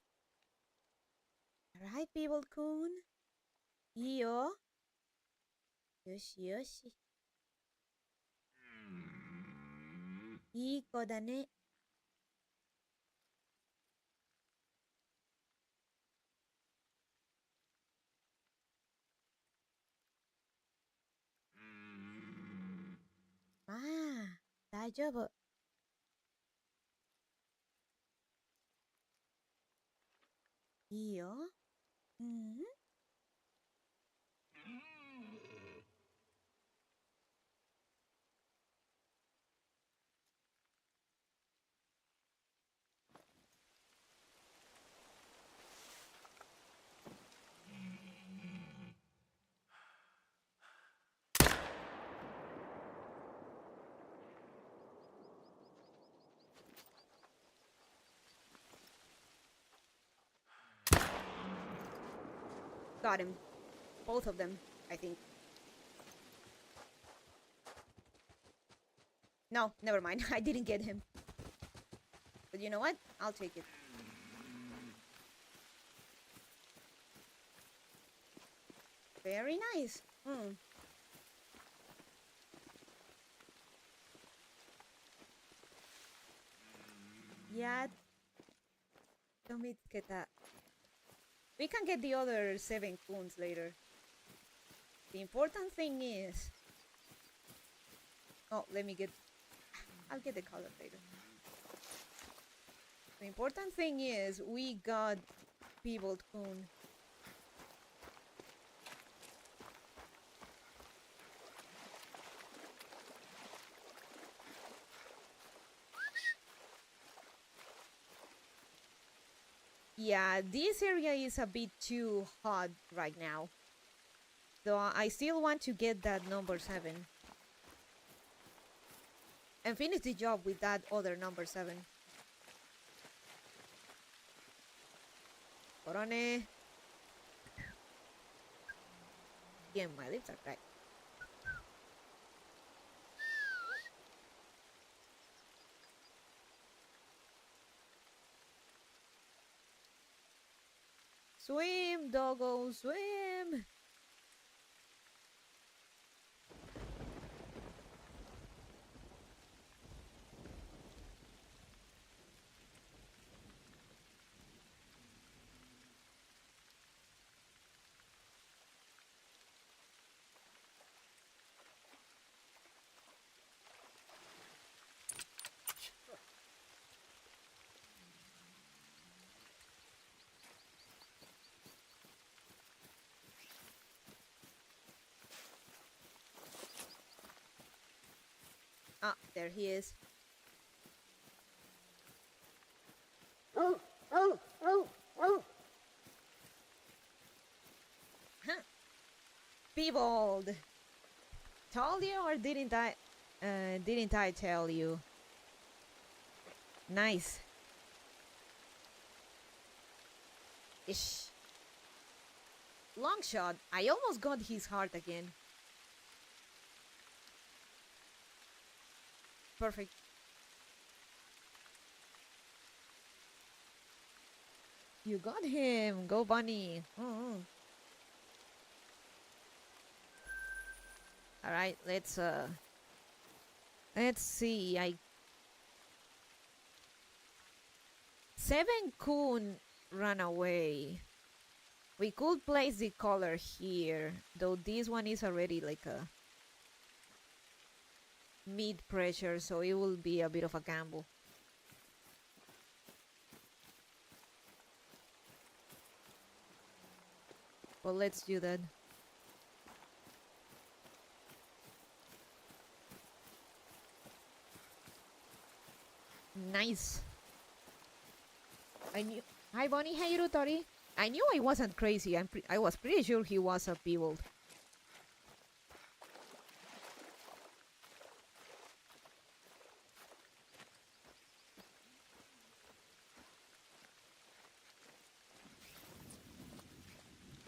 Alright, people coon. Iyo. Yoshi, yoshi. Iko da ne. Ah, 大丈夫. Iyo. Got him. Both of them, I think. No, never mind. I didn't get him. But you know what? I'll take it. Very nice. Yeah. Let me get that. We can get the other 7 coons later. The important thing is... Oh, let me get... I'll get the color later. The important thing is we got Peebled coon. Yeah, this area is a bit too hot right now. So I still want to get that number 7. And finish the job with that other number 7. Corone. Yeah, my lips are cracked. Swim, doggo, swim! Ah, there he is. Huh. Peebled. Told you or didn't I? Didn't I tell you? Nice. Ish. Long shot. I almost got his heart again. Perfect. You got him. Go, bunny. All right, let's see. 7 coon ran away. We could place the color here, though this one is already like a mid pressure, so it will be a bit of a gamble. But let's do that. Nice. I knew. Hi, Bonnie. Hey, Rutori. I knew I wasn't crazy. I was pretty sure he was a Peebled.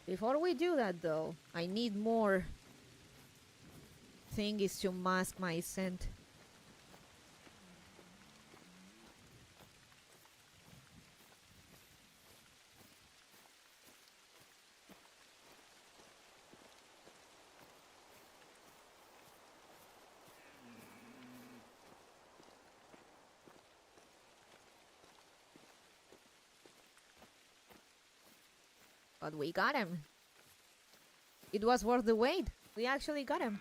Before we do that, though, I need more thingies to mask my scent. But we got him. It was worth the wait. We actually got him.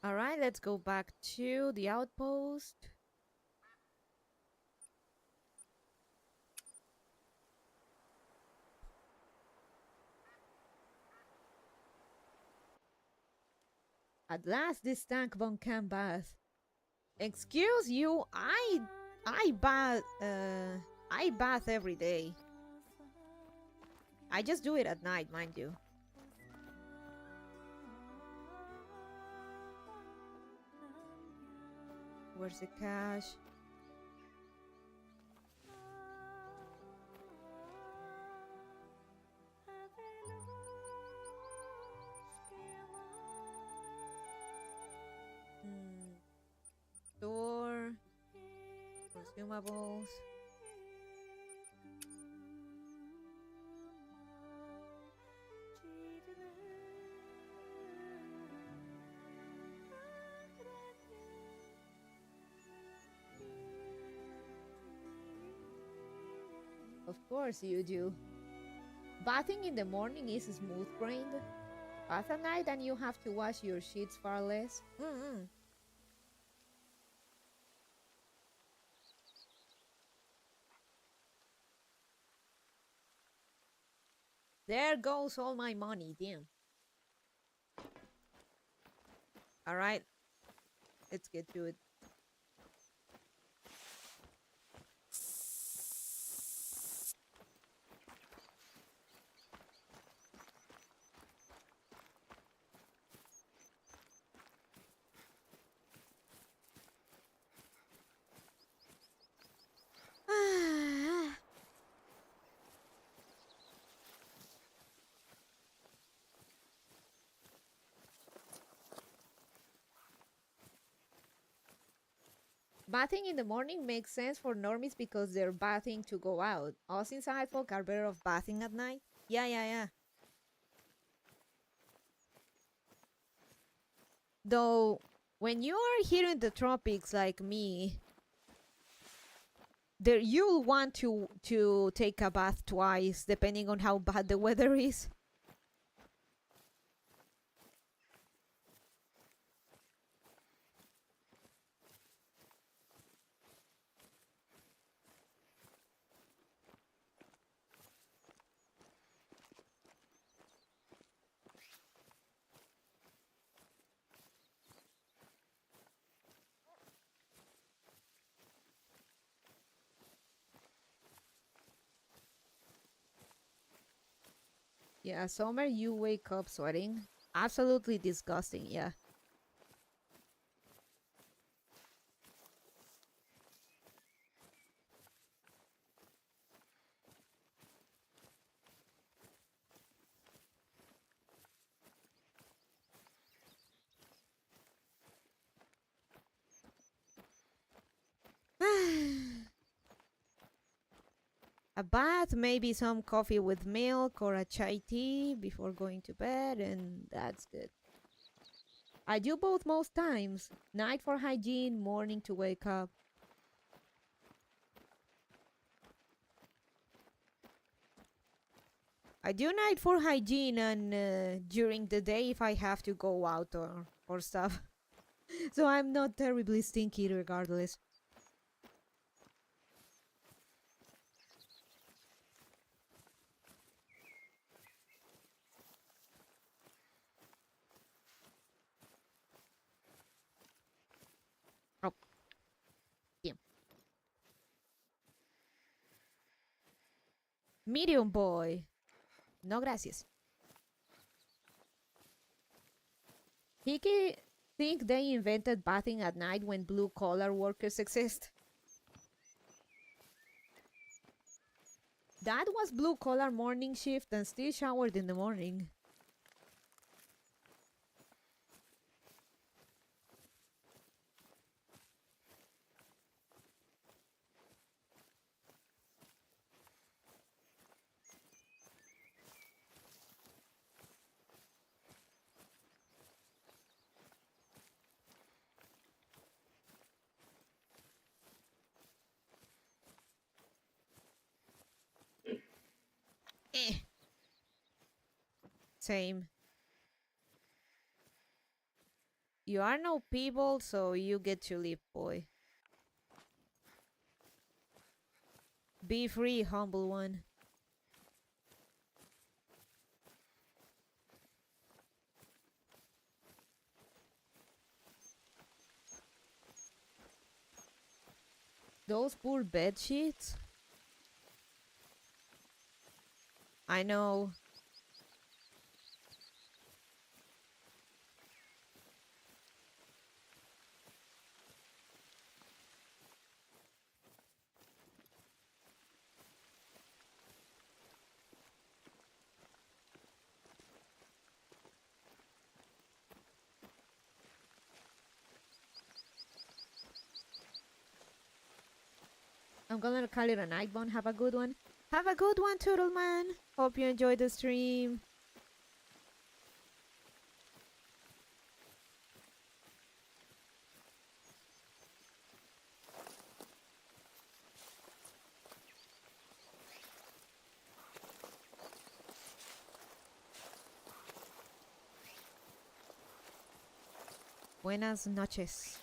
Alright, let's go back to the outpost. At last, this tank bomb can bath. Excuse you, I bath every day. I just do it at night, mind you. Where's the cash? consumables. Of course you do. Bathing in the morning is smooth-brained. Bath at night and you have to wash your sheets far less. There goes all my money, damn. Alright, let's get to it. Bathing in the morning makes sense for normies because they're bathing to go out. Us inside folk are better off bathing at night. Yeah. Though, when you are here in the tropics like me, there you'll want to take a bath twice depending on how bad the weather is. Yeah, summer you wake up sweating. Absolutely disgusting, yeah. A bath, maybe some coffee with milk or a chai tea before going to bed, and that's good. I do both most times. Night for hygiene, morning to wake up. I do night for hygiene and during the day if I have to go out or stuff. So I'm not terribly stinky regardless. Oh, damn. Medium boy. No gracias. Hickey think they invented bathing at night when blue collar workers exist. That was blue collar morning shift and still showered in the morning. Eh. Same. You are no people, so you get to live, boy. Be free, humble one. Those poor bed sheets. I know. I'm gonna call it a night one. Have a good one. Have a good one, Turtle Man. Hope you enjoyed the stream. Buenas noches.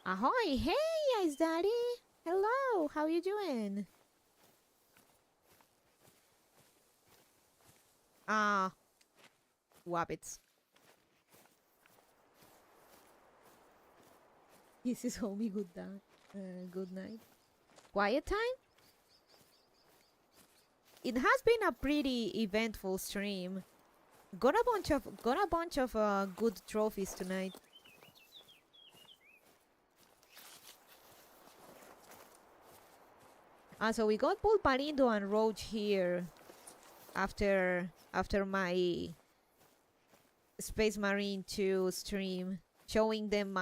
Ahoy! Hey, Ice Daddy! Hello! How you doing? Ah, wabbits. This is homie. Good good night. Quiet time? It has been a pretty eventful stream. Got a bunch of good trophies tonight. So we got Pulparindo and Roach here after my Space Marine 2 stream, showing them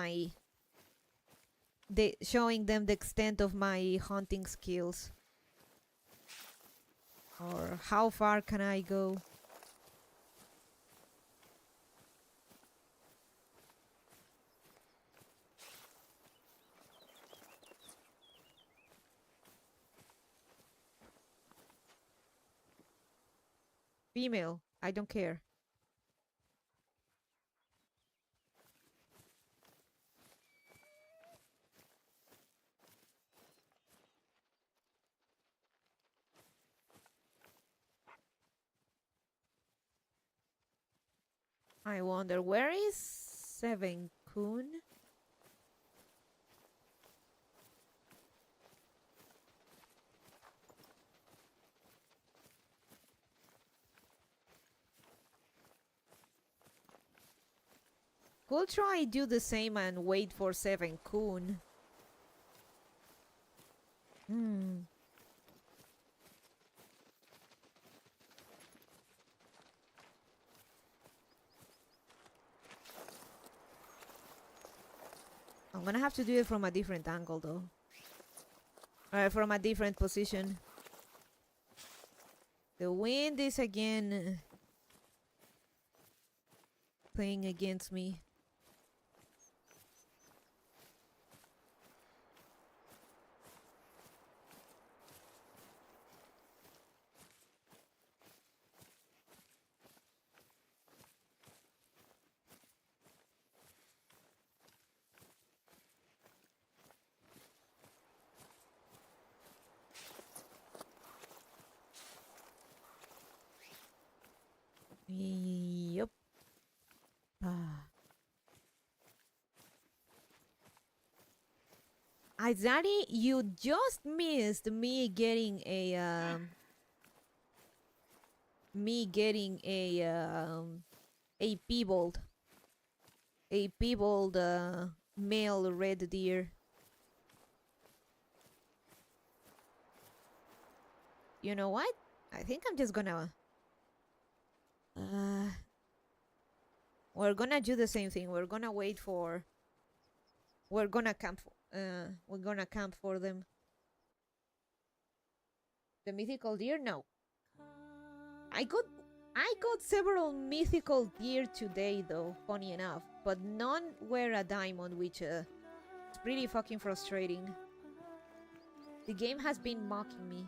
the extent of my hunting skills, or how far can I go. Female, I don't care. I wonder, where is Seven Kun? Could try do the same and wait for Seven Kun. I'm gonna have to do it from a different angle though. From a different position. The wind is again playing against me. Yup. Izari, you just missed me getting a peebled male red deer. You know what? I think I'm just gonna we're gonna do the same thing. We're gonna wait for we're gonna camp for them. The mythical deer? No. I got several mythical deer today though, funny enough, but none were a diamond, which is pretty fucking frustrating. The game has been mocking me.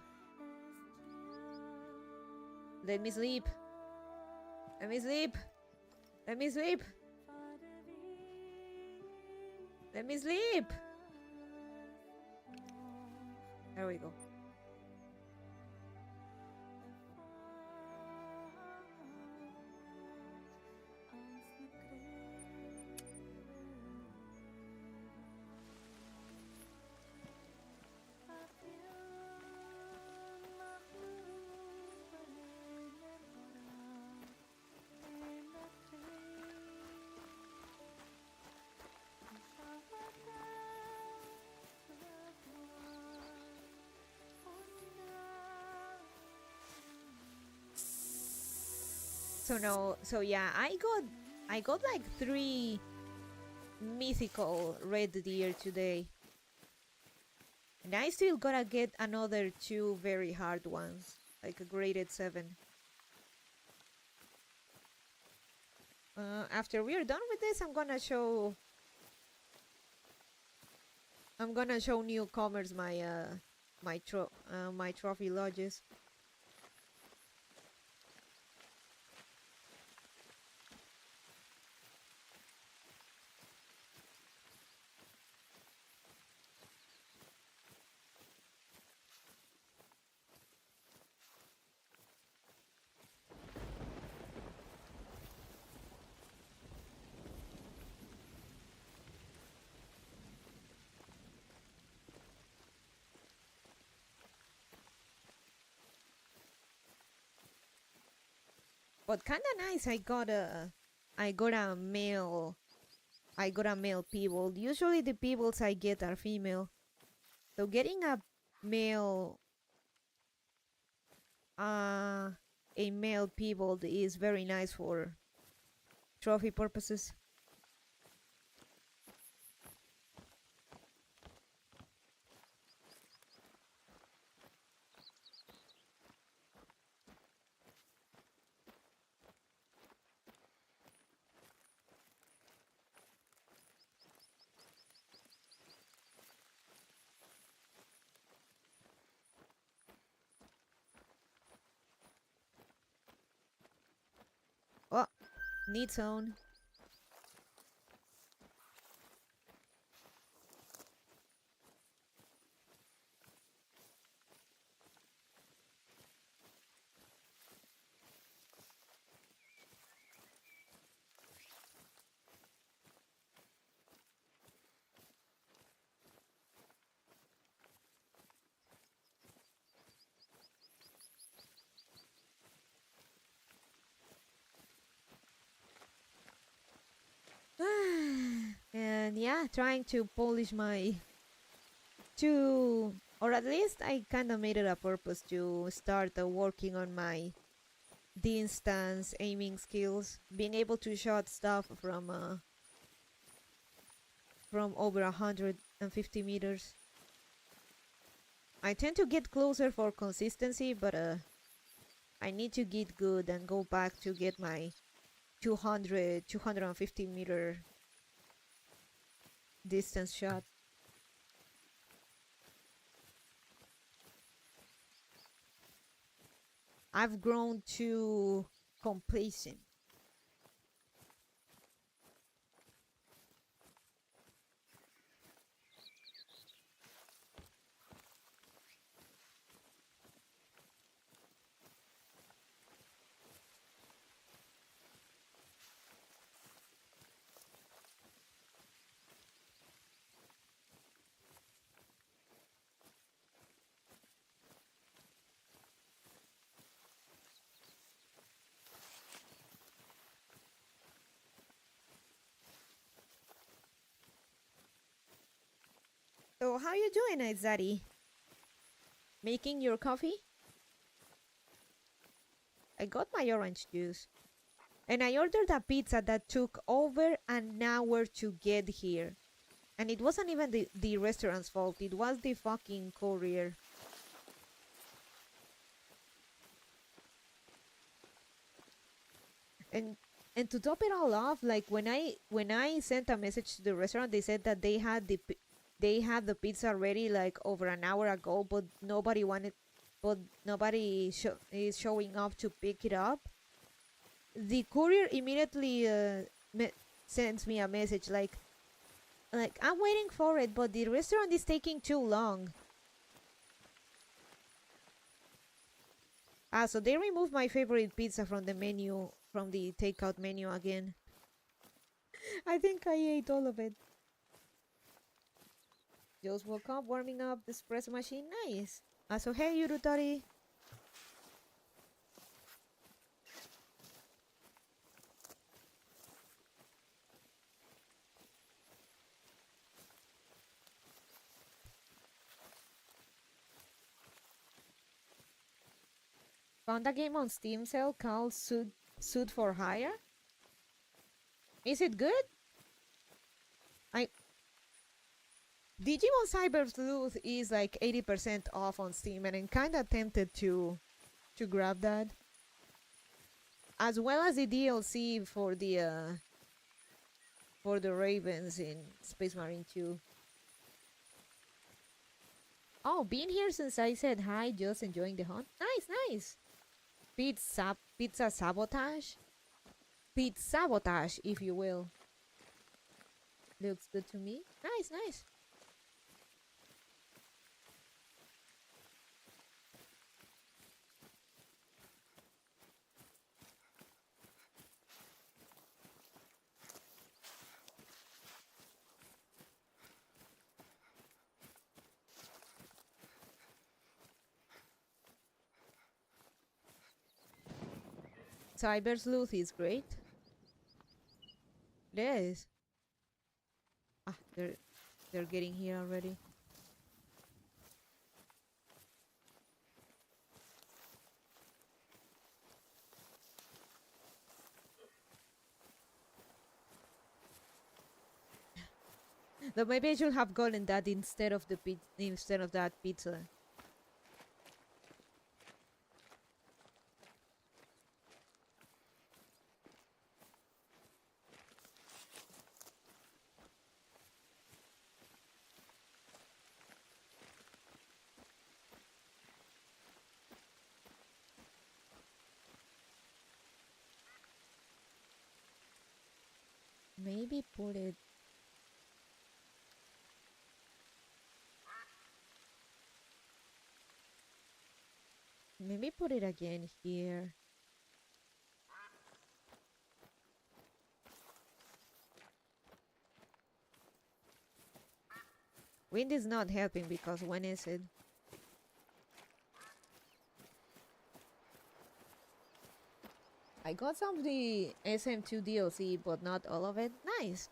Let me sleep. Let me sleep. Let me sleep. Let me sleep. There we go. So no, so yeah, I got like 3 mythical red deer today. And I still gotta get another 2 very hard ones, like a graded 7. After we're done with this, I'm gonna show newcomers my trophy lodges. But kinda nice. I got a male peeble. Usually the peebles I get are female. So getting uh, a male peeble is very nice for trophy purposes. Oh, need zone. And yeah, trying to polish my or at least I kind of made it a purpose to start working on my distance aiming skills, being able to shot stuff from over 150 meters. I tend to get closer for consistency, but I need to get good and go back to get my 250 meter distance shot. I've grown too complacent. So how you doing, Izadi? Making your coffee? I got my orange juice. And I ordered a pizza that took over an hour to get here. And it wasn't even the restaurant's fault. It was the fucking courier. And to top it all off, like when I sent a message to the restaurant, they said that they had the pizza ready like over an hour ago, but nobody is showing up to pick it up. The courier immediately sends me a message like I'm waiting for it, but the restaurant is taking too long. So they removed my favorite pizza from the menu, from the takeout menu again. I think I ate all of it. Just woke up, warming up the espresso machine. Nice. So hey, Yurutori. Found a game on Steam sale called Suit for hire? Is it good? Digimon Cyber Sleuth is like 80% off on Steam, and I'm kinda tempted to grab that. As well as the DLC for the Ravens in Space Marine 2. Oh, been here since I said hi, just enjoying the hunt. Nice, nice. Pizza sabotage? Pizza sabotage, if you will. Looks good to me. Nice, nice. Cyber Sleuth is great. It is. Ah, they're getting here already. Though maybe I should have gotten that instead of that pizza. Maybe put it. Maybe put it again here. Wind is not helping because when is it? I got some of the SM2 DLC, but not all of it. Nice.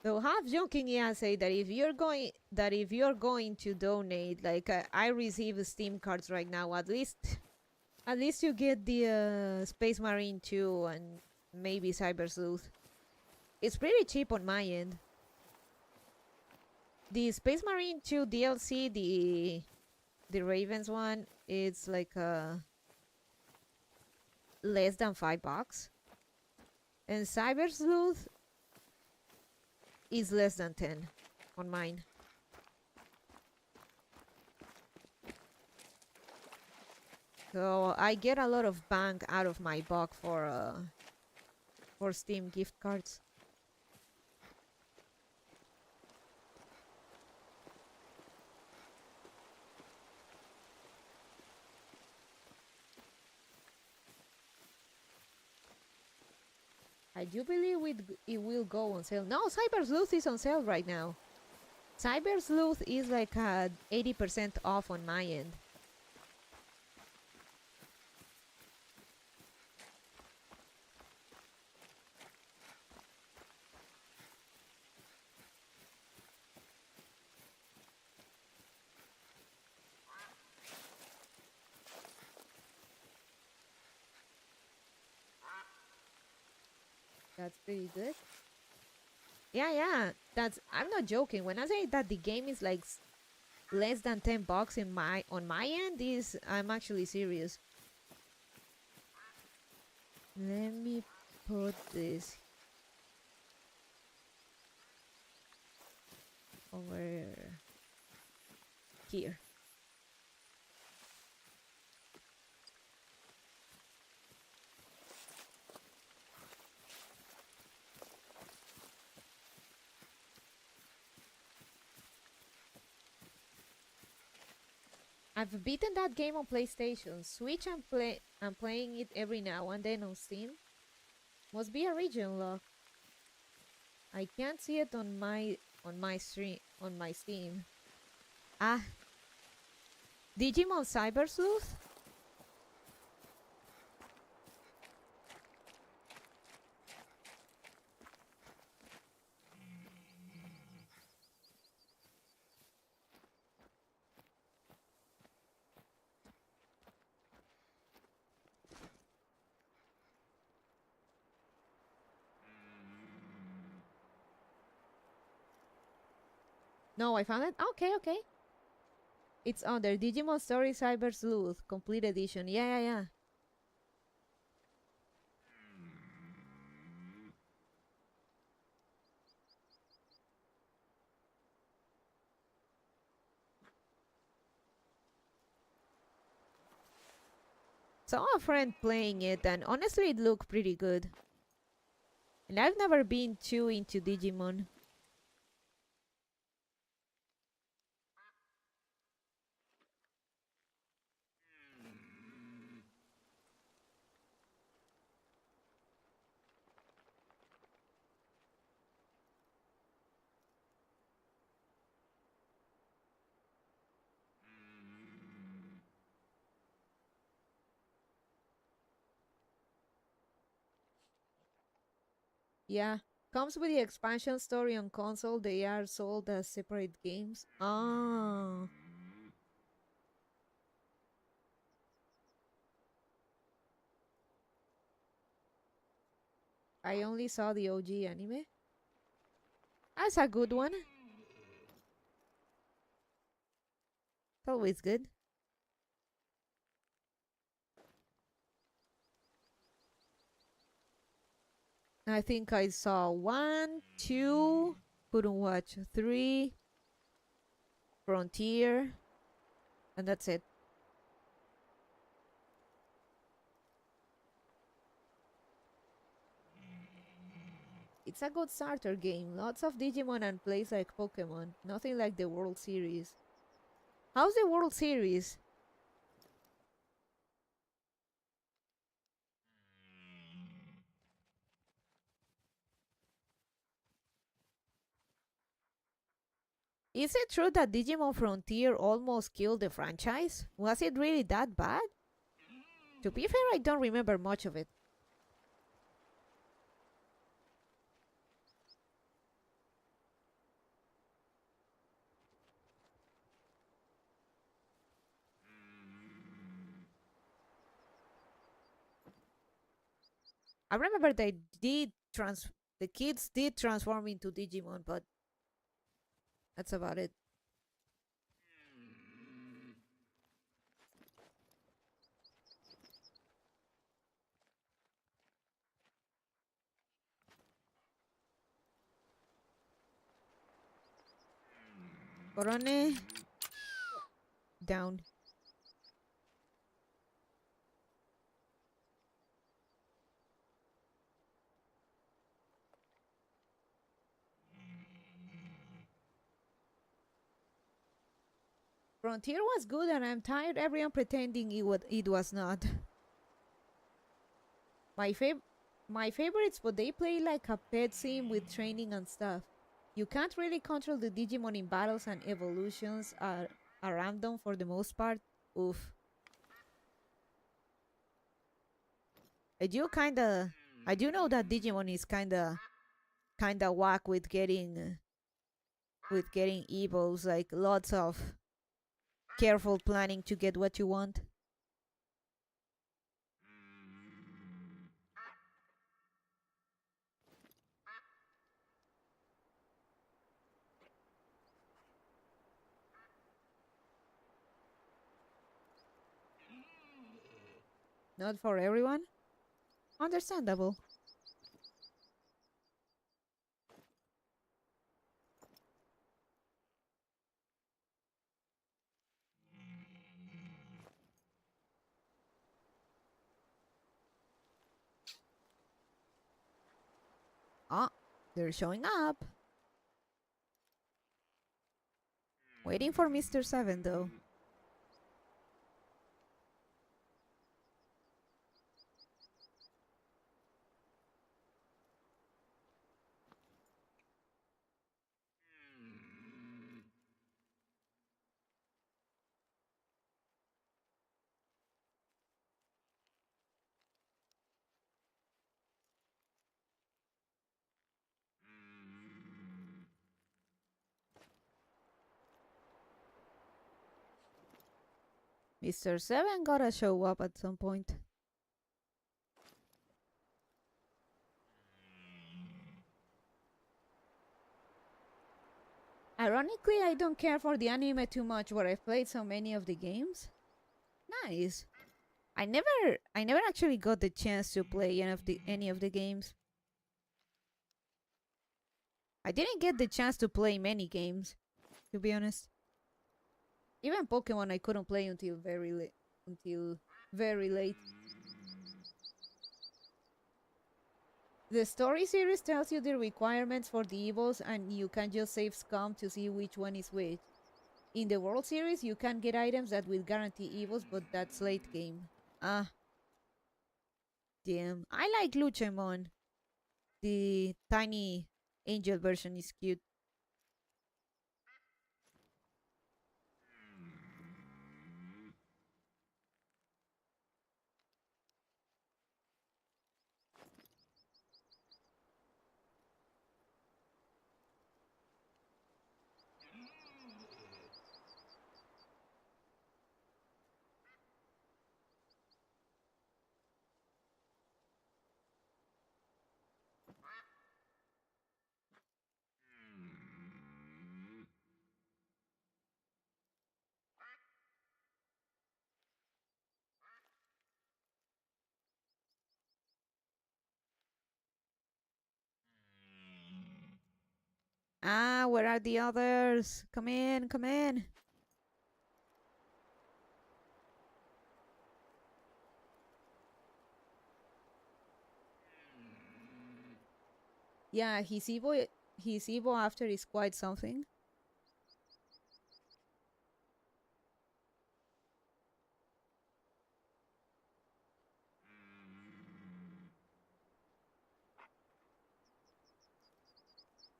So half jokingly, I say that if you're going to donate, like I receive Steam cards right now, at least you get the Space Marine 2 and maybe Cyber Sleuth. It's pretty cheap on my end. The Space Marine 2 DLC, the Ravens one, it's like less than $5, and Cyber Sleuth is less than 10 on mine. So I get a lot of bang out of my buck for Steam gift cards. I do believe it will go on sale. No, Cyber Sleuth is on sale right now. Cyber Sleuth is like 80% off on my end. That's pretty good. Yeah. I'm not joking. When I say that the game is like less than $10 on my end, I'm actually serious. Let me put this over here. I've beaten that game on PlayStation. Switch, I'm playing it every now and then on Steam. Must be a region lock. I can't see it on my Steam. Ah, Digimon Cyber Sleuth? No, I found it. Okay, okay. It's under Digimon Story Cyber Sleuth Complete Edition. Yeah, yeah, yeah. Saw a friend playing it, and honestly, it looked pretty good. And I've never been too into Digimon. Yeah. Comes with the expansion story on console. They are sold as separate games. Ah. I only saw the OG anime. That's a good one. It's always good. I think I saw 1, 2, couldn't watch 3, Frontier, and that's it. It's a good starter game. Lots of Digimon and plays like Pokemon. Nothing like the World Series. How's the World Series? Is it true that Digimon Frontier almost killed the franchise? Was it really that bad? To be fair, I don't remember much of it. I remember the kids did transform into Digimon, but that's about it. Corone down. Frontier was good, and I'm tired everyone pretending it was not. My fav my favorites, but they play like a pet sim with training and stuff. You can't really control the Digimon in battles, and evolutions are random for the most part. Oof. I do kinda I do know that Digimon is kinda whack with getting evos, like lots of careful planning to get what you want. Not for everyone. Understandable. Ah, they're showing up. Waiting for Mr. 7 though. Mr. 7 gotta show up at some point. Ironically, I don't care for the anime too much, but I've played so many of the games. Nice. I never actually got the chance to play any of the games. I didn't get the chance to play many games, to be honest. Even Pokemon I couldn't play until very late. Until very late. The story series tells you the requirements for the evils and you can just save scum to see which one is which. In the World Series, you can get items that will guarantee evils, but that's late game. Ah, damn. I like Luchamon. The tiny angel version is cute. Ah, where are the others? Come in, come in. Yeah, his Evo after is quite something.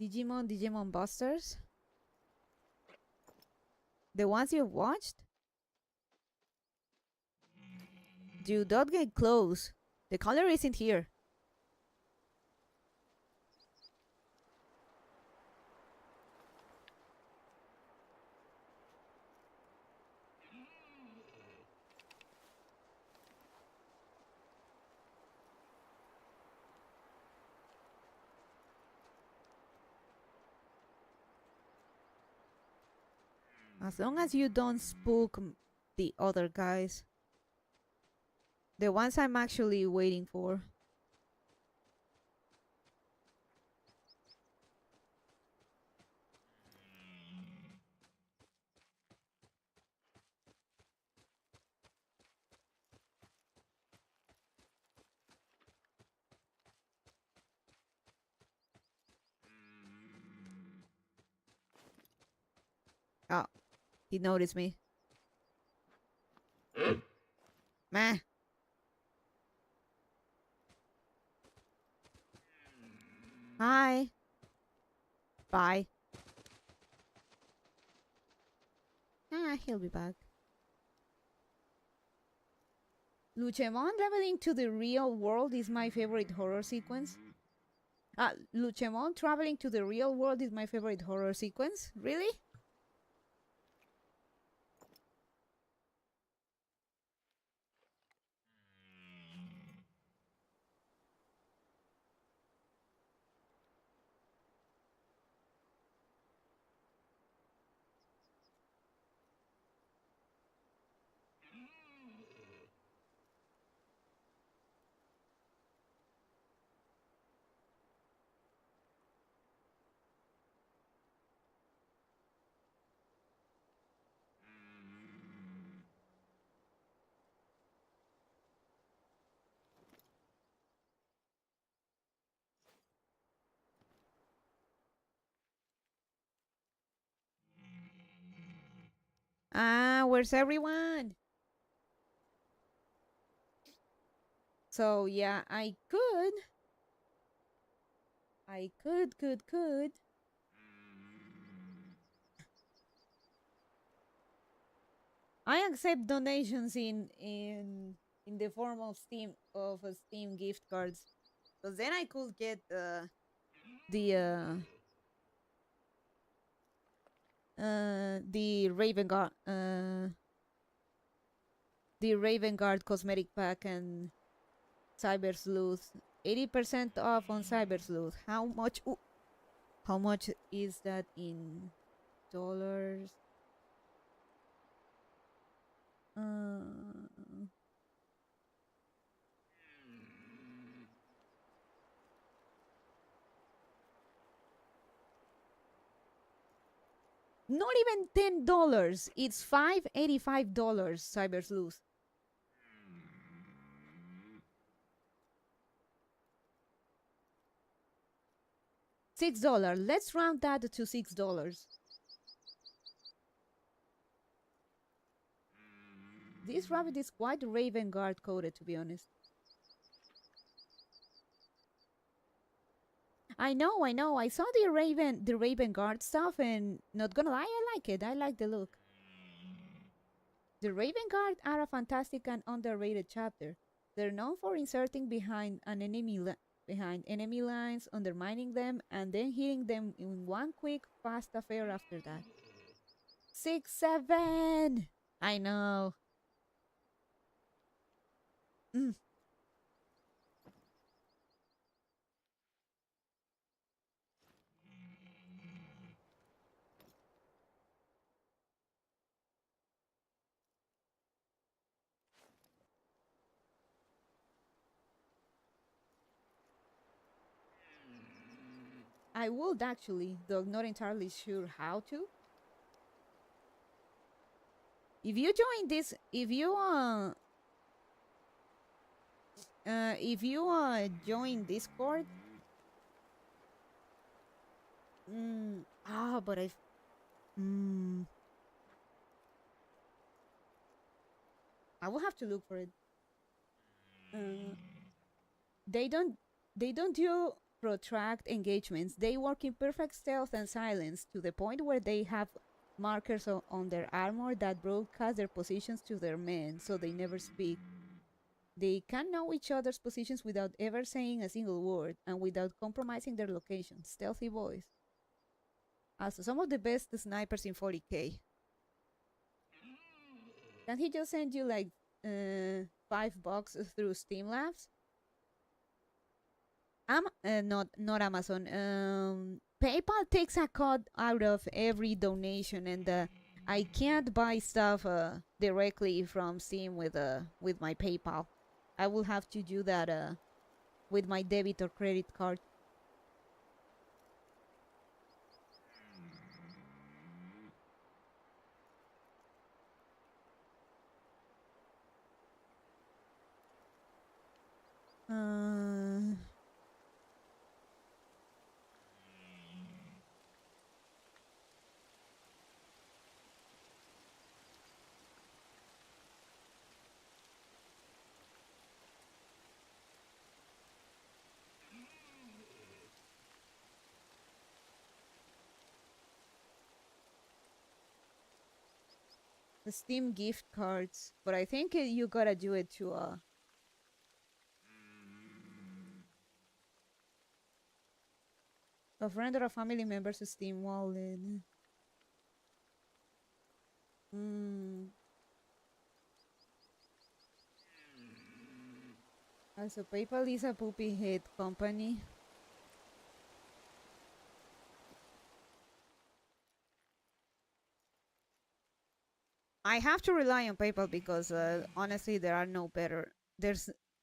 Digimon Busters? The ones you've watched? Dude, don't get close. The color isn't here. As long as you don't spook the other guys. The ones I'm actually waiting for. Oh, he noticed me. Meh. Hi. Bye. Ah, he'll be back. Lucemon traveling to the real world is my favorite horror sequence. Lucemon traveling to the real world is my favorite horror sequence? Really? Ah, where's everyone? So yeah, could. I accept donations in the form of Steam gift cards, because then I could get the the Raven Guard cosmetic pack and Cyber Sleuth. 80% off on Cyber Sleuth. How much? Ooh, how much is that in $5. Not even $10. It's $5.85. Cybers lose. $6. Let's round that to $6. This rabbit is quite Raven Guard coded, to be honest. I know. I saw the Raven Guard stuff, and not gonna lie, I like it. I like the look. The Raven Guard are a fantastic and underrated chapter. They're known for inserting behind enemy lines, undermining them, and then hitting them in one quick, fast affair after that. 6-7. I know. I would actually, though not entirely sure how to. If you join this, if you join Discord, but I will have to look for it. They don't do protracted engagements. They work in perfect stealth and silence to the point where they have markers on their armor that broadcast their positions to their men, so they never speak. They can know each other's positions without ever saying a single word and without compromising their location. Stealthy boys. Also, some of the best snipers in 40k. Can he just send you like $5 through Steam Labs? Not Amazon. PayPal takes a cut out of every donation, and I can't buy stuff directly from Steam with my PayPal. I will have to do that with my debit or credit card. The Steam gift cards, but I think you gotta do it to a friend or a family member's Steam wallet. Also, PayPal is a poopy head company. I have to rely on PayPal because honestly, there are no better.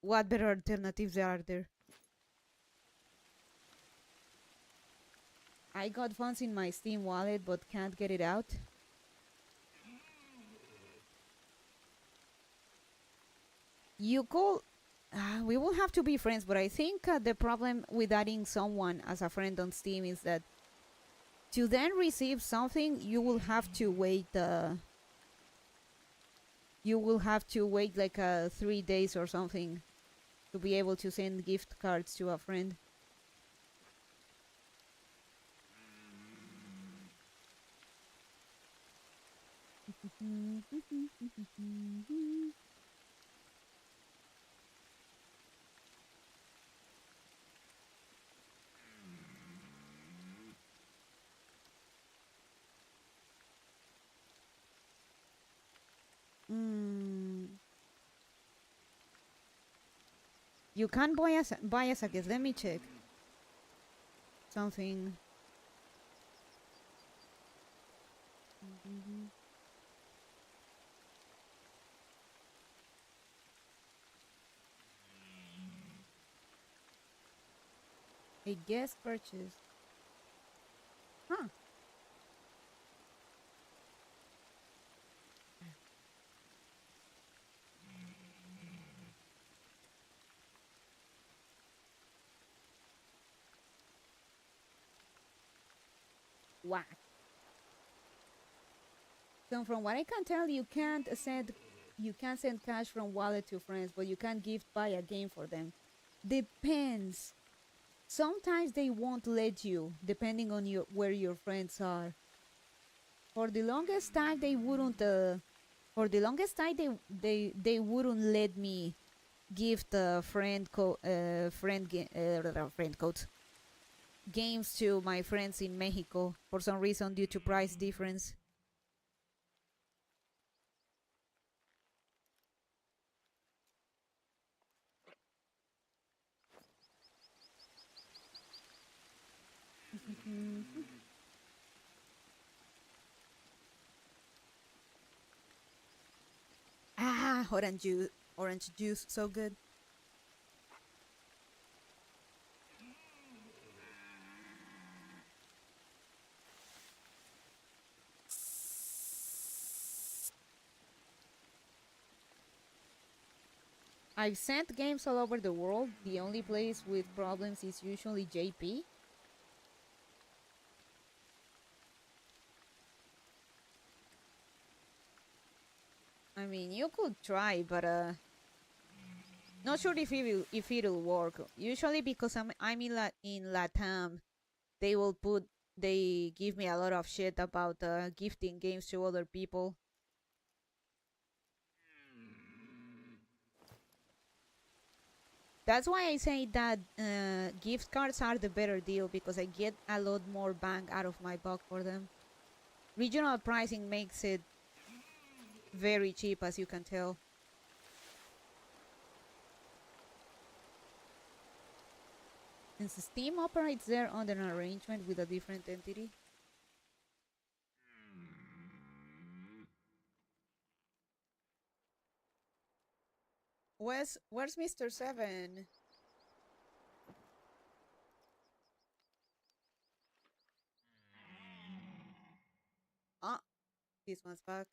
What better alternatives are there? I got funds in my Steam wallet but can't get it out. You could. We will have to be friends, but I think the problem with adding someone as a friend on Steam is that to then receive something, you will have to wait. You will have to wait like 3 days or something to be able to send gift cards to a friend. You can't buy us a gift. Let me check. Something. A guest purchase. Huh. Whack. So from what I can tell, you can't send cash from wallet to friends, but you can gift buy a game for them. Depends. Sometimes they won't let you, depending on where your friends are. For the longest time, they wouldn't. For the longest time, they wouldn't let me gift friend codes games to my friends in Mexico for some reason due to price difference. Ah, orange juice, so good. I've sent games all over the world. The only place with problems is usually JP. I mean, you could try, but not sure if it'll work. Usually because I'm in Latam, they give me a lot of shit about gifting games to other people. That's why I say that gift cards are the better deal because I get a lot more bang out of my buck for them. Regional pricing makes it very cheap, as you can tell. Since Steam operates there under an arrangement with a different entity. Where's Mr. Seven? Ah, this one's back.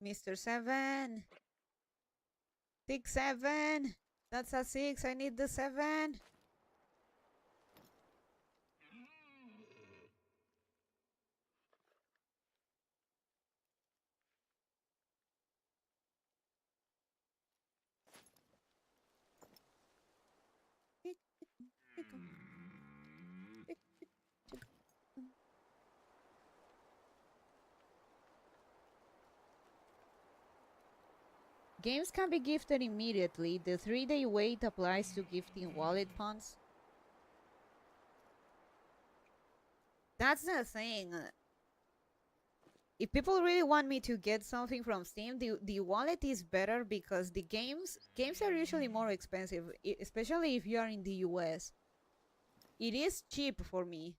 Mr. Seven. 6-7. That's a 6. I need the 7. Games can be gifted immediately. The 3-day wait applies to gifting wallet funds. That's the thing. If people really want me to get something from Steam, the wallet is better because the games are usually more expensive, especially if you are in the US. It is cheap for me.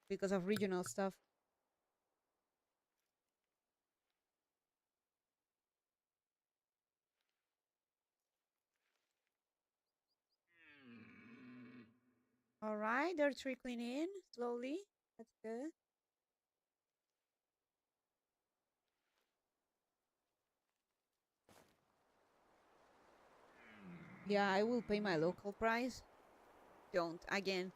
Because of regional stuff. Alright, they're trickling in slowly. That's good. Yeah, I will pay my local price. Don't. Again,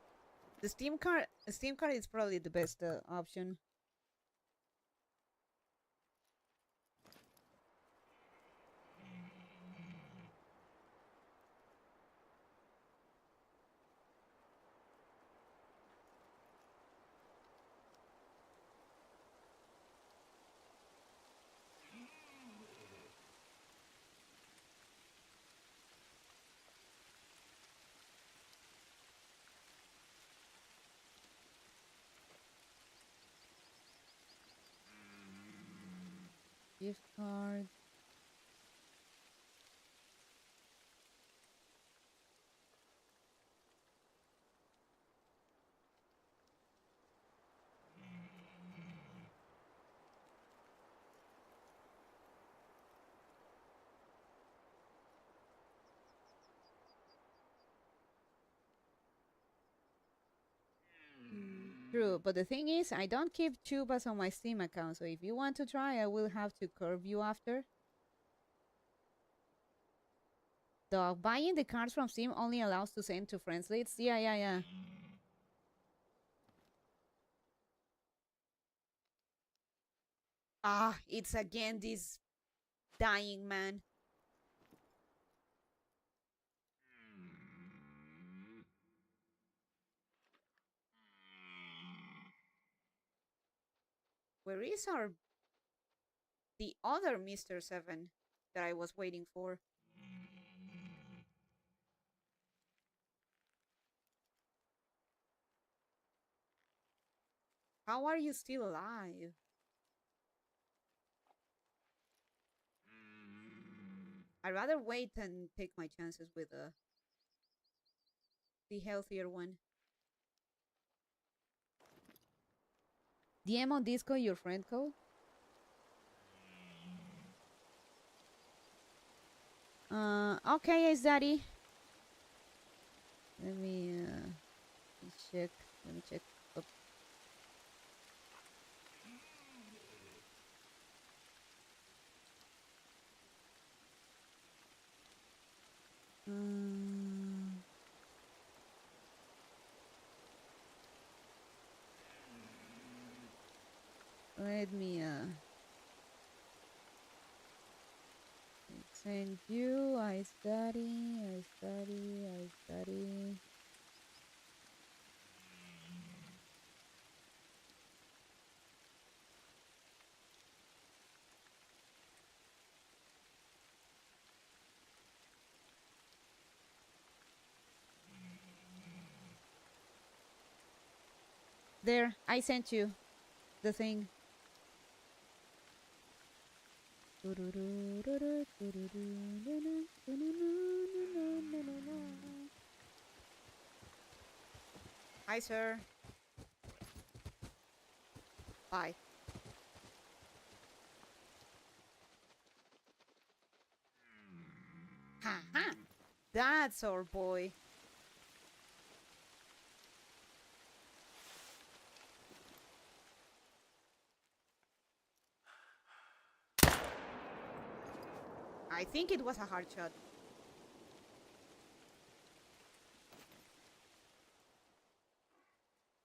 the Steam card is probably the best option. gift card. True, but the thing is, I don't keep chuubas on my Steam account, so if you want to try, I will have to curb you after. Dog, buying the cards from Steam only allows to send to friends lists. Yeah. Ah, it's again this dying man. Where is the other Mr. 7 that I was waiting for? How are you still alive? I'd rather wait and take my chances with the healthier one. DM on Discord your friend code? Okay, Ace Daddy. Let me check. Let me check. Up. Let me send you. I study. There, I sent you the thing. Hi, sir. Bye. Ha ha! That's our boy. I think it was a hard shot.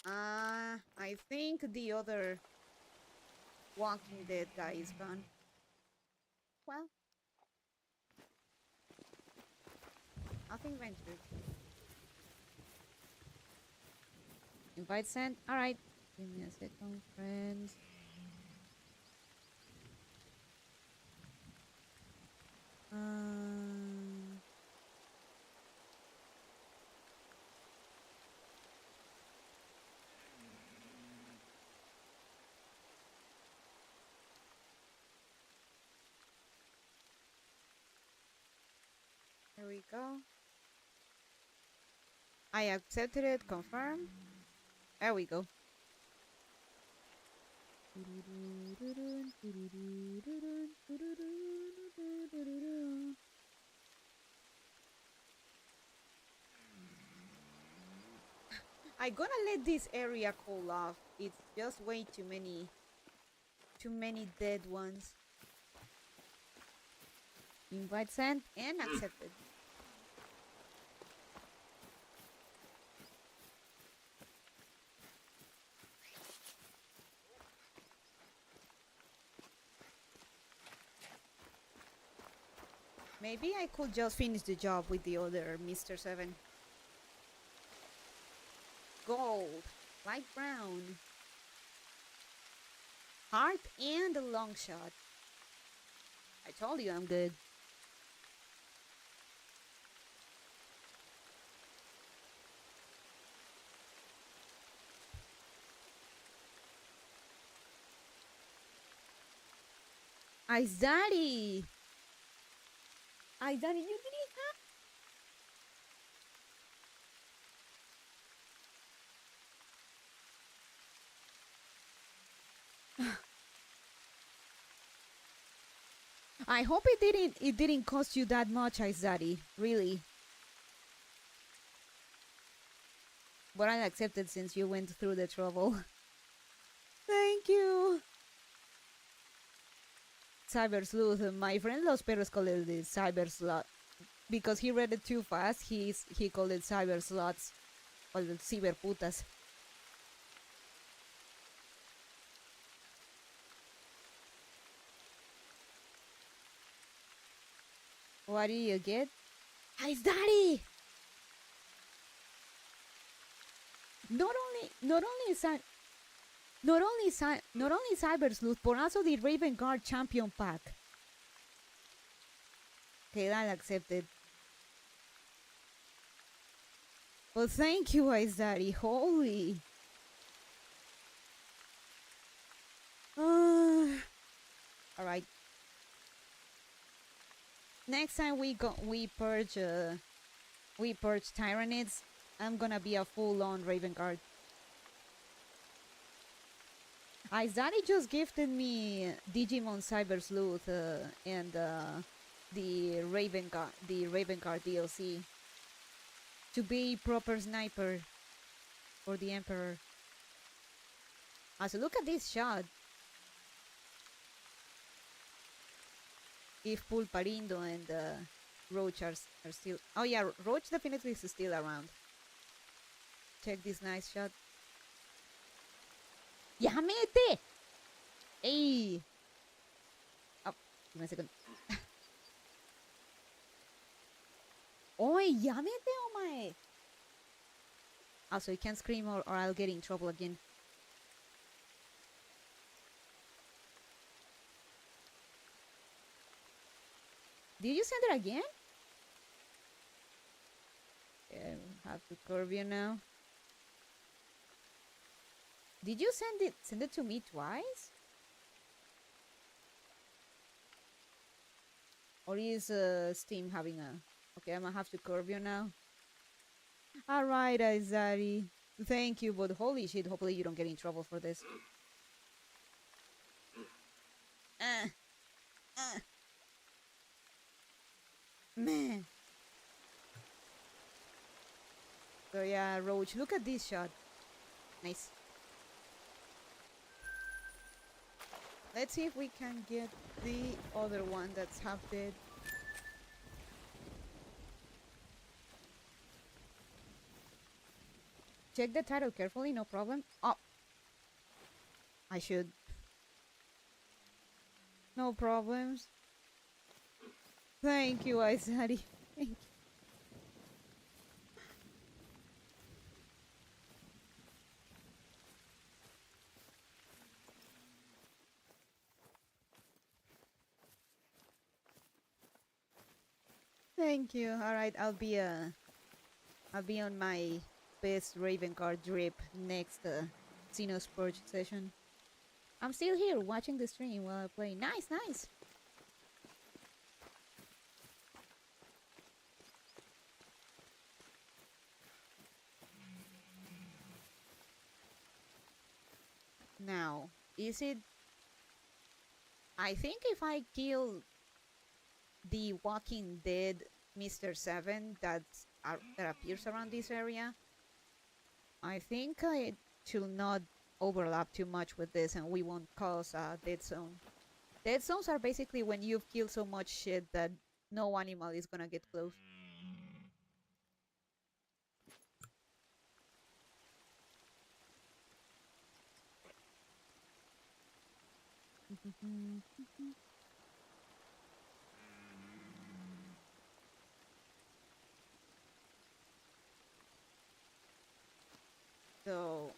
I think the other Walking Dead guy is gone. Well, nothing ventured. Invite sent. All right. Give me a second, friends. Here we go. I accepted it. Confirm. There we go. I'm gonna let this area cool off. It's just way too many dead ones. Invite sent and accepted. Maybe I could just finish the job with the other Mr. 7. Gold, light brown, heart and a long shot. I told you I'm good. Ice Daddy, you didn't have. I hope it didn't cost you that much, Ice Daddy. Really. But I'll accept it since you went through the trouble. Thank you. Cyber Sleuth. My friend Los Perros called it the Cyber Slot. Because he read it too fast, he called it Cyber Slots. Or the Cyberputas. What do you get? Ice Daddy! Not only Cyber Sleuth, but also the Raven Guard Champion Pack. Okay, I'll accept it. Well, thank you, Ice Daddy. Holy. Alright. Next time we purge Tyranids, I'm gonna be a full-on Raven Guard. Ice Daddy just gifted me Digimon Cyber Sleuth and the Raven Guard DLC to be proper sniper for the Emperor. So look at this shot. If Pulparindo and Roach are still... Oh yeah, Roach definitely is still around. Check this nice shot. ¡Yamete! Hey! Oh, give me a second. Oi, yamete, omae! Also, you can't scream or I'll get in trouble again. Did you send it again? Okay, I have to curve you now. Did you send it to me twice? Or is Steam having a... Okay, I'm gonna have to curve you now. Alright, Azari. Thank you, but holy shit, hopefully you don't get in trouble for this. Man. So yeah, Roach, look at this shot. Nice. Let's see if we can get the other one that's half dead. Check the title carefully, no problem. Oh, I should. No problems. Thank you, Isari. Thank you. Thank you. All right, I'll be on my best Raven card drip next Xenos Purge session. I'm still here watching the stream while I play. Nice, nice. Now, is it... I think if I kill the Walking Dead Mr. 7 that appears around this area, I think it should not overlap too much with this and we won't cause a dead zone. Dead zones are basically when you've killed so much shit that no animal is gonna get close. So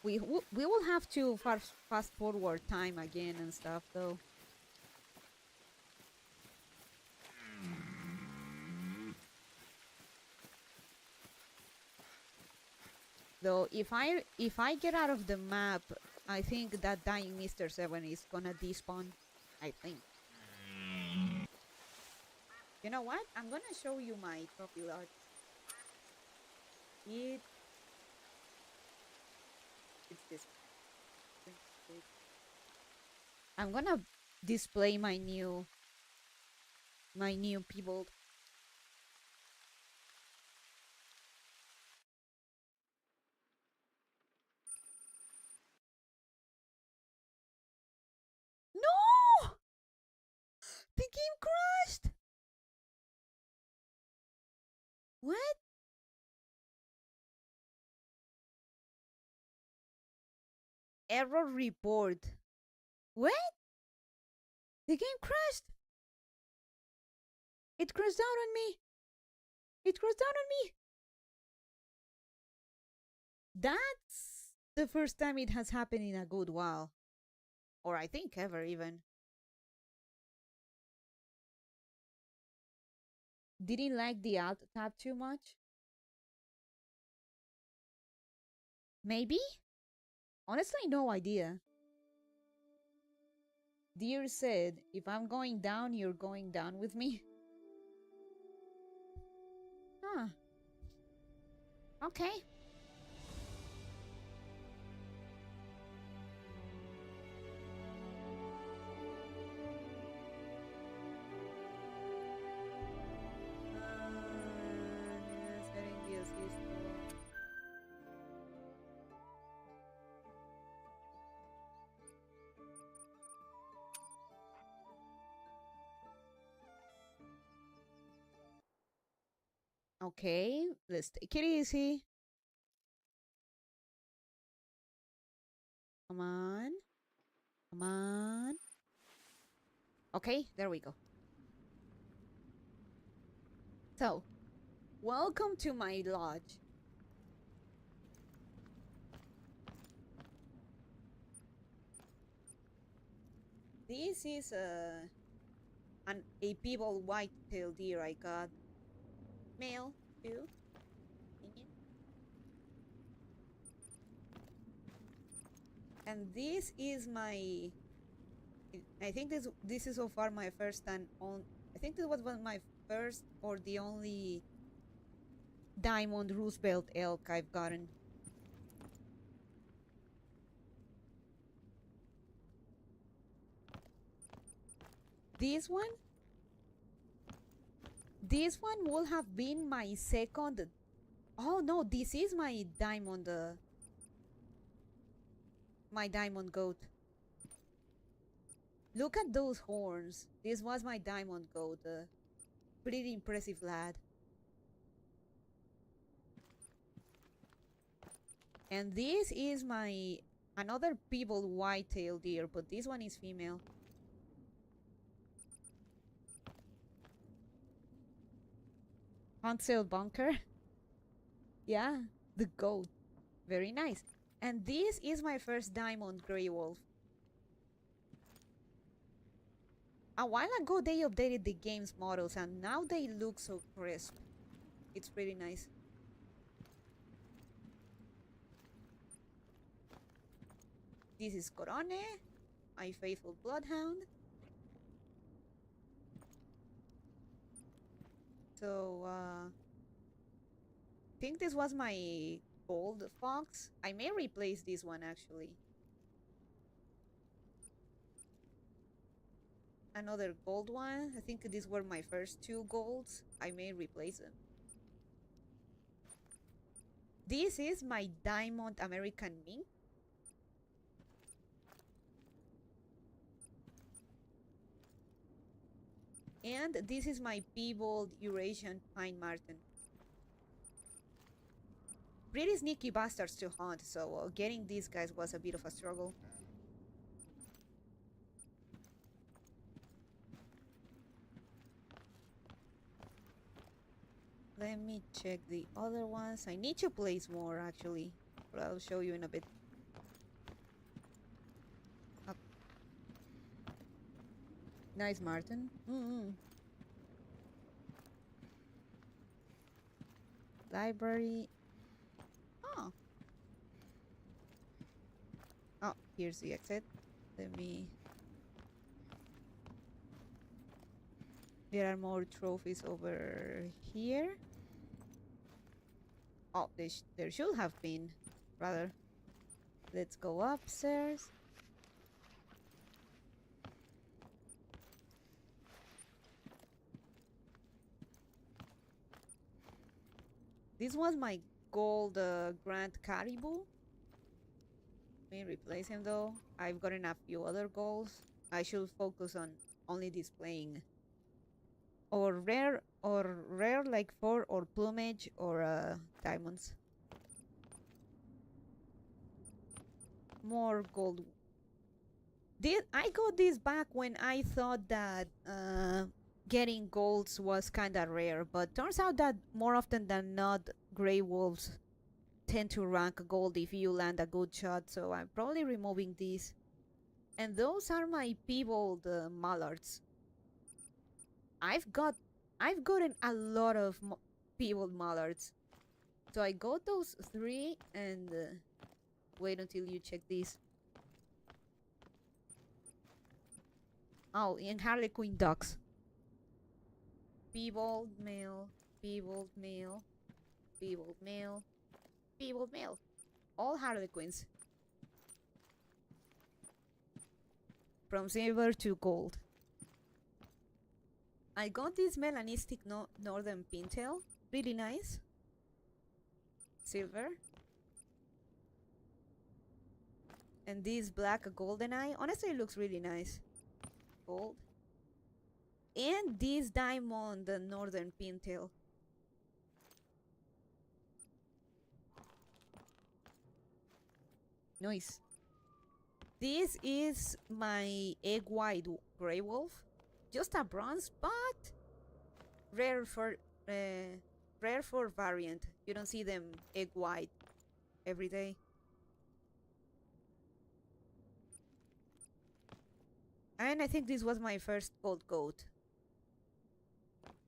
we will have to fast forward time again and stuff though. Though if I get out of the map, I think that dying Mr. 7 is gonna despawn. I think. You know what? I'm gonna show you my trophy lodge. It's this. I'm gonna display my new people. No! The game crashed! What? Error report. What? The game crashed! It crashed down on me! It crashed down on me! That's the first time it has happened in a good while. Or I think ever even. Didn't like the alt tab too much? Maybe? Honestly, no idea. Dear said, if I'm going down, you're going down with me. Huh. Okay. Okay, let's take it easy. Come on. Come on. Okay, there we go. So, welcome to my lodge. This is a people white-tailed deer I got. Male, too. And this is my... I think this is so far my first and on... I think this was one of my first or the only Diamond Roosevelt elk I've gotten. This one will have been my second... Oh no, this is my diamond goat. Look at those horns. This was my diamond goat. Pretty impressive lad. And this is my another people white-tailed deer, but this one is female. Hunt sale bunker. Yeah, the goat. Very nice. And this is my first diamond grey wolf. A while ago they updated the game's models and now they look so crisp. It's pretty nice. This is Corone, my faithful bloodhound. So, I think this was my gold fox. I may replace this one actually. Another gold one. I think these were my first two golds. I may replace them. This is my diamond American mink. And this is my piebald Eurasian pine marten. Pretty sneaky bastards to hunt, so getting these guys was a bit of a struggle. Let me check the other ones. I need to place more actually, but I'll show you in a bit. Up. Nice marten. Library. Oh, Oh, here's the exit. Let me... There are more trophies over here. Oh, there should have been, rather. Let's go upstairs. This was my gold Grand Caribou. Let me replace him though. I've gotten a few other goals. I should focus on only displaying or rare like fur or plumage or diamonds. More gold. I got this back when I thought that getting golds was kinda rare, but turns out that more often than not, gray wolves tend to rank gold if you land a good shot, so I'm probably removing these. And those are my peebled mallards. I've gotten a lot of peebled mallards, so I got those 3 and wait until you check these. Oh, and Harlequin ducks. Peebled male, peebled male, peebled male, peebled male. All Harlequins. From silver to gold. I got this melanistic northern pintail. Really nice. Silver. And this black golden eye. Honestly, it looks really nice. Gold. And this diamond northern pintail. Nice. This is my egg white gray wolf. Just a bronze, but rare for variant. You don't see them egg white every day. And I think this was my first gold goat,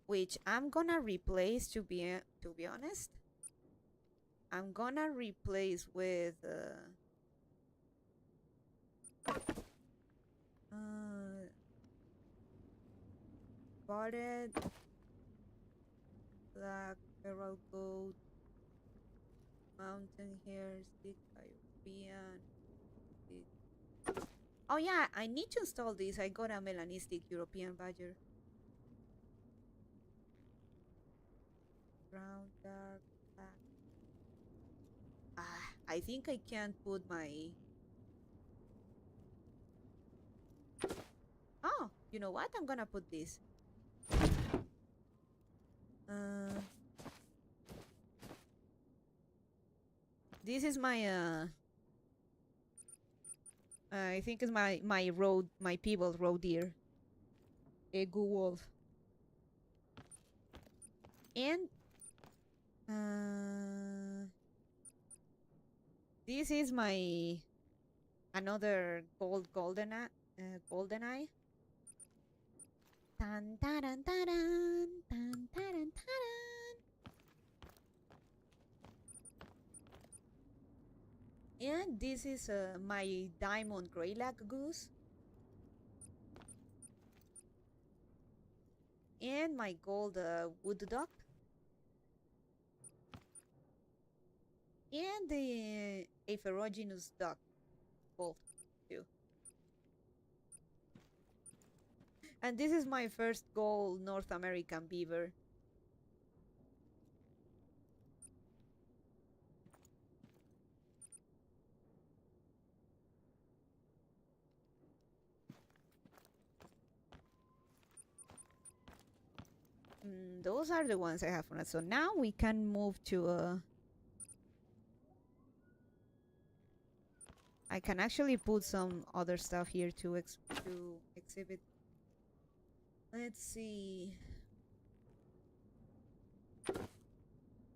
which I'm gonna replace, to be honest. I'm gonna replace with spotted black feral goat, mountain hare, stick European. Oh yeah, I need to install this. I got a melanistic European badger. Brown, dark, black. I think I can't put my... Oh, you know what? I'm gonna put this. This is my I think it's my peebled roe deer. A good wolf. And this is my another golden eye. Tan taran taran tan taran taran. And this is my diamond greylag goose. And my gold wood duck. And the a ferruginous duck. Both too. And this is my first gold North American beaver. Those are the ones I have for now. So now we can move to I can actually put some other stuff here to exhibit. Let's see.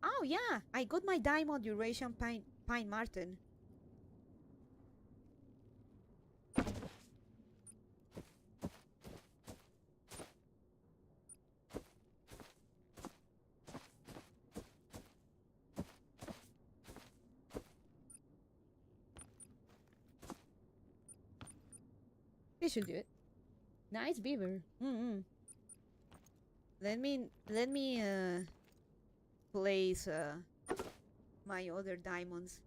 Oh yeah, I got my diamond Eurasian pine marten. This should do it. Nice beaver. Let me place my other diamonds.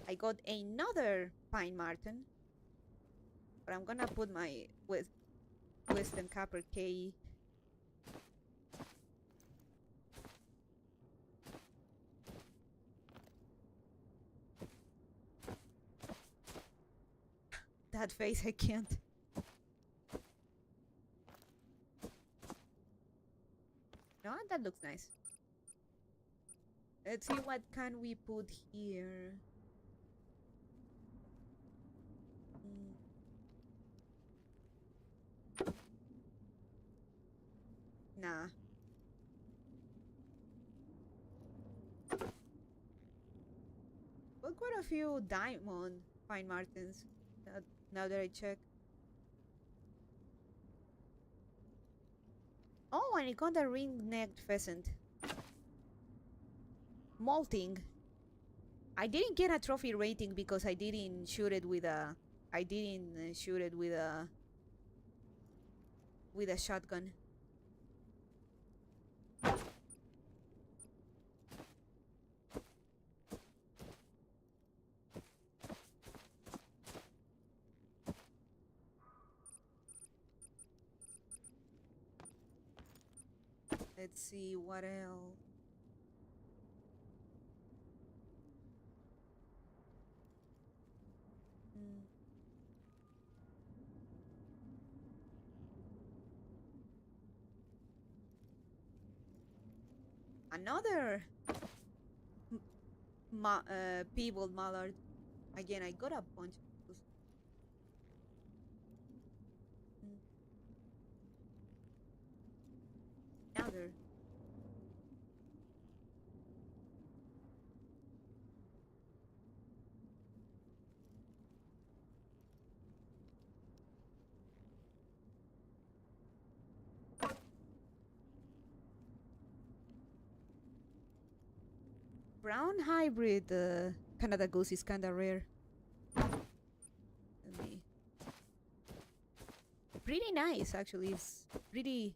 I got another pine marten, but I'm gonna put my Western Copper K. That face, I can't. No, that looks nice. Let's see what can we put here. Nah. But quite a few diamond pine martens. Now that I check. Oh, and I got a ring-necked pheasant. Molting. I didn't get a trophy rating because I didn't shoot it with a. I didn't shoot it with a shotgun. Let's see what else. Another peebled mallard. Again, I got a bunch of those. Another. Brown hybrid Canada goose is kinda rare. Pretty nice, actually. It's pretty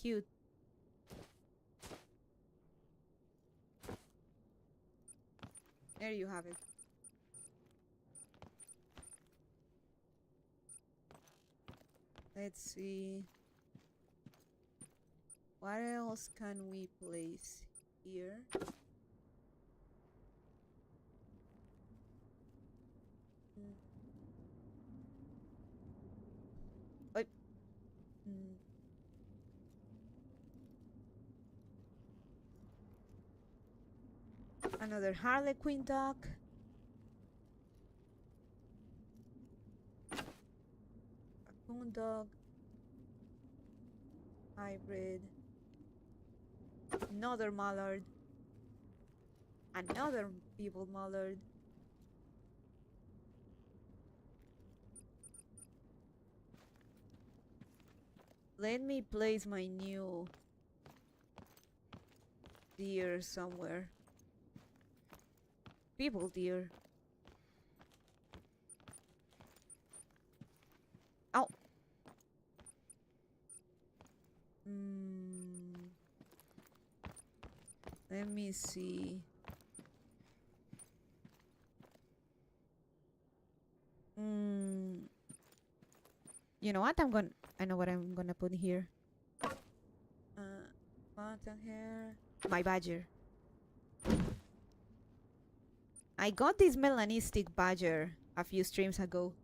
cute. There you have it. Let's see. What else can we place here? Wait. Another harlequin duck. Raccoon dog. Hybrid. Another mallard. Another people mallard. Let me place my new deer somewhere. People deer. Oh. Let me see. You know what? I know what I'm gonna put here. Mountain hair. My badger. I got this melanistic badger a few streams ago.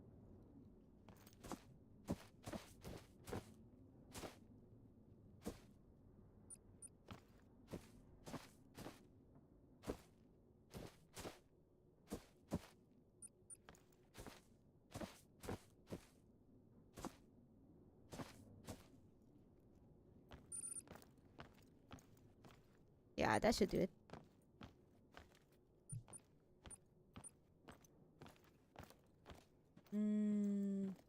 Yeah, that should do it.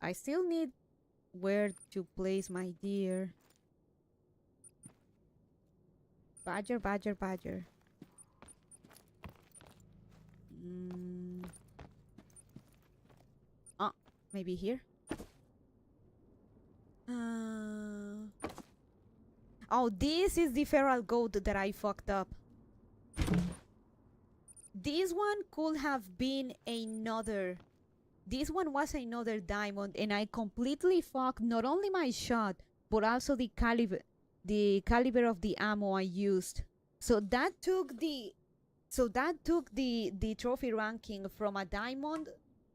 I still need where to place my deer. Badger, badger, badger. Oh, maybe here. Oh, this is the feral goat that I fucked up. This one could have been another. This one was another diamond, and I completely fucked not only my shot, but also the caliber of the ammo I used. So that took the trophy ranking from a diamond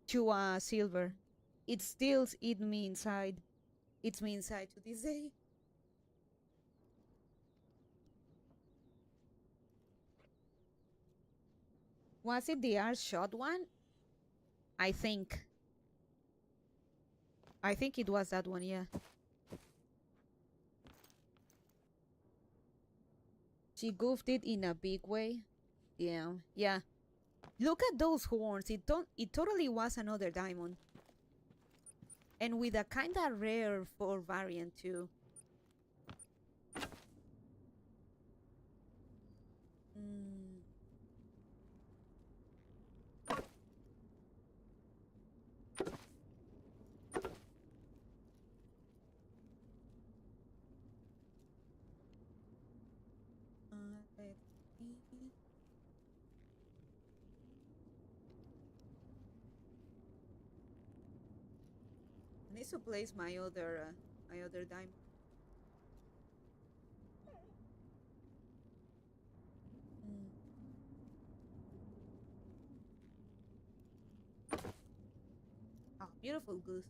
to a silver. It still eats me inside. It's me inside to this day. Was it the R shot one? I think it was that one, yeah. She goofed it in a big way. Yeah, yeah. Look at those horns. It totally was another diamond. And with a kinda rare 4 variant too. Mm. Let's see. I need to place my other diamond. Mm. Oh, beautiful goose.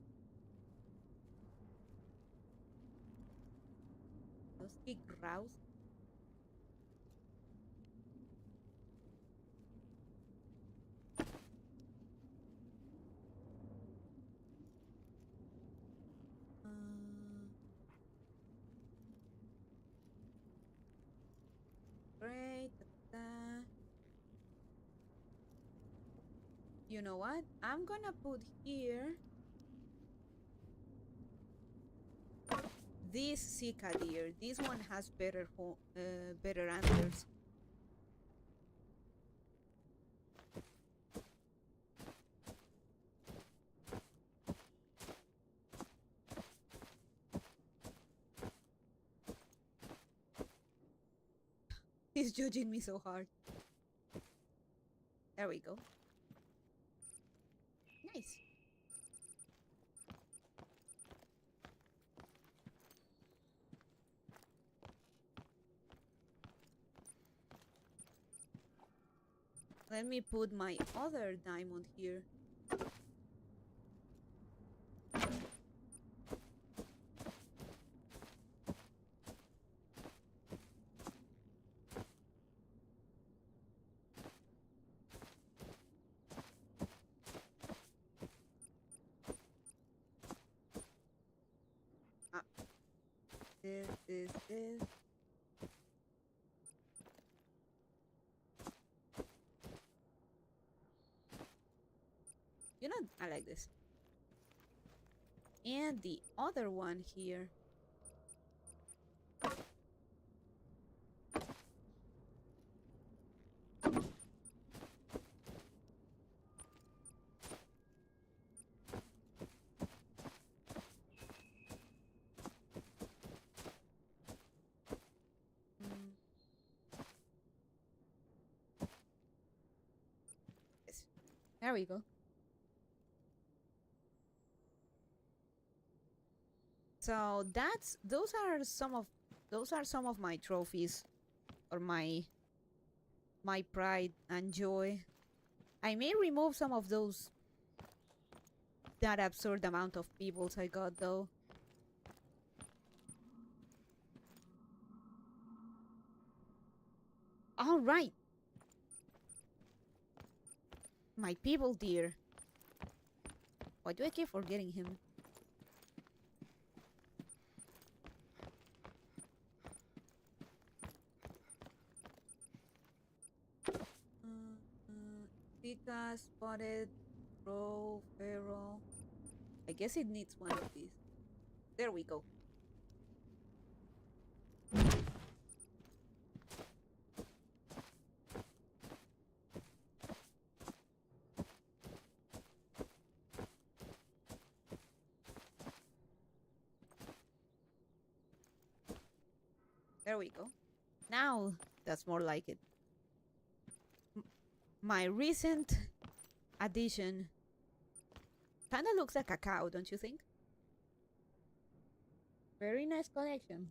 Those big grouse. Great. You know what? I'm gonna put here this Sika deer. This one has better antlers. He's judging me so hard. There we go. Nice. Let me put my other diamond here. This. You know, I like this. And the other one here. Yes. There we go. So those are some of my trophies, or my pride and joy. I may remove some of those, that absurd amount of peoples I got though. All right, my people dear. Why do I keep forgetting him? Sika, spotted, row, feral. I guess it needs one of these. There we go. There we go. Now, that's more like it. My recent addition kind of looks like a cow, don't you think? Very nice collection.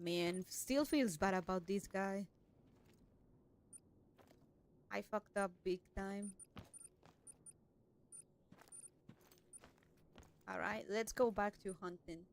Man, still feels bad about this guy. I fucked up big time. Alright, let's go back to hunting.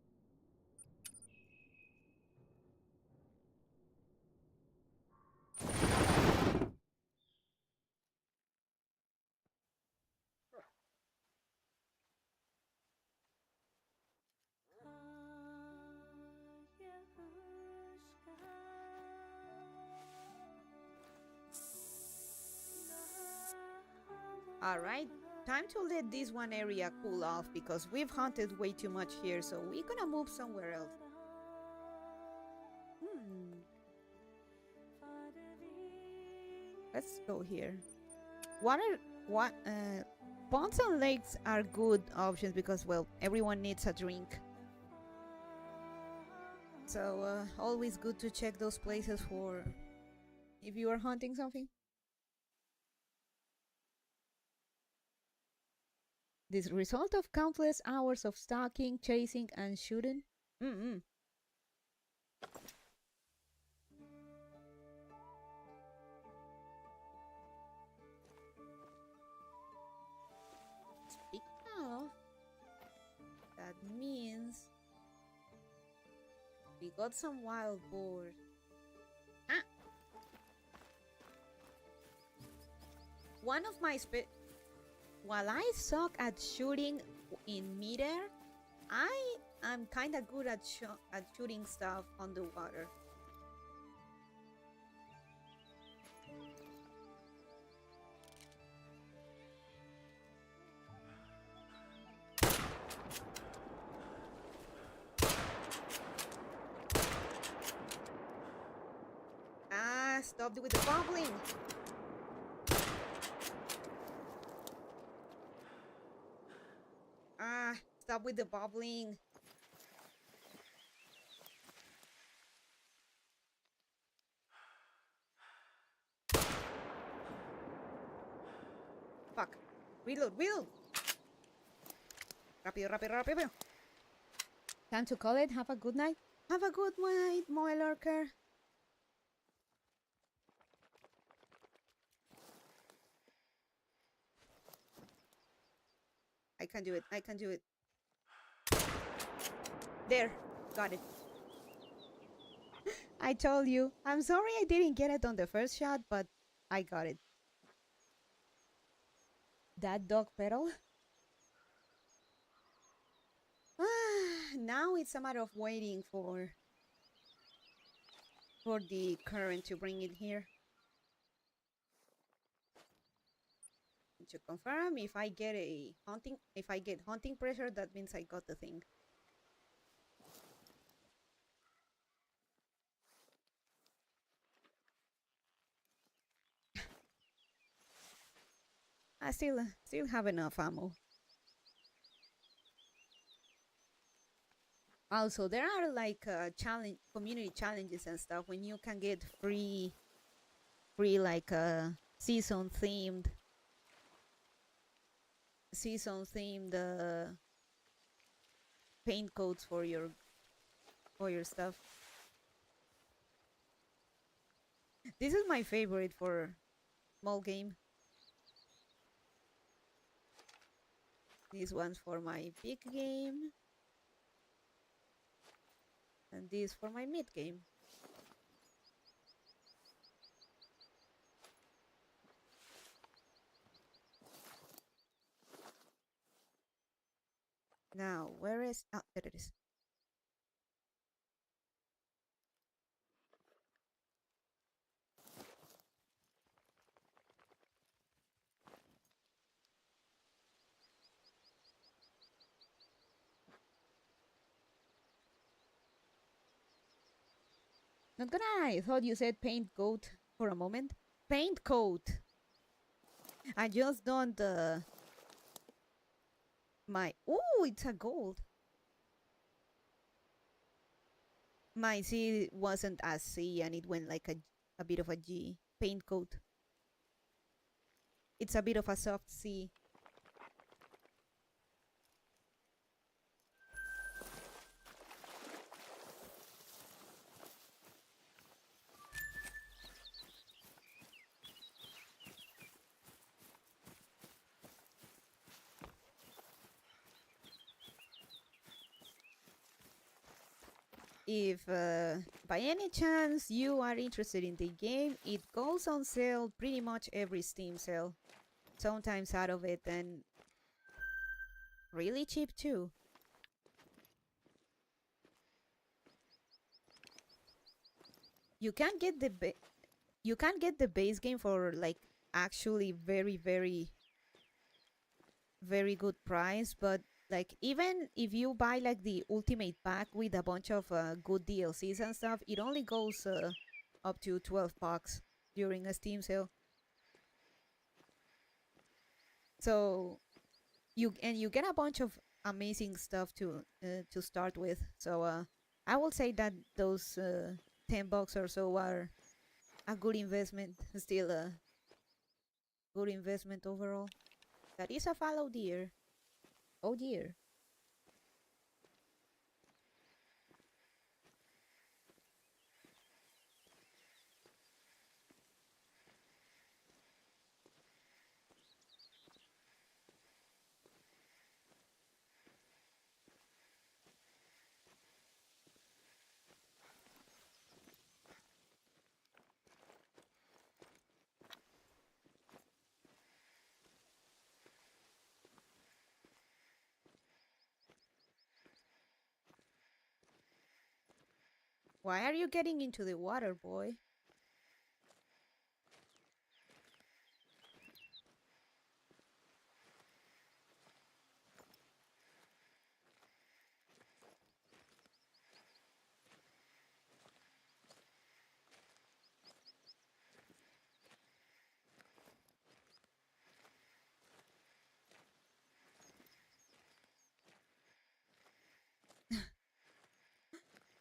Alright, time to let this one area cool off because we've hunted way too much here, so we're gonna move somewhere else. Let's go here. Ponds and lakes are good options because, well, everyone needs a drink. So, always good to check those places for if you are hunting something. This result of countless hours of stalking, chasing, and shooting. Speaking of, that means we got some wild boar. One of my while I suck at shooting in midair, I am kind of good at shooting stuff underwater. Stop with the bubbling. Stop with the bubbling. Fuck. Reload. Rápido. Time to call it. Have a good night. Have a good night, my lurker. I can do it. There, got it. I told you. I'm sorry I didn't get it on the first shot, but I got it. That dog pedal? Now it's a matter of waiting for the current to bring it here. To confirm, if I get hunting pressure, that means I got the thing. I still have enough ammo. Also, there are like community challenges and stuff when you can get free like season themed paint coats for your stuff. This is my favorite for small game. This one's for my big game. And this for my mid game. Now, where is... Oh, there it is. Not gonna lie, I thought you said paint coat for a moment. Paint coat! I just don't... my... Ooh, it's a gold. My C wasn't as C and it went like a bit of a G. Paint coat. It's a bit of a soft C. If by any chance you are interested in the game, it goes on sale pretty much every Steam sale. Sometimes out of it and really cheap too. You can get the base game for like actually very good price, but like even if you buy like the ultimate pack with a bunch of good DLCs and stuff, it only goes up to 12 bucks during a Steam sale. So you get a bunch of amazing stuff to start with. So I will say that those 10 bucks or so are a good investment. Still a good investment overall. That is a fallow deer. Oh dear. Why are you getting into the water, boy?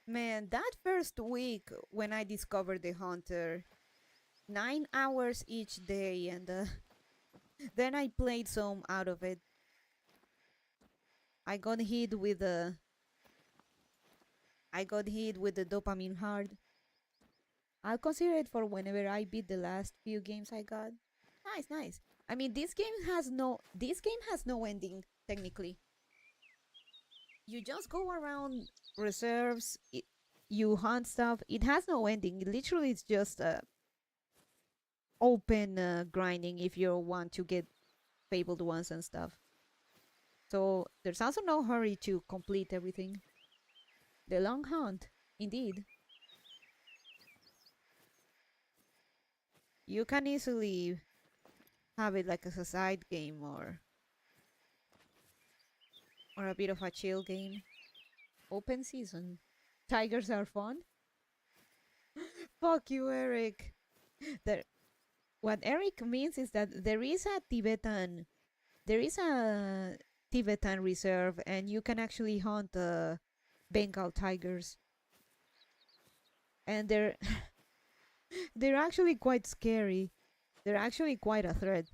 Man, that first week when I discovered the hunter, 9 hours each day, and then I played some out of it. I got hit with the dopamine hard. I'll consider it for whenever I beat the last few games I got. Nice, nice. I mean, this game has no ending technically. You just go around reserves. You hunt stuff. It has no ending. Literally, it's just open grinding if you want to get fabled ones and stuff. So there's also no hurry to complete everything. The long hunt, indeed. You can easily have it like as a side game or a bit of a chill game. Open season. Tigers are fun. Fuck you, Eric. There, what Eric means is that there is a Tibetan reserve, and you can actually hunt Bengal tigers, and they're actually quite scary. They're actually quite a threat.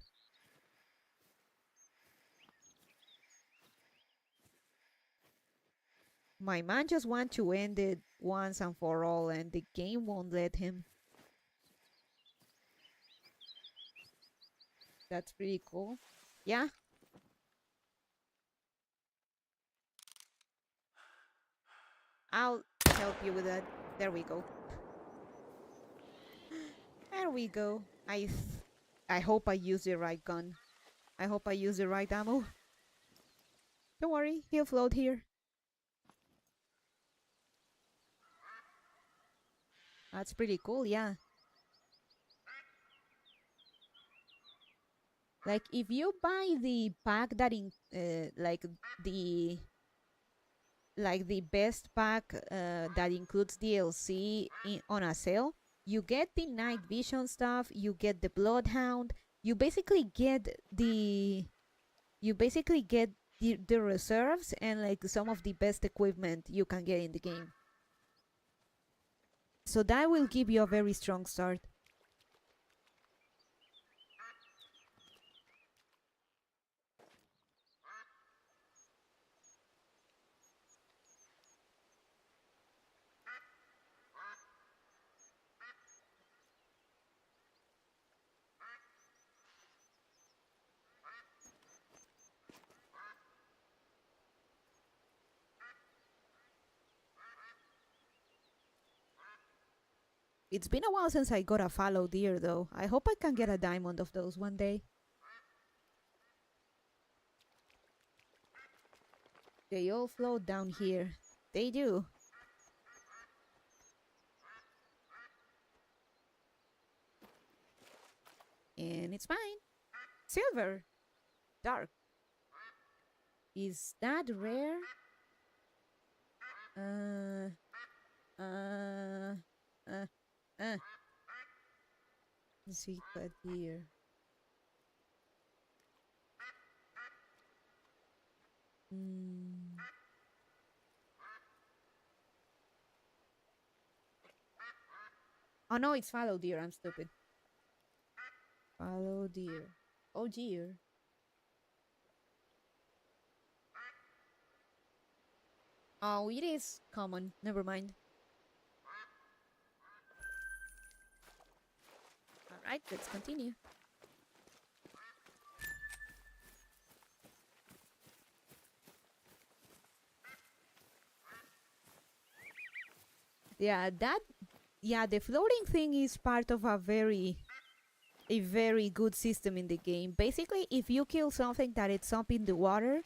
My man just wants to end it once and for all, and the game won't let him. That's pretty cool. Yeah. I'll help you with that. There we go. There we go. I hope I use the right gun. I hope I use the right ammo. Don't worry, he'll float here. That's pretty cool, yeah. Like if you buy the pack that in the the best pack that includes DLC on a sale, you get the night vision stuff, you get the bloodhound, you basically get the the reserves and like some of the best equipment you can get in the game. So that will give you a very strong start. It's been a while since I got a fallow deer, though. I hope I can get a diamond of those one day. They all float down here. They do. And it's fine. Silver. Dark. Is that rare? Uh. See that here. Oh no, it's fallow deer. I'm stupid. Fallow deer. Oh dear. Oh, it is common. Never mind. Alright, let's continue. Yeah, the floating thing is part of a very good system in the game. Basically, if you kill something that it's up in the water,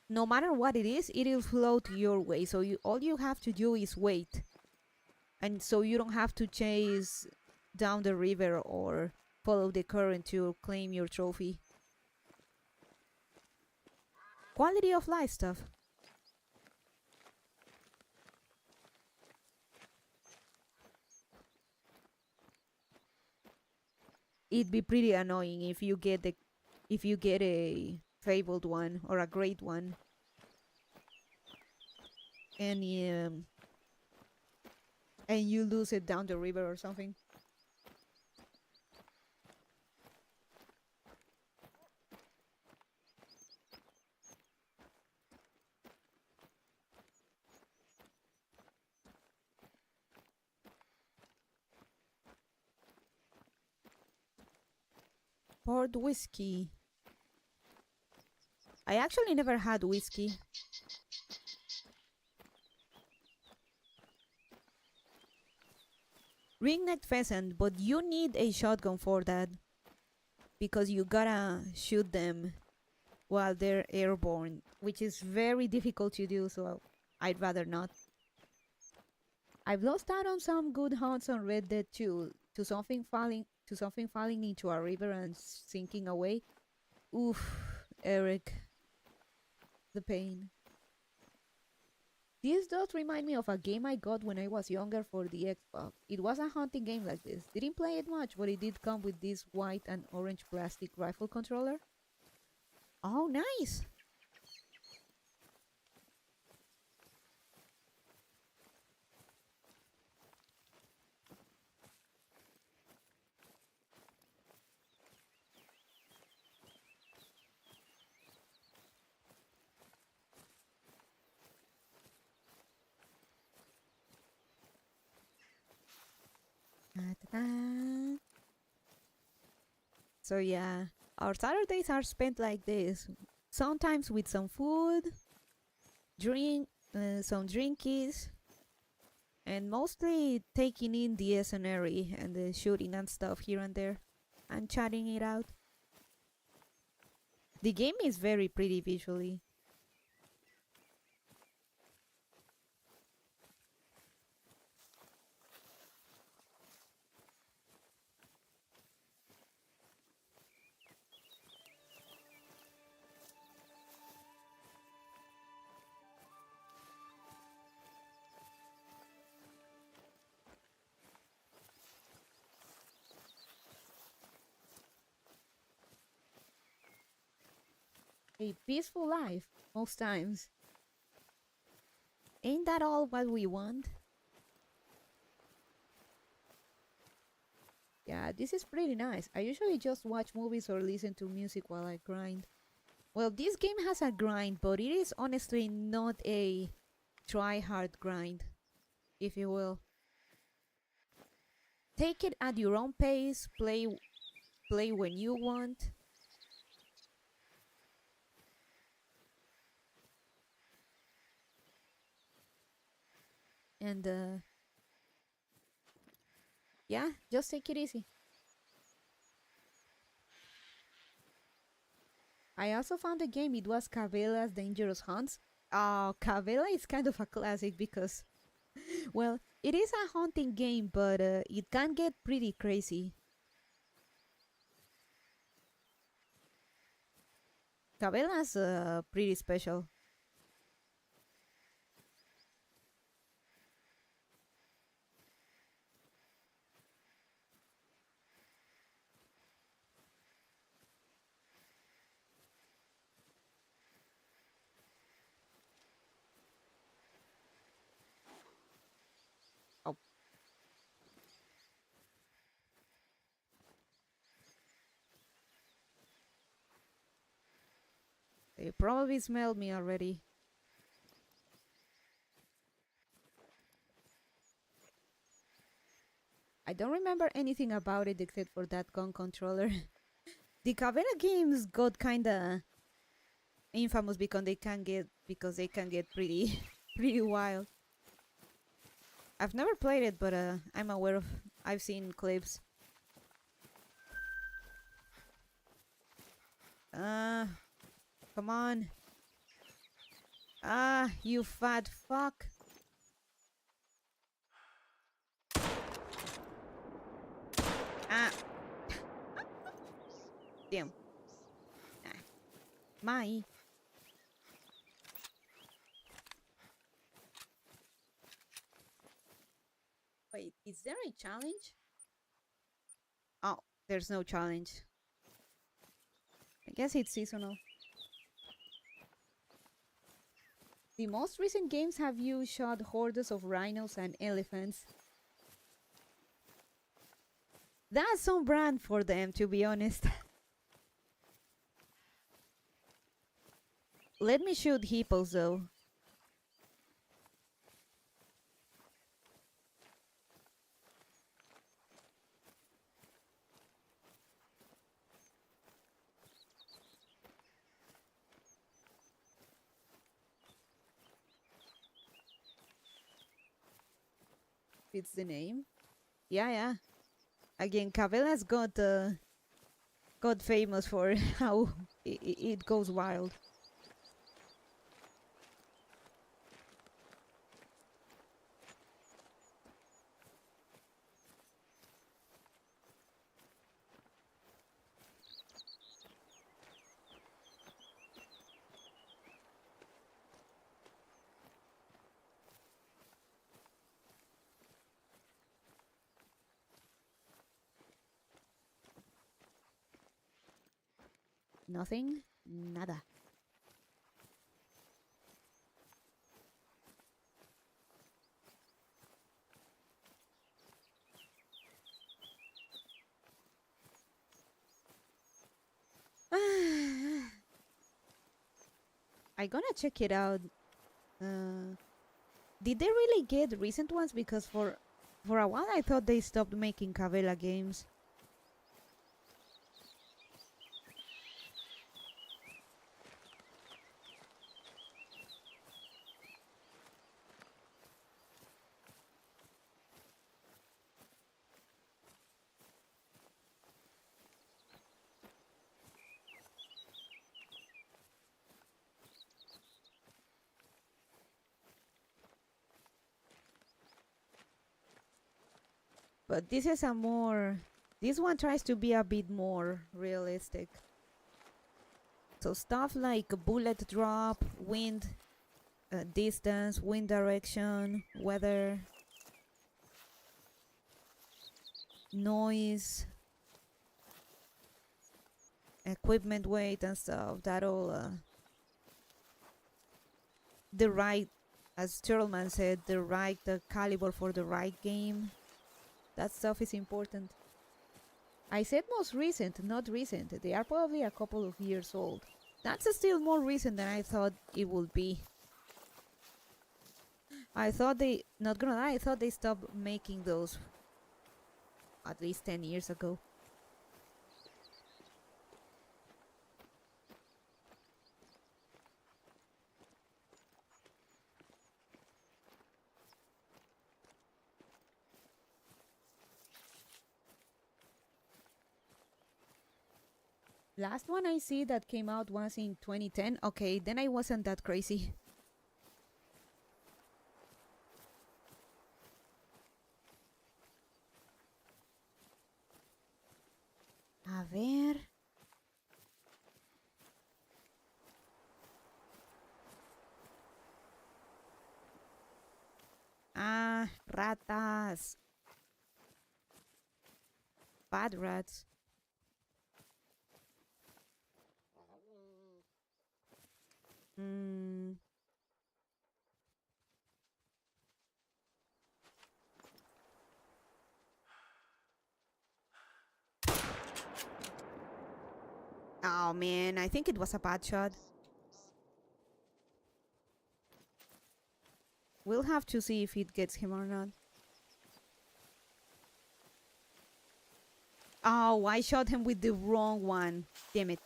no matter what it is, it'll float your way. So all you have to do is wait. And so you don't have to chase down the river or follow the current to claim your trophy. Quality of life stuff. It'd be pretty annoying if you get a fabled one or a great one, and you lose it down the river or something. Port whiskey. I actually never had whiskey. Ringneck pheasant, but you need a shotgun for that. Because you gotta shoot them while they're airborne, which is very difficult to do, so I'd rather not. I've lost out on some good hunts on Red Dead 2 to something falling into a river and sinking away. Oof, Eric. The pain. This does remind me of a game I got when I was younger for the Xbox. It was a hunting game like this. Didn't play it much, but it did come with this white and orange plastic rifle controller. Oh, nice! So yeah, our Saturdays are spent like this. Sometimes with some food, some drinkies, and mostly taking in the scenery and the shooting and stuff here and there, and chatting it out. The game is very pretty visually. A peaceful life, most times. Ain't that all what we want? Yeah, this is pretty nice. I usually just watch movies or listen to music while I grind. Well, this game has a grind, but it is honestly not a try hard grind, if you will. Take it at your own pace, play when you want. And yeah, just take it easy. I also found a game, it was Cabela's Dangerous Hunts. Cabela is kind of a classic because, well, it is a hunting game, but it can get pretty crazy. Cabela's pretty special. Oh, they probably smelled me already. I don't remember anything about it except for that gun controller. The Cabela games got kinda infamous because they can get pretty pretty wild. I've never played it, but I'm aware of. I've seen clips. Uh, come on. You fat fuck. Ah, damn. Ah, my. Wait, is there a challenge? Oh, there's no challenge. I guess it's seasonal. The most recent games have you shot hordes of rhinos and elephants. That's on brand for them, to be honest. Let me shoot hippos though. It's the name. Yeah, yeah. Again, Cabela's got famous for how it goes wild. Nothing? Nada. I gonna check it out. Did they really get recent ones? Because for a while I thought they stopped making Cabela games. But this is a more... This one tries to be a bit more realistic. So stuff like bullet drop, wind, distance, wind direction, weather, noise, equipment weight and stuff. That all... the right, as Turtleman said, the right caliber for the right game. That stuff is important. I said most recent, not recent. They are probably a couple of years old. That's still more recent than I thought it would be. I thought they, not gonna lie, I thought they stopped making those at least 10 years ago. Last one I see that came out was in 2010. Okay, then I wasn't that crazy. A ver. Ah, ratas. Bad rats. Hmm. Oh man, I think it was a bad shot. We'll have to see if it gets him or not. Oh, I shot him with the wrong one. Damn it.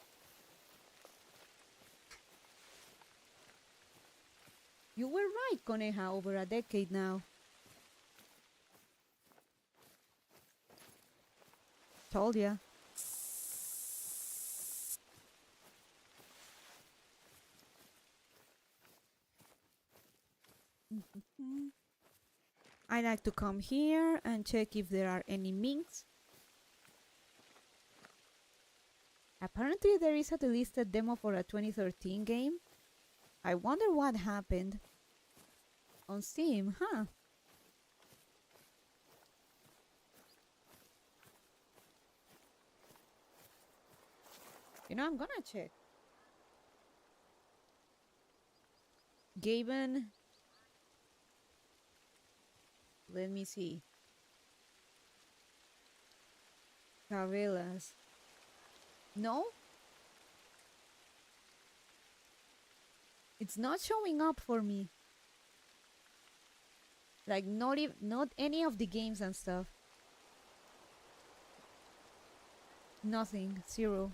You were right, Coneja, over a decade now. Told ya. I like to come here and check if there are any minks. Apparently there is a delisted demo for a 2013 game. I wonder what happened. On Steam, huh? You know, I'm gonna check. Gaben. Let me see. Cavelas. No? It's not showing up for me. Like not any of the games and stuff. Nothing. Zero.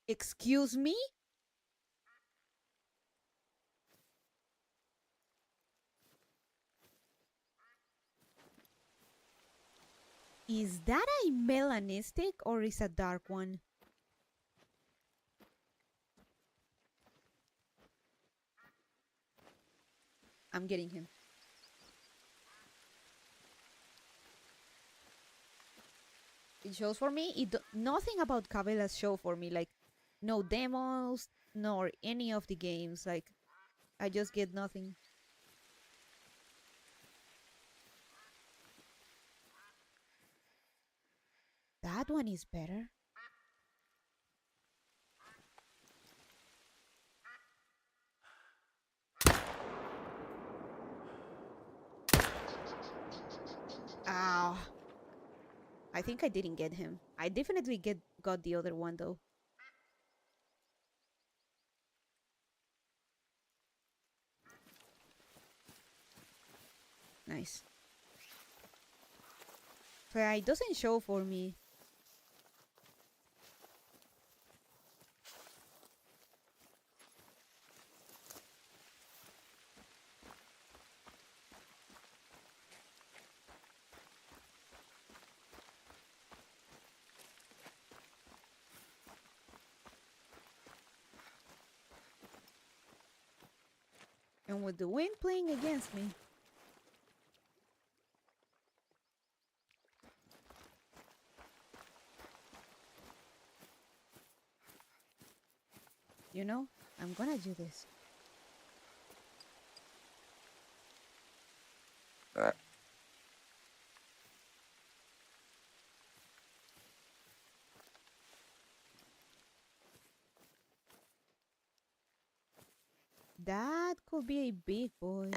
Excuse me? Is that a melanistic or is a dark one? I'm getting him. It shows for me. Nothing about Cabela's show for me. Like, no demos, nor any of the games. Like, I just get nothing. That one is better. Ow. I think I didn't get him. I definitely got the other one though. Nice. So yeah, it doesn't show for me. And with the wind playing against me. You know, I'm gonna do this. That could be a big boy.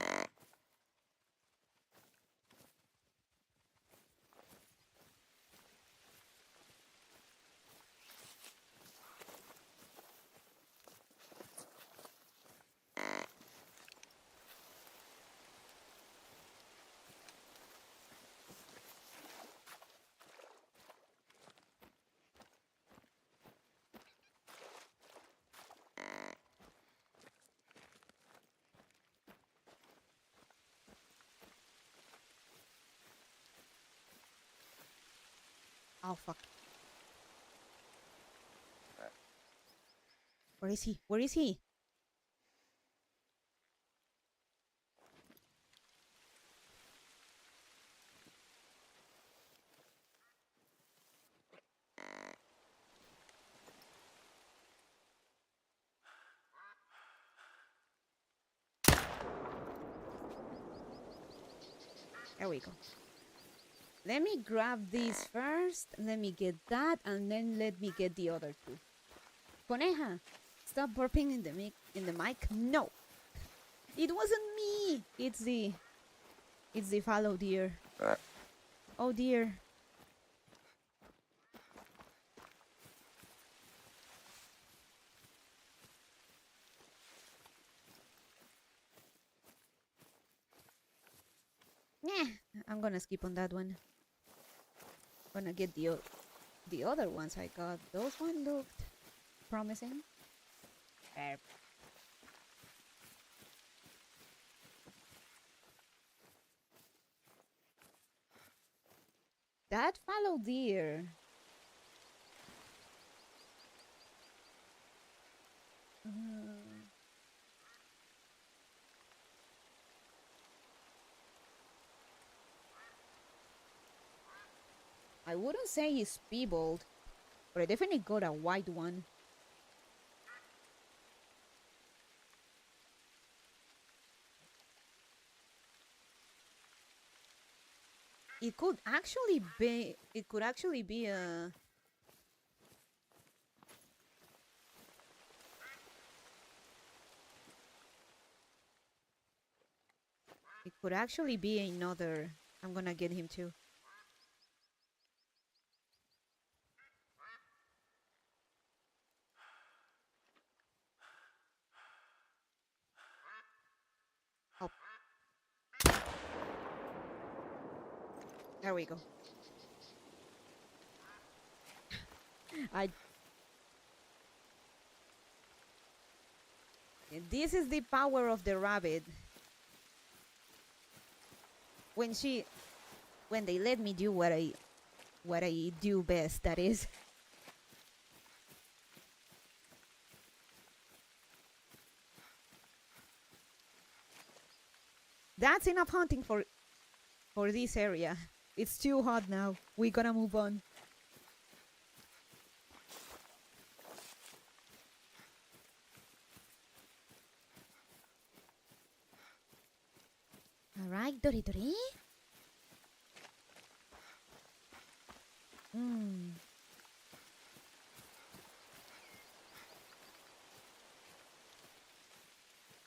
Oh, fuck. Where is he? Where is he? There we go. Let me grab this first. Let me get that, and then let me get the other two. Coneja, stop burping in the mic. No, it wasn't me. It's the fallow deer. Oh dear. Yeah, I'm gonna skip on that one. Gonna get the other ones I got. Those one looked promising. That fallow deer. I wouldn't say he's peebled, but I definitely got a white one. It could actually be. It could actually be a. It could actually be another. I'm gonna get him too. Oh. There we go. This is the power of the rabbit. When they let me do what I do best, that is. That's enough hunting for this area. It's too hot now. We gotta move on. Alright, Dori Dori.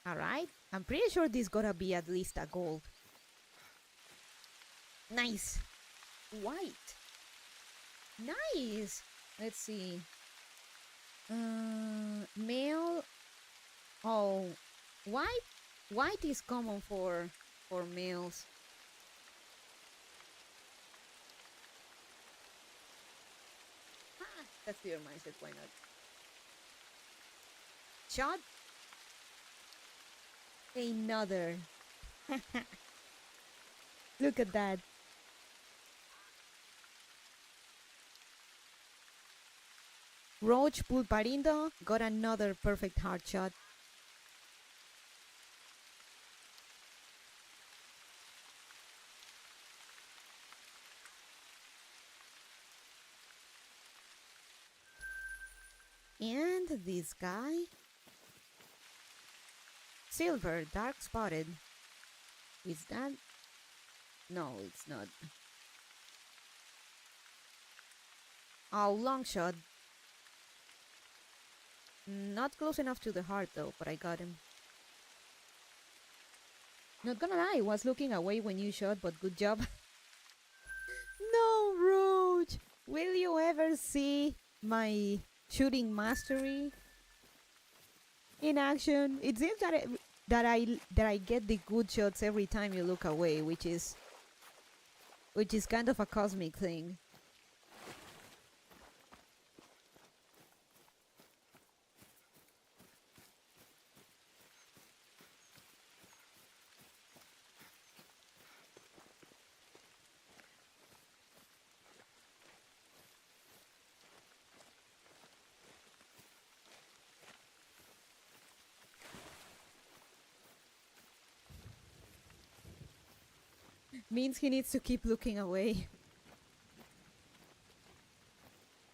Alright, I'm pretty sure this gotta be at least a gold. Nice. White. Nice. Let's see. Male. Oh, white. White is common for males. That's your mindset. Why not? Shot. Another. Look at that. Roach Pulparindo got another perfect hard shot. And this guy. Silver, dark spotted. Is that? No, it's not. Oh, long shot. Not close enough to the heart though, but I got him. Not gonna lie, I was looking away when you shot, but good job. No, Roach! Will you ever see my shooting mastery in action? It seems that I get the good shots every time you look away, which is kind of a cosmic thing. Means he needs to keep looking away.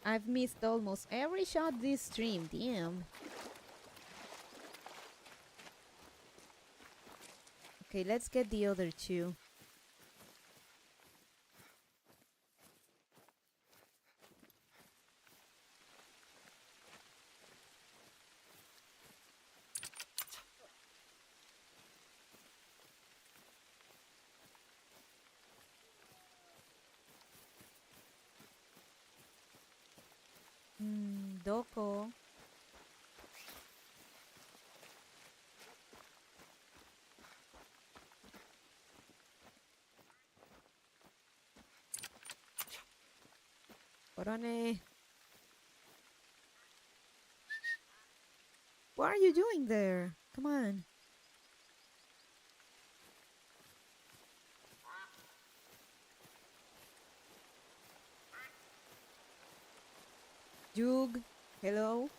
I've missed almost every shot this stream, damn. Okay, let's get the other two. Doko. Corone. What are you doing there? Come on. Jug, hello?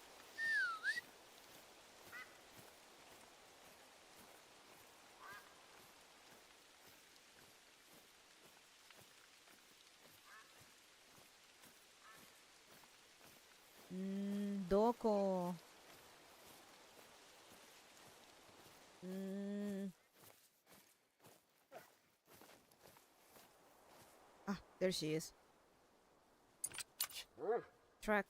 Doko. Ah, there she is. Track.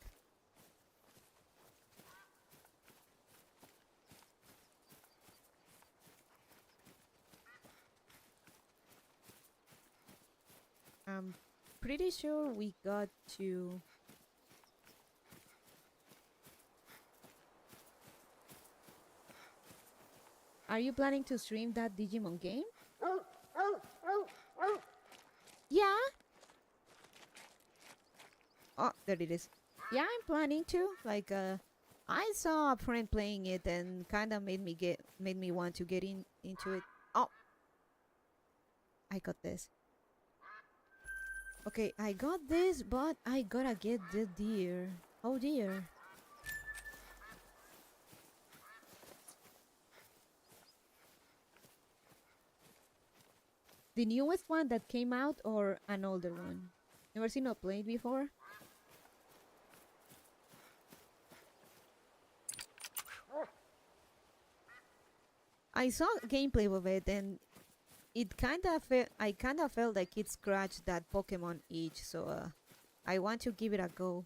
I'm pretty sure we got to... Are you planning to stream that Digimon game? Yeah? Oh, there it is. Yeah, I'm planning to. Like, I saw a friend playing it and kind of made me want to get into it. Oh, I got this. Okay, I got this, but I gotta get the deer. Oh dear. The newest one that came out or an older one? Never seen or played before? I saw gameplay of it and it I kind of felt like it scratched that Pokemon itch, so I want to give it a go.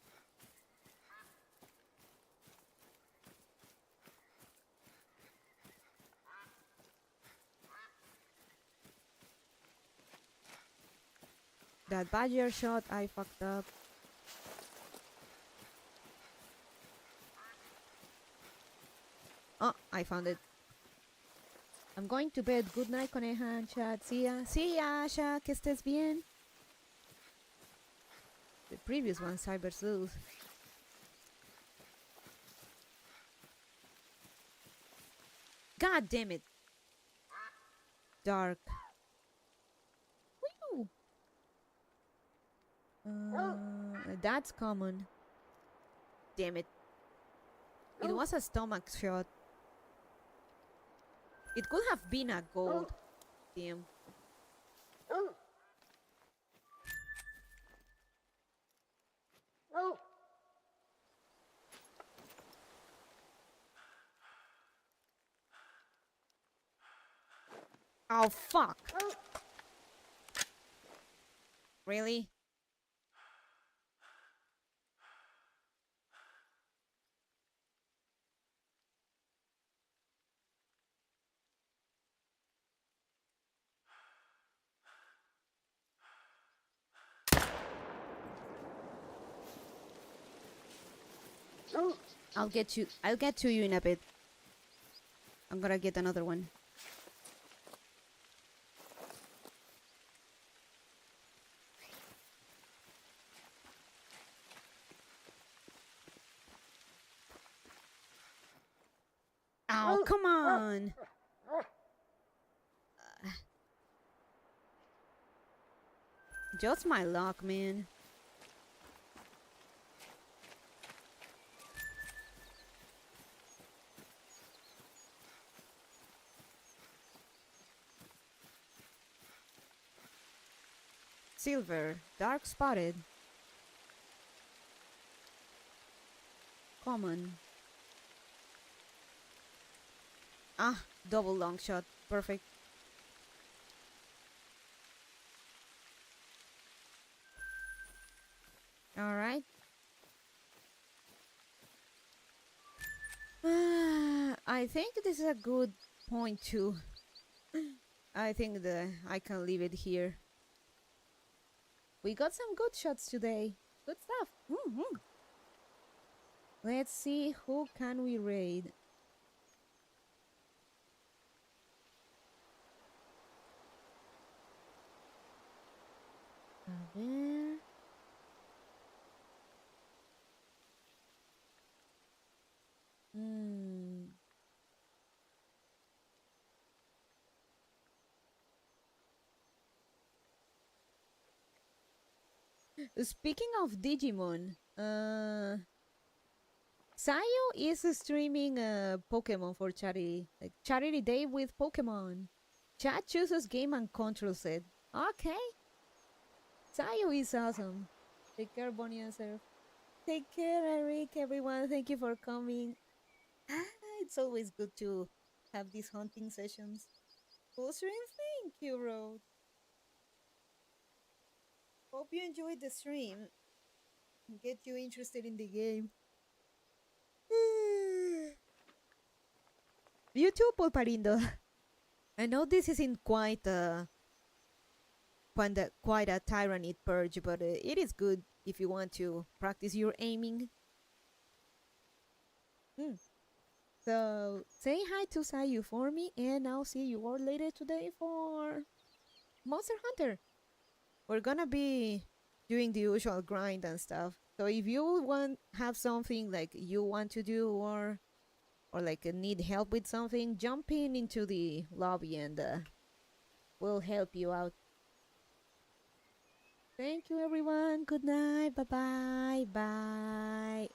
That badger shot, I fucked up. Oh, I found it. I'm going to bed. Good night, coneja and chat. See ya. See ya, Asha. Que estés bien. The previous one, Cyber Sleuth. God damn it. Dark. Woo! That's common. Damn it. It was a stomach shot. It could have been a gold. Damn. Oh, fuck. Really? I'll get to you in a bit. I'm gonna get another one. Oh, come on! Just my luck, man. Silver, dark spotted. Common. Ah, double long shot. Perfect. Alright. I think this is a good point too. I think I can leave it here. We got some good shots today. Good stuff. Let's see, who can we raid? Saber. Speaking of Digimon, Sayo is streaming Pokemon for charity, like charity day with Pokemon. Chat chooses game and controls it. Okay, Sayo is awesome. Take care, Bonnie and Surf. Take care, Eric. Everyone, thank you for coming. It's always good to have these hunting sessions. Full stream, thank you, Road. Hope you enjoyed the stream. Get you interested in the game. YouTube, Polparindo. I know this isn't quite a tyranny purge, but it is good if you want to practice your aiming. So say hi to Sayu for me, and I'll see you all later today for Monster Hunter. We're gonna be doing the usual grind and stuff. So if you have something like you want to do or like need help with something, jump into the lobby and we'll help you out. Thank you, everyone. Good night. Bye-bye. Bye.